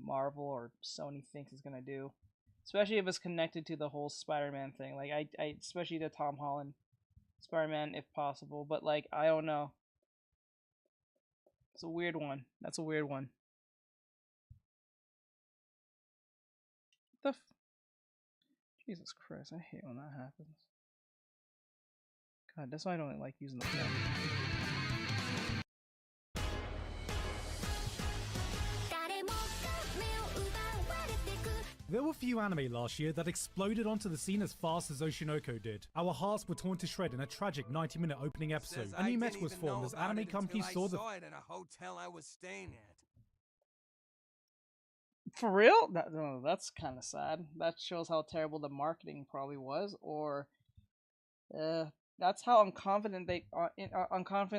Marvel or Sony thinks it's gonna do, especially if it's connected to the whole Spider-Man thing. Like I especially the Tom Holland Spider-Man if possible, but like I don't know. It's a weird one. That's a weird one. Jesus Christ, I hate when that happens. God, that's why I don't like using the phone. There were few anime last year that exploded onto the scene as fast as Oshinoko did. Our hearts were torn to shred in a tragic 90-minute opening episode. Says A new I mess didn't was even know formed as about anime it companies until saw I saw it in a hotel I was staying at. For real? No, that's kind of sad. That shows how terrible the marketing probably was, or that's how unconfident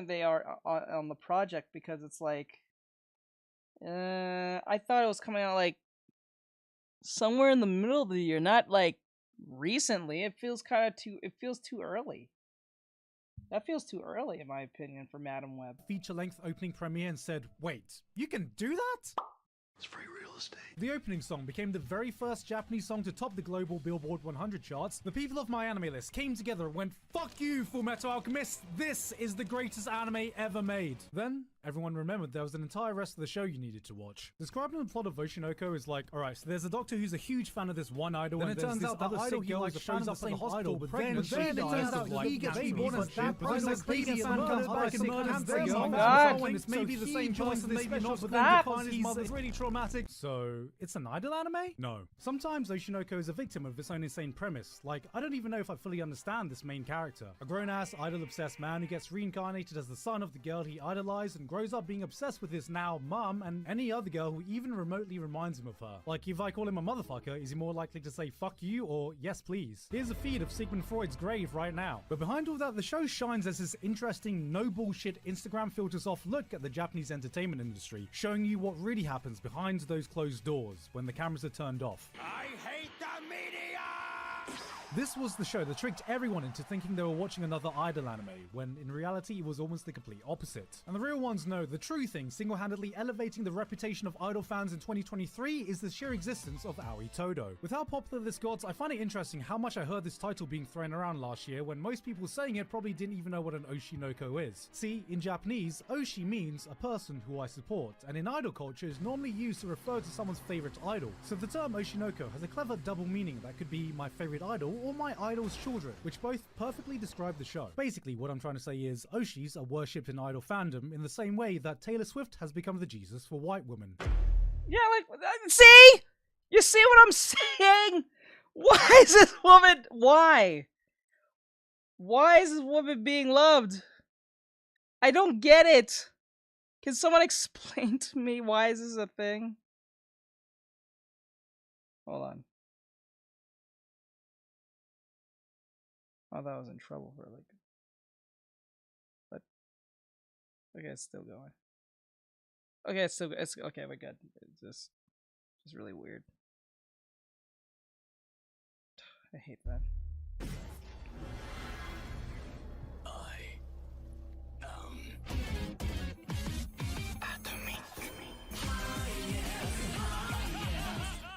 they are on the project, because it's like I thought it was coming out like somewhere in the middle of the year, not like recently. It feels too early. That feels too early, in my opinion, for Madam Web. Feature-length opening premiere and said, wait, you can do that? It's free real estate. The opening song became the very first Japanese song to top the global Billboard 100 charts. The people of my anime list came together and went, fuck you, Fullmetal Alchemist, this is the greatest anime ever made. Then, everyone remembered there was an entire rest of the show you needed to watch. Describing the plot of Oshinoko is like, alright, so there's a doctor who's a huge fan of this one idol, then and it turns out the idol he likes shows up at the hospital, but then it turns out he gets reborn as that person, that crazy fan comes back and murders the girl, and it's maybe the same person, maybe not, but then to find his mother's really traumatic. So, it's an idol anime? No. Sometimes Oshinoko is a victim of its own insane premise. Like, I don't even know if I fully understand this main character. A grown-ass, idol-obsessed man who gets reincarnated as the son of the girl he idolized and grows up being obsessed with his now mum and any other girl who even remotely reminds him of her. Like, if I call him a motherfucker, is he more likely to say fuck you or yes please? Here's a feed of Sigmund Freud's grave right now. But behind all that, the show shines as this interesting, no bullshit, Instagram filters off look at the Japanese entertainment industry, showing you what really happens behind those closed doors when the cameras are turned off. I hate the media! This was the show that tricked everyone into thinking they were watching another idol anime, when in reality it was almost the complete opposite. And the real ones know the true thing single-handedly elevating the reputation of idol fans in 2023 is the sheer existence of Aoi Todo. With how popular this got, I find it interesting how much I heard this title being thrown around last year when most people saying it probably didn't even know what an Oshinoko is. See, in Japanese, Oshi means a person who I support, and in idol culture is normally used to refer to someone's favorite idol. So the term Oshinoko has a clever double meaning that could be my favorite idol or my idol's children, which both perfectly describe the show. Basically, what I'm trying to say is Oshis are worshipped in idol fandom in the same way that Taylor Swift has become the Jesus for white women. Yeah, like, see? You see what I'm saying? Why is this woman... Why? Why is this woman being loved? I don't get it. Can someone explain to me why is this a thing? Hold on. I thought I was in trouble for like... But... Okay, it's still going. Okay, it's okay, we're good. It's just really weird. I hate that.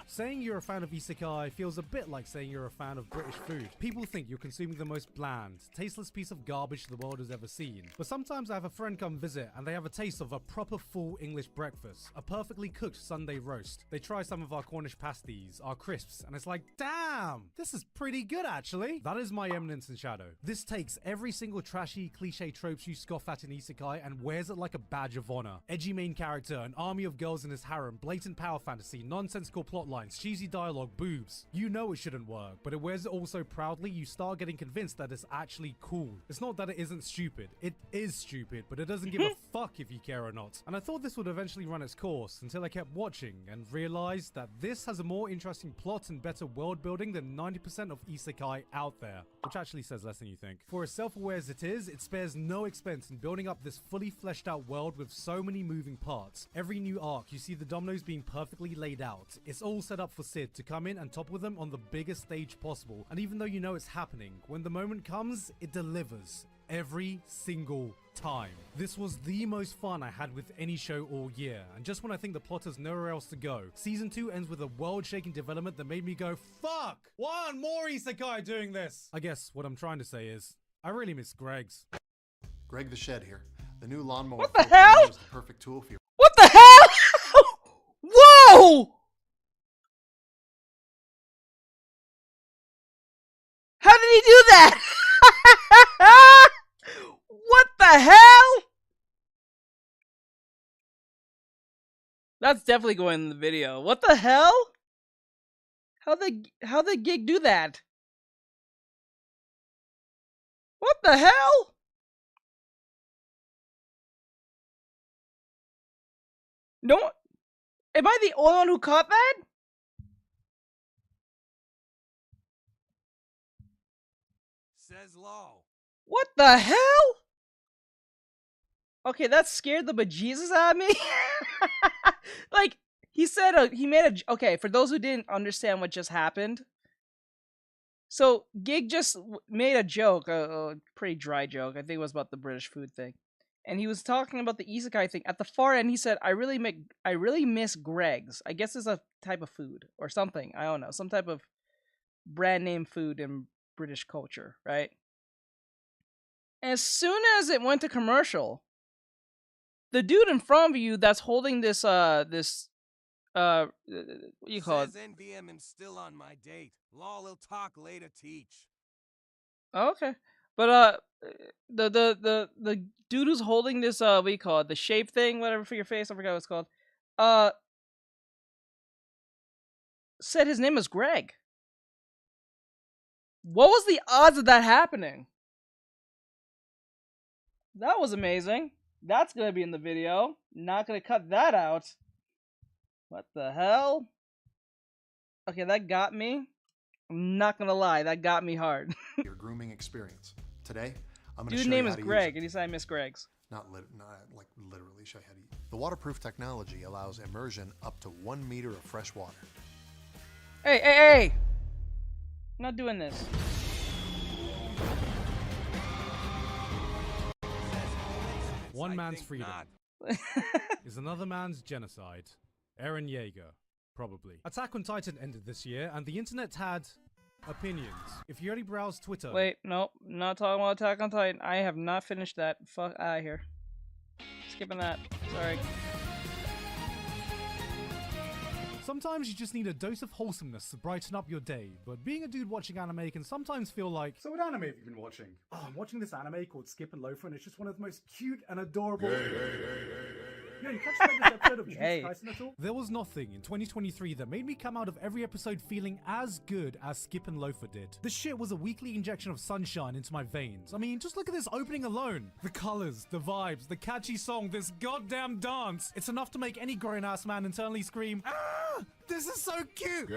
Saying you're a fan of isekai feels a bit like saying you're a fan of British food. People think you're consuming the most bland, tasteless piece of garbage the world has ever seen. But sometimes I have a friend come visit and they have a taste of a proper full English breakfast, a perfectly cooked Sunday roast. They try some of our Cornish pasties, our crisps, and it's like, damn, this is pretty good actually. That is my Eminence in Shadow. This takes every single trashy, cliche tropes you scoff at in isekai and wears it like a badge of honor. Edgy main character, an army of girls in his harem, blatant power fantasy, nonsensical plotlines, cheesy dialogue, boobs. You know it shouldn't work, but it wears it all so proudly you start getting convinced that it's actually cool. It's not that it isn't stupid. It is stupid, but it doesn't give a fuck if you care or not. And I thought this would eventually run its course until I kept watching and realized that this has a more interesting plot and better world building than 90% of isekai out there, which actually says less than you think. For as self-aware as it is, it spares no expense in building up this fully fleshed out world with so many moving parts. Every new arc, you see the dominoes being perfectly laid out. It's all set up for Sid to come in and topple them on the biggest stage possible, and even though you know it's happening, when the moment comes, it delivers. Every single time. This was the most fun I had with any show all year, and just when I think the plot has nowhere else to go, Season 2 ends with a world-shaking development that made me go, fuck! Why aren't more isekai doing this? I guess what I'm trying to say is, I really miss Greg's. Greg the Shed here. The new lawnmower. What the hell? Is the perfect tool for your... What the hell? Whoa! How did he do that? What the hell? That's definitely going in the video. What the hell? How the Gig do that? What the hell? No, am I the only one who caught that? Says Law. What the hell? Okay, that scared the bejesus out of me. Like, he said, he made a, okay, for those who didn't understand what just happened. So, Gig just made a joke, a pretty dry joke. I think it was about the British food thing. And he was talking about the isekai thing. At the far end, he said, I really miss Greg's. I guess it's a type of food or something. I don't know. Some type of brand name food in British culture, right? As soon as it went to commercial, the dude in front of you that's holding this, what you call it? Says NVM am still on my date. Law will talk later, teach. Oh, okay. But the dude who's holding this what do you call it, the shape thing, whatever for your face, I forgot what it's called, said his name was Greg. What was the odds of that happening? That was amazing. That's gonna be in the video. Not gonna cut that out. What the hell? Okay, that got me. I'm not gonna lie, that got me hard. Your grooming experience. Today, I'm going to Dude's show name you is how to Greg, use it. and he said I miss Greg's. Not like literally show you how to use it. The waterproof technology allows immersion up to 1 meter of fresh water. Hey, hey, hey! I'm not doing this. One man's freedom is another man's genocide. Eren Yeager, probably. Attack on Titan ended this year, and the internet had opinions. If you already browse Twitter... Wait, nope, not talking about Attack on Titan. I have not finished that. Fuck out of here. Skipping that. Sorry. Sometimes you just need a dose of wholesomeness to brighten up your day, but being a dude watching anime can sometimes feel like... So what anime have you been watching? Oh, I'm watching this anime called Skip and Loafer, and it's just one of the most cute and adorable... Yeah, you catch the latest episode of Jujutsu Kaisen at all? There was nothing in 2023 that made me come out of every episode feeling as good as Skip and Loafer did. This shit was a weekly injection of sunshine into my veins. I mean, just look at this opening alone. The colors, the vibes, the catchy song, this goddamn dance. It's enough to make any grown-ass man internally scream, "Ah! This is so cute!"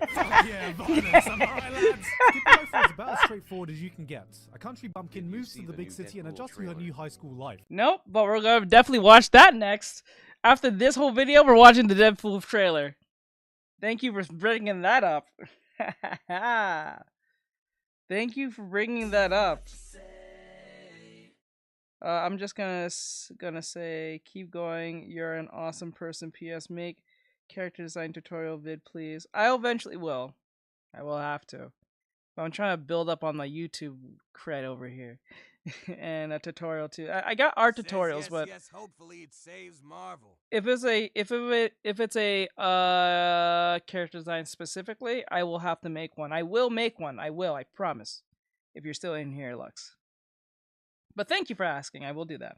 Fuck yeah, violence, am I right, lads? Skip and Loafer is about as straightforward as you can get. A country bumpkin moves to the big city and adjusts to her new high school life. Nope, but we're gonna definitely watch that next. After this whole video, we're watching the Deadpool trailer. Thank you for bringing that up. Thank you for bringing that up. I'm just gonna say, keep going. You're an awesome person. P.S. Make character design tutorial vid, please. I eventually will. I will have to. But I'm trying to build up on my YouTube cred over here. And a tutorial too. I got art tutorials, yes, but yes, hopefully it saves Marvel. if it's a character design specifically, I will have to make one. I will make one. I will. I promise. If you're still in here, Lux. But thank you for asking. I will do that.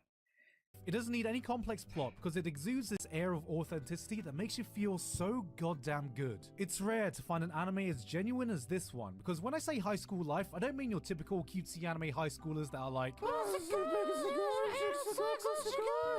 It doesn't need any complex plot because it exudes this air of authenticity that makes you feel so goddamn good. It's rare to find an anime as genuine as this one, because when I say high school life, I don't mean your typical cutesy anime high schoolers that are like,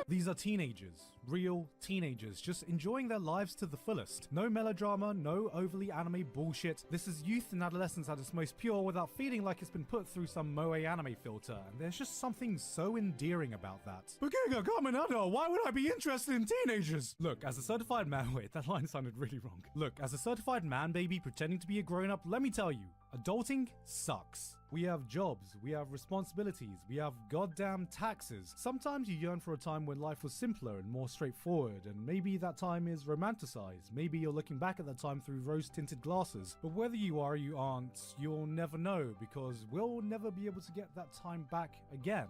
these are teenagers, real teenagers, just enjoying their lives to the fullest. No melodrama, no overly anime bullshit. This is youth and adolescence at its most pure without feeling like it's been put through some moe anime filter, and there's just something so endearing about that. But I'm an adult, why would I be interested in teenagers? Look, as a certified man, wait, that line sounded really wrong. Look, as a certified man baby pretending to be a grown-up, let me tell you, adulting sucks. We have jobs, we have responsibilities, we have goddamn taxes. Sometimes you yearn for a time when life was simpler and more straightforward, and maybe that time is romanticized. Maybe you're looking back at that time through rose-tinted glasses. But whether you are or you aren't, you'll never know, because we'll never be able to get that time back again.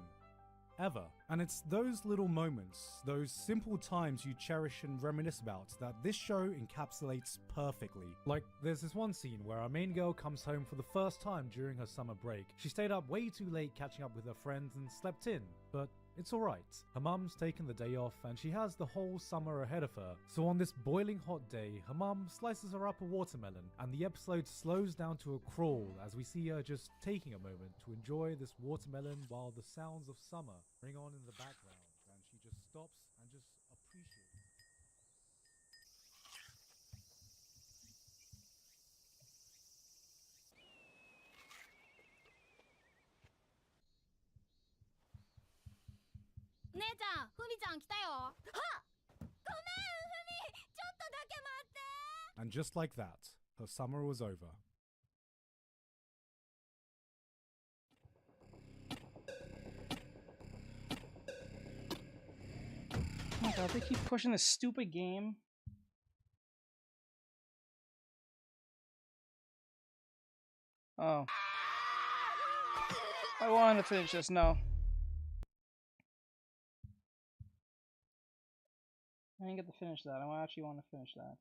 Ever. And it's those little moments, those simple times you cherish and reminisce about that this show encapsulates perfectly. Like, there's this one scene where our main girl comes home for the first time during her summer break. She stayed up way too late catching up with her friends and slept in, but it's alright. Her mum's taken the day off and she has the whole summer ahead of her. So on this boiling hot day, her mum slices her up a watermelon and the episode slows down to a crawl as we see her just taking a moment to enjoy this watermelon while the sounds of summer ring on in the background, and she just stops and just appreciates. And just like that, her summer was over. Oh my god, they keep pushing this stupid game. Oh. I wanted to finish this, no. I didn't get to finish that. I actually want to finish that.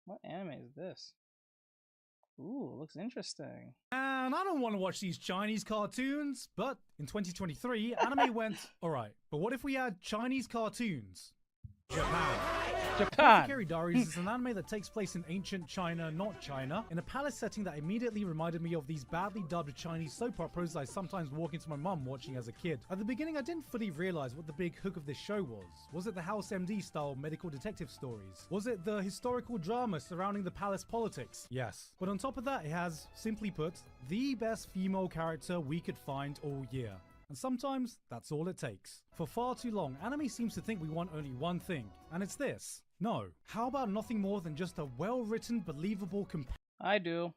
What anime is this? Ooh, looks interesting. And I don't want to watch these Chinese cartoons, but in 2023, anime went, alright, but what if we had Chinese cartoons? Japan. Fairy Diaries is an anime that takes place in ancient China, not China, in a palace setting that immediately reminded me of these badly dubbed Chinese soap operas I sometimes walk into my mum watching as a kid. At the beginning, I didn't fully realize what the big hook of this show was. Was it the House MD style medical detective stories? Was it the historical drama surrounding the palace politics? Yes. But on top of that, it has, simply put, the best female character we could find all year. And sometimes, that's all it takes. For far too long, anime seems to think we want only one thing, and it's this. No. How about nothing more than just a well-written, believable, I do.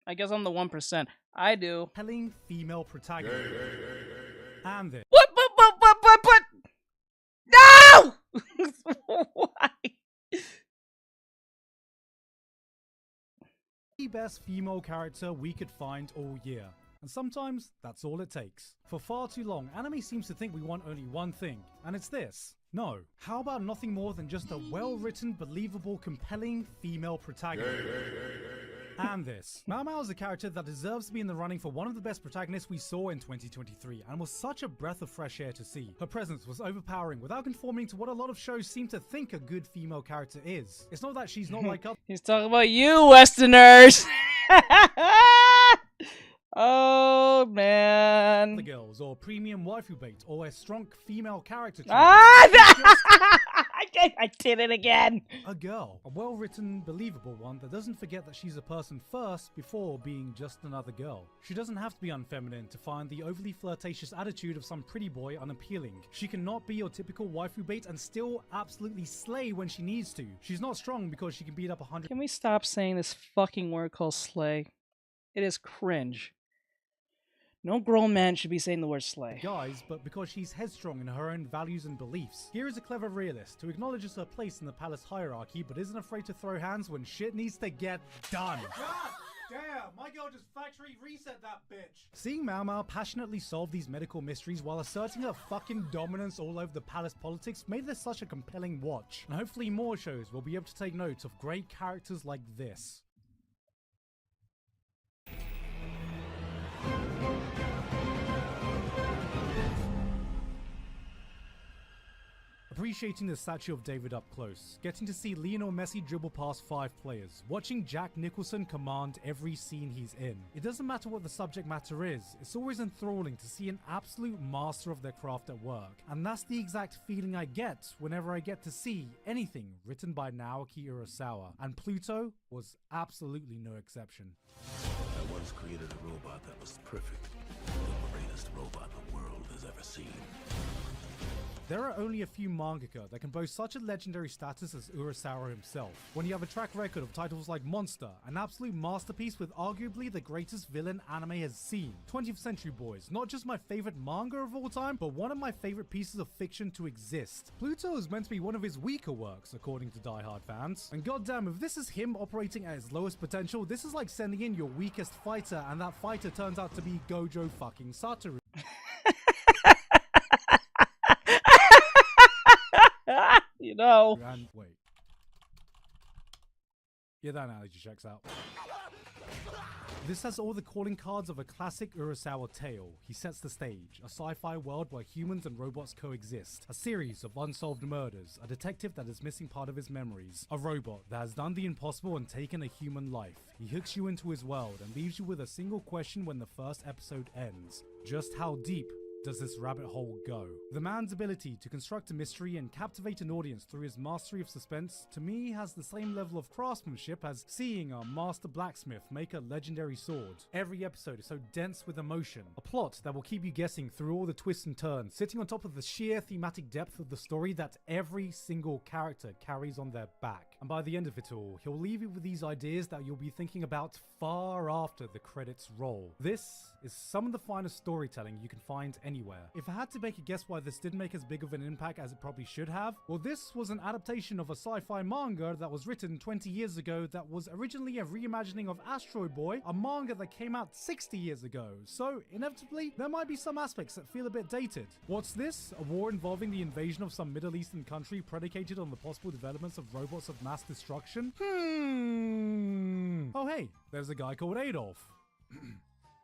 I guess I'm the 1%. I do. Compelling female protagonist. And this. What? No! Why? The best female character we could find all year. And sometimes, that's all it takes. For far too long, anime seems to think we want only one thing, and it's this. No. How about nothing more than just a well-written, believable, compelling female protagonist? And this. Mao Mao is a character that deserves to be in the running for one of the best protagonists we saw in 2023, and was such a breath of fresh air to see. Her presence was overpowering without conforming to what a lot of shows seem to think a good female character is. It's not that she's not like other— He's talking about you, Westerners! Oh man. The girls, or premium waifu bait, or a strong female character. I did it again. A girl, a well-written, believable one that doesn't forget that she's a person first before being just another girl. She doesn't have to be unfeminine to find the overly flirtatious attitude of some pretty boy unappealing. She cannot be your typical waifu bait and still absolutely slay when she needs to. She's not strong because she can beat up 100. Can we stop saying this fucking word called slay? It is cringe. No grown man should be saying the word slay. Guys, but because she's headstrong in her own values and beliefs. Here is a clever realist who acknowledges her place in the palace hierarchy but isn't afraid to throw hands when shit needs to get done. God damn, my girl just factory reset that bitch. Seeing Mao Mao passionately solve these medical mysteries while asserting her fucking dominance all over the palace politics made this such a compelling watch. And hopefully more shows will be able to take note of great characters like this. Appreciating the statue of David up close, getting to see Lionel Messi dribble past 5 players, watching Jack Nicholson command every scene he's in. It doesn't matter what the subject matter is, it's always enthralling to see an absolute master of their craft at work. And that's the exact feeling I get whenever I get to see anything written by Naoki Urasawa, and Pluto was absolutely no exception. I once created a robot that was perfect, the greatest robot the world has ever seen. There are only a few mangaka that can boast such a legendary status as Urasawa himself, when you have a track record of titles like Monster, an absolute masterpiece with arguably the greatest villain anime has seen. 20th Century Boys, not just my favorite manga of all time, but one of my favorite pieces of fiction to exist. Pluto is meant to be one of his weaker works, according to diehard fans. And goddamn, if this is him operating at his lowest potential, this is like sending in your weakest fighter, and that fighter turns out to be Gojo fucking Satoru. You know. And wait. Yeah, that analogy checks out. This has all the calling cards of a classic Urasawa tale. He sets the stage, a sci-fi world where humans and robots coexist, a series of unsolved murders, a detective that is missing part of his memories, a robot that has done the impossible and taken a human life. He hooks you into his world and leaves you with a single question when the first episode ends. Just how deep does this rabbit hole go? The man's ability to construct a mystery and captivate an audience through his mastery of suspense, to me, has the same level of craftsmanship as seeing a master blacksmith make a legendary sword. Every episode is so dense with emotion, a plot that will keep you guessing through all the twists and turns, sitting on top of the sheer thematic depth of the story that every single character carries on their back. And by the end of it all, he'll leave you with these ideas that you'll be thinking about far after the credits roll. This is some of the finest storytelling you can find anywhere. If I had to make a guess why this didn't make as big of an impact as it probably should have, well, this was an adaptation of a sci-fi manga that was written 20 years ago that was originally a reimagining of Astro Boy, a manga that came out 60 years ago. So, inevitably, there might be some aspects that feel a bit dated. What's this? A war involving the invasion of some Middle Eastern country predicated on the possible developments of robots of mass destruction? Oh hey, there's a guy called Adolf.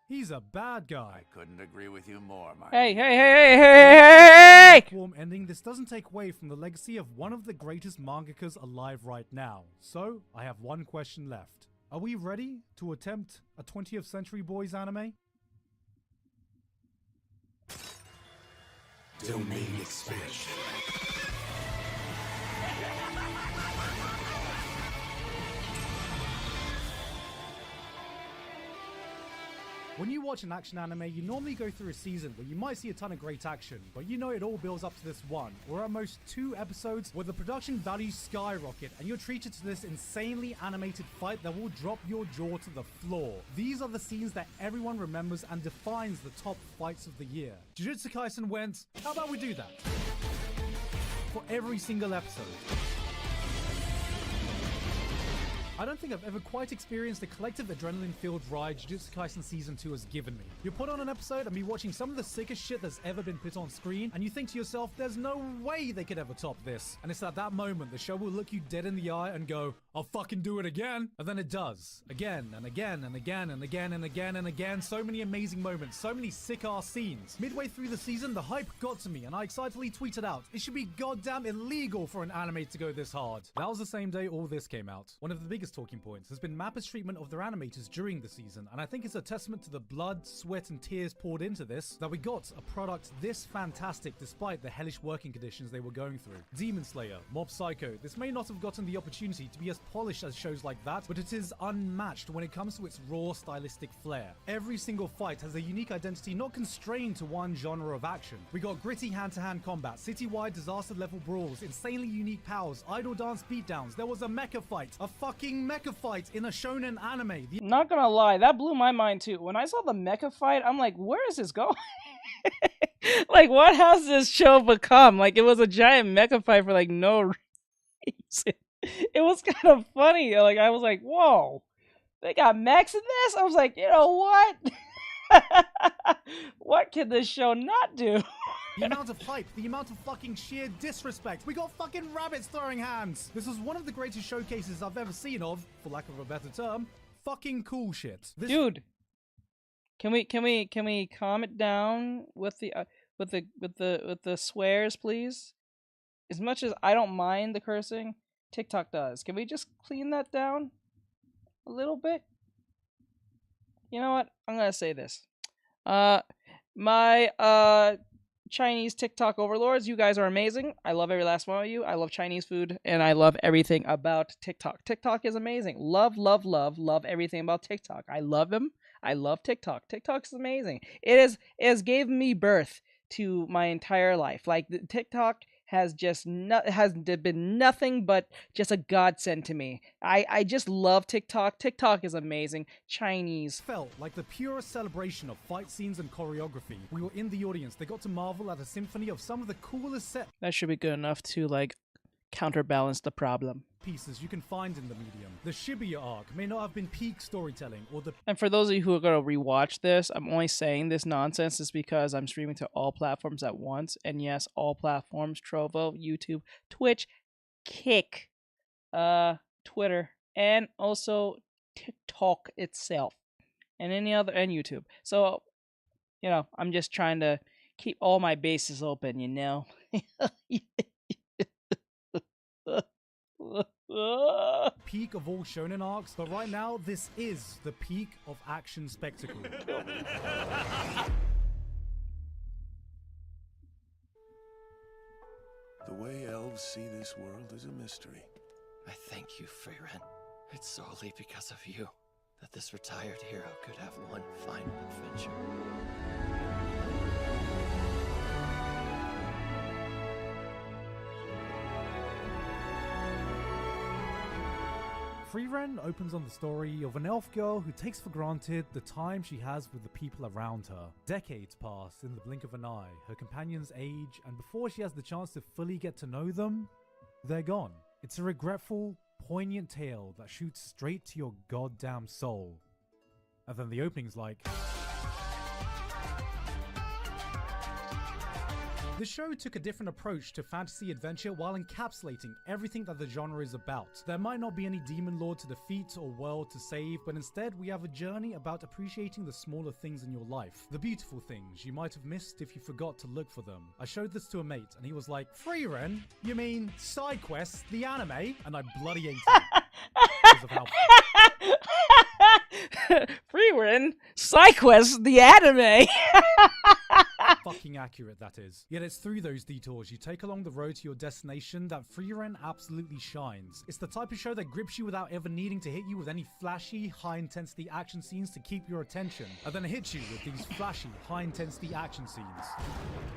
He's a bad guy. I couldn't agree with you more, Mike. Hey! Warm ending, this doesn't take away from the legacy of one of the greatest mangakas alive right now. So, I have one question left. Are we ready to attempt a 20th Century Boys anime? Domain expansion. When you watch an action anime, you normally go through a season where you might see a ton of great action, but you know it all builds up to this one, or at most 2 episodes where the production values skyrocket and you're treated to this insanely animated fight that will drop your jaw to the floor. These are the scenes that everyone remembers and defines the top fights of the year. Jujutsu Kaisen went, how about we do that? For every single episode. I don't think I've ever quite experienced the collective adrenaline-filled ride Jujutsu Kaisen Season 2 has given me. You put on an episode and be watching some of the sickest shit that's ever been put on screen, and you think to yourself, there's no way they could ever top this. And it's at that moment the show will look you dead in the eye and go, I'll fucking do it again. And then it does. Again and again and again and again and again and again. So many amazing moments, so many sick-ass scenes. Midway through the season, the hype got to me, and I excitedly tweeted out, it should be goddamn illegal for an anime to go this hard. That was the same day all this came out. One of the biggest talking points has been Mappa's treatment of their animators during the season, and I think it's a testament to the blood, sweat, and tears poured into this that we got a product this fantastic despite the hellish working conditions they were going through. Demon Slayer, Mob Psycho, this may not have gotten the opportunity to be as polished as shows like that, but it is unmatched when it comes to its raw stylistic flair. Every single fight has a unique identity not constrained to one genre of action. We got gritty hand-to-hand combat, citywide disaster-level brawls, insanely unique powers, idle dance beatdowns, there was a mecha fight, a fucking mecha fight in a shonen anime. Not gonna lie, that blew my mind too. When I saw the mecha fight, I'm like, where is this going? Like, what has this show become? Like, it was a giant mecha fight for like no reason. It was kind of funny. Like, I was like, whoa, they got mechs in this? I was like, you know what? What can this show not do? The amount of hype, the amount of fucking sheer disrespect. We got fucking rabbits throwing hands. This was one of the greatest showcases I've ever seen of, for lack of a better term, fucking cool shit. Dude, can we calm it down with the swears, please? As much as I don't mind the cursing, TikTok does. Can we just clean that down a little bit? You know what? I'm gonna say this. My Chinese TikTok overlords, you guys are amazing. I love every last one of you. I love Chinese food, and I love everything about TikTok. TikTok is amazing. Love everything about TikTok. I love him. I love TikTok. TikTok is amazing. It has gave me birth to my entire life. Like, the TikTok has been nothing but just a godsend to me. I just love TikTok. TikTok is amazing. Chinese. Felt like the purest celebration of fight scenes and choreography. We were in the audience. They got to marvel at a symphony of some of the coolest sets. That should be good enough to, like, counterbalance the problem. Pieces you can find in the medium. The Shibuya arc may not have been peak storytelling, or the... And for those of you who are going to rewatch this, I'm only saying this nonsense is because I'm streaming to all platforms at once. And yes, all platforms, Trovo, YouTube, Twitch, Kick, Twitter, and also TikTok itself, and any other, and YouTube. So, you know, I'm just trying to keep all my bases open, you know. Peak of all shonen arcs, but right now this is the peak of action spectacle. The way elves see this world is a mystery. I thank you, Freyren. It's solely because of you that this retired hero could have one final adventure. Freyren opens on the story of an elf girl who takes for granted the time she has with the people around her. Decades pass in the blink of an eye, her companions age, and before she has the chance to fully get to know them, they're gone. It's a regretful, poignant tale that shoots straight to your goddamn soul. And then the opening's like... The show took a different approach to fantasy adventure while encapsulating everything that the genre is about. There might not be any demon lord to defeat or world to save, but instead we have a journey about appreciating the smaller things in your life. The beautiful things you might have missed if you forgot to look for them. I showed this to a mate and he was like, "Freyren? You mean Side Quest, the anime?" And I bloody ate it. Because of how Freyren, SideQuest, the anime. fucking accurate that is. Yet it's through those detours you take along the road to your destination that Freyren absolutely shines. It's the type of show that grips you without ever needing to hit you with any flashy, high-intensity action scenes to keep your attention, and then hits you with these flashy, high-intensity action scenes.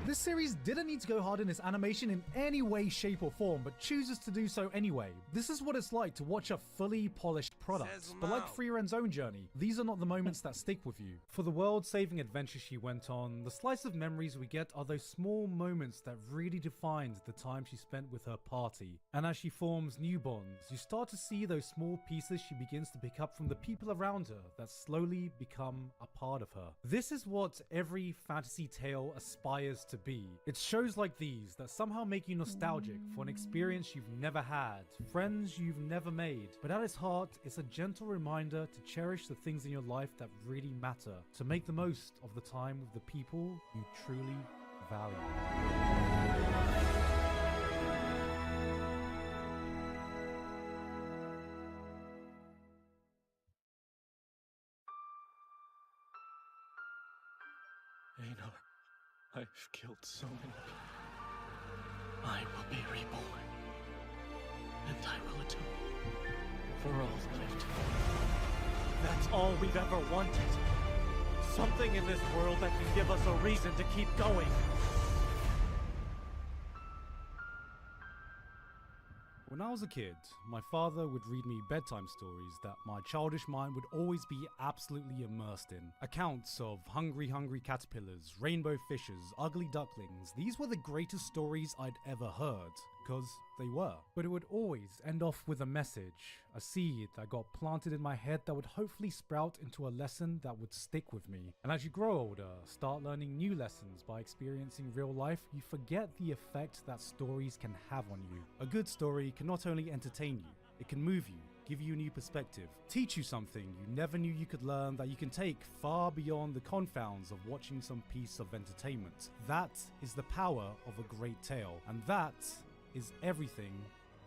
This series didn't need to go hard in its animation in any way, shape, or form, but chooses to do so anyway. This is what it's like to watch a fully polished product. But like Freyren's own journey, these are not the moments that stick with you. For the world-saving adventure she went on, the slice of memories we get are those small moments that really defined the time she spent with her party. And as she forms new bonds, you start to see those small pieces she begins to pick up from the people around her that slowly become a part of her. This is what every fantasy tale aspires to be. It's shows like these that somehow make you nostalgic for an experience you've never had, friends you've never made, but at its heart, it's a gentle reminder to cherish the things in your life that really matter, to make the most of the time with the people you truly value. Einar, I've killed so many people. I will be reborn, and I will atone for all that I've done. That's all we've ever wanted. Something in this world that can give us a reason to keep going. When I was a kid, my father would read me bedtime stories that my childish mind would always be absolutely immersed in. Accounts of hungry caterpillars, rainbow fishes, ugly ducklings. These were the greatest stories I'd ever heard, because they were. But it would always end off with a message, a seed that got planted in my head that would hopefully sprout into a lesson that would stick with me. And as you grow older, start learning new lessons by experiencing real life, you forget the effect that stories can have on you. A good story can not only entertain you, it can move you, give you a new perspective, teach you something you never knew you could learn that you can take far beyond the confounds of watching some piece of entertainment. That is the power of a great tale, and that is everything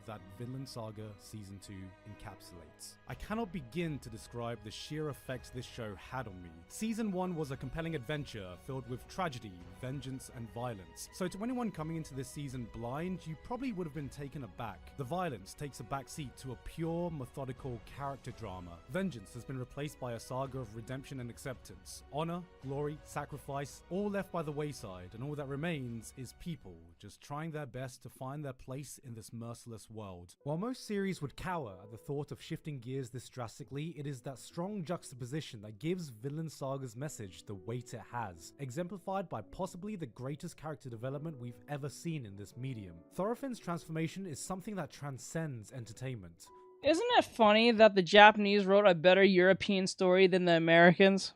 that Vinland Saga Season 2 encapsulates. I cannot begin to describe the sheer effect this show had on me. Season 1 was a compelling adventure filled with tragedy, vengeance, and violence. So to anyone coming into this season blind, you probably would have been taken aback. The violence takes a backseat to a pure, methodical character drama. Vengeance has been replaced by a saga of redemption and acceptance. Honor, glory, sacrifice, all left by the wayside, and all that remains is people just trying their best to find their place in this merciless world. While most series would cower at the thought of shifting gears this drastically, it is that strong juxtaposition that gives Vinland Saga's message the weight it has, exemplified by possibly the greatest character development we've ever seen in this medium. Thorfinn's transformation is something that transcends entertainment. Isn't it funny that the Japanese wrote a better European story than the Americans?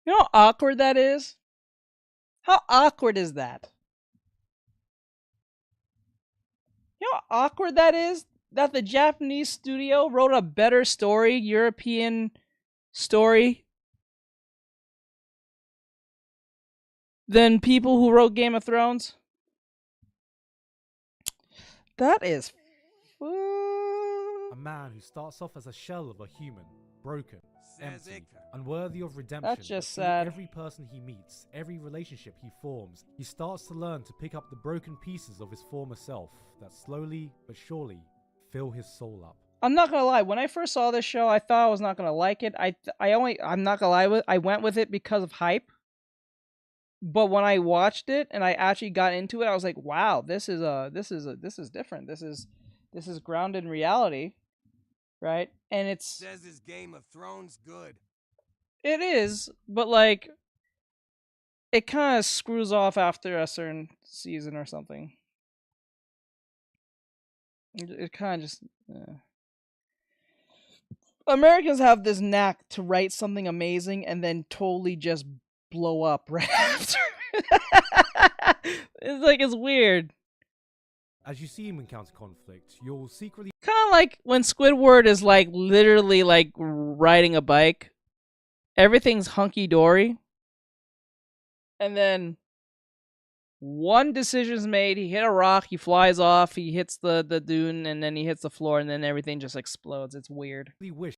You know how awkward that is? How awkward is that? You know how awkward that is? That the Japanese studio wrote a better story, European story, than people who wrote Game of Thrones? That is... A man who starts off as a shell of a human, broken, empty, unworthy of redemption. That's just but through sad. Every person he meets, every relationship he forms, he starts to learn to pick up the broken pieces of his former self that slowly but surely fill his soul up. I'm not gonna lie, when I first saw this show, I thought I was not gonna like it. I'm not gonna lie, I went with it because of hype. But when I watched it and I actually got into it, I was like, wow, this is different. This is grounded in reality, right? And it's Says his Game of Thrones good. it is, but like it kind of screws off after a certain season or something. It kind of just Americans have this knack to write something amazing and then totally just blow up right after. It's weird. As you see him encounter conflict, you'll secretly Kind of like when Squidward is like literally like riding a bike. Everything's hunky dory. And then one decision's made, he hit a rock, he flies off, he hits the dune, and then he hits the floor, and then everything just explodes. It's weird.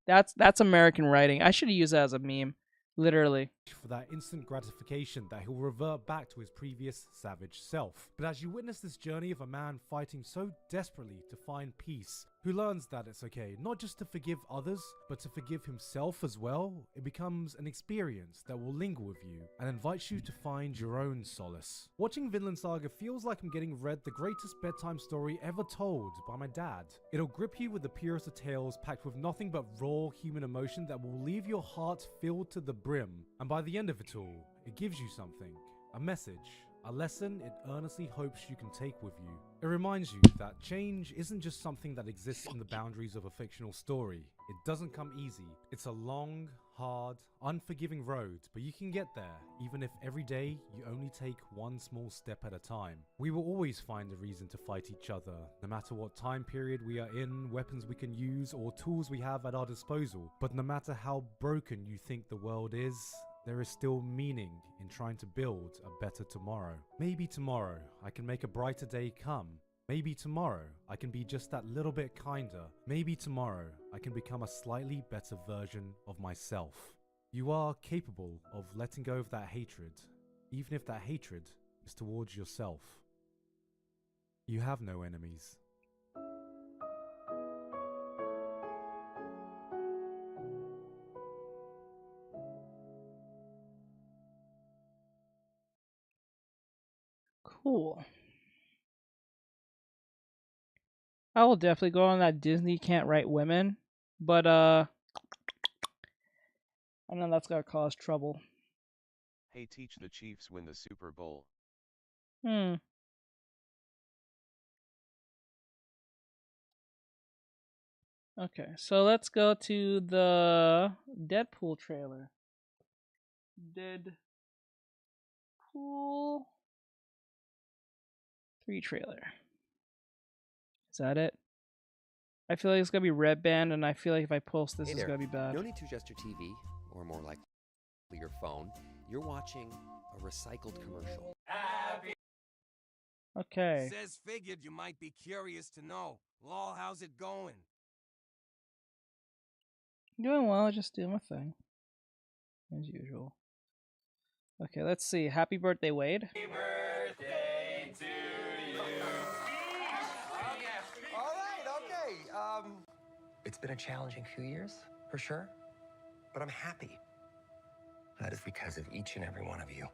That's American writing. I should have used that as a meme. Literally. For that instant gratification that he'll revert back to his previous savage self. But as you witness this journey of a man fighting so desperately to find peace, who learns that it's okay not just to forgive others, but to forgive himself as well, it becomes an experience that will linger with you and invites you to find your own solace. Watching Vinland Saga feels like I'm getting read the greatest bedtime story ever told by my dad. It'll grip you with the purest of tales packed with nothing but raw human emotion that will leave your heart filled to the brim. And by the end of it all, it gives you something, a message, a lesson it earnestly hopes you can take with you. It reminds you that change isn't just something that exists in the boundaries of a fictional story. It doesn't come easy. It's a long, hard, unforgiving road, but you can get there, even if every day you only take one small step at a time. We will always find a reason to fight each other, no matter what time period we are in, weapons we can use, or tools we have at our disposal. But no matter how broken you think the world is, there is still meaning in trying to build a better tomorrow. Maybe tomorrow I can make a brighter day come. Maybe tomorrow I can be just that little bit kinder. Maybe tomorrow I can become a slightly better version of myself. You are capable of letting go of that hatred, even if that hatred is towards yourself. You have no enemies. Cool. I will definitely go on that Disney can't write women, but I know that's gonna cause trouble. Hey, teach the Chiefs win the Super Bowl. Okay, so let's go to the Deadpool trailer. Deadpool 3 trailer. Is that it? I feel like it's gonna be red band, and I feel like if I post this, Hey it's there. gonna be bad. No need to adjust your TV, or more likely your phone. You're watching a recycled commercial. Okay. Says figured you might be curious to know. Lol, how's it going? Doing well, just doing my thing. As usual. Okay, let's see. Happy birthday, Wade. Happy birthday to you. All right, okay. It's been a challenging few years, for sure. But I'm happy. That is because of each and every one of you.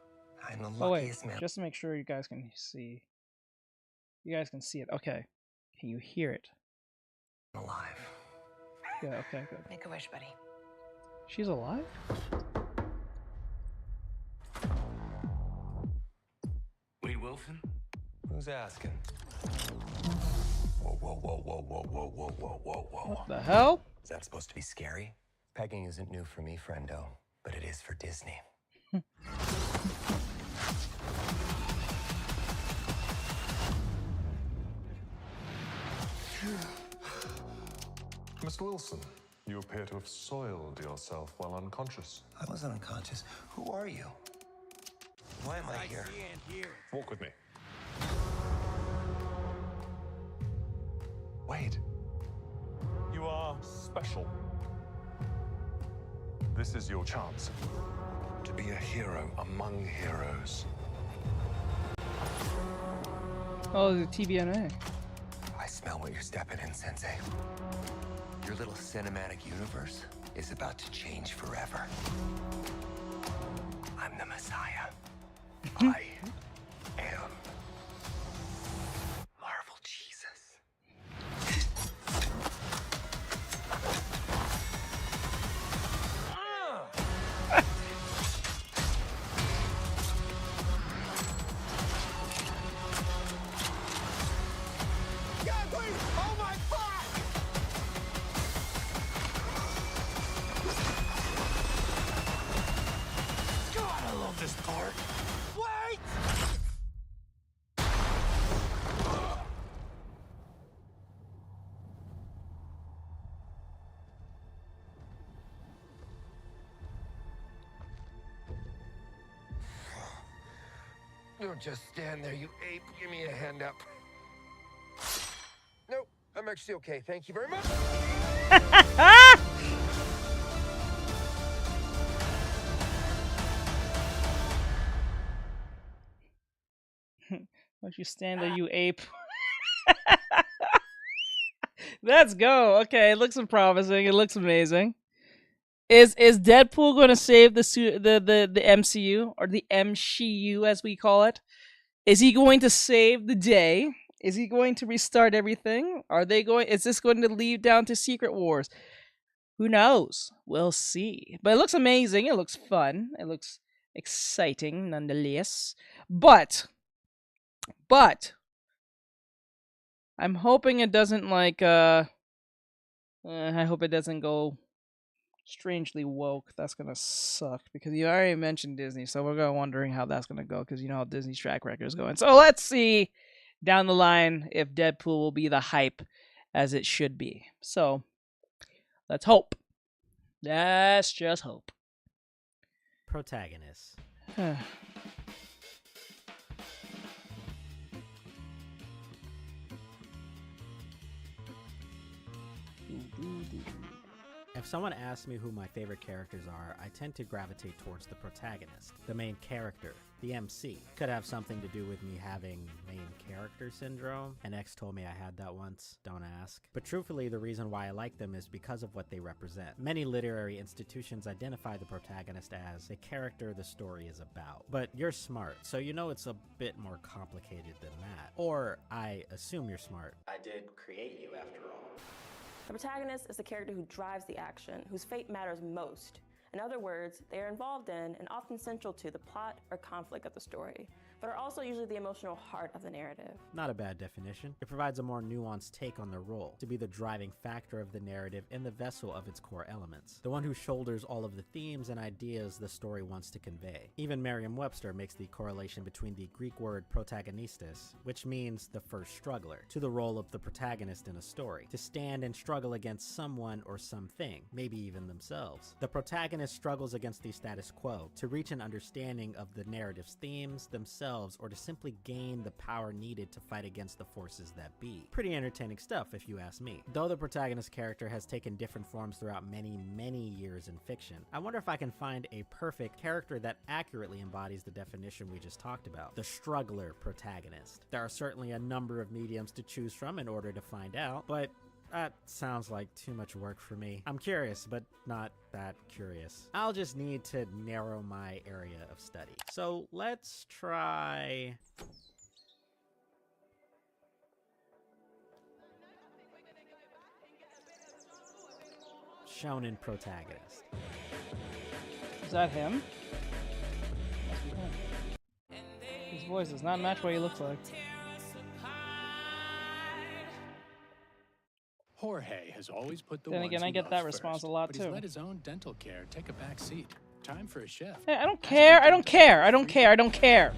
I'm the Oh wait, luckiest man. just to make sure you guys can see. You guys can see it. Okay. Can you hear it? Alive. Yeah, okay, good. Make a wish, buddy. She's alive? Wade Wilson? Who's asking? Whoa, whoa, whoa, whoa, whoa, whoa, whoa, whoa, whoa, whoa. What the hell? Is that supposed to be scary? Pegging isn't new for me, friendo, but it is for Disney. Mr. Wilson, you appear to have soiled yourself while unconscious. I wasn't unconscious. Who are you? Why am I here? Walk with me. Wade, you are special. This is your chance to be a hero among heroes. Oh, the TVMA. I smell what you're stepping in, Sensei. Your little cinematic universe is about to change forever. I'm the Messiah. I am Marvel Jesus. God, please! Oh my fuck! God, I love this part. Wait! Don't just stand there, you ape. Give me a hand up. Nope, I'm actually okay. Thank you very much. Don't you stand there, you ape. Let's go. Okay, it looks promising. It looks amazing. Is Deadpool going to save the MCU, or the MCU as we call it? Is he going to save the day? Is he going to restart everything? Is this going to lead down to Secret Wars? Who knows? We'll see. But it looks amazing. It looks fun. It looks exciting nonetheless. But I'm hoping it doesn't I hope it doesn't go strangely woke. That's gonna suck because you already mentioned Disney, so we're wondering how that's gonna go because you know how Disney's track record is going. So let's see down the line if Deadpool will be the hype as it should be. So let's hope. Let's just hope. Protagonist. If someone asks me who my favorite characters are, I tend to gravitate towards the protagonist, the main character, the MC. Could have something to do with me having main character syndrome. An ex told me I had that once, don't ask. But truthfully, the reason why I like them is because of what they represent. Many literary institutions identify the protagonist as the character the story is about. But you're smart, so you know it's a bit more complicated than that. Or I assume you're smart. I did create you after all. The protagonist is the character who drives the action, whose fate matters most. In other words, they are involved in and often central to the plot or conflict of the story, but are also usually the emotional heart of the narrative. Not a bad definition. It provides a more nuanced take on the role, to be the driving factor of the narrative and the vessel of its core elements, the one who shoulders all of the themes and ideas the story wants to convey. Even Merriam-Webster makes the correlation between the Greek word protagonistes, which means the first struggler, to the role of the protagonist in a story, to stand and struggle against someone or something, maybe even themselves. The protagonist struggles against the status quo, to reach an understanding of the narrative's themes, themselves, or to simply gain the power needed to fight against the forces that be. Pretty entertaining stuff if you ask me. Though the protagonist character has taken different forms throughout many years in fiction, I wonder if I can find a perfect character that accurately embodies the definition we just talked about, the struggler protagonist. There are certainly a number of mediums to choose from in order to find out, but That sounds like too much work for me. I'm curious, but not that curious. I'll just need to narrow my area of study. So let's try... shonen protagonist. Is that him? Must be him. His voice does not match what he looks like. Jorge has always put the Then ones again, I he get that loves response first, a lot but too. he's let his own dental care take a back seat. Time for a chef. Hey, I don't care. I don't care. I don't care. I don't care.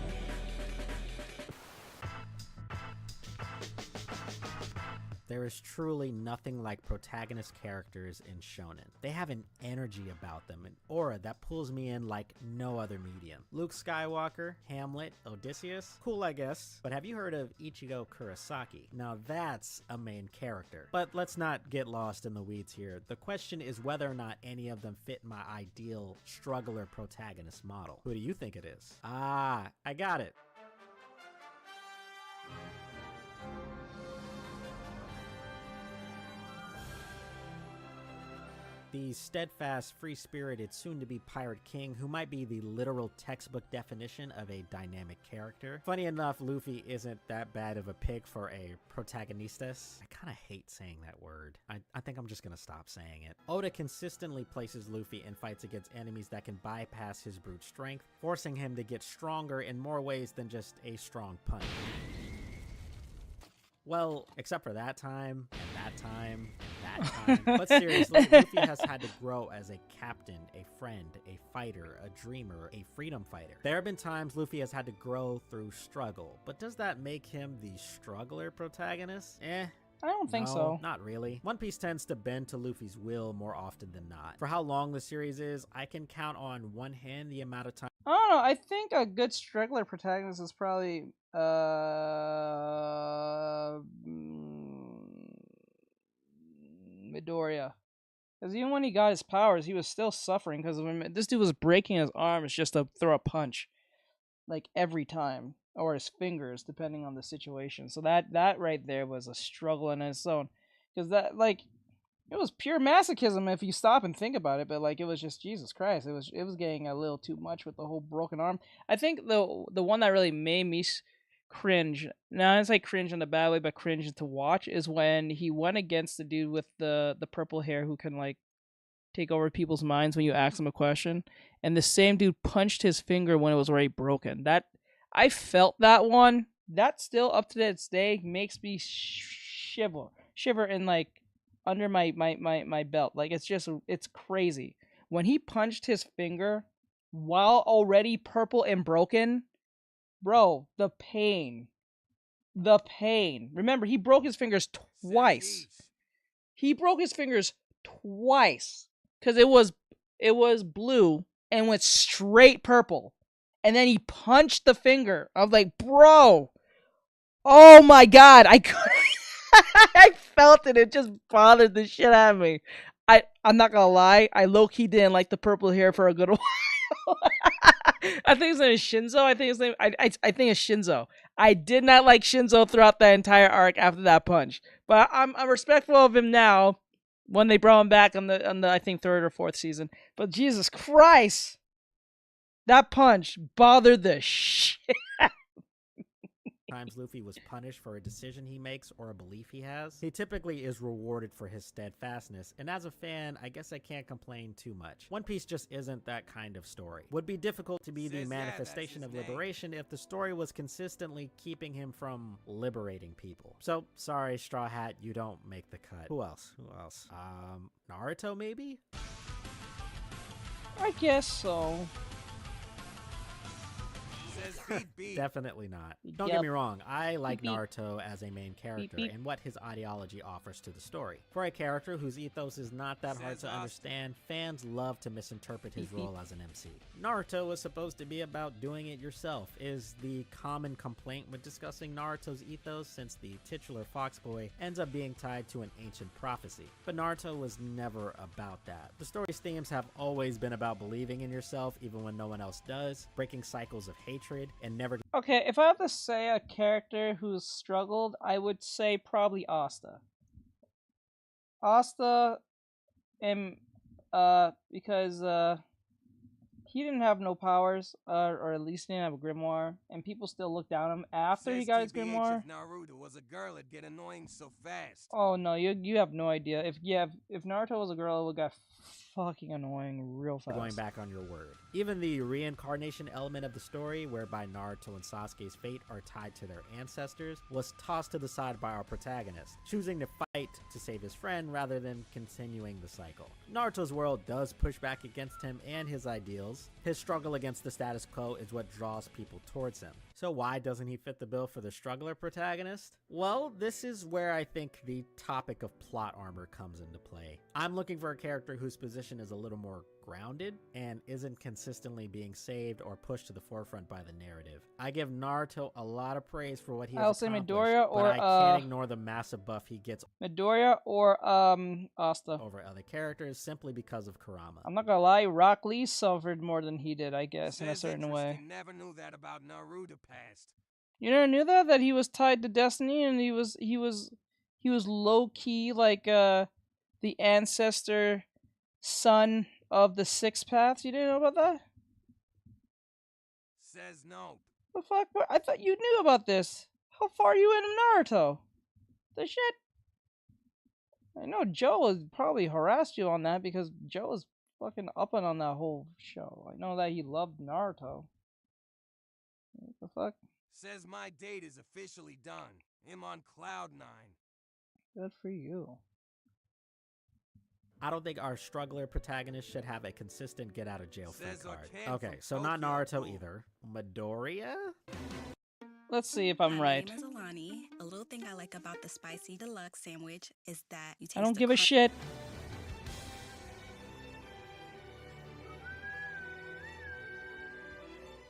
There is truly nothing like protagonist characters in shonen. They have an energy about them, an aura that pulls me in like no other medium. Luke Skywalker, Hamlet, Odysseus, cool I guess, but have you heard of Ichigo Kurosaki? Now that's a main character. But let's not get lost in the weeds here. The question is whether or not any of them fit my ideal struggler protagonist model. Who do you think it is? Ah, I got it. The steadfast, free-spirited, soon-to-be pirate king who might be the literal textbook definition of a dynamic character. Funny enough, Luffy isn't that bad of a pick for a protagonistas. I kind of hate saying that word. I think I'm just gonna stop saying it. Oda consistently places Luffy in fights against enemies that can bypass his brute strength, forcing him to get stronger in more ways than just a strong punch. Well, except for that time, and that time, and that time. But seriously, Luffy has had to grow as a captain, a friend, a fighter, a dreamer, a freedom fighter. There have been times Luffy has had to grow through struggle, but does that make him the struggler protagonist? I don't think so. Not really. One Piece tends to bend to Luffy's will more often than not. For how long the series is, I can count on one hand the amount of time. I don't know. I think a good struggler protagonist is probably Midoriya. Because even when he got his powers, he was still suffering because this dude was breaking his arms just to throw a punch, like every time, or his fingers, depending on the situation. So that right there was a struggle in its own, because that it was pure masochism if you stop and think about it. But like it was just Jesus Christ. It was getting a little too much with the whole broken arm. I think the one that really made me cringe. Now it's like cringe in a bad way, but cringe to watch is when he went against the dude with the purple hair who can like take over people's minds when you ask him a question, and the same dude punched his finger when it was already broken. That I felt that one. That still up to this day makes me shiver in like under my belt. Like it's crazy. When he punched his finger while already purple and broken, bro, the pain. Remember, he broke his fingers twice. He broke his fingers twice because it was blue and went straight purple. And then he punched the finger. I was like, bro, oh my God, I couldn't. I felt it. It just bothered the shit out of me. I'm not gonna lie. I low-key didn't like the purple hair for a good while. I think his name is Shinzo. I think it's Shinzo. I did not like Shinzo throughout the entire arc after that punch. But I'm respectful of him now when they brought him back on the I think 3rd or 4th season. But Jesus Christ, that punch bothered the shit. Times Luffy was punished for a decision he makes or a belief he has, he typically is rewarded for his steadfastness, and as a fan, I guess I can't complain too much. One Piece just isn't that kind of story. Would be difficult to be the manifestation of liberation if the story was consistently keeping him from liberating people. So, sorry, Straw Hat, you don't make the cut. Who else? Naruto maybe? I guess so. Definitely not. Don't get me wrong, I like Naruto as a main character and what his ideology offers to the story. For a character whose ethos is not that hard to understand, fans love to misinterpret his role as an MC. Naruto was supposed to be about doing it yourself, is the common complaint with discussing Naruto's ethos, since the titular Fox Boy ends up being tied to an ancient prophecy. But Naruto was never about that. The story's themes have always been about believing in yourself even when no one else does, breaking cycles of hatred, and never... Okay, if I have to say a character who's struggled, I would say probably Asta. Asta, and because he didn't have no powers, or at least he didn't have a grimoire, and people still looked down on him after he got his grimoire. If Naruto was a girl, it'd get annoying so fast. Oh no, you have no idea. If Naruto was a girl, it would get fucking annoying real fast. Going back on your word. Even the reincarnation element of the story, whereby Naruto and Sasuke's fate are tied to their ancestors, was tossed to the side by our protagonist, choosing to fight to save his friend rather than continuing the cycle. Naruto's world does push back against him and his ideals. His struggle against the status quo is what draws people towards him. So why doesn't he fit the bill for the struggler protagonist? Well, this is where I think the topic of plot armor comes into play. I'm looking for a character whose position is a little more grounded and isn't consistently being saved or pushed to the forefront by the narrative. I give Naruto a lot of praise for what he has accomplished, Midoriya or but I can't ignore the massive buff he gets Midoriya or Asta over other characters simply because of Kurama. I'm not gonna lie, Rock Lee suffered more than he did, I guess, in a certain way. Never knew that about Naruto past. You never knew that he was tied to destiny, and he was low key like the ancestor son of the Six Paths. You didn't know about that? Says no. The fuck? I thought you knew about this. How far are you in Naruto? The shit. I know Joe has probably harassed you on that because Joe is fucking up on that whole show. I know that he loved Naruto. What the fuck? Says my date is officially done. I'm on cloud 9. Good for you. I don't think our struggler protagonist should have a consistent get-out-of-jail-free card. Okay, so not Naruto either. Midoriya? Let's see if I'm right. My name is Alani. A little thing I like about the spicy deluxe sandwich is that you taste I don't give a shit.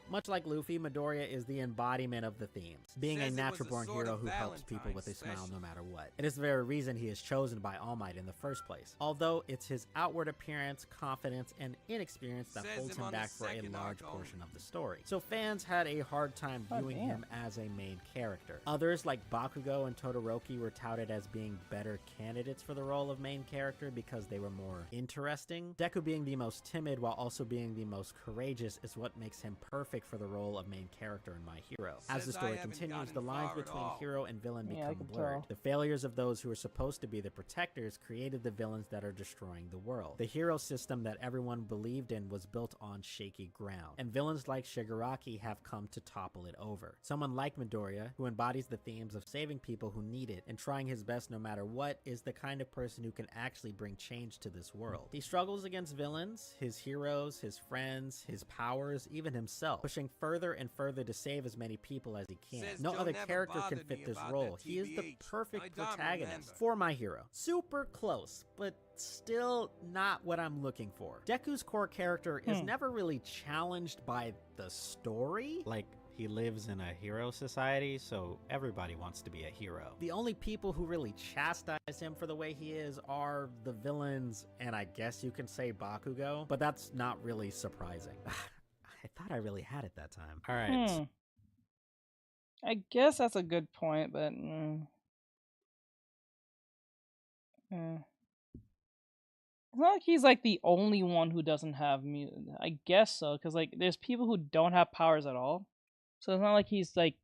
Much like Luffy, Midoriya is the embodiment of the themes, being a natural-born hero who helps people with a smile no matter what. It is the very reason he is chosen by All Might in the first place, although it's his outward appearance, confidence, and inexperience that holds him back for a large portion of the story. So fans had a hard time viewing him as a main character. Others, like Bakugo and Todoroki, were touted as being better candidates for the role of main character because they were more interesting. Deku being the most timid while also being the most courageous is what makes him perfect for the role of main character in My Hero. As the story continues, the lines between hero and villain become blurred. The failures of those who are supposed to be the protectors created the villains that are destroying the world. The hero system that everyone believed in was built on shaky ground, and villains like Shigaraki have come to topple it over. Someone like Midoriya, who embodies the themes of saving people who need it and trying his best no matter what, is the kind of person who can actually bring change to this world. He struggles against villains, his heroes, his friends, his powers, even himself, pushing further and further to save as many people as he can. No other character can fit this role. He is the perfect protagonist for My Hero. Super close, but still not what I'm looking for. Deku's core character is never really challenged by the story. Like, he lives in a hero society, so everybody wants to be a hero. The only people who really chastise him for the way he is are the villains, and I guess you can say Bakugo, but that's not really surprising. I thought I really had it that time. All right. I guess that's a good point, but it's not like he's like the only one who doesn't have music. I guess so, because like there's people who don't have powers at all, so it's not like he's like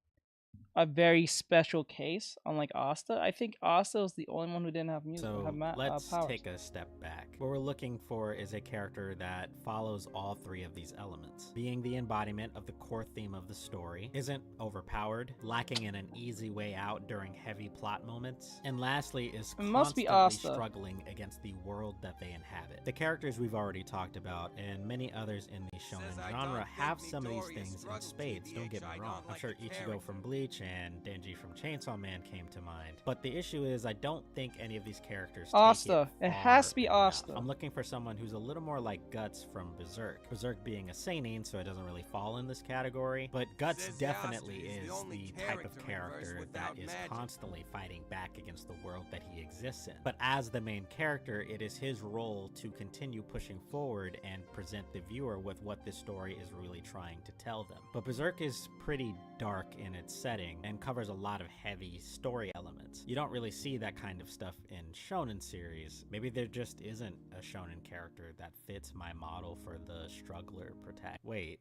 a very special case, unlike Asta. I think Asta was the only one who didn't have music. So let's take a step back. What we're looking for is a character that follows all three of these elements. Being the embodiment of the core theme of the story, isn't overpowered, lacking in an easy way out during heavy plot moments, and lastly is constantly struggling against the world that they inhabit. The characters we've already talked about, and many others in the shonen genre, have some of these things in spades, don't get me wrong. I'm sure Ichigo from Bleach and Denji from Chainsaw Man came to mind. But the issue is I don't think any of these characters Asta. It has to be Asta. I'm looking for someone who's a little more like Guts from Berserk. Berserk being a seinen, so it doesn't really fall in this category, but Guts definitely is the type of character that is constantly fighting back against the world that he exists in. But as the main character, it is his role to continue pushing forward and present the viewer with what this story is really trying to tell them. But Berserk is pretty dark in its setting and covers a lot of heavy story elements. fans. You don't really see that kind of stuff in shonen series. Maybe there just isn't a shonen character that fits my model for the struggler protagonist. Wait,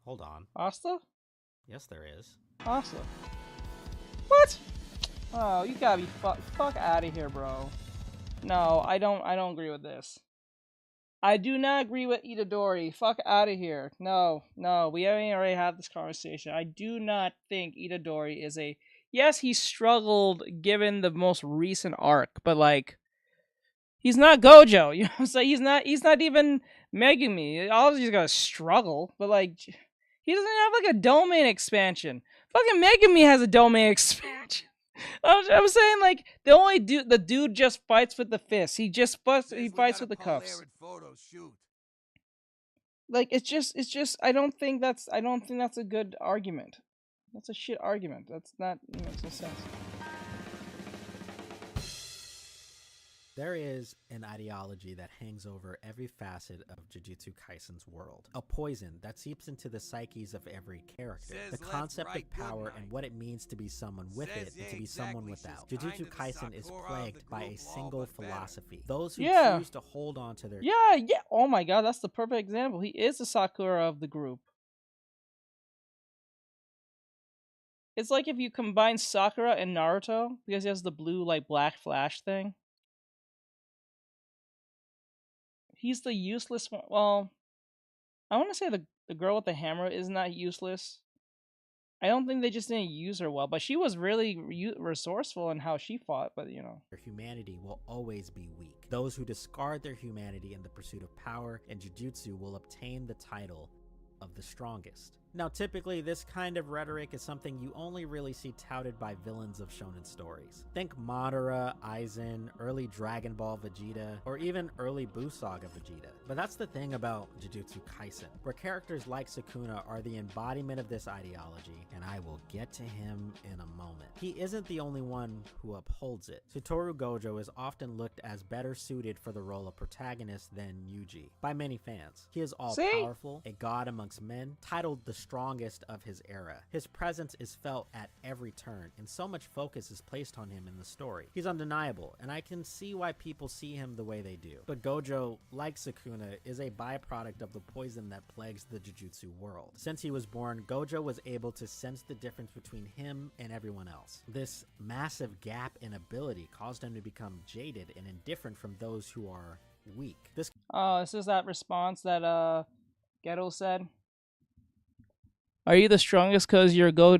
hold on. Asta? Yes, there is. Asta. What? Oh, you gotta be fuck out of here, bro. No, I don't agree with this. I do not agree with Itadori. Fuck out of here. No, we already had this conversation. I do not think Itadori is a... Yes, he struggled given the most recent arc, but like, he's not Gojo. You know what I'm saying? He's not even Megumi. Obviously, he's gonna struggle, but like, he doesn't have like a domain expansion. Fucking Megumi has a domain expansion. I'm saying, like, the dude just fights with the fists. He fights with the cuffs. Like, it's just I don't think that's a good argument. That's a shit argument. That's not, it makes no sense. There is an ideology that hangs over every facet of Jujutsu Kaisen's world. A poison that seeps into the psyches of every character. The concept of power and what it means to be someone with it and to be someone without. Jujutsu Kaisen is plagued by a single philosophy. Those who choose to hold on to their... Yeah. Oh my god, that's the perfect example. He is the Sakura of the group. It's like if you combine Sakura and Naruto, because he has the blue, like, black flash thing. He's the useless one. Well, I want to say the girl with the hammer is not useless. I don't think they just didn't use her well, but she was really resourceful in how she fought, but you know. Their humanity will always be weak. Those who discard their humanity in the pursuit of power and Jujutsu will obtain the title of the strongest. Now, typically, this kind of rhetoric is something you only really see touted by villains of shonen stories. Think Madara, Aizen, early Dragon Ball Vegeta, or even early Buu Saga Vegeta. But that's the thing about Jujutsu Kaisen, where characters like Sukuna are the embodiment of this ideology, and I will get to him in a moment. He isn't the only one who upholds it. Satoru Gojo is often looked as better suited for the role of protagonist than Yuji by many fans. He is all-powerful, a god amongst men, titled the strongest of his era. His presence is felt at every turn, and so much focus is placed on him in the story. He's undeniable, and I can see why people see him the way they do. But Gojo, like Sukuna, is a byproduct of the poison that plagues the Jujutsu world. Since he was born, Gojo was able to sense the difference between him and everyone else. This massive gap in ability caused him to become jaded and indifferent from those who are weak. This is that response that Geto said. Are you the strongest because you're Goto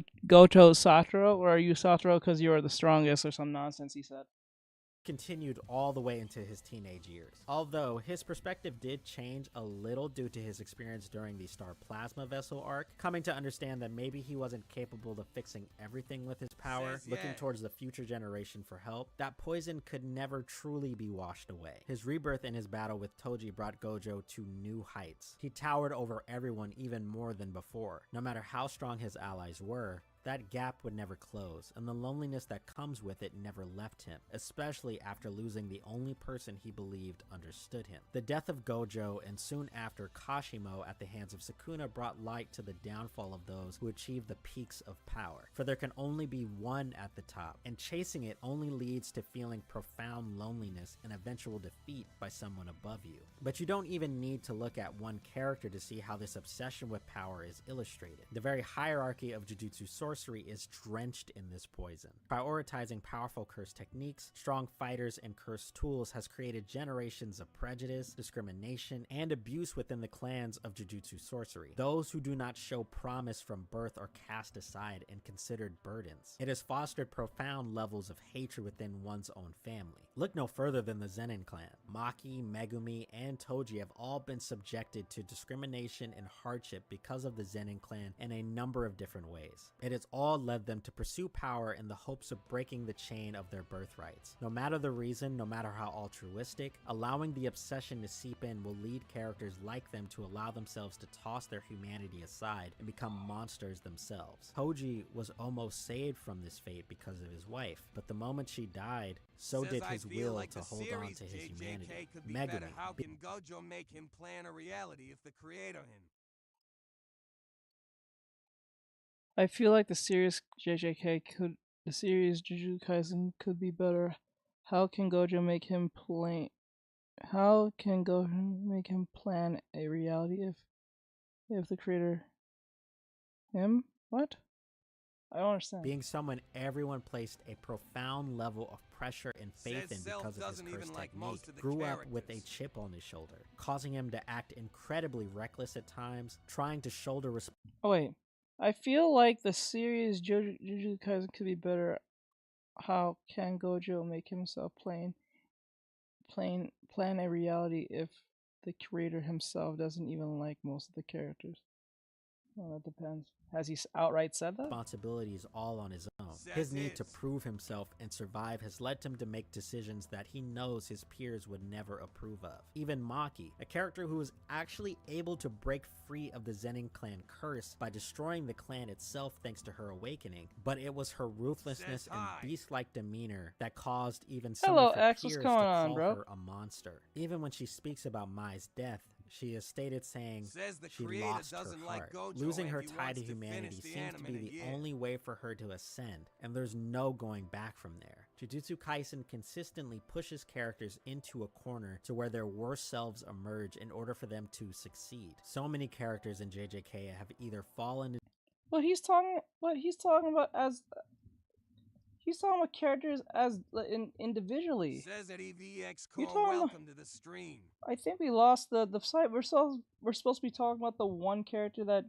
Satoru, or are you Satoru because you're the strongest, or some nonsense he said? Continued all the way into his teenage years. Although his perspective did change a little due to his experience during the Star Plasma Vessel arc, coming to understand that maybe he wasn't capable of fixing everything with his power, looking towards the future generation for help, that poison could never truly be washed away. His rebirth in his battle with Toji brought Gojo to new heights. He towered over everyone even more than before. No matter how strong his allies were, that gap would never close, and the loneliness that comes with it never left him, especially after losing the only person he believed understood him. The death of Gojo, and soon after Kashimo at the hands of Sukuna, brought light to the downfall of those who achieve the peaks of power. For there can only be one at the top, and chasing it only leads to feeling profound loneliness and eventual defeat by someone above you. But you don't even need to look at one character to see how this obsession with power is illustrated. The very hierarchy of Jujutsu sorcery is drenched in this poison. Prioritizing powerful curse techniques, strong fighters, and cursed tools has created generations of prejudice, discrimination, and abuse within the clans of Jujutsu sorcery. Those who do not show promise from birth are cast aside and considered burdens. It has fostered profound levels of hatred within one's own family. Look no further than the Zenin clan. Maki, Megumi, and Toji have all been subjected to discrimination and hardship because of the Zenin clan in a number of different ways. It has all led them to pursue power in the hopes of breaking the chain of their birthrights. No matter the reason, no matter how altruistic, allowing the obsession to seep in will lead characters like them to allow themselves to toss their humanity aside and become monsters themselves. Toji was almost saved from this fate because of his wife, but the moment she died, so did his will like to hold on to his humanity. Megumi. How can Gojo make him plan a reality if the creator him? I feel like the series JJK could The series Jujutsu Kaisen could be better. How can Gojo make him plan a reality if the creator him? What? I don't understand. Being someone everyone placed a profound level of pressure and faith in because of his curse technique, grew up with a chip on his shoulder, causing him to act incredibly reckless at times, trying to shoulder Oh wait, I feel like the series Jujutsu Kaisen could be better. How can Gojo make himself plan a reality if the creator himself doesn't even like most of the characters? Well, that depends. Has he outright said that? Responsibilities all on his own. His need to prove himself and survive has led him to make decisions that he knows his peers would never approve of. Even Maki, a character who was actually able to break free of the Zenin clan curse by destroying the clan itself thanks to her awakening, but it was her ruthlessness and beast-like demeanor that caused even some of her peers to call her a monster. Even when she speaks about Mai's death, she has stated saying she lost her heart. Losing her tie to humanity seems to be the only way for her to ascend, and there's no going back from there. Jujutsu Kaisen consistently pushes characters into a corner to where their worst selves emerge in order for them to succeed. So many characters in JJK have either fallen into He's talking about as he's talking about characters as individually. Says at EVX Core, welcome to the stream. I think we lost the site. We're supposed to be talking about the one character that.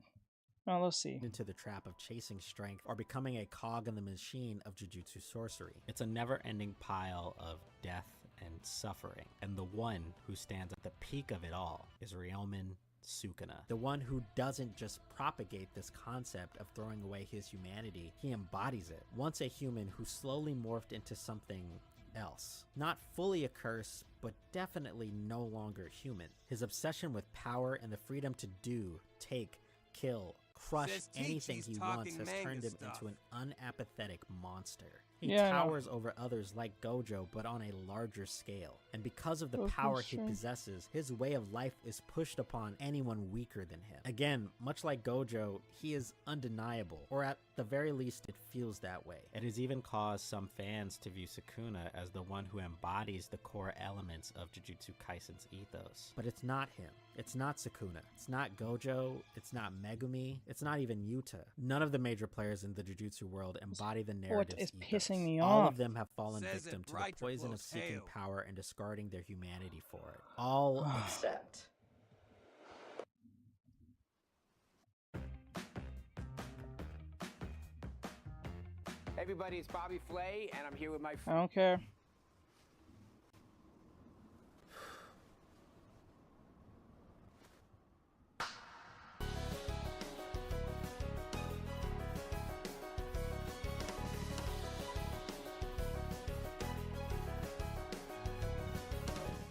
Oh, let's see. Into the trap of chasing strength or becoming a cog in the machine of Jujutsu sorcery. It's a never-ending pile of death and suffering, and the one who stands at the peak of it all is Ryomen Sukuna, the one who doesn't just propagate this concept of throwing away his humanity, he embodies it. Once a human who slowly morphed into something else. Not fully a curse, but definitely no longer human. His obsession with power and the freedom to do, take, kill, crush anything he wants has turned him into an unapathetic monster. He towers over others like Gojo, but on a larger scale. And because of the power he possesses, his way of life is pushed upon anyone weaker than him. Again, much like Gojo, he is undeniable, or at the very least it feels that way. It has even caused some fans to view Sukuna as the one who embodies the core elements of Jujutsu Kaisen's ethos. But it's not him. It's not Sukuna. It's not Gojo. It's not Megumi. It's not even Yuta. None of the major players in the Jujutsu world embody the narrative's ethos. Me all off. of them have fallen victim to the poison of seeking power and discarding their humanity for it. All except. Hey everybody, it's Bobby Flay, and I'm here with my I don't care.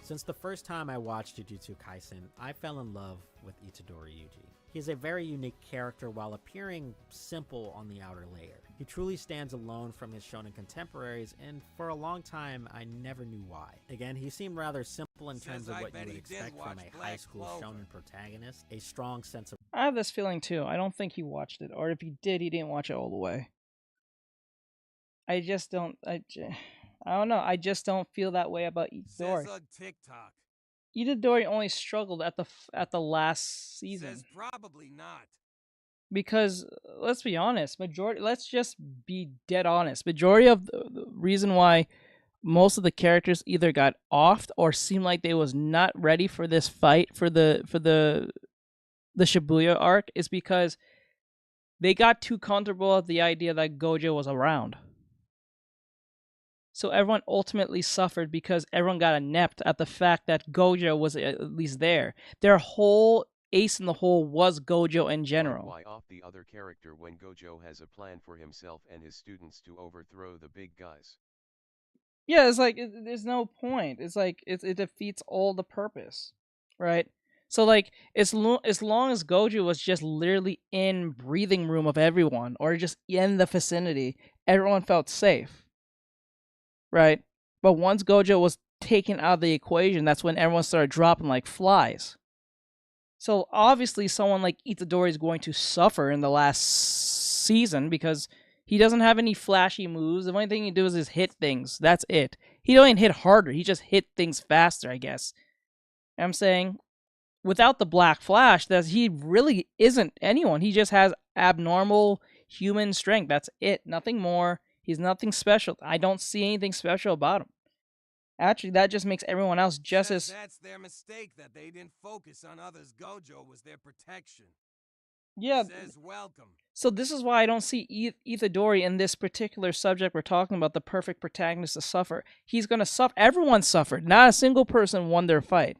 Since the first time I watched Jujutsu Kaisen, I fell in love with Itadori Yuji. He is a very unique character while appearing simple on the outer layer. He truly stands alone from his shonen contemporaries, and for a long time I never knew why. Again, he seemed rather simple in terms of what you would expect from a high school shonen protagonist, a strong sense of... I have this feeling too. I don't think he watched it, or if he did, he didn't watch it all the way. I just don't... I don't know. I just don't feel that way about Itadori. Says on TikTok. Itadori only struggled at the last season. Says probably not. Because let's be honest, let's just be dead honest. Majority of the reason why most of the characters either got offed or seemed like they was not ready for this fight for the Shibuya arc is because they got too comfortable with the idea that Gojo was around. So everyone ultimately suffered because everyone got inept at the fact that Gojo was at least there. Their whole ace in the hole was Gojo in general. Why off the other character when Gojo has a plan for himself and his students to overthrow the big guys? Yeah, it's like, there's no point. It's like, it defeats all the purpose, right? So like, as long as Gojo was just literally in breathing room of everyone, or just in the vicinity, everyone felt safe. Right? But once Gojo was taken out of the equation, that's when everyone started dropping like flies. So obviously someone like Itadori is going to suffer in the last season because He doesn't have any flashy moves. The only thing he does is hit things. That's it. He don't even hit harder. He just hit things faster, I guess. I'm saying, without the Black Flash, that he really isn't anyone. He just has abnormal human strength. That's it. Nothing more. He's nothing special. I don't see anything special about him. Actually, that just makes everyone else just as... That's their mistake, that they didn't focus on others. Gojo was their protection. Yeah. Says welcome. So this is why I don't see Itadori in this particular subject we're talking about, the perfect protagonist to suffer. He's going to suffer. Everyone suffered. Not a single person won their fight.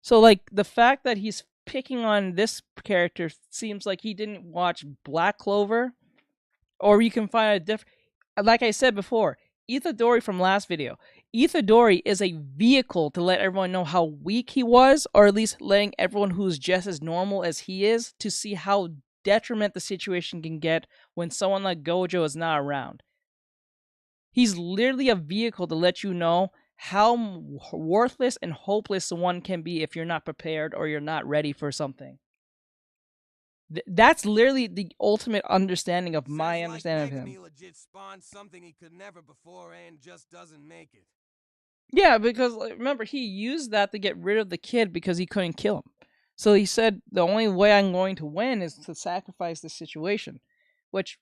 So, like, the fact that he's picking on this character seems like he didn't watch Black Clover, or you can find a different... Like I said before, Itadori from last video, Itadori is a vehicle to let everyone know how weak he was, or at least letting everyone who's just as normal as he is to see how detriment the situation can get when someone like Gojo is not around. He's literally a vehicle to let you know how worthless and hopeless one can be if you're not prepared or you're not ready for something. That's literally the ultimate understanding of my understanding of him. He legit spawned something he could never before and just doesn't make it. Yeah, because remember, he used that to get rid of the kid because he couldn't kill him. So he said, the only way I'm going to win is to sacrifice the situation. Which,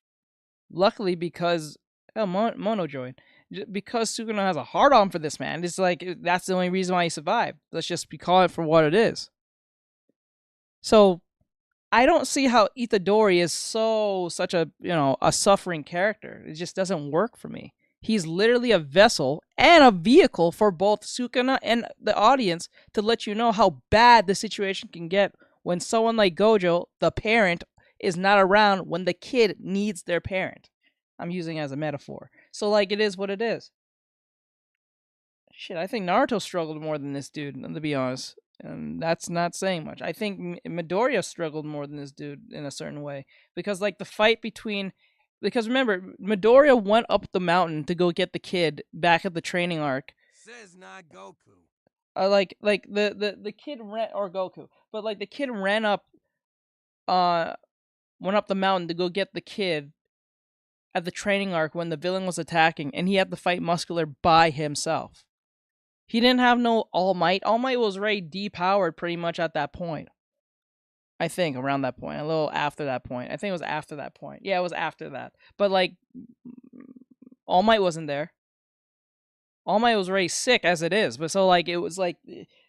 luckily, because Mono joined, because Sukuna has a hard-on for this man, it's like, that's the only reason why he survived. Let's just call it for what it is. So, I don't see how Itadori is such a, a suffering character. It just doesn't work for me. He's literally a vessel and a vehicle for both Sukuna and the audience to let you know how bad the situation can get when someone like Gojo, the parent, is not around when the kid needs their parent. I'm using it as a metaphor. So, like, it is what it is. Shit, I think Naruto struggled more than this dude, to be honest. And that's not saying much. I think Midoriya struggled more than this dude in a certain way. Because, like, the fight between... Because, remember, Midoriya went up the mountain to go get the kid back at the training arc. Says not Goku. The kid ran... Or Goku. But, like, the kid ran up... went up the mountain to go get the kid at the training arc when the villain was attacking. And he had to fight Muscular by himself. He didn't have no All Might. All Might was already depowered pretty much at that point. I think around that point. A little after that point. I think it was after that point. Yeah, it was after that. But, like, All Might wasn't there. All Might was already sick as it is. But so, like, it was like,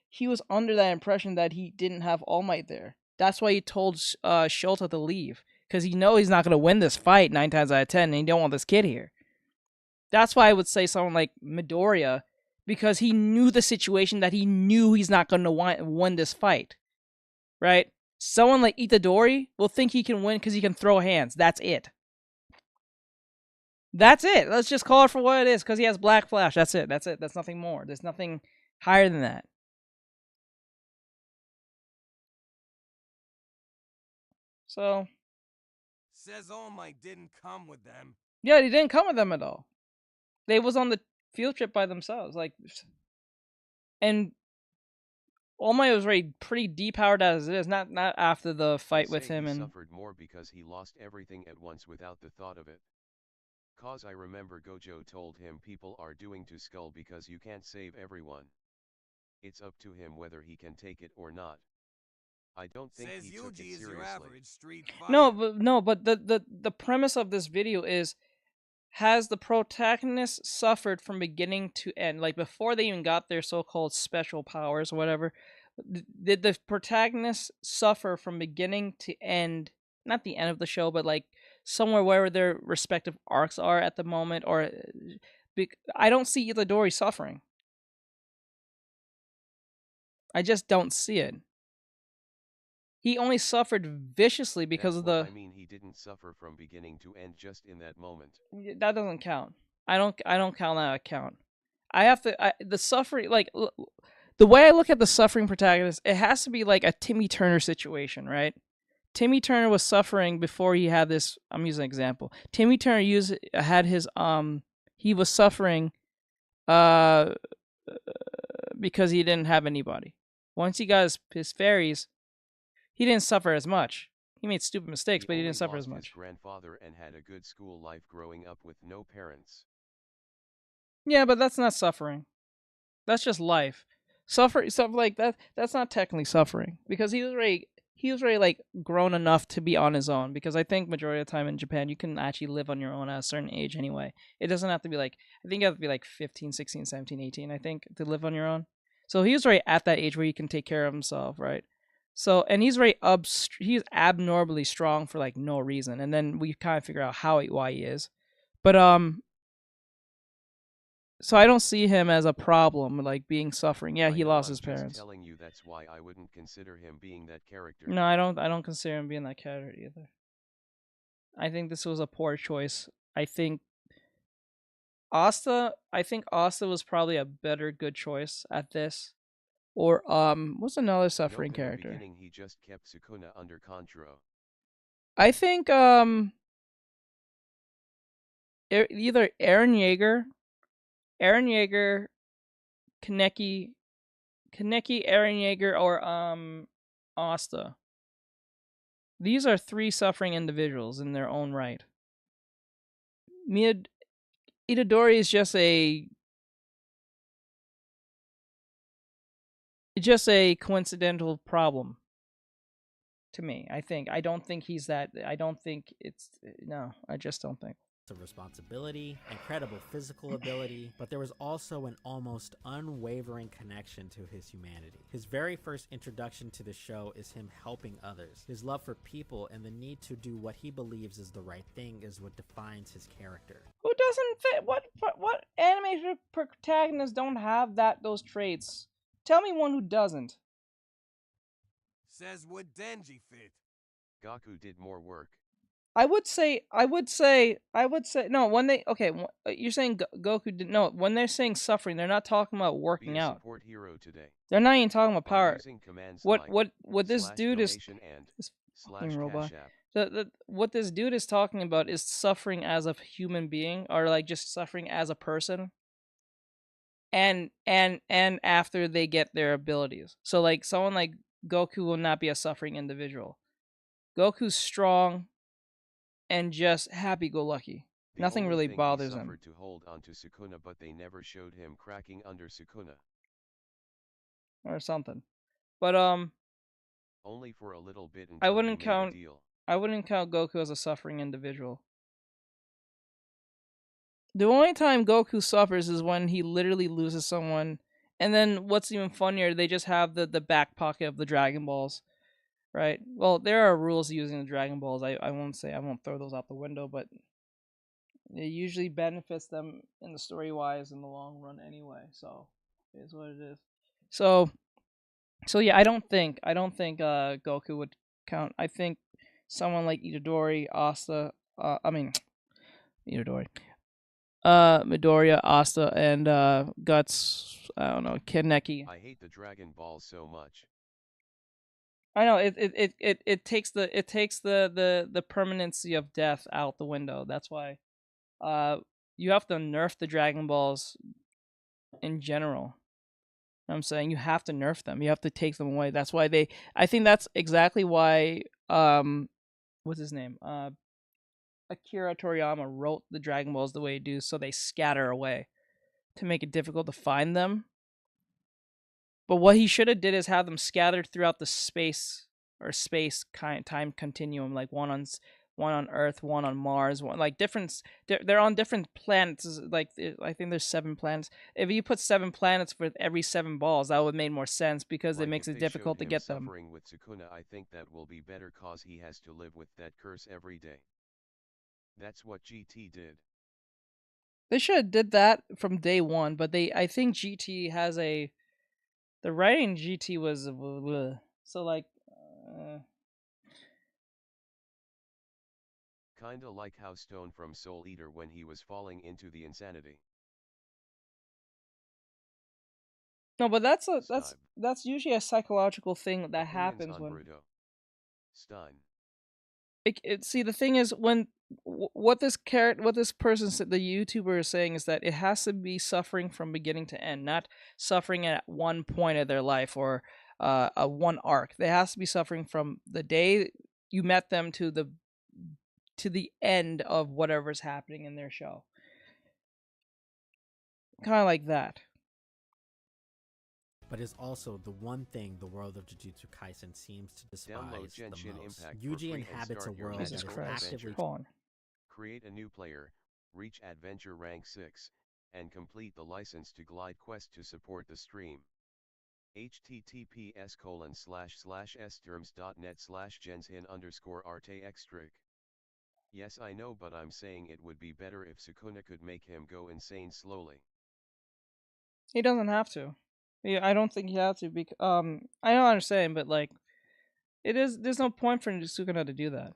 he was under that impression that he didn't have All Might there. That's why he told Shota to leave. Because he knows he's not going to win this fight 9 times out of 10. And he don't want this kid here. That's why I would say someone like Midoriya, because he knew the situation, that he knew he's not going to win this fight. Right? Someone like Itadori will think he can win because he can throw hands. That's it. That's it. Let's just call it for what it is, because he has Black Flash. That's it. That's it. That's nothing more. There's nothing higher than that. So. Says All Might didn't come with them. Yeah, he didn't come with them at all. They was on the field trip by themselves. Like, and All Might was already pretty depowered as it is. Not after the fight with him. He and suffered more because he lost everything at once without the thought of it. Cause I remember Gojo told him people are doing to Skull because you can't save everyone. It's up to him whether he can take it or not. I don't think he took it seriously. No, but the premise of this video is, has the protagonist suffered from beginning to end? Like, before they even got their so-called special powers or whatever, did the protagonist suffer from beginning to end? Not the end of the show, but like somewhere where their respective arcs are at the moment, or I don't see Itadori suffering. I just don't see it. He only suffered viciously because of the... I mean, he didn't suffer from beginning to end just in that moment. That doesn't count. I don't count that account. I have to... the suffering... Like, the way I look at the suffering protagonist, it has to be like a Timmy Turner situation, right? Timmy Turner was suffering before he had this... I'm using an example. Timmy Turner had his... He was suffering because he didn't have anybody. Once he got his fairies, he didn't suffer as much. he made stupid mistakes, but he didn't suffer as His much. grandfather and had a good school life growing up with no parents. Yeah, but that's not suffering. That's just life. Stuff like that. That's not technically suffering because he was already like grown enough to be on his own. Because I think majority of the time in Japan, you can actually live on your own at a certain age anyway. It doesn't have to be like, I think you have to be like 15, 16, 17, 18, I think, to live on your own. So he was already at that age where he can take care of himself, right? So, and he's he's abnormally strong for like no reason. And then we kind of figure out why he is. But so I don't see him as a problem, like being suffering. Yeah, he lost his parents. Telling you that's why I wouldn't consider him being that character. No, I don't consider him being that character either. I think this was a poor choice. I think Asta was probably a better good choice at this. Or what's another suffering character? In the beginning, he just kept Sukuna under control. I think either Eren Yeager, Kaneki, Eren Yeager, or Asta. These are three suffering individuals in their own right. Itadori is just a coincidental problem to me. I don't think he's that. I don't think it's no. I just don't think. Of responsibility, incredible physical ability, but there was also an almost unwavering connection to his humanity. His very first introduction to the show is him helping others. His love for people and the need to do what he believes is the right thing is what defines his character. Who doesn't fit? What anime protagonists don't have those traits? Tell me one who doesn't. Says would Denji fit? Goku did more work. I would say no. When you're saying Goku did no. When they're saying suffering, they're not talking about working out. Support hero today. They're not even talking about power. What this dude is fucking robot. What this dude is talking about is suffering as a human being, or like just suffering as a person. And after they get their abilities, so like someone like Goku will not be a suffering individual. Goku's strong and just happy-go-lucky. Nothing really bothers him. To hold on to Sukuna, but they never showed him cracking under Sukuna. Or something. But only for a little bit. I wouldn't count Goku as a suffering individual. The only time Goku suffers is when he literally loses someone, and then what's even funnier, they just have the back pocket of the Dragon Balls. Right. Well, there are rules using the Dragon Balls. I won't throw those out the window, but it usually benefits them in the story wise in the long run anyway. So it is what it is. So yeah, I don't think Goku would count. I think someone like Itadori, Asta, Itadori, Midoriya, Asta, and Guts. I don't know, Kaneki. I hate the Dragon Ball so much. I know it takes the permanency of death out the window. That's why you have to nerf the Dragon Balls in general. You know what I'm saying, you have to nerf them. You have to take them away. That's why I think that's exactly why what's his name? Akira Toriyama wrote the Dragon Balls the way he do, so they scatter away to make it difficult to find them. But what he should have did is have them scattered throughout the space time continuum, like one on Earth, one on Mars, one like different. They're on different planets. Like I think there's 7 planets. If you put 7 planets with every 7 balls, that would make more sense because it makes it difficult to get them. Suffering with Sukuna, I think that will be better cause he has to live with that curse every day. That's what GT did. They should have did that from day one, but I think GT has the writing GT was so like kinda like how Stone from Soul Eater when he was falling into the insanity. No, but that's usually a psychological thing that happens when Stein. See, the thing is, when what this person said, the YouTuber is saying, is that it has to be suffering from beginning to end, not suffering at one point of their life or a one arc. They has to be suffering from the day you met them to the end of whatever's happening in their show. Kind of like that. But is also the one thing the world of Jujutsu Kaisen seems to despise the most. Yuji inhabits a world that is actively... Create a new player, reach adventure rank 6, and complete the license to glide quest to support the stream. https://sterms.net/genshin_Artextric. Yes, I know, but I'm saying it would be better if Sukuna could make him go insane slowly. He doesn't have to. Yeah, I don't think he has to. I don't understand, but like, there's no point for Sukuna to do that.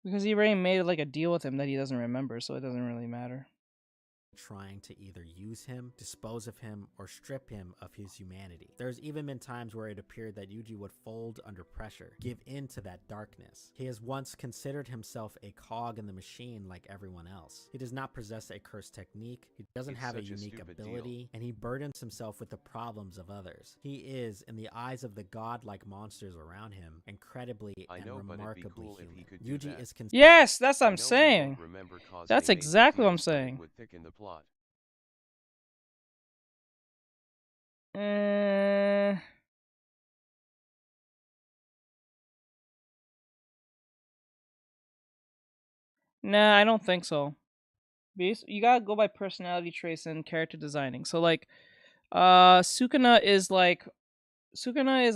Because he already made like a deal with him that he doesn't remember, so it doesn't really matter. Trying to either use him, dispose of him, or strip him of his humanity. There's even been times where it appeared that Yuji would fold under pressure, give in to that darkness. He has once considered himself a cog in the machine like everyone else. He does not possess a cursed technique, he doesn't have a unique ability, and he burdens himself with the problems of others. He is, in the eyes of the godlike monsters around him, incredibly and remarkably human. Yuji is yes, that's what I'm saying. That's exactly what I'm saying. Nah, I don't think so. You gotta go by personality traits and character designing. So like, Sukuna is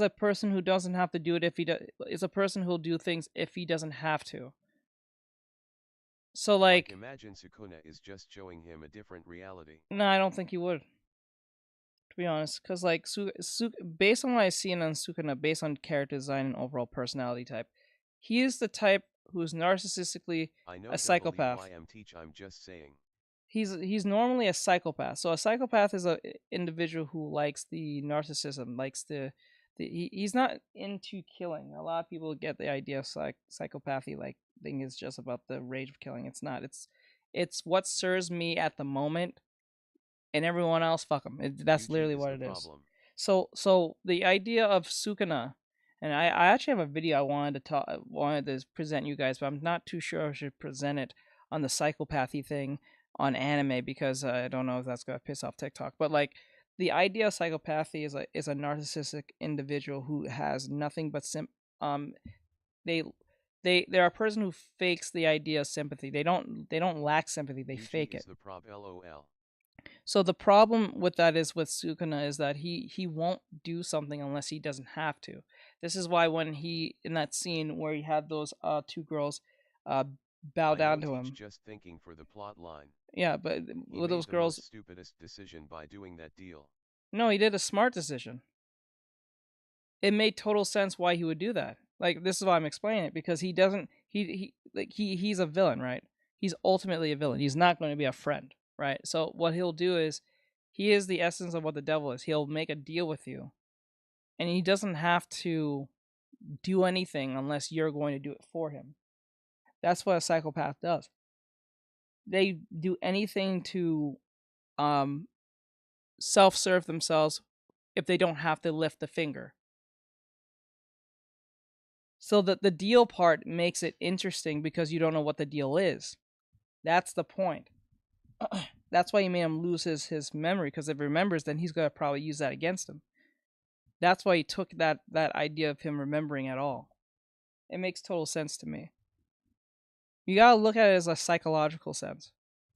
a person who doesn't have to do it if he is a person who'll do things if he doesn't have to. So like imagine Sukuna is just showing him a different reality. No, I don't think he would. To be honest, because like based on what I've seen on Sukuna, based on character design and overall personality type, he is the type who's narcissistically a psychopath. I'm just saying. He's normally a psychopath. So a psychopath is a individual who likes the narcissism, likes he's not into killing. A lot of people get the idea of psychopathy like thing is just about the rage of killing. It's not. It's what serves me at the moment, and everyone else, fuck them. That's literally what it is. So the idea of Sukuna, and I actually have a video I wanted to present you guys, but I'm not too sure I should present it on the psychopathy thing on anime because I don't know if that's gonna piss off TikTok. But like, the idea of psychopathy is a narcissistic individual who has nothing but they're a person who fakes the idea of sympathy. They don't lack sympathy. They fake it. So the problem with that is with Sukuna is that he won't do something unless he doesn't have to. This is why when he in that scene where he had those two girls bow down to him. Just thinking for the plot line. Yeah, but with those girls, the stupidest decision by doing that deal. No, he did a smart decision. It made total sense why he would do that. Like, this is why I'm explaining it, because he doesn't he's a villain, right? He's ultimately a villain. He's not going to be a friend, right? So what he'll do is he is the essence of what the devil is. He'll make a deal with you, and he doesn't have to do anything unless you're going to do it for him. That's what a psychopath does. They do anything to self-serve themselves if they don't have to lift the finger. So that the deal part makes it interesting because you don't know what the deal is. That's the point. That's why you made him lose his memory, because if he remembers, then he's going to probably use that against him. That's why he took that idea of him remembering at all. It makes total sense to me. You gotta look at it as a psychological sense.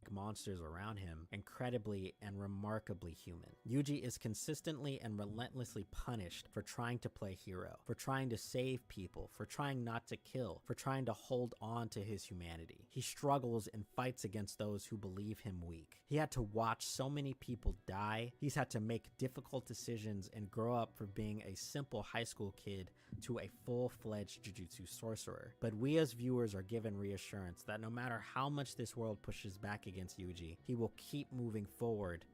Monsters around him, incredibly and remarkably human. Yuji is consistently and relentlessly punished for trying to play hero, for trying to save people, for trying not to kill, for trying to hold on to his humanity. He struggles and fights against those who believe him weak. He had to watch so many people die. He's had to make difficult decisions and grow up from being a simple high school kid to a full-fledged Jujutsu sorcerer. But we as viewers are given reassurance that no matter how much this world pushes back against Yuji, he will keep moving forward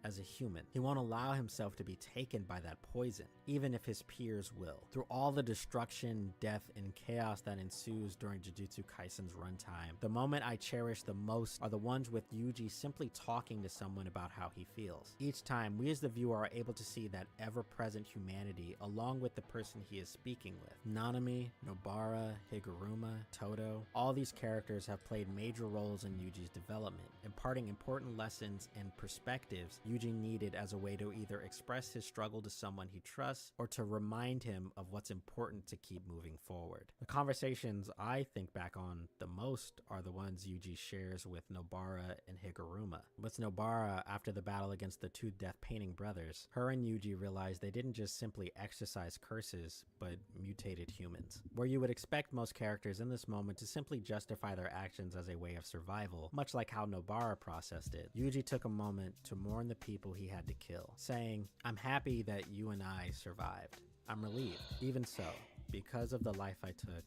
as a human. He won't allow himself to be taken by that poison, even if his peers will. Through all the destruction, death, and chaos that ensues during Jujutsu Kaisen's runtime, the moment I cherish the most are the ones with Yuji simply talking to someone about how he feels. Each time, we as the viewer are able to see that ever-present humanity along with the person he is speaking with. Nanami, Nobara, Higuruma, Todo, all these characters have played major roles in Yuji's development, imparting important lessons and perspectives Yuji needed as a way to either express his struggle to someone he trusts or to remind him of what's important to keep moving forward. The conversations I think back on the most are the ones Yuji shares with Nobara and Higuruma. With Nobara, after the battle against the two Death Painting brothers, her and Yuji realized they didn't just simply exercise curses, but mutated humans. Where you would expect most characters in this moment to simply justify their actions as a way of survival, much like how Nobara processed it, Yuji took a moment to mourn the people he had to kill, saying, "I'm happy that you and I survived. I'm relieved. Even so, because of the life I took,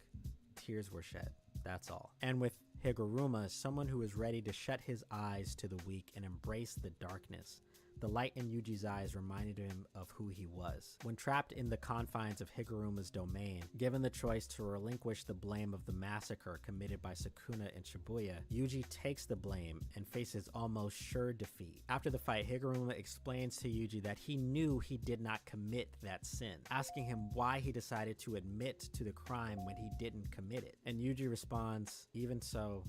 tears were shed. That's all." And with Higuruma, someone who is ready to shut his eyes to the weak and embrace the darkness, the light in Yuji's eyes reminded him of who he was. When trapped in the confines of Higuruma's domain, given the choice to relinquish the blame of the massacre committed by Sukuna in Shibuya, Yuji takes the blame and faces almost sure defeat. After the fight, Higuruma explains to Yuji that he knew he did not commit that sin, asking him why he decided to admit to the crime when he didn't commit it. And Yuji responds, "Even so,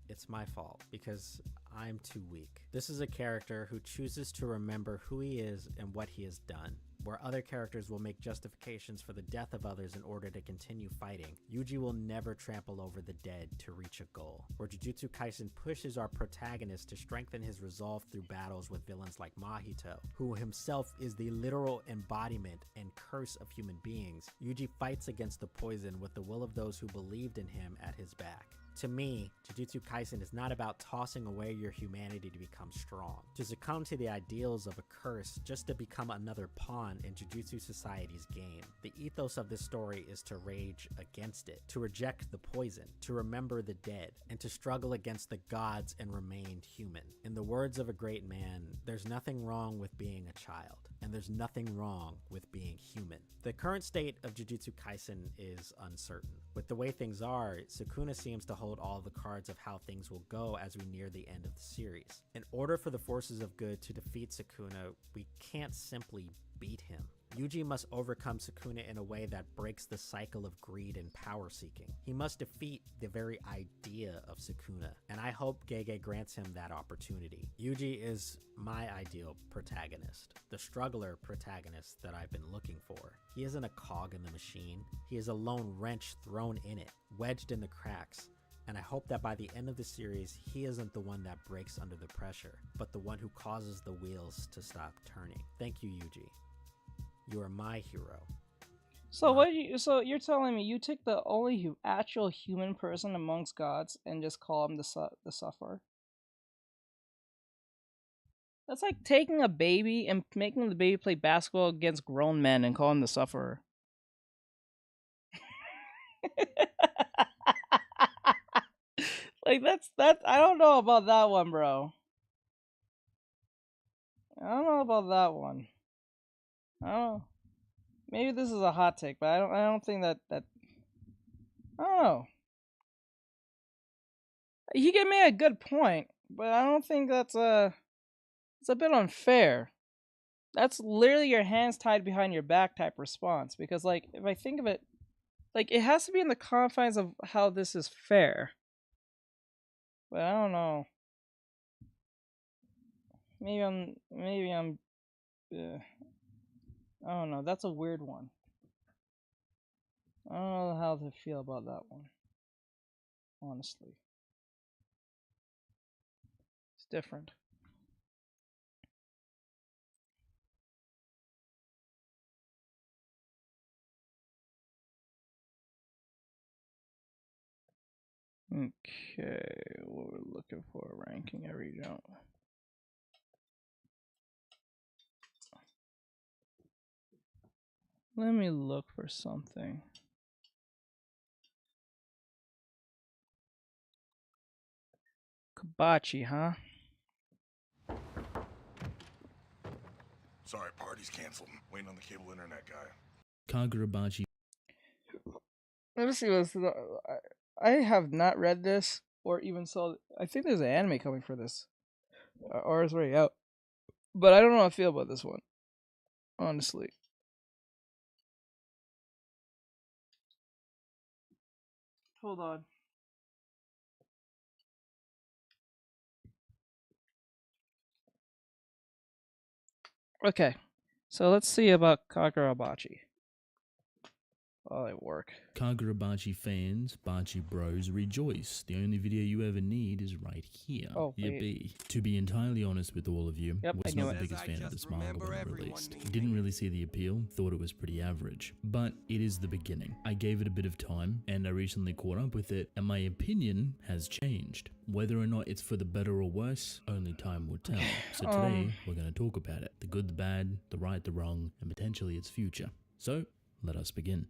it's my fault because I'm too weak." This is a character who chooses to remember who he is and what he has done. Where other characters will make justifications for the death of others in order to continue fighting, Yuji will never trample over the dead to reach a goal. Where Jujutsu Kaisen pushes our protagonist to strengthen his resolve through battles with villains like Mahito, who himself is the literal embodiment and curse of human beings, Yuji fights against the poison with the will of those who believed in him at his back. To me, Jujutsu Kaisen is not about tossing away your humanity to become strong, to succumb to the ideals of a curse just to become another pawn in Jujutsu Society's game. The ethos of this story is to rage against it, to reject the poison, to remember the dead, and to struggle against the gods and remain human. In the words of a great man, there's nothing wrong with being a child, and there's nothing wrong with being human. The current state of Jujutsu Kaisen is uncertain. With the way things are, Sukuna seems to hold all the cards of how things will go as we near the end of the series. In order for the forces of good to defeat Sukuna, we can't simply beat him. Yuji must overcome Sukuna in a way that breaks the cycle of greed and power seeking. He must defeat the very idea of Sukuna, and I hope Gege grants him that opportunity. Yuji is my ideal protagonist, the struggler protagonist that I've been looking for. He isn't a cog in the machine, he is a lone wrench thrown in it, wedged in the cracks. And I hope that by the end of the series, he isn't the one that breaks under the pressure, but the one who causes the wheels to stop turning. Thank you, Yuji. You are my hero. So so you're telling me you take the only actual human person amongst gods and just call him the sufferer? That's like taking a baby and making the baby play basketball against grown men and calling him the sufferer. Like that's I don't know about that one, bro. I don't know about that one. I don't know. Maybe this is a hot take, but I don't think that I don't know. He gave me a good point, but I don't think it's a bit unfair. That's literally your hands tied behind your back type response, because like if I think of it, like it has to be in the confines of how this is fair. But I don't know. Maybe I'm I don't know. That's a weird one. I don't know how to feel about that one. Honestly. It's different. Okay, what we're looking for, ranking every jump. Let me look for something. Kabachi, huh? Sorry, party's canceled. Waiting on the cable internet guy. Kagurabachi. Let me see what's I have not read this or even saw. I think there's an anime coming for this, or it's already out. But I don't know how I feel about this one, honestly. Hold on. Okay, so let's see about Kagurabachi. While I work. Kagurabachi fans, Bachi bros, rejoice. The only video you ever need is right here. Oh, Yippee. To be entirely honest with all of you, Yep, was not the biggest fan of this manga when it released. Didn't really see the appeal, thought it was pretty average. But it is the beginning. I gave it a bit of time, and I recently caught up with it, and my opinion has changed. Whether or not it's for the better or worse, only time will tell. So today, we're going to talk about it. The good, the bad, the right, the wrong, and potentially its future. So, let us begin.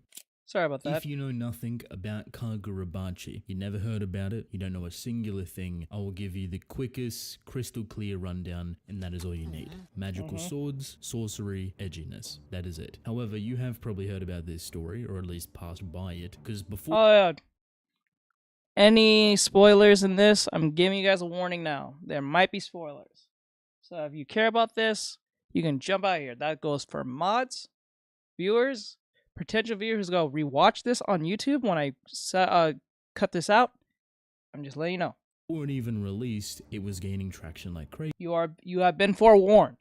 Sorry about that. If you know nothing about Kagurabachi, you never heard about it, you don't know a singular thing, I will give you the quickest, crystal clear rundown, and that is all you need. Magical swords, sorcery, edginess. That is it. However, you have probably heard about this story, or at least passed by it, because before... Oh, yeah. Any spoilers in this, I'm giving you guys a warning now. There might be spoilers. So if you care about this, you can jump out here. That goes for mods, viewers, potential viewers who go rewatch this on YouTube when I cut this out. I'm just letting you know. Before it even released, it was gaining traction like crazy. You have been forewarned.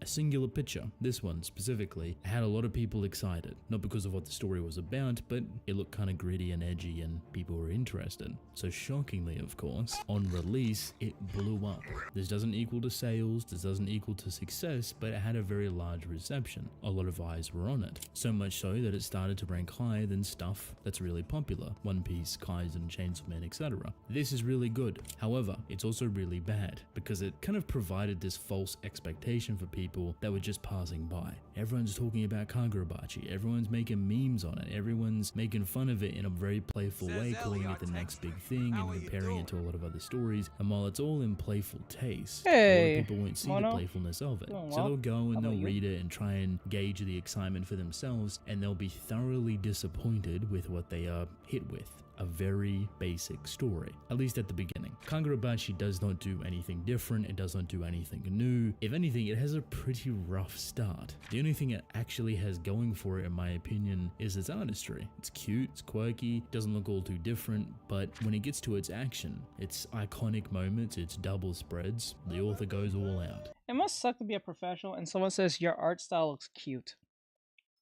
A singular picture, this one specifically, had a lot of people excited. Not because of what the story was about, but it looked kind of gritty and edgy and people were interested. So shockingly, of course, on release, it blew up. This doesn't equal to sales, this doesn't equal to success, but it had a very large reception. A lot of eyes were on it. So much so that it started to rank higher than stuff that's really popular. One Piece, Kaizen, Chainsaw Man, etc. This is really good. However, it's also really bad because it kind of provided this false expectation for people that were just passing by. Everyone's talking about Kagurabachi, everyone's making memes on it, everyone's making fun of it in a very playful way, calling it the next big thing and comparing it to a lot of other stories. And while it's all in playful taste, a lot of people won't see the playfulness of it. So they'll go and they'll read it and try and gauge the excitement for themselves, and they'll be thoroughly disappointed with what they are hit with. A very basic story, at least at the beginning. Kagurabachi does not do anything different, it does not do anything new. If anything, it has a pretty rough start. The only thing it actually has going for it, in my opinion, is its artistry. It's cute, it's quirky, doesn't look all too different, but when it gets to its action, its iconic moments, its double spreads, the author goes all out. It must suck to be a professional and someone says your art style looks cute.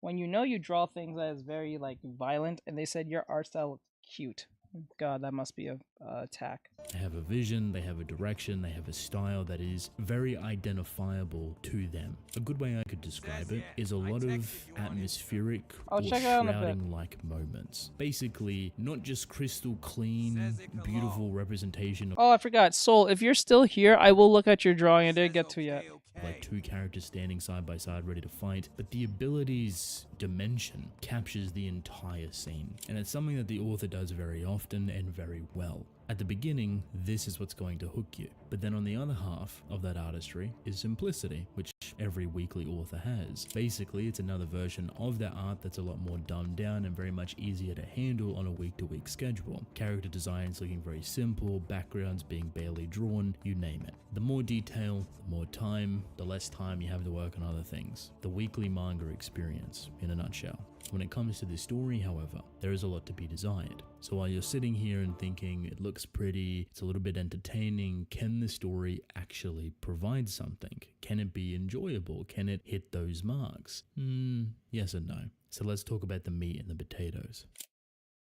When you know you draw things that is very violent and they said your art style looks cute. God, that must be a attack. They have a vision, they have a direction, they have a style that is very identifiable to them. A good way I could describe it is a lot of atmospheric or shrouding-like moments. Basically, not just crystal clean, beautiful representation. Oh, I forgot. Soul, if you're still here, I will look at your drawing. I didn't get to yet. Like two characters standing side by side ready to fight, but the ability's dimension captures the entire scene. And it's something that the author does very often and very well. At the beginning, this is what's going to hook you. But then on the other half of that artistry is simplicity, which every weekly author has. Basically, it's another version of that art that's a lot more dumbed down and very much easier to handle on a week-to-week schedule. Character designs looking very simple, backgrounds being barely drawn, you name it. The more detail, the more time, the less time you have to work on other things. The weekly manga experience, in a nutshell. When it comes to the story, however, there is a lot to be desired. So while you're sitting here and thinking it looks pretty, it's a little bit entertaining, can the story actually provide something? Can it be enjoyable? Can it hit those marks? Yes and no. So let's talk about the meat and the potatoes.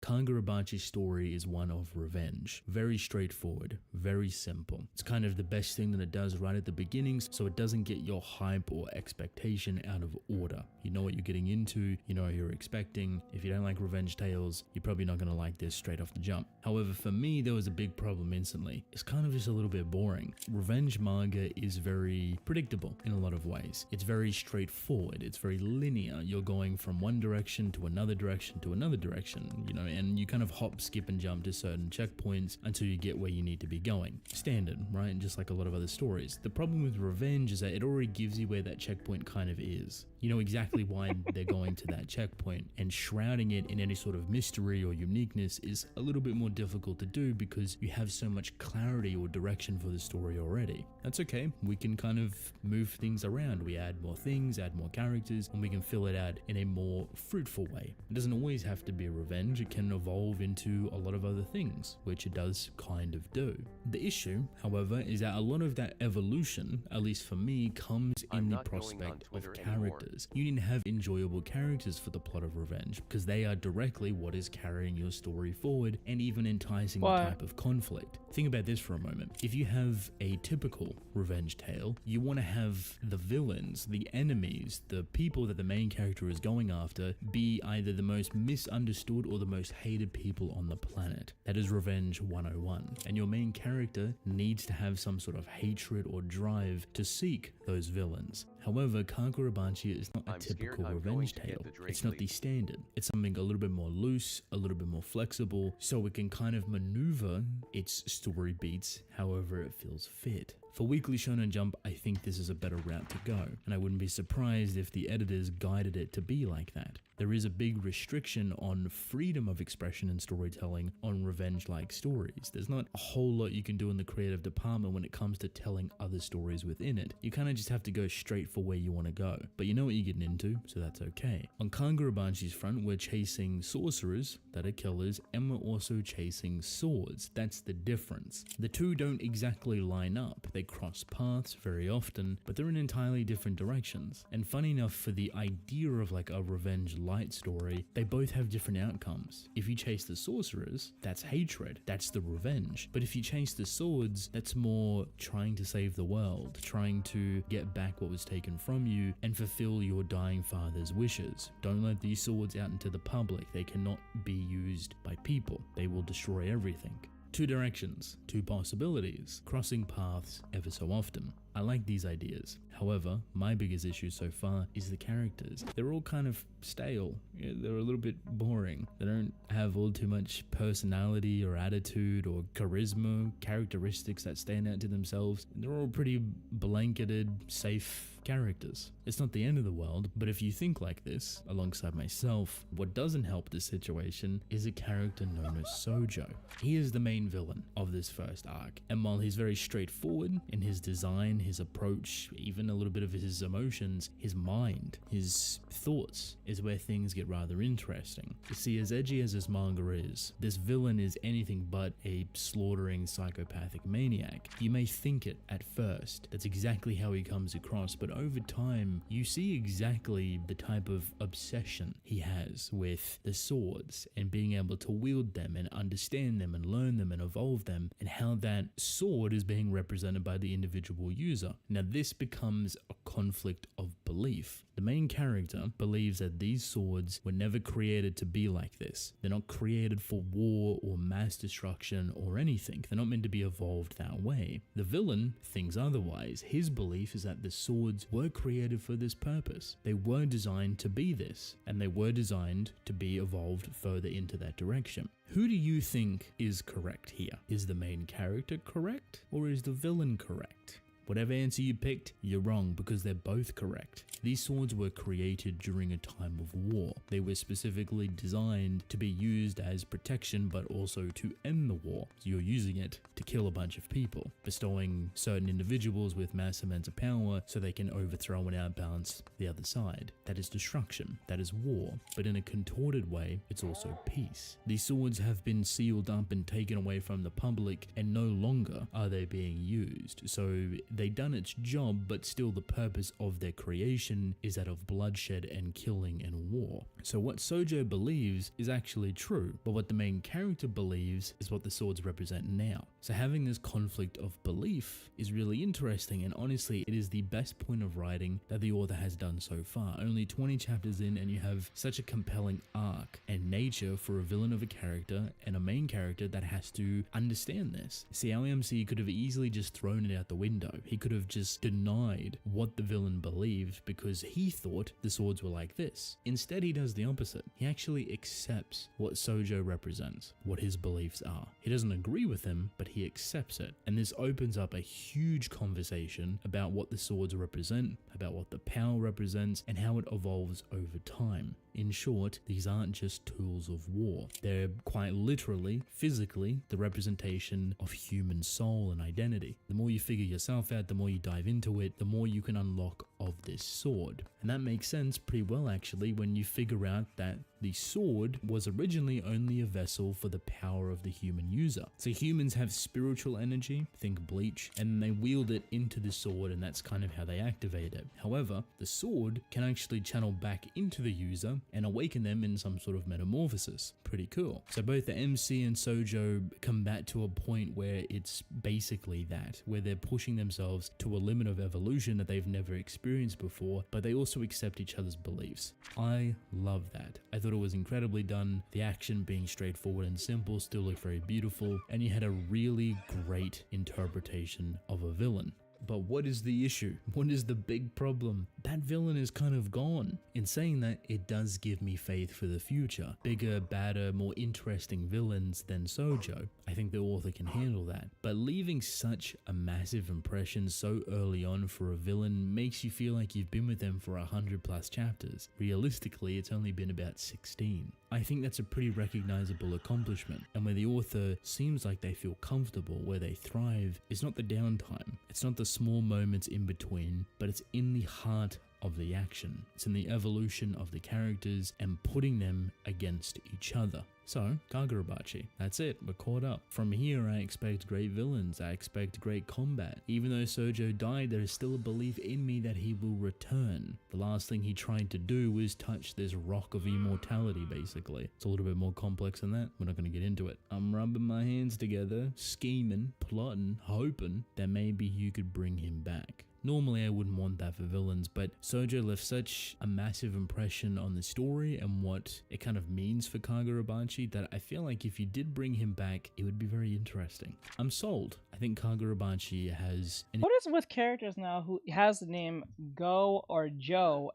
Kagurabachi's story is one of revenge. Very straightforward, very simple. It's kind of the best thing that it does right at the beginnings, so it doesn't get your hype or expectation out of order. You know what you're getting into, you know what you're expecting. If you don't like revenge tales, you're probably not going to like this straight off the jump. However, for me, there was a big problem instantly. It's kind of just a little bit boring. Revenge manga is very predictable in a lot of ways. It's very straightforward. It's very linear. You're going from one direction to another direction to another direction. You know, and you kind of hop, skip, and jump to certain checkpoints until you get where you need to be going. Standard, right? Just like a lot of other stories. The problem with Revenge is that it already gives you where that checkpoint kind of is. You know exactly why they're going to that checkpoint, and shrouding it in any sort of mystery or uniqueness is a little bit more difficult to do because you have so much clarity or direction for the story already. That's okay, we can kind of move things around. We add more things, add more characters, and we can fill it out in a more fruitful way. It doesn't always have to be a Revenge, it can evolve into a lot of other things, which it does kind of do. The issue, however, is that a lot of that evolution, at least for me, comes in the prospect of characters. You need to have enjoyable characters for the plot of Revenge, because they are directly what is carrying your story forward and even enticing the type of conflict. Think about this for a moment. If you have a typical Revenge tale, you want to have the villains, the enemies, the people that the main character is going after be either the most misunderstood or the most hated people on the planet. That is Revenge 101. And your main character needs to have some sort of hatred or drive to seek those villains. However, Kagurabanchi is not a typical Revenge tale. It's not the standard. It's something a little bit more loose, a little bit more flexible, so it can kind of maneuver its story beats however it feels fit. For Weekly Shonen Jump, I think this is a better route to go, and I wouldn't be surprised if the editors guided it to be like that. There is a big restriction on freedom of expression and storytelling on Revenge-like stories. There's not a whole lot you can do in the creative department when it comes to telling other stories within it. You kind of just have to go straight for where you want to go. But you know what you're getting into, so that's okay. On Kagurabanshi's front, we're chasing sorcerers that are killers, and we're also chasing swords. That's the difference. The two don't exactly line up. They cross paths very often, but they're in entirely different directions. And funny enough, for the idea of like a revenge light story, they both have different outcomes. If you chase the sorcerers, that's hatred, that's the revenge. But if you chase the swords, that's more trying to save the world, trying to get back what was taken from you and fulfill your dying father's wishes. Don't let these swords out into the public. They cannot be used by people. They will destroy everything. Two directions, two possibilities, crossing paths ever so often. I like these ideas. However, my biggest issue so far is the characters. They're all kind of stale. They're a little bit boring. They don't have all too much personality or attitude or charisma, characteristics that stand out to themselves. They're all pretty blanketed, safe characters. It's not the end of the world, but if you think like this, alongside myself, what doesn't help this situation is a character known as Sojo. He is the main villain of this first arc, and while he's very straightforward in his design, his approach, even a little bit of his emotions, his mind, his thoughts is where things get rather interesting. You see, as edgy as this manga is, this villain is anything but a slaughtering psychopathic maniac. You may think it at first. That's exactly how he comes across, but over time, you see exactly the type of obsession he has with the swords and being able to wield them and understand them and learn them and evolve them, and how that sword is being represented by the individual user. Now, this becomes a conflict of belief. The main character believes that these swords were never created to be like this. They're not created for war or mass destruction or anything. They're not meant to be evolved that way. The villain thinks otherwise. His belief is that the swords were created for this purpose. They were designed to be this, and they were designed to be evolved further into that direction. Who do you think is correct here? Is the main character correct, or is the villain correct? Whatever answer you picked, you're wrong, because they're both correct. These swords were created during a time of war. They were specifically designed to be used as protection, but also to end the war. You're using it to kill a bunch of people, bestowing certain individuals with mass amounts of power so they can overthrow and outbalance the other side. That is destruction. That is war. But in a contorted way, it's also peace. These swords have been sealed up and taken away from the public, and no longer are they being used. So they've done its job, but still the purpose of their creation is that of bloodshed and killing and war. So what Sojo believes is actually true, but what the main character believes is what the swords represent now. So having this conflict of belief is really interesting, and honestly, it is the best point of writing that the author has done so far. Only 20 chapters in, and you have such a compelling arc and nature for a villain of a character and a main character that has to understand this. See, our MC could have easily just thrown it out the window. He could have just denied what the villain believed because he thought the swords were like this. Instead, he does the opposite. He actually accepts what Sojo represents, what his beliefs are. He doesn't agree with him, but he accepts it. And this opens up a huge conversation about what the swords represent, about what the power represents, and how it evolves over time. In short, these aren't just tools of war. They're quite literally, physically, the representation of human soul and identity. The more you figure yourself out, the more you dive into it, the more you can unlock of this sword. And that makes sense pretty well actually when you figure out that the sword was originally only a vessel for the power of the human user. So humans have spiritual energy, think Bleach, and they wield it into the sword, and that's kind of how they activate it. However, the sword can actually channel back into the user and awaken them in some sort of metamorphosis. Pretty cool. So both the MC and Sojo combat to a point where it's basically that, where they're pushing themselves to a limit of evolution that they've never experienced before, but they also accept each other's beliefs. I love that. I thought it was incredibly done. The action being straightforward and simple still looked very beautiful, and you had a really great interpretation of a villain. But what is the issue? What is the big problem? That villain is kind of gone. In saying that, it does give me faith for the future. Bigger, badder, more interesting villains than Sojo. I think the author can handle that. But leaving such a massive impression so early on for a villain makes you feel like you've been with them for 100+ chapters. Realistically, it's only been about 16. I think that's a pretty recognizable accomplishment, and where the author seems like they feel comfortable, where they thrive, is not the downtime. It's not the small moments in between, but it's in the heart of the action. It's in the evolution of the characters and putting them against each other. So, Kagurabachi, that's it, we're caught up. From here, I expect great villains, I expect great combat. Even though Sojo died, there is still a belief in me that he will return. The last thing he tried to do was touch this rock of immortality, basically. It's a little bit more complex than that, we're not going to get into it. I'm rubbing my hands together, scheming, plotting, hoping that maybe you could bring him back. Normally I wouldn't want that for villains, but Sojo left such a massive impression on the story and what it kind of means for Kagurabachi that I feel like if you did bring him back, it would be very interesting. I'm sold. I think Kagurabachi has... What is with characters now who has the name Go or Joe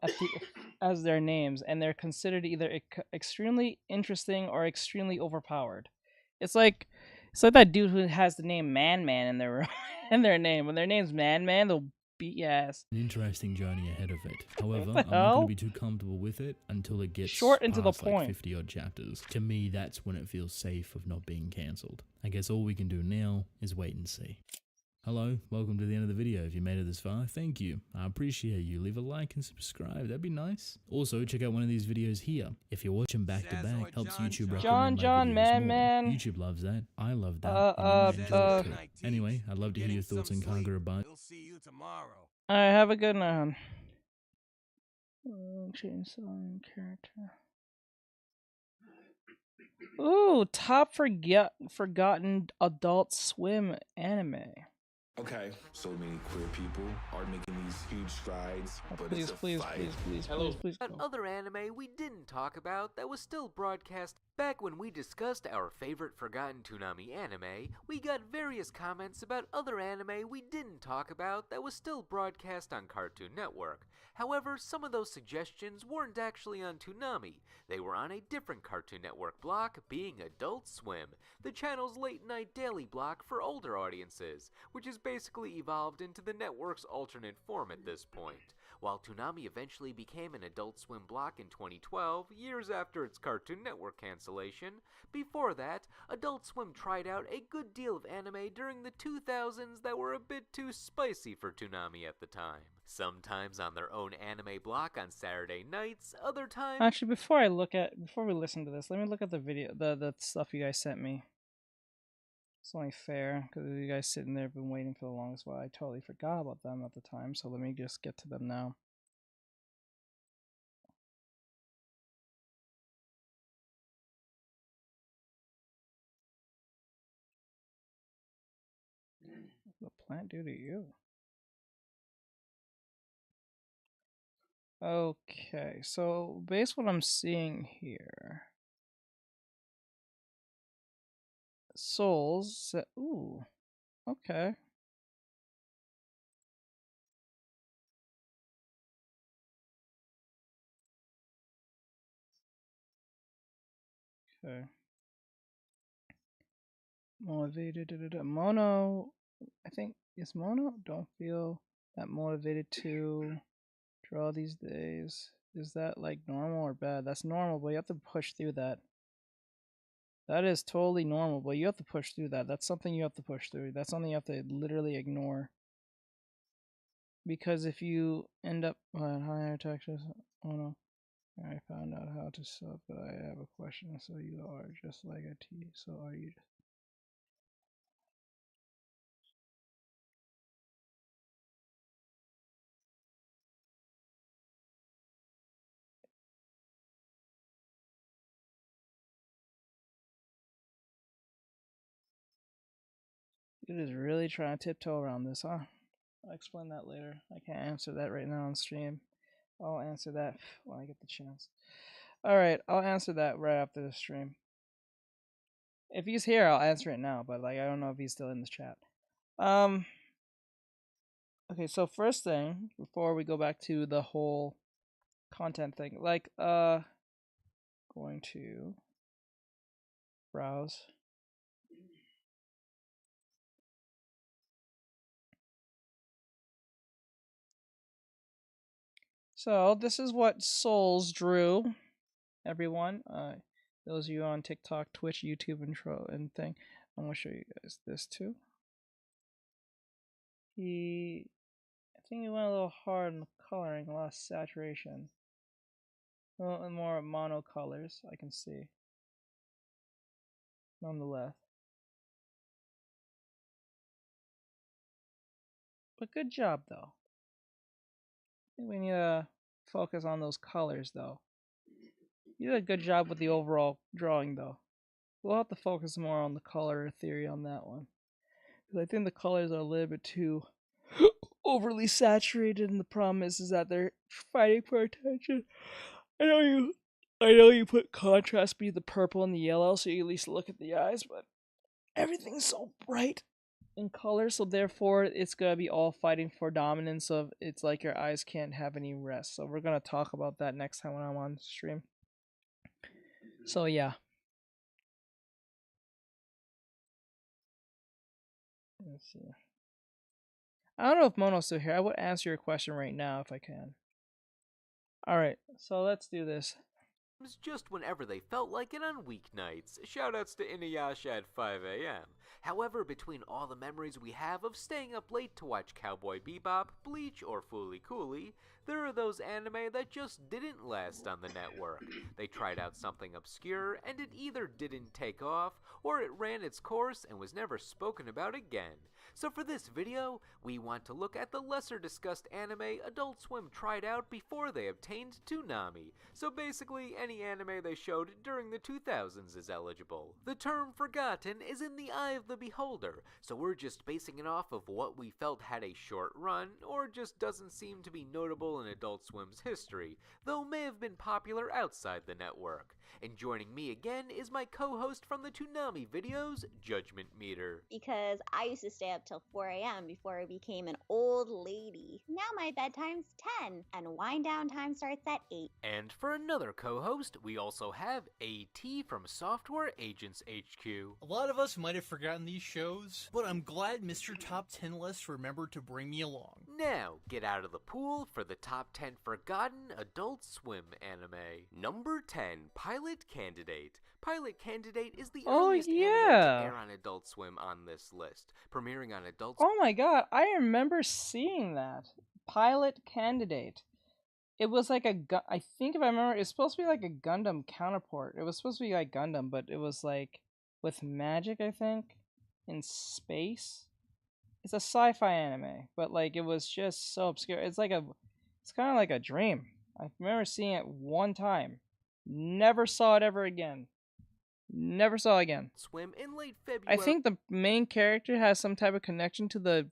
as their names, and they're considered either extremely interesting or extremely overpowered? It's like that dude who has the name Man in their in their name. When their name's Man, they'll beat your ass. An interesting journey ahead of it. However, I'm not going to be too comfortable with it until it gets short and to the past, point. Like 50 odd chapters. To me, that's when it feels safe of not being cancelled. I guess all we can do now is wait and see. Hello, welcome to the end of the video. If you made it this far, thank you. I appreciate you. Leave a like and subscribe, that'd be nice. Also, check out one of these videos here. If you're watching back to back, helps YouTube recommend my videos more. YouTube loves that. I love that. And you might enjoy it too. Anyway, I'd love to hear your thoughts on Kagurabachi. We'll see you tomorrow. Alright, have a good night. Chainsaw character. Ooh, top forgotten Adult Swim anime. Okay, so many queer people are making these huge strides, but Please, it's a please, fight. please, please, please, please. Another anime we didn't talk about that was still broadcast back when we discussed our favorite forgotten Toonami anime, we got various comments about other anime we didn't talk about that was still broadcast on Cartoon Network. However, some of those suggestions weren't actually on Toonami. They were on a different Cartoon Network block, being Adult Swim, the channel's late-night daily block for older audiences, which has basically evolved into the network's alternate form at this point. While Toonami eventually became an Adult Swim block in 2012, years after its Cartoon Network cancellation, before that, Adult Swim tried out a good deal of anime during the 2000s that were a bit too spicy for Toonami at the time. Sometimes on their own anime block on Saturday nights, other times... Actually, before we listen to this, let me look at the video, the stuff you guys sent me. It's only fair, because you guys sitting there have been waiting for the longest while. I totally forgot about them at the time, so let me just get to them now. What the plant do to you? Okay, so based on what I'm seeing here, souls. Ooh, okay. Okay. Motivated. Mono. I think is Mono. Don't feel that motivated to draw these days. Is that like normal or bad? That's normal, but you have to push through that. That is totally normal, but you have to push through that. That's something you have to push through. That's something you have to literally ignore. Because if you end up higher taxes, oh no, I found out how to sub, but I have a question. So you are just like a T. So are you? It is really trying to tiptoe around this, huh? I'll explain that later. I can't answer that right now on stream. I'll answer that when I get the chance. Alright, I'll answer that right after the stream. If he's here, I'll answer it now, but like I don't know if he's still in the chat. Okay, so first thing, before we go back to the whole content thing, like going to browse. So this is what Souls drew, everyone. Those of you on TikTok, Twitch, YouTube, and thing. I'm gonna show you guys this too. I think he went a little hard in the coloring, a lot of saturation. A little more mono colors, I can see. Nonetheless. But good job though. I think we need to focus on those colors though. You did a good job with the overall drawing though. We'll have to focus more on the color theory on that one. Because I think the colors are a little bit too overly saturated, and the problem is that they're fighting for attention. I know you put contrast be the purple and the yellow, so you at least look at the eyes, but everything's so bright in color, so therefore it's gonna be all fighting for dominance of it's like your eyes can't have any rest. So we're gonna talk about that next time when I'm on stream. So yeah. Let's see. I don't know if Mono's still here. I would answer your question right now if I can. Alright, so let's do this. Just whenever they felt like it on weeknights. Shoutouts to Inuyasha at 5 a.m. However, between all the memories we have of staying up late to watch Cowboy Bebop, Bleach, or Fooly Cooly, there are those anime that just didn't last on the network. They tried out something obscure, and it either didn't take off, or it ran its course and was never spoken about again. So for this video, we want to look at the lesser discussed anime Adult Swim tried out before they obtained Toonami. So basically, any anime they showed during the 2000s is eligible. The term forgotten is in the eye of the beholder, so we're just basing it off of what we felt had a short run, or just doesn't seem to be notable in Adult Swim's history, though may have been popular outside the network. And joining me again is my co-host from the Toonami videos, Judgment Meter. Because I used to stay up till 4 a.m. before I became an old lady. Now my bedtime's 10, and wind down time starts at 8. And for another co-host, we also have AT from Software Agents HQ. A lot of us might have forgotten these shows, but I'm glad Mr. Top 10 List remembered to bring me along. Now, get out of the pool for the top 10 forgotten Adult Swim anime. Number 10, Pilot Candidate. Pilot Candidate is the earliest anime to air on Adult Swim on this list, premiering on Adult Swim. Oh my god, I remember seeing that. Pilot Candidate. It was like I think if I remember, it's supposed to be like a Gundam counterpart. It was supposed to be like Gundam, but it was like with magic, I think, in space. It's a sci-fi anime, but like it was just so obscure. It's kind of like a dream. I remember seeing it one time. Never saw it ever again. Never saw again. Swim in late February. I think the main character has some type of connection to the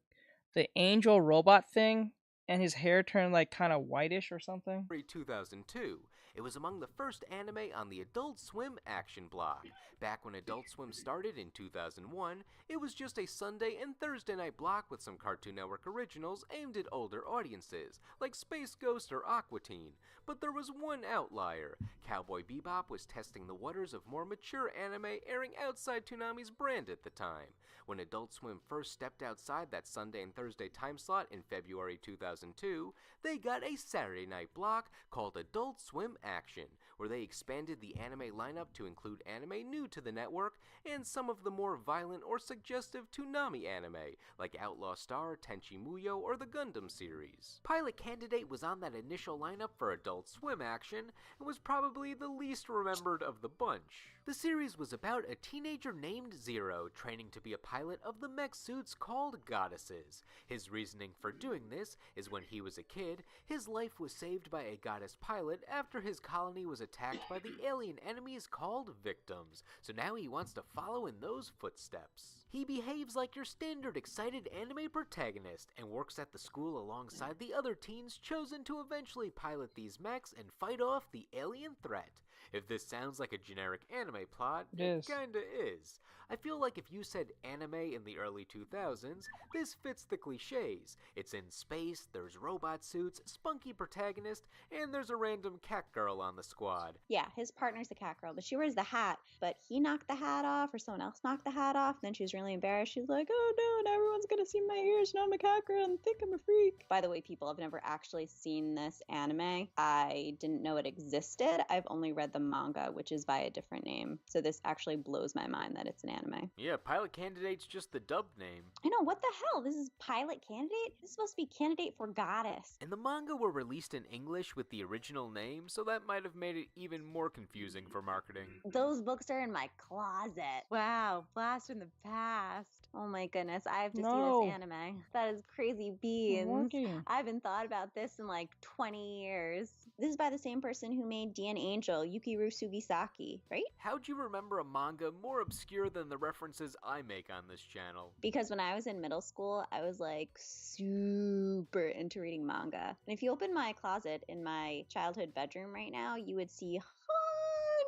angel robot thing, and his hair turned like kind of whitish or something. 2002. It was among the first anime on the Adult Swim action block. Back when Adult Swim started in 2001, it was just a Sunday and Thursday night block with some Cartoon Network originals aimed at older audiences, like Space Ghost or Aqua Teen. But there was one outlier. Cowboy Bebop was testing the waters of more mature anime airing outside Toonami's brand at the time. When Adult Swim first stepped outside that Sunday and Thursday time slot in February 2002, they got a Saturday night block called Adult Swim Action, where they expanded the anime lineup to include anime new to the network and some of the more violent or suggestive Toonami anime, like Outlaw Star, Tenchi Muyo, or the Gundam series. Pilot Candidate was on that initial lineup for Adult Swim Action and was probably the least remembered of the bunch. The series was about a teenager named Zero training to be a pilot of the mech suits called Goddesses. His reasoning for doing this is when he was a kid, his life was saved by a goddess pilot after his colony was attacked by the alien enemies called Victims, so now he wants to follow in those footsteps. He behaves like your standard excited anime protagonist and works at the school alongside the other teens chosen to eventually pilot these mechs and fight off the alien threat. If this sounds like a generic anime plot, it kinda is. I feel like if you said anime in the early 2000s, this fits the cliches. It's in space, there's robot suits, spunky protagonist, and there's a random cat girl on the squad. Yeah, his partner's the cat girl, but she wears the hat, but he knocked the hat off, or someone else knocked the hat off, and then she was really embarrassed. She's like, oh no, and everyone's gonna see my ears, and I'm a cat girl, and think I'm a freak. By the way, people, I've never actually seen this anime. I didn't know it existed. I've only read the manga, which is by a different name. So this actually blows my mind that it's an anime. Yeah, Pilot Candidate's just the dubbed name. I know, what the hell? This is Pilot Candidate? This is supposed to be Candidate for Goddess. And the manga were released in English with the original name, so that might have made it even more confusing for marketing. Those books are in my closet. Wow, blast from the past. Oh my goodness, I have to see this anime. That is crazy beans. I haven't thought about this in like 20 years. This is by the same person who made Dan Angel, Yukiru Sugisaki, right? How'd you remember a manga more obscure than the references I make on this channel? Because when I was in middle school, I was like super into reading manga. And if you open my closet in my childhood bedroom right now, you would see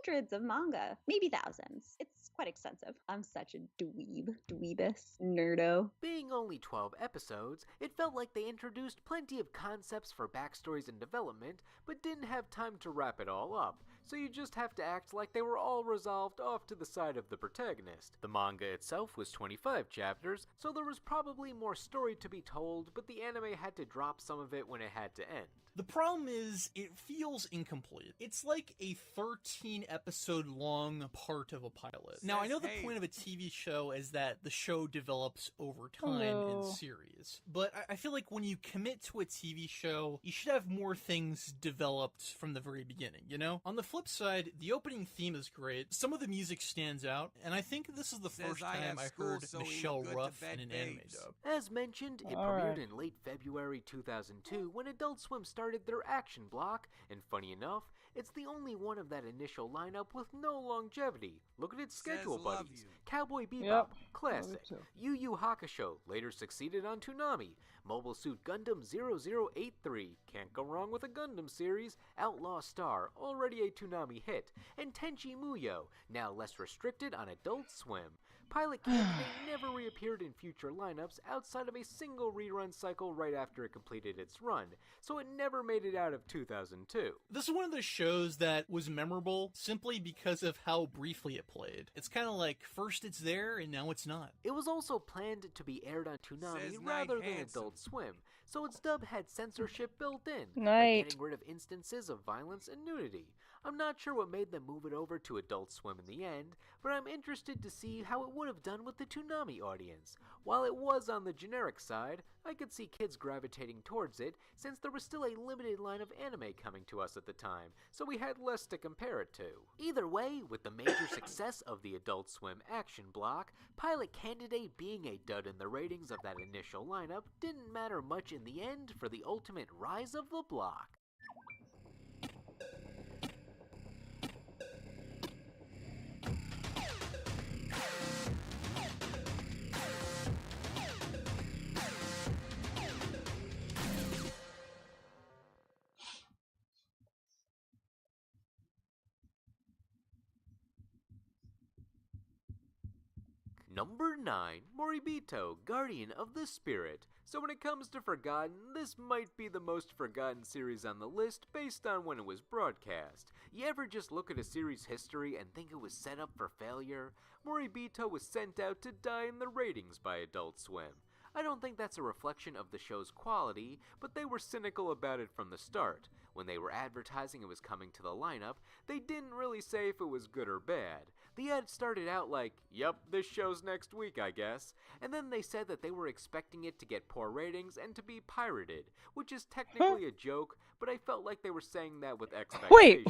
hundreds of manga, maybe thousands. It's quite extensive. I'm such a dweebus, nerdo. Being only 12 episodes, it felt like they introduced plenty of concepts for backstories and development, but didn't have time to wrap it all up. So you just have to act like they were all resolved off to the side of the protagonist. The manga itself was 25 chapters, so there was probably more story to be told, but the anime had to drop some of it when it had to end. The problem is, it feels incomplete. It's like a 13-episode long part of a pilot. Now, I know the point of a TV show is that the show develops over time in series, but I feel like when you commit to a TV show, you should have more things developed from the very beginning, you know? On the flip side, the opening theme is great, some of the music stands out, and I think this is the first time I heard Michelle Ruff in an anime dub. As mentioned, it premiered in late February 2002 when Adult Swim started their action block, and funny enough, it's the only one of that initial lineup with no longevity. Look at its schedule, buddies. Cowboy Bebop, classic. Yu Yu Hakusho later succeeded on Toonami. Mobile Suit Gundam 0083, can't go wrong with a Gundam series. Outlaw Star, already a Toonami hit. And Tenchi Muyo, now less restricted on Adult Swim. Pilot Candidate never reappeared in future lineups outside of a single rerun cycle right after it completed its run, so it never made it out of 2002. This is one of the shows that was memorable simply because of how briefly it played. It's kind of like, first it's there, and now it's not. It was also planned to be aired on Toonami rather than Adult Swim, so its dub had censorship built in, like getting rid of instances of violence and nudity. I'm not sure what made them move it over to Adult Swim in the end, but I'm interested to see how it would have done with the Toonami audience. While it was on the generic side, I could see kids gravitating towards it since there was still a limited line of anime coming to us at the time, so we had less to compare it to. Either way, with the major success of the Adult Swim action block, Pilot Candidate being a dud in the ratings of that initial lineup didn't matter much in the end for the ultimate rise of the block. Number 9, Moribito, Guardian of the Spirit. So when it comes to Forgotten, this might be the most forgotten series on the list based on when it was broadcast. You ever just look at a series' history and think it was set up for failure? Moribito was sent out to die in the ratings by Adult Swim. I don't think that's a reflection of the show's quality, but they were cynical about it from the start. When they were advertising it was coming to the lineup, they didn't really say if it was good or bad. The ad started out like, "Yep, this show's next week, I guess," and then they said that they were expecting it to get poor ratings and to be pirated, which is technically a joke, but I felt like they were saying that with expectations.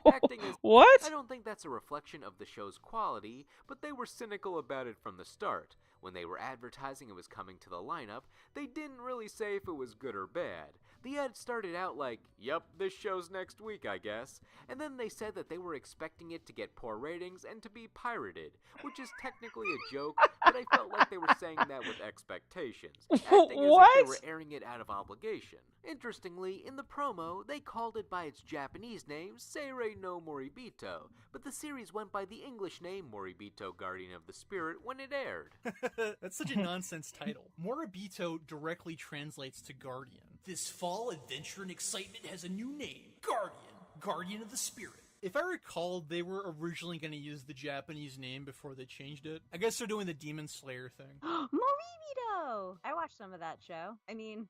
Acting as What? I don't think that's a reflection of the show's quality, but they were cynical about it from the start. When they were advertising it was coming to the lineup, they didn't really say if it was good or bad. The ad started out like, "Yep, this show's next week, I guess," and then they said that they were expecting it to get poor ratings and to be pirated, which is technically a joke, but I felt like they were saying that with expectations, acting as if they were airing it out of obligation. Interestingly, in the promo, they called it by its Japanese name, Seirei no Moribito, but the series went by the English name Moribito, Guardian of the Spirit when it aired. That's such a nonsense title. Moribito directly translates to Guardian. This fall, adventure and excitement has a new name. Guardian of the Spirit. If I recall, they were originally going to use the Japanese name before they changed it. I guess they're doing the Demon Slayer thing. Moribito! I watched some of that show. I mean,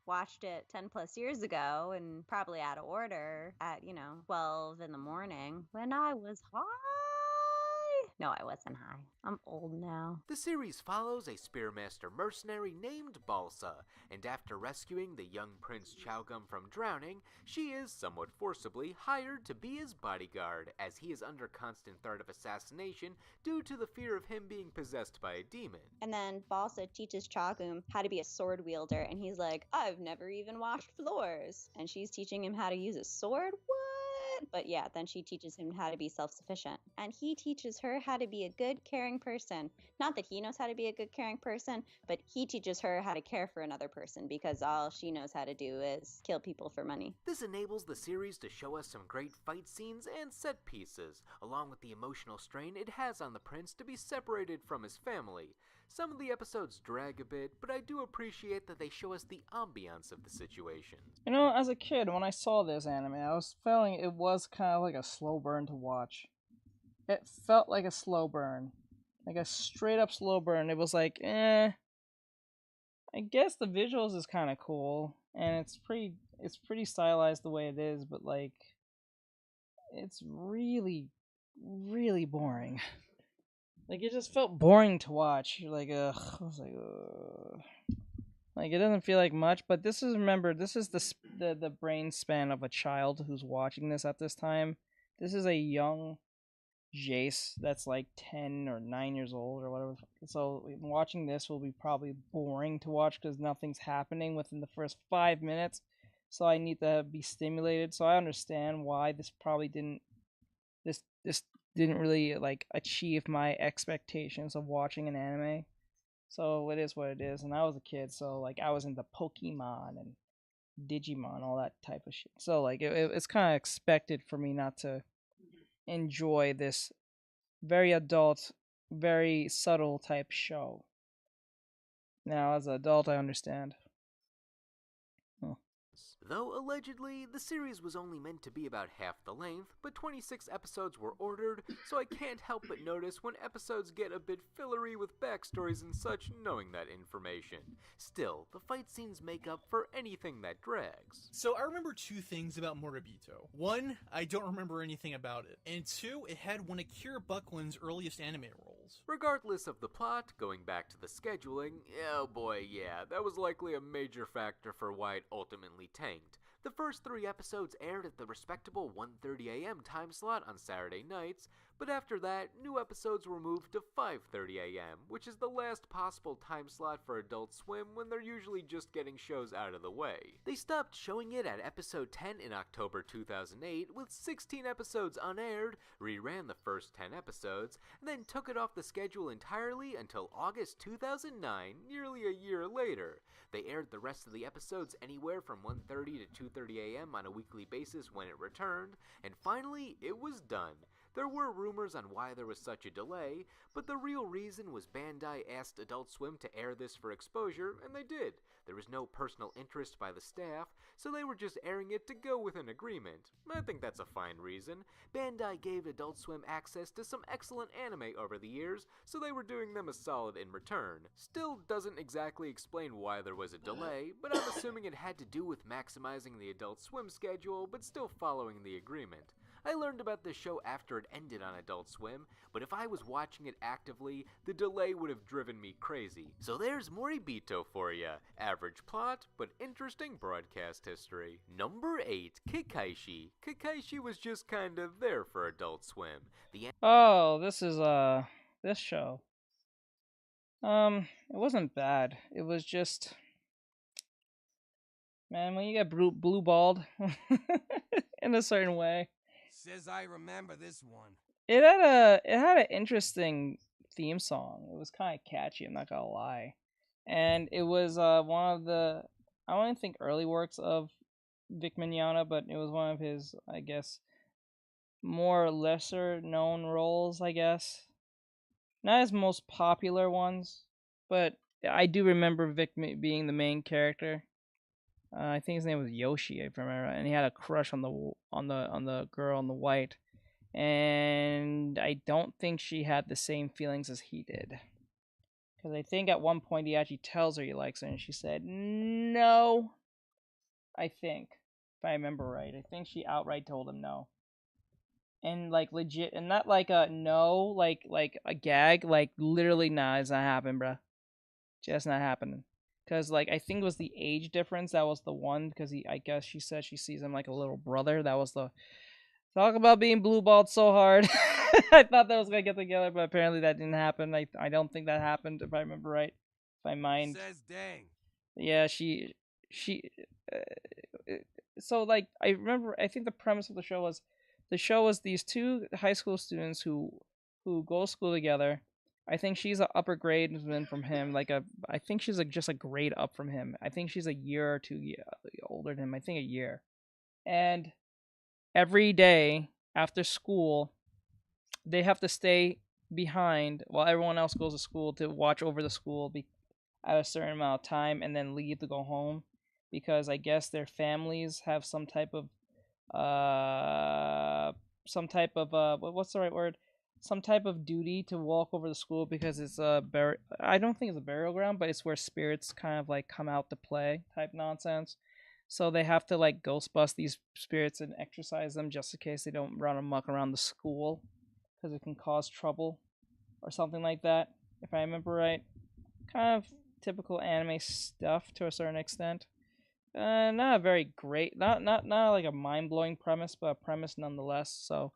watched it 10 plus years ago and probably out of order at, 12 in the morning when I was high. No, I wasn't high. I'm old now. The series follows a Spearmaster mercenary named Balsa, and after rescuing the young Prince Chaogum from drowning, she is, somewhat forcibly, hired to be his bodyguard, as he is under constant threat of assassination due to the fear of him being possessed by a demon. And then Balsa teaches Chaogum how to be a sword wielder, and he's like, "I've never even washed floors." And she's teaching him how to use a sword? What? But yeah, then she teaches him how to be self-sufficient. And he teaches her how to be a good, caring person. Not that he knows how to be a good, caring person, but he teaches her how to care for another person because all she knows how to do is kill people for money. This enables the series to show us some great fight scenes and set pieces, along with the emotional strain it has on the prince to be separated from his family. Some of the episodes drag a bit, but I do appreciate that they show us the ambiance of the situation. As a kid, when I saw this anime, I was feeling it was kind of like a slow burn to watch. It felt like a slow burn. Like a straight up slow burn. It was like, I guess the visuals is kind of cool, and it's pretty stylized the way it is, but it's really, really boring. It just felt boring to watch. I was like, ugh. It doesn't feel like much, but this is the brain span of a child who's watching this at this time. This is a young Jace that's 10 or 9 years old or whatever. So watching this will be probably boring to watch because nothing's happening within the first 5 minutes. So I need to be stimulated. So I understand why this probably didn't really achieve my expectations of watching an anime. So it is what it is. And I was a kid, so I was into Pokemon and Digimon, all that type of shit. So it's kind of expected for me not to enjoy this very adult, very subtle type show. Now, as an adult, I understand. Though allegedly, the series was only meant to be about half the length, but 26 episodes were ordered, so I can't help but notice when episodes get a bit fillery with backstories and such, knowing that information. Still, the fight scenes make up for anything that drags. So I remember 2 things about Moribito. 1, I don't remember anything about it. And 2, it had one of Kira Buckland's earliest anime roles. Regardless of the plot, going back to the scheduling, oh boy, yeah, that was likely a major factor for why it ultimately tanked. The first 3 episodes aired at the respectable 1:30 a.m. time slot on Saturday nights, but after that, new episodes were moved to 5:30 a.m., which is the last possible time slot for Adult Swim when they're usually just getting shows out of the way. They stopped showing it at episode 10 in October 2008, with 16 episodes unaired, reran the first 10 episodes, and then took it off the schedule entirely until August 2009, nearly a year later. They aired the rest of the episodes anywhere from 1:30 to 2:30 a.m. on a weekly basis when it returned, and finally, it was done. There were rumors on why there was such a delay, but the real reason was Bandai asked Adult Swim to air this for exposure, and they did. There was no personal interest by the staff, so they were just airing it to go with an agreement. I think that's a fine reason. Bandai gave Adult Swim access to some excellent anime over the years, so they were doing them a solid in return. Still doesn't exactly explain why there was a delay, but I'm assuming it had to do with maximizing the Adult Swim schedule, but still following the agreement. I learned about this show after it ended on Adult Swim, but if I was watching it actively, the delay would have driven me crazy. So there's Moribito for ya. Average plot, but interesting broadcast history. Number 8, Kakaishi. Kakaishi was just kinda there for Adult Swim. Oh, this is this show. It wasn't bad. It was just, man, when you get blue balled in a certain way. Says I remember this one. It had an interesting theme song. It was kind of catchy, I'm not gonna lie. And it was one of the, I don't even think early works of Vic Mignogna, but it was one of his, I guess, more lesser known roles, I guess. Not his most popular ones, but I do remember Vic being the main character. I think his name was Yoshi, if I remember right, and he had a crush on the girl in the white, and I don't think she had the same feelings as he did, because I think at one point he actually tells her he likes her, and she said no. I think, if I remember right, I think she outright told him no, and like legit, and not like a no, like a gag, like literally, nah, it's not happening, bruh, just not happening. Because, like, I think it was the age difference that was the one, because I guess she said she sees him like a little brother. That was the, talk about being blue-balled so hard. I thought that was going to get together, but apparently that didn't happen. I don't think that happened, if I remember right. If I mind. Says dang. Yeah, so, like, I remember, I think the premise of the show was these two high school students who go to school together. I think she's an upper gradesman from him. I think she's just a grade up from him. I think she's a year or two older than him. I think a year. And every day after school, they have to stay behind while everyone else goes to school to watch over the school at a certain amount of time, and then leave to go home, because I guess their families have some type of what's the right word? Some type of duty to walk over the school, because it's I don't think it's a burial ground, but it's where spirits kind of like come out to play type nonsense. So they have to like ghost bust these spirits and exorcise them just in case they don't run amok around the school, because it can cause trouble or something like that, if I remember right. Kind of typical anime stuff to a certain extent. Not a very great, not like a mind-blowing premise, but a premise nonetheless. So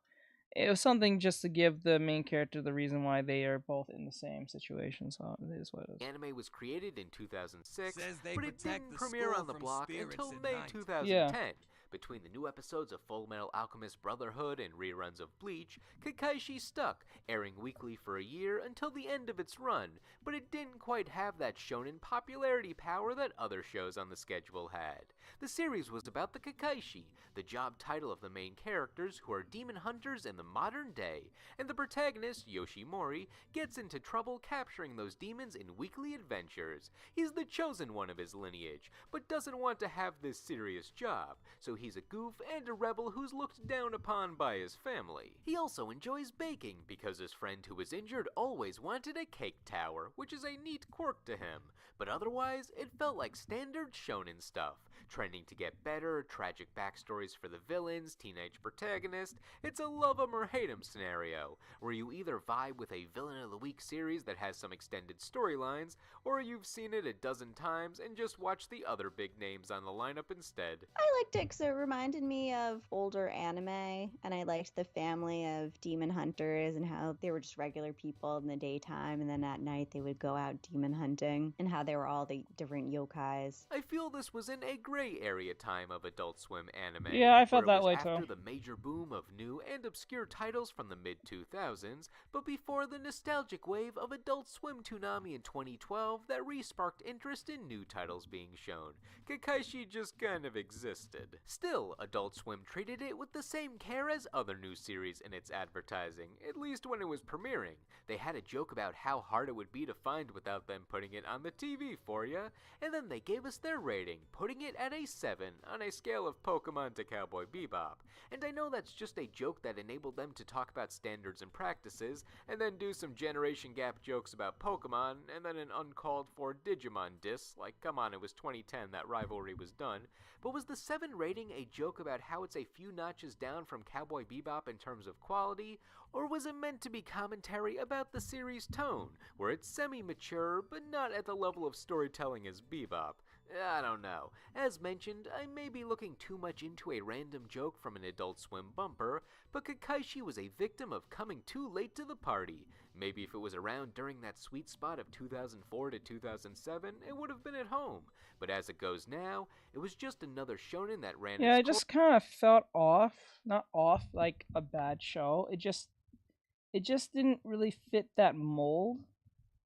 it was something just to give the main character the reason why they are both in the same situation, so it is what it is. The anime was created in 2006, but it didn't the premiere on the school block from until spirits May at night. 2010. Yeah. Between the new episodes of Full Metal Alchemist Brotherhood and reruns of Bleach, Kakaishi stuck, airing weekly for a year until the end of its run, but it didn't quite have that shonen popularity power that other shows on the schedule had. The series was about the Kakaishi, the job title of the main characters who are demon hunters in the modern day, and the protagonist, Yoshimori, gets into trouble capturing those demons in weekly adventures. He's the chosen one of his lineage, but doesn't want to have this serious job, so he's a goof and a rebel who's looked down upon by his family. He also enjoys baking, because his friend who was injured always wanted a cake tower, which is a neat quirk to him, but otherwise it felt like standard shonen stuff. Trending to get better, tragic backstories for the villains, teenage protagonist. It's a love 'em or hate 'em scenario, where you either vibe with a Villain of the Week series that has some extended storylines, or you've seen it a dozen times and just watch the other big names on the lineup instead. I liked it because it reminded me of older anime, and I liked the family of demon hunters and how they were just regular people in the daytime, and then at night they would go out demon hunting, and how they were all the different yokais. I feel this was in a great gray area time of Adult Swim anime. Yeah, I felt where it that was way after too. the major boom of new and obscure titles from the mid-2000s, but before the nostalgic wave of Adult Swim Toonami in 2012 that re-sparked interest in new titles being shown. Kakaishi just kind of existed. Still, Adult Swim treated it with the same care as other new series in its advertising, at least when it was premiering. They had a joke about how hard it would be to find without them putting it on the TV for ya, and then they gave us their rating, putting it at a 7 on a scale of Pokemon to Cowboy Bebop. And I know that's just a joke that enabled them to talk about standards and practices, and then do some generation gap jokes about Pokemon, and then an uncalled for Digimon diss, like come on, it was 2010, that rivalry was done. But was the 7 rating a joke about how it's a few notches down from Cowboy Bebop in terms of quality, or was it meant to be commentary about the series' tone, where it's semi-mature, but not at the level of storytelling as Bebop? I don't know. As mentioned, I may be looking too much into a random joke from an Adult Swim bumper, but Kakaishi was a victim of coming too late to the party. Maybe if it was around during that sweet spot of 2004 to 2007, it would have been at home. But as it goes now, it was just another shonen that ran Yeah, its it just kind of felt off. Not off like a bad show. It just didn't really fit that mold.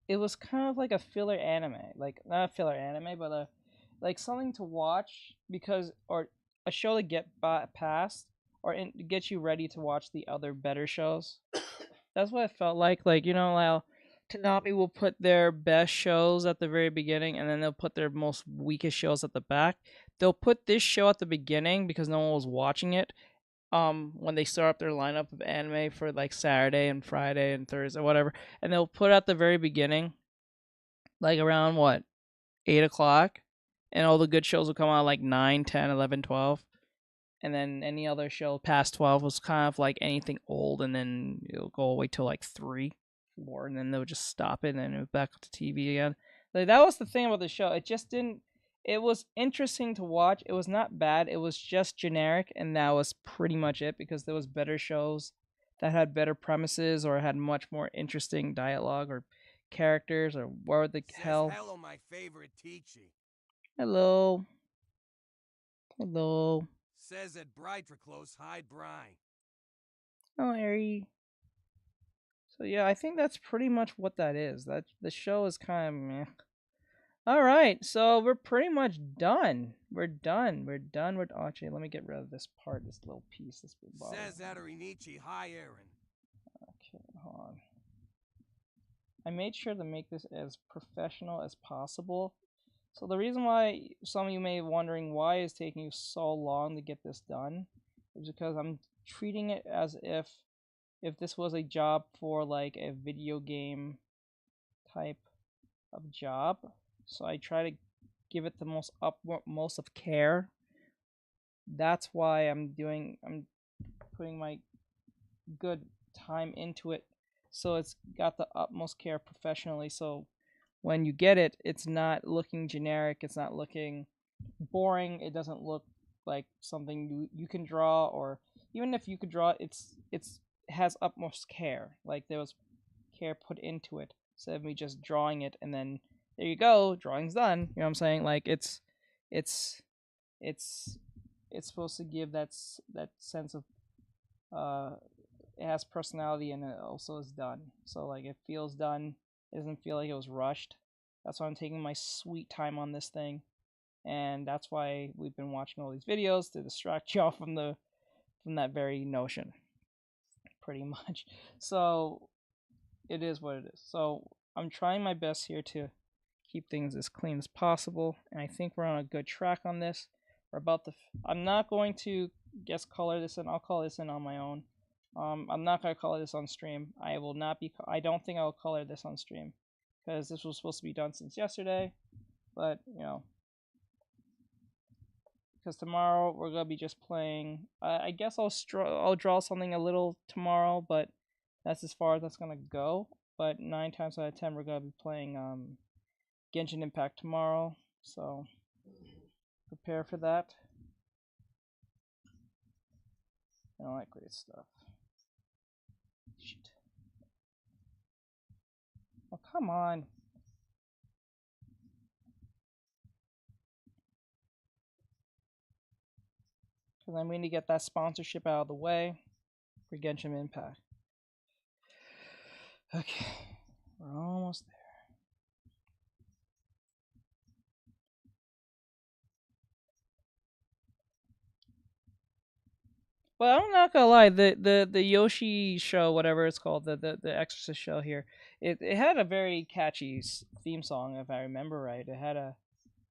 It was kind of like a filler anime. Like not a filler anime, but like something to watch because or a show to get past or to get you ready to watch the other better shows. That's what it felt like. Like, you know, how Toonami will put their best shows at the very beginning and then they'll put their most weakest shows at the back. They'll put this show at the beginning because no one was watching it. When they start up their lineup of anime for like Saturday and Friday and Thursday, whatever, and they'll put it at the very beginning, like around what, 8 o'clock, and all the good shows will come out like 9, 10, 11, 12. And then any other show past 12 was kind of like anything old, and then it'll go away till like 3, 4, and then they'll just stop it, and then it was back to TV again. Like, that was the thing about the show. It just didn't. It was interesting to watch. It was not bad. It was just generic, and that was pretty much it because there was better shows that had better premises or had much more interesting dialogue or characters or what the hell. Hello, my favorite teachy. Hello. Hello. Says at Brightriclose, hide brine. Oh, Ari. So yeah, I think that's pretty much what that is. That the show is kind of meh. All right, so we're pretty much done. We're done. Actually, let me get rid of this part, this little piece. This big bottle. Says Adarinichi, hi, Aaron. Okay, hold on. I made sure to make this as professional as possible. So the reason why some of you may be wondering why it's taking you so long to get this done is because I'm treating it as if this was a job for like a video game type of job. So I try to give it the most utmost of care. That's why I'm putting my good time into it. So it's got the utmost care professionally. So when you get it, it's not looking generic. It's not looking boring. It doesn't look like something you can draw, or even if you could draw, it has utmost care. Like there was care put into it instead of me just drawing it and then there you go, drawing's done. You know what I'm saying? Like it's supposed to give that sense of it has personality and it also is done. So like it feels done. It doesn't feel like it was rushed. That's why I'm taking my sweet time on this thing. And that's why we've been watching all these videos to distract y'all from that very notion. Pretty much. So it is what it is. So I'm trying my best here to keep things as clean as possible. And I think we're on a good track on this. We're about to I'm not going to guest color this in. I'll color this in on my own. I'm not going to color this on stream. I don't think I'll color this on stream because this was supposed to be done since yesterday, but you know, because tomorrow we're going to be just playing. I guess I'll draw something a little tomorrow, but that's as far as that's going to go. But 9 times out of 10 we're going to be playing Genshin Impact tomorrow, so prepare for that. And all that great stuff. Shit. Oh, come on. Because then we need to get that sponsorship out of the way for Genshin Impact. Okay, we're almost there. Well, I'm not gonna lie, the Yoshi show, whatever it's called, the Exorcist show here, it had a very catchy theme song, if I remember right. It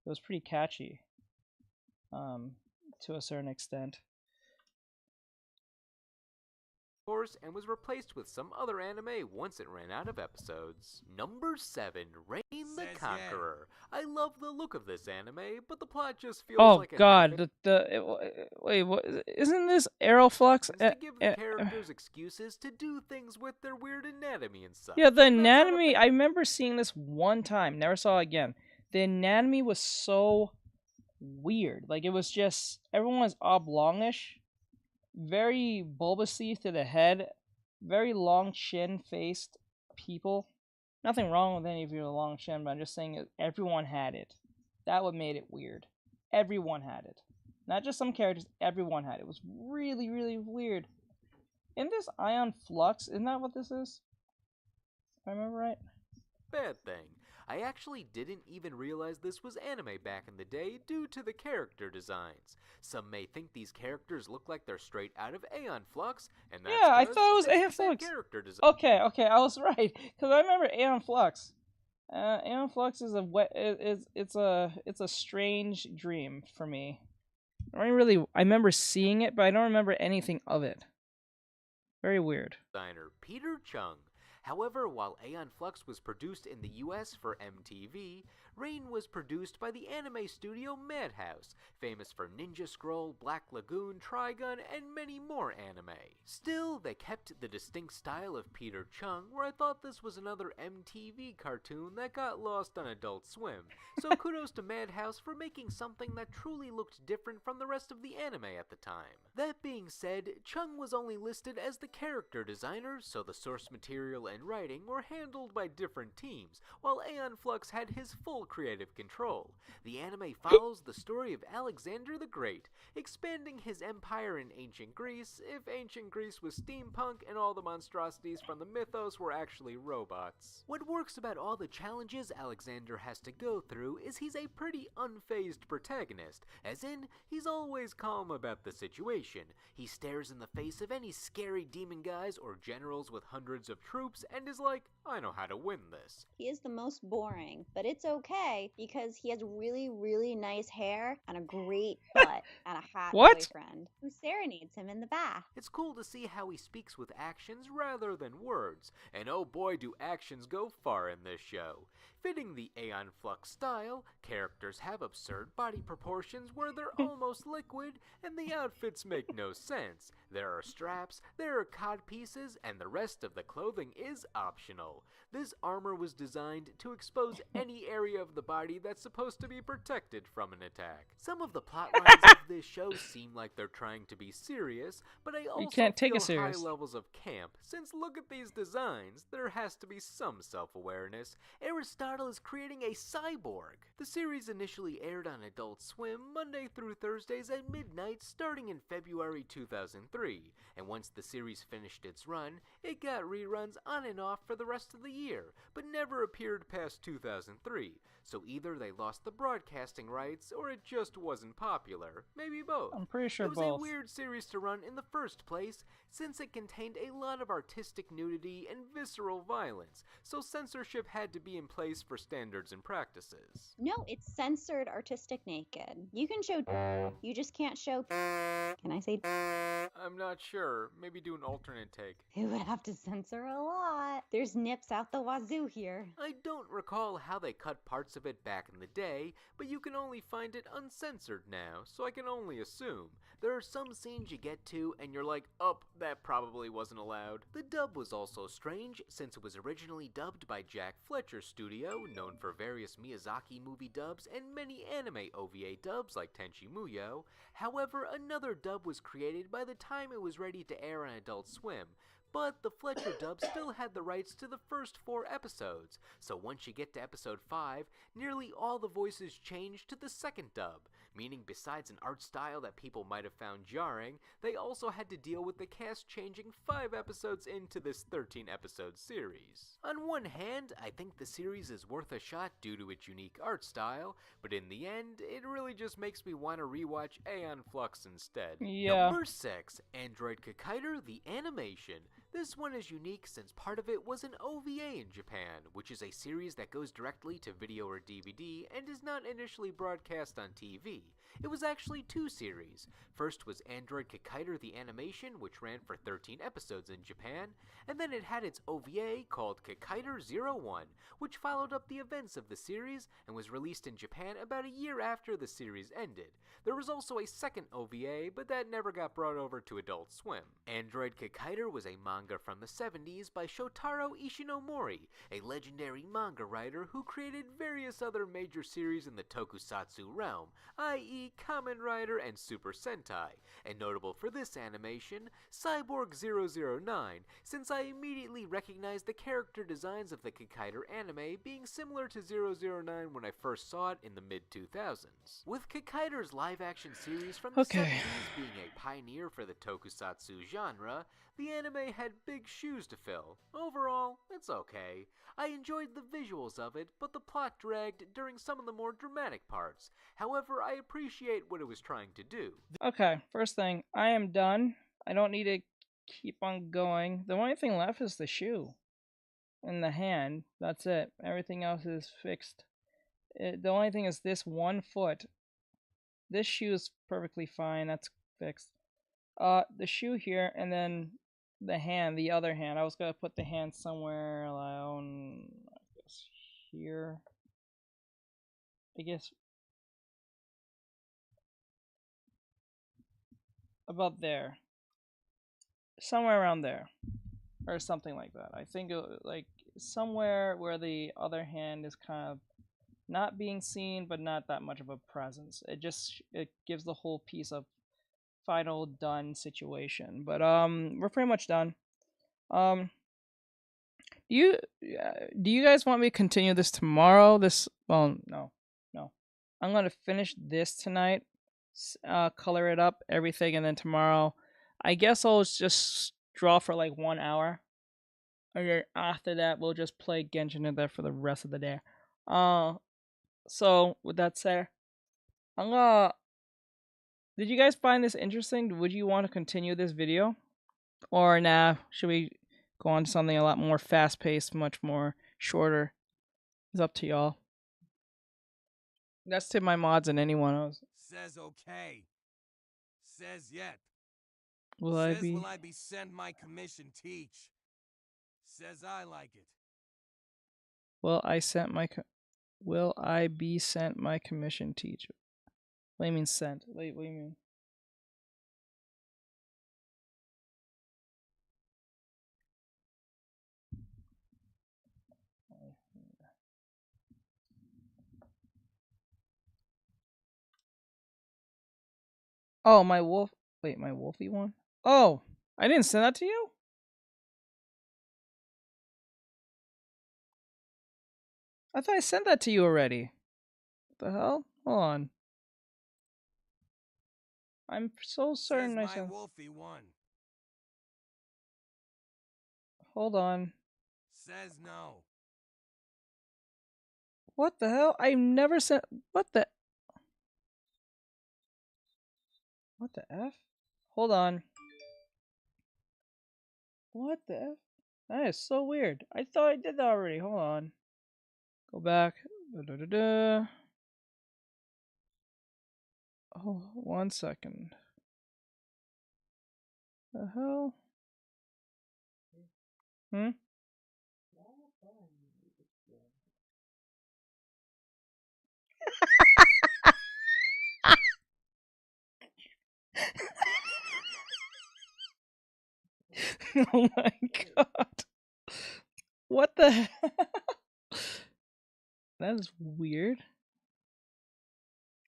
was pretty catchy, to a certain extent. And was replaced with some other anime once it ran out of episodes. Number 7, Reign the Conqueror. I love the look of this anime, but the plot just feels like it God, wait, what? Isn't this Aeroflux? To give the characters excuses to do things with their weird anatomy and stuff. Yeah, the anatomy, I remember seeing this one time, never saw it again. The anatomy was so weird. Like, it was just, everyone was oblongish, very bulbousy to the head, very long chin-faced people. Nothing wrong with any of you with a long chin, but I'm just saying everyone had it. That what made it weird. Everyone had it. Not just some characters, everyone had it. It was really, really weird. Isn't this Ion Flux? Isn't that what this is? If I remember right? Bad thing. I actually didn't even realize this was anime back in the day due to the character designs. Some may think these characters look like they're straight out of Aeon Flux, and that's I thought it was Aeon Flux. Character design. Okay, I was right, because I remember Aeon Flux. Aeon Flux is it's a strange dream for me. I remember seeing it, but I don't remember anything of it. Very weird. Designer Peter Chung. However, while Aeon Flux was produced in the US for MTV, Reign was produced by the anime studio Madhouse, famous for Ninja Scroll, Black Lagoon, Trigun, and many more anime. Still, they kept the distinct style of Peter Chung, where I thought this was another MTV cartoon that got lost on Adult Swim, so kudos to Madhouse for making something that truly looked different from the rest of the anime at the time. That being said, Chung was only listed as the character designer, so the source material and writing were handled by different teams, while Aeon Flux had his full creative control. The anime follows the story of Alexander the Great, expanding his empire in ancient Greece, if ancient Greece was steampunk and all the monstrosities from the mythos were actually robots. What works about all the challenges Alexander has to go through is he's a pretty unfazed protagonist, as in, he's always calm about the situation. He stares in the face of any scary demon guys or generals with hundreds of troops and is like, I know how to win this. He is the most boring, but it's okay because he has really, really nice hair and a great butt and a hot boyfriend who serenades him in the bath. It's cool to see how he speaks with actions rather than words, and oh boy do actions go far in this show. Fitting the Aeon Flux style, characters have absurd body proportions where they're almost liquid, and the outfits make no sense. There are straps, there are cod pieces, and the rest of the clothing is optional. This armor was designed to expose any area of the body that's supposed to be protected from an attack. Some of the plot lines of this show seem like they're trying to be serious, but I also feel high levels of camp. Since look at these designs, there has to be some self-awareness. Aristotle is creating a cyborg. The series initially aired on Adult Swim Monday through Thursdays at midnight starting in February 2003, and once the series finished its run, it got reruns on and off for the rest of the year, but never appeared past 2003, so either they lost the broadcasting rights or it just wasn't popular, maybe both. I'm pretty sure both. It was a weird series to run in the first place, since it contained a lot of artistic nudity and visceral violence, so censorship had to be in place for standards and practices. No, it's censored artistic naked. You can show you just can't show Can I say I'm not sure. Maybe do an alternate take. It would have to censor a lot. There's nips out the wazoo here. I don't recall how they cut parts of it back in the day, but you can only find it uncensored now, so I can only assume. There are some scenes you get to and you're like, oh, that probably wasn't allowed. The dub was also strange, since it was originally dubbed by Jack Fletcher Studio, known for various Miyazaki movie dubs and many anime OVA dubs like Tenchi Muyo. However, another dub was created by the time it was ready to air on Adult Swim, but the Fletcher dub still had the rights to the first 4 episodes, so once you get to episode 5, nearly all the voices changed to the second dub, meaning besides an art style that people might have found jarring, they also had to deal with the cast changing 5 episodes into this 13-episode series. On one hand, I think the series is worth a shot due to its unique art style, but in the end, it really just makes me want to rewatch Aeon Flux instead. Yeah. Number 6, Android Kikaider the Animation. This one is unique since part of it was an OVA in Japan, which is a series that goes directly to video or DVD and is not initially broadcast on TV. It was actually 2 series. First was Android Kikaider the Animation, which ran for 13 episodes in Japan, and then it had its OVA called Kikaider 01, which followed up the events of the series and was released in Japan about a year after the series ended. There was also a second OVA, but that never got brought over to Adult Swim. Android Kikaider was a manga from the 70s by Shotaro Ishinomori, a legendary manga writer who created various other major series in the tokusatsu realm, i.e. Kamen Rider and Super Sentai, and notable for this animation, Cyborg 009, since I immediately recognized the character designs of the Kikaider anime being similar to 009 when I first saw it in the mid-2000s. With Kikaider's live-action series from the 70s being a pioneer for the tokusatsu genre, the anime had big shoes to fill. Overall, it's okay. I enjoyed the visuals of it, but the plot dragged during some of the more dramatic parts. However, I appreciate what it was trying to do. Okay, first thing, I am done. I don't need to keep on going. The only thing left is the shoe and the hand. That's it. Everything else is fixed. The only thing is this one foot. This shoe is perfectly fine. That's fixed. The shoe here, and then the hand, the other hand. I was gonna put the hand somewhere around, I guess here. I guess about there, somewhere around there, or something like that. I think like somewhere where the other hand is kind of not being seen, but not that much of a presence. It gives the whole piece of final done situation. But we're pretty much done. Do you guys want me to continue this tomorrow? No. I'm gonna finish this tonight, color it up, everything, and then tomorrow, I guess I'll just draw for like 1 hour. And then after that, we'll just play Genshin in there for the rest of the day. So with that said, did you guys find this interesting? Would you want to continue this video? Or nah, should we go on to something a lot more fast-paced, much more shorter? It's up to y'all. That's to my mods and anyone else. Says okay. Says yet. Will I be sent my commission teach? Says I like it. Will I be sent my commission teacher? What do you mean sent? Wait, what do you mean? Oh, my wolf. Wait, my wolfy one? Oh, I didn't send that to you? I thought I sent that to you already. What the hell? Hold on. I'm so certain I sent. Wolfie one. Hold on. Says no. What the hell? I never sent. What the F? Hold on. What the F? That is so weird. I thought I did that already. Hold on. Go back. Oh, 1 second. The hell? Oh my god. What the hell? That is weird.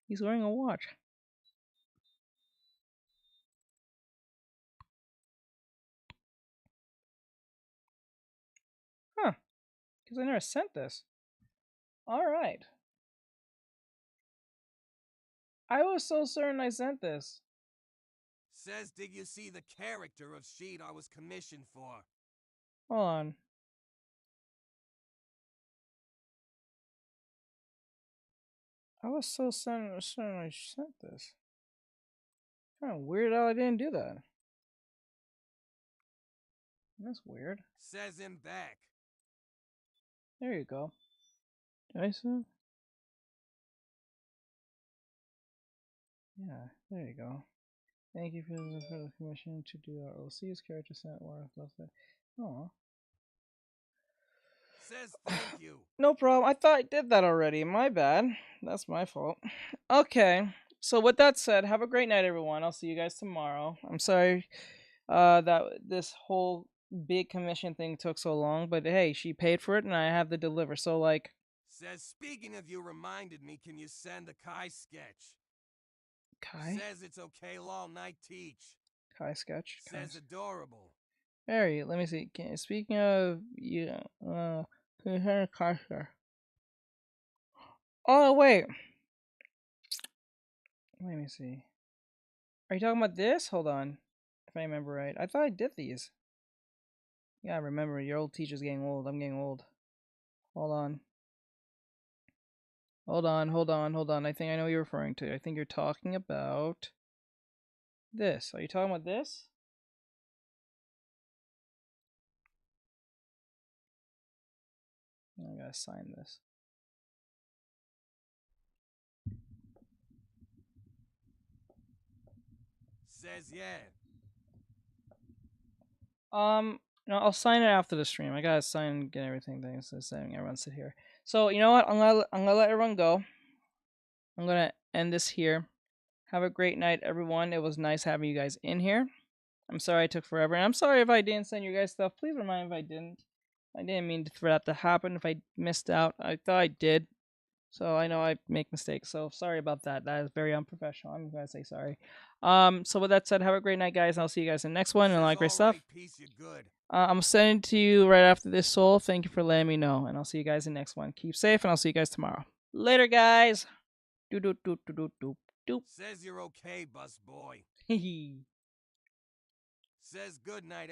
He's wearing a watch. Because I never sent this. Alright. I was so certain I sent this. Says, did you see the character of sheet I was commissioned for? Hold on. I was so certain I sent this. Kind of weird how I didn't do that. That's weird. Says him back. There you go. Did I send? Yeah, there you go. Thank you for the commission to do our OC's character sent one of those. Oh. Says thank you. No problem. I thought I did that already. My bad. That's my fault. Okay. So with that said, have a great night, everyone. I'll see you guys tomorrow. I'm sorry that this whole big commission thing took so long, but hey, she paid for it and I have to deliver. So like. Says, speaking of you reminded me, can you send the Kai sketch? Kai? Says it's okay, all night teach. Kai sketch? Says adorable. Harry, let me see. Speaking of, yeah, can you hear Kai sketch? Oh, wait. Let me see. Are you talking about this? Hold on. If I remember right. I thought I did these. Yeah, remember, your old teacher's getting old. I'm getting old. Hold on. Hold on. I think I know what you're referring to. I think you're talking about this. Are you talking about this? I gotta sign this. Says yeah. No, I'll sign it after the stream. I gotta sign and get everything thing. So saying everyone sit here. So you know what? I'm gonna let everyone go. I'm gonna end this here. Have a great night, everyone. It was nice having you guys in here. I'm sorry it took forever, and I'm sorry if I didn't send you guys stuff. Please remind me if I didn't. I didn't mean for that to happen. If I missed out, I thought I did. So I know I make mistakes. So sorry about that. That is very unprofessional. I'm gonna say sorry. So with that said, have a great night, guys. And I'll see you guys in the next one and a lot of great stuff. I'm sending it to you right after this, Soul. Thank you for letting me know, and I'll see you guys in the next one. Keep safe, and I'll see you guys tomorrow. Later, guys. Doop. Says you're okay, bus boy. Says good night.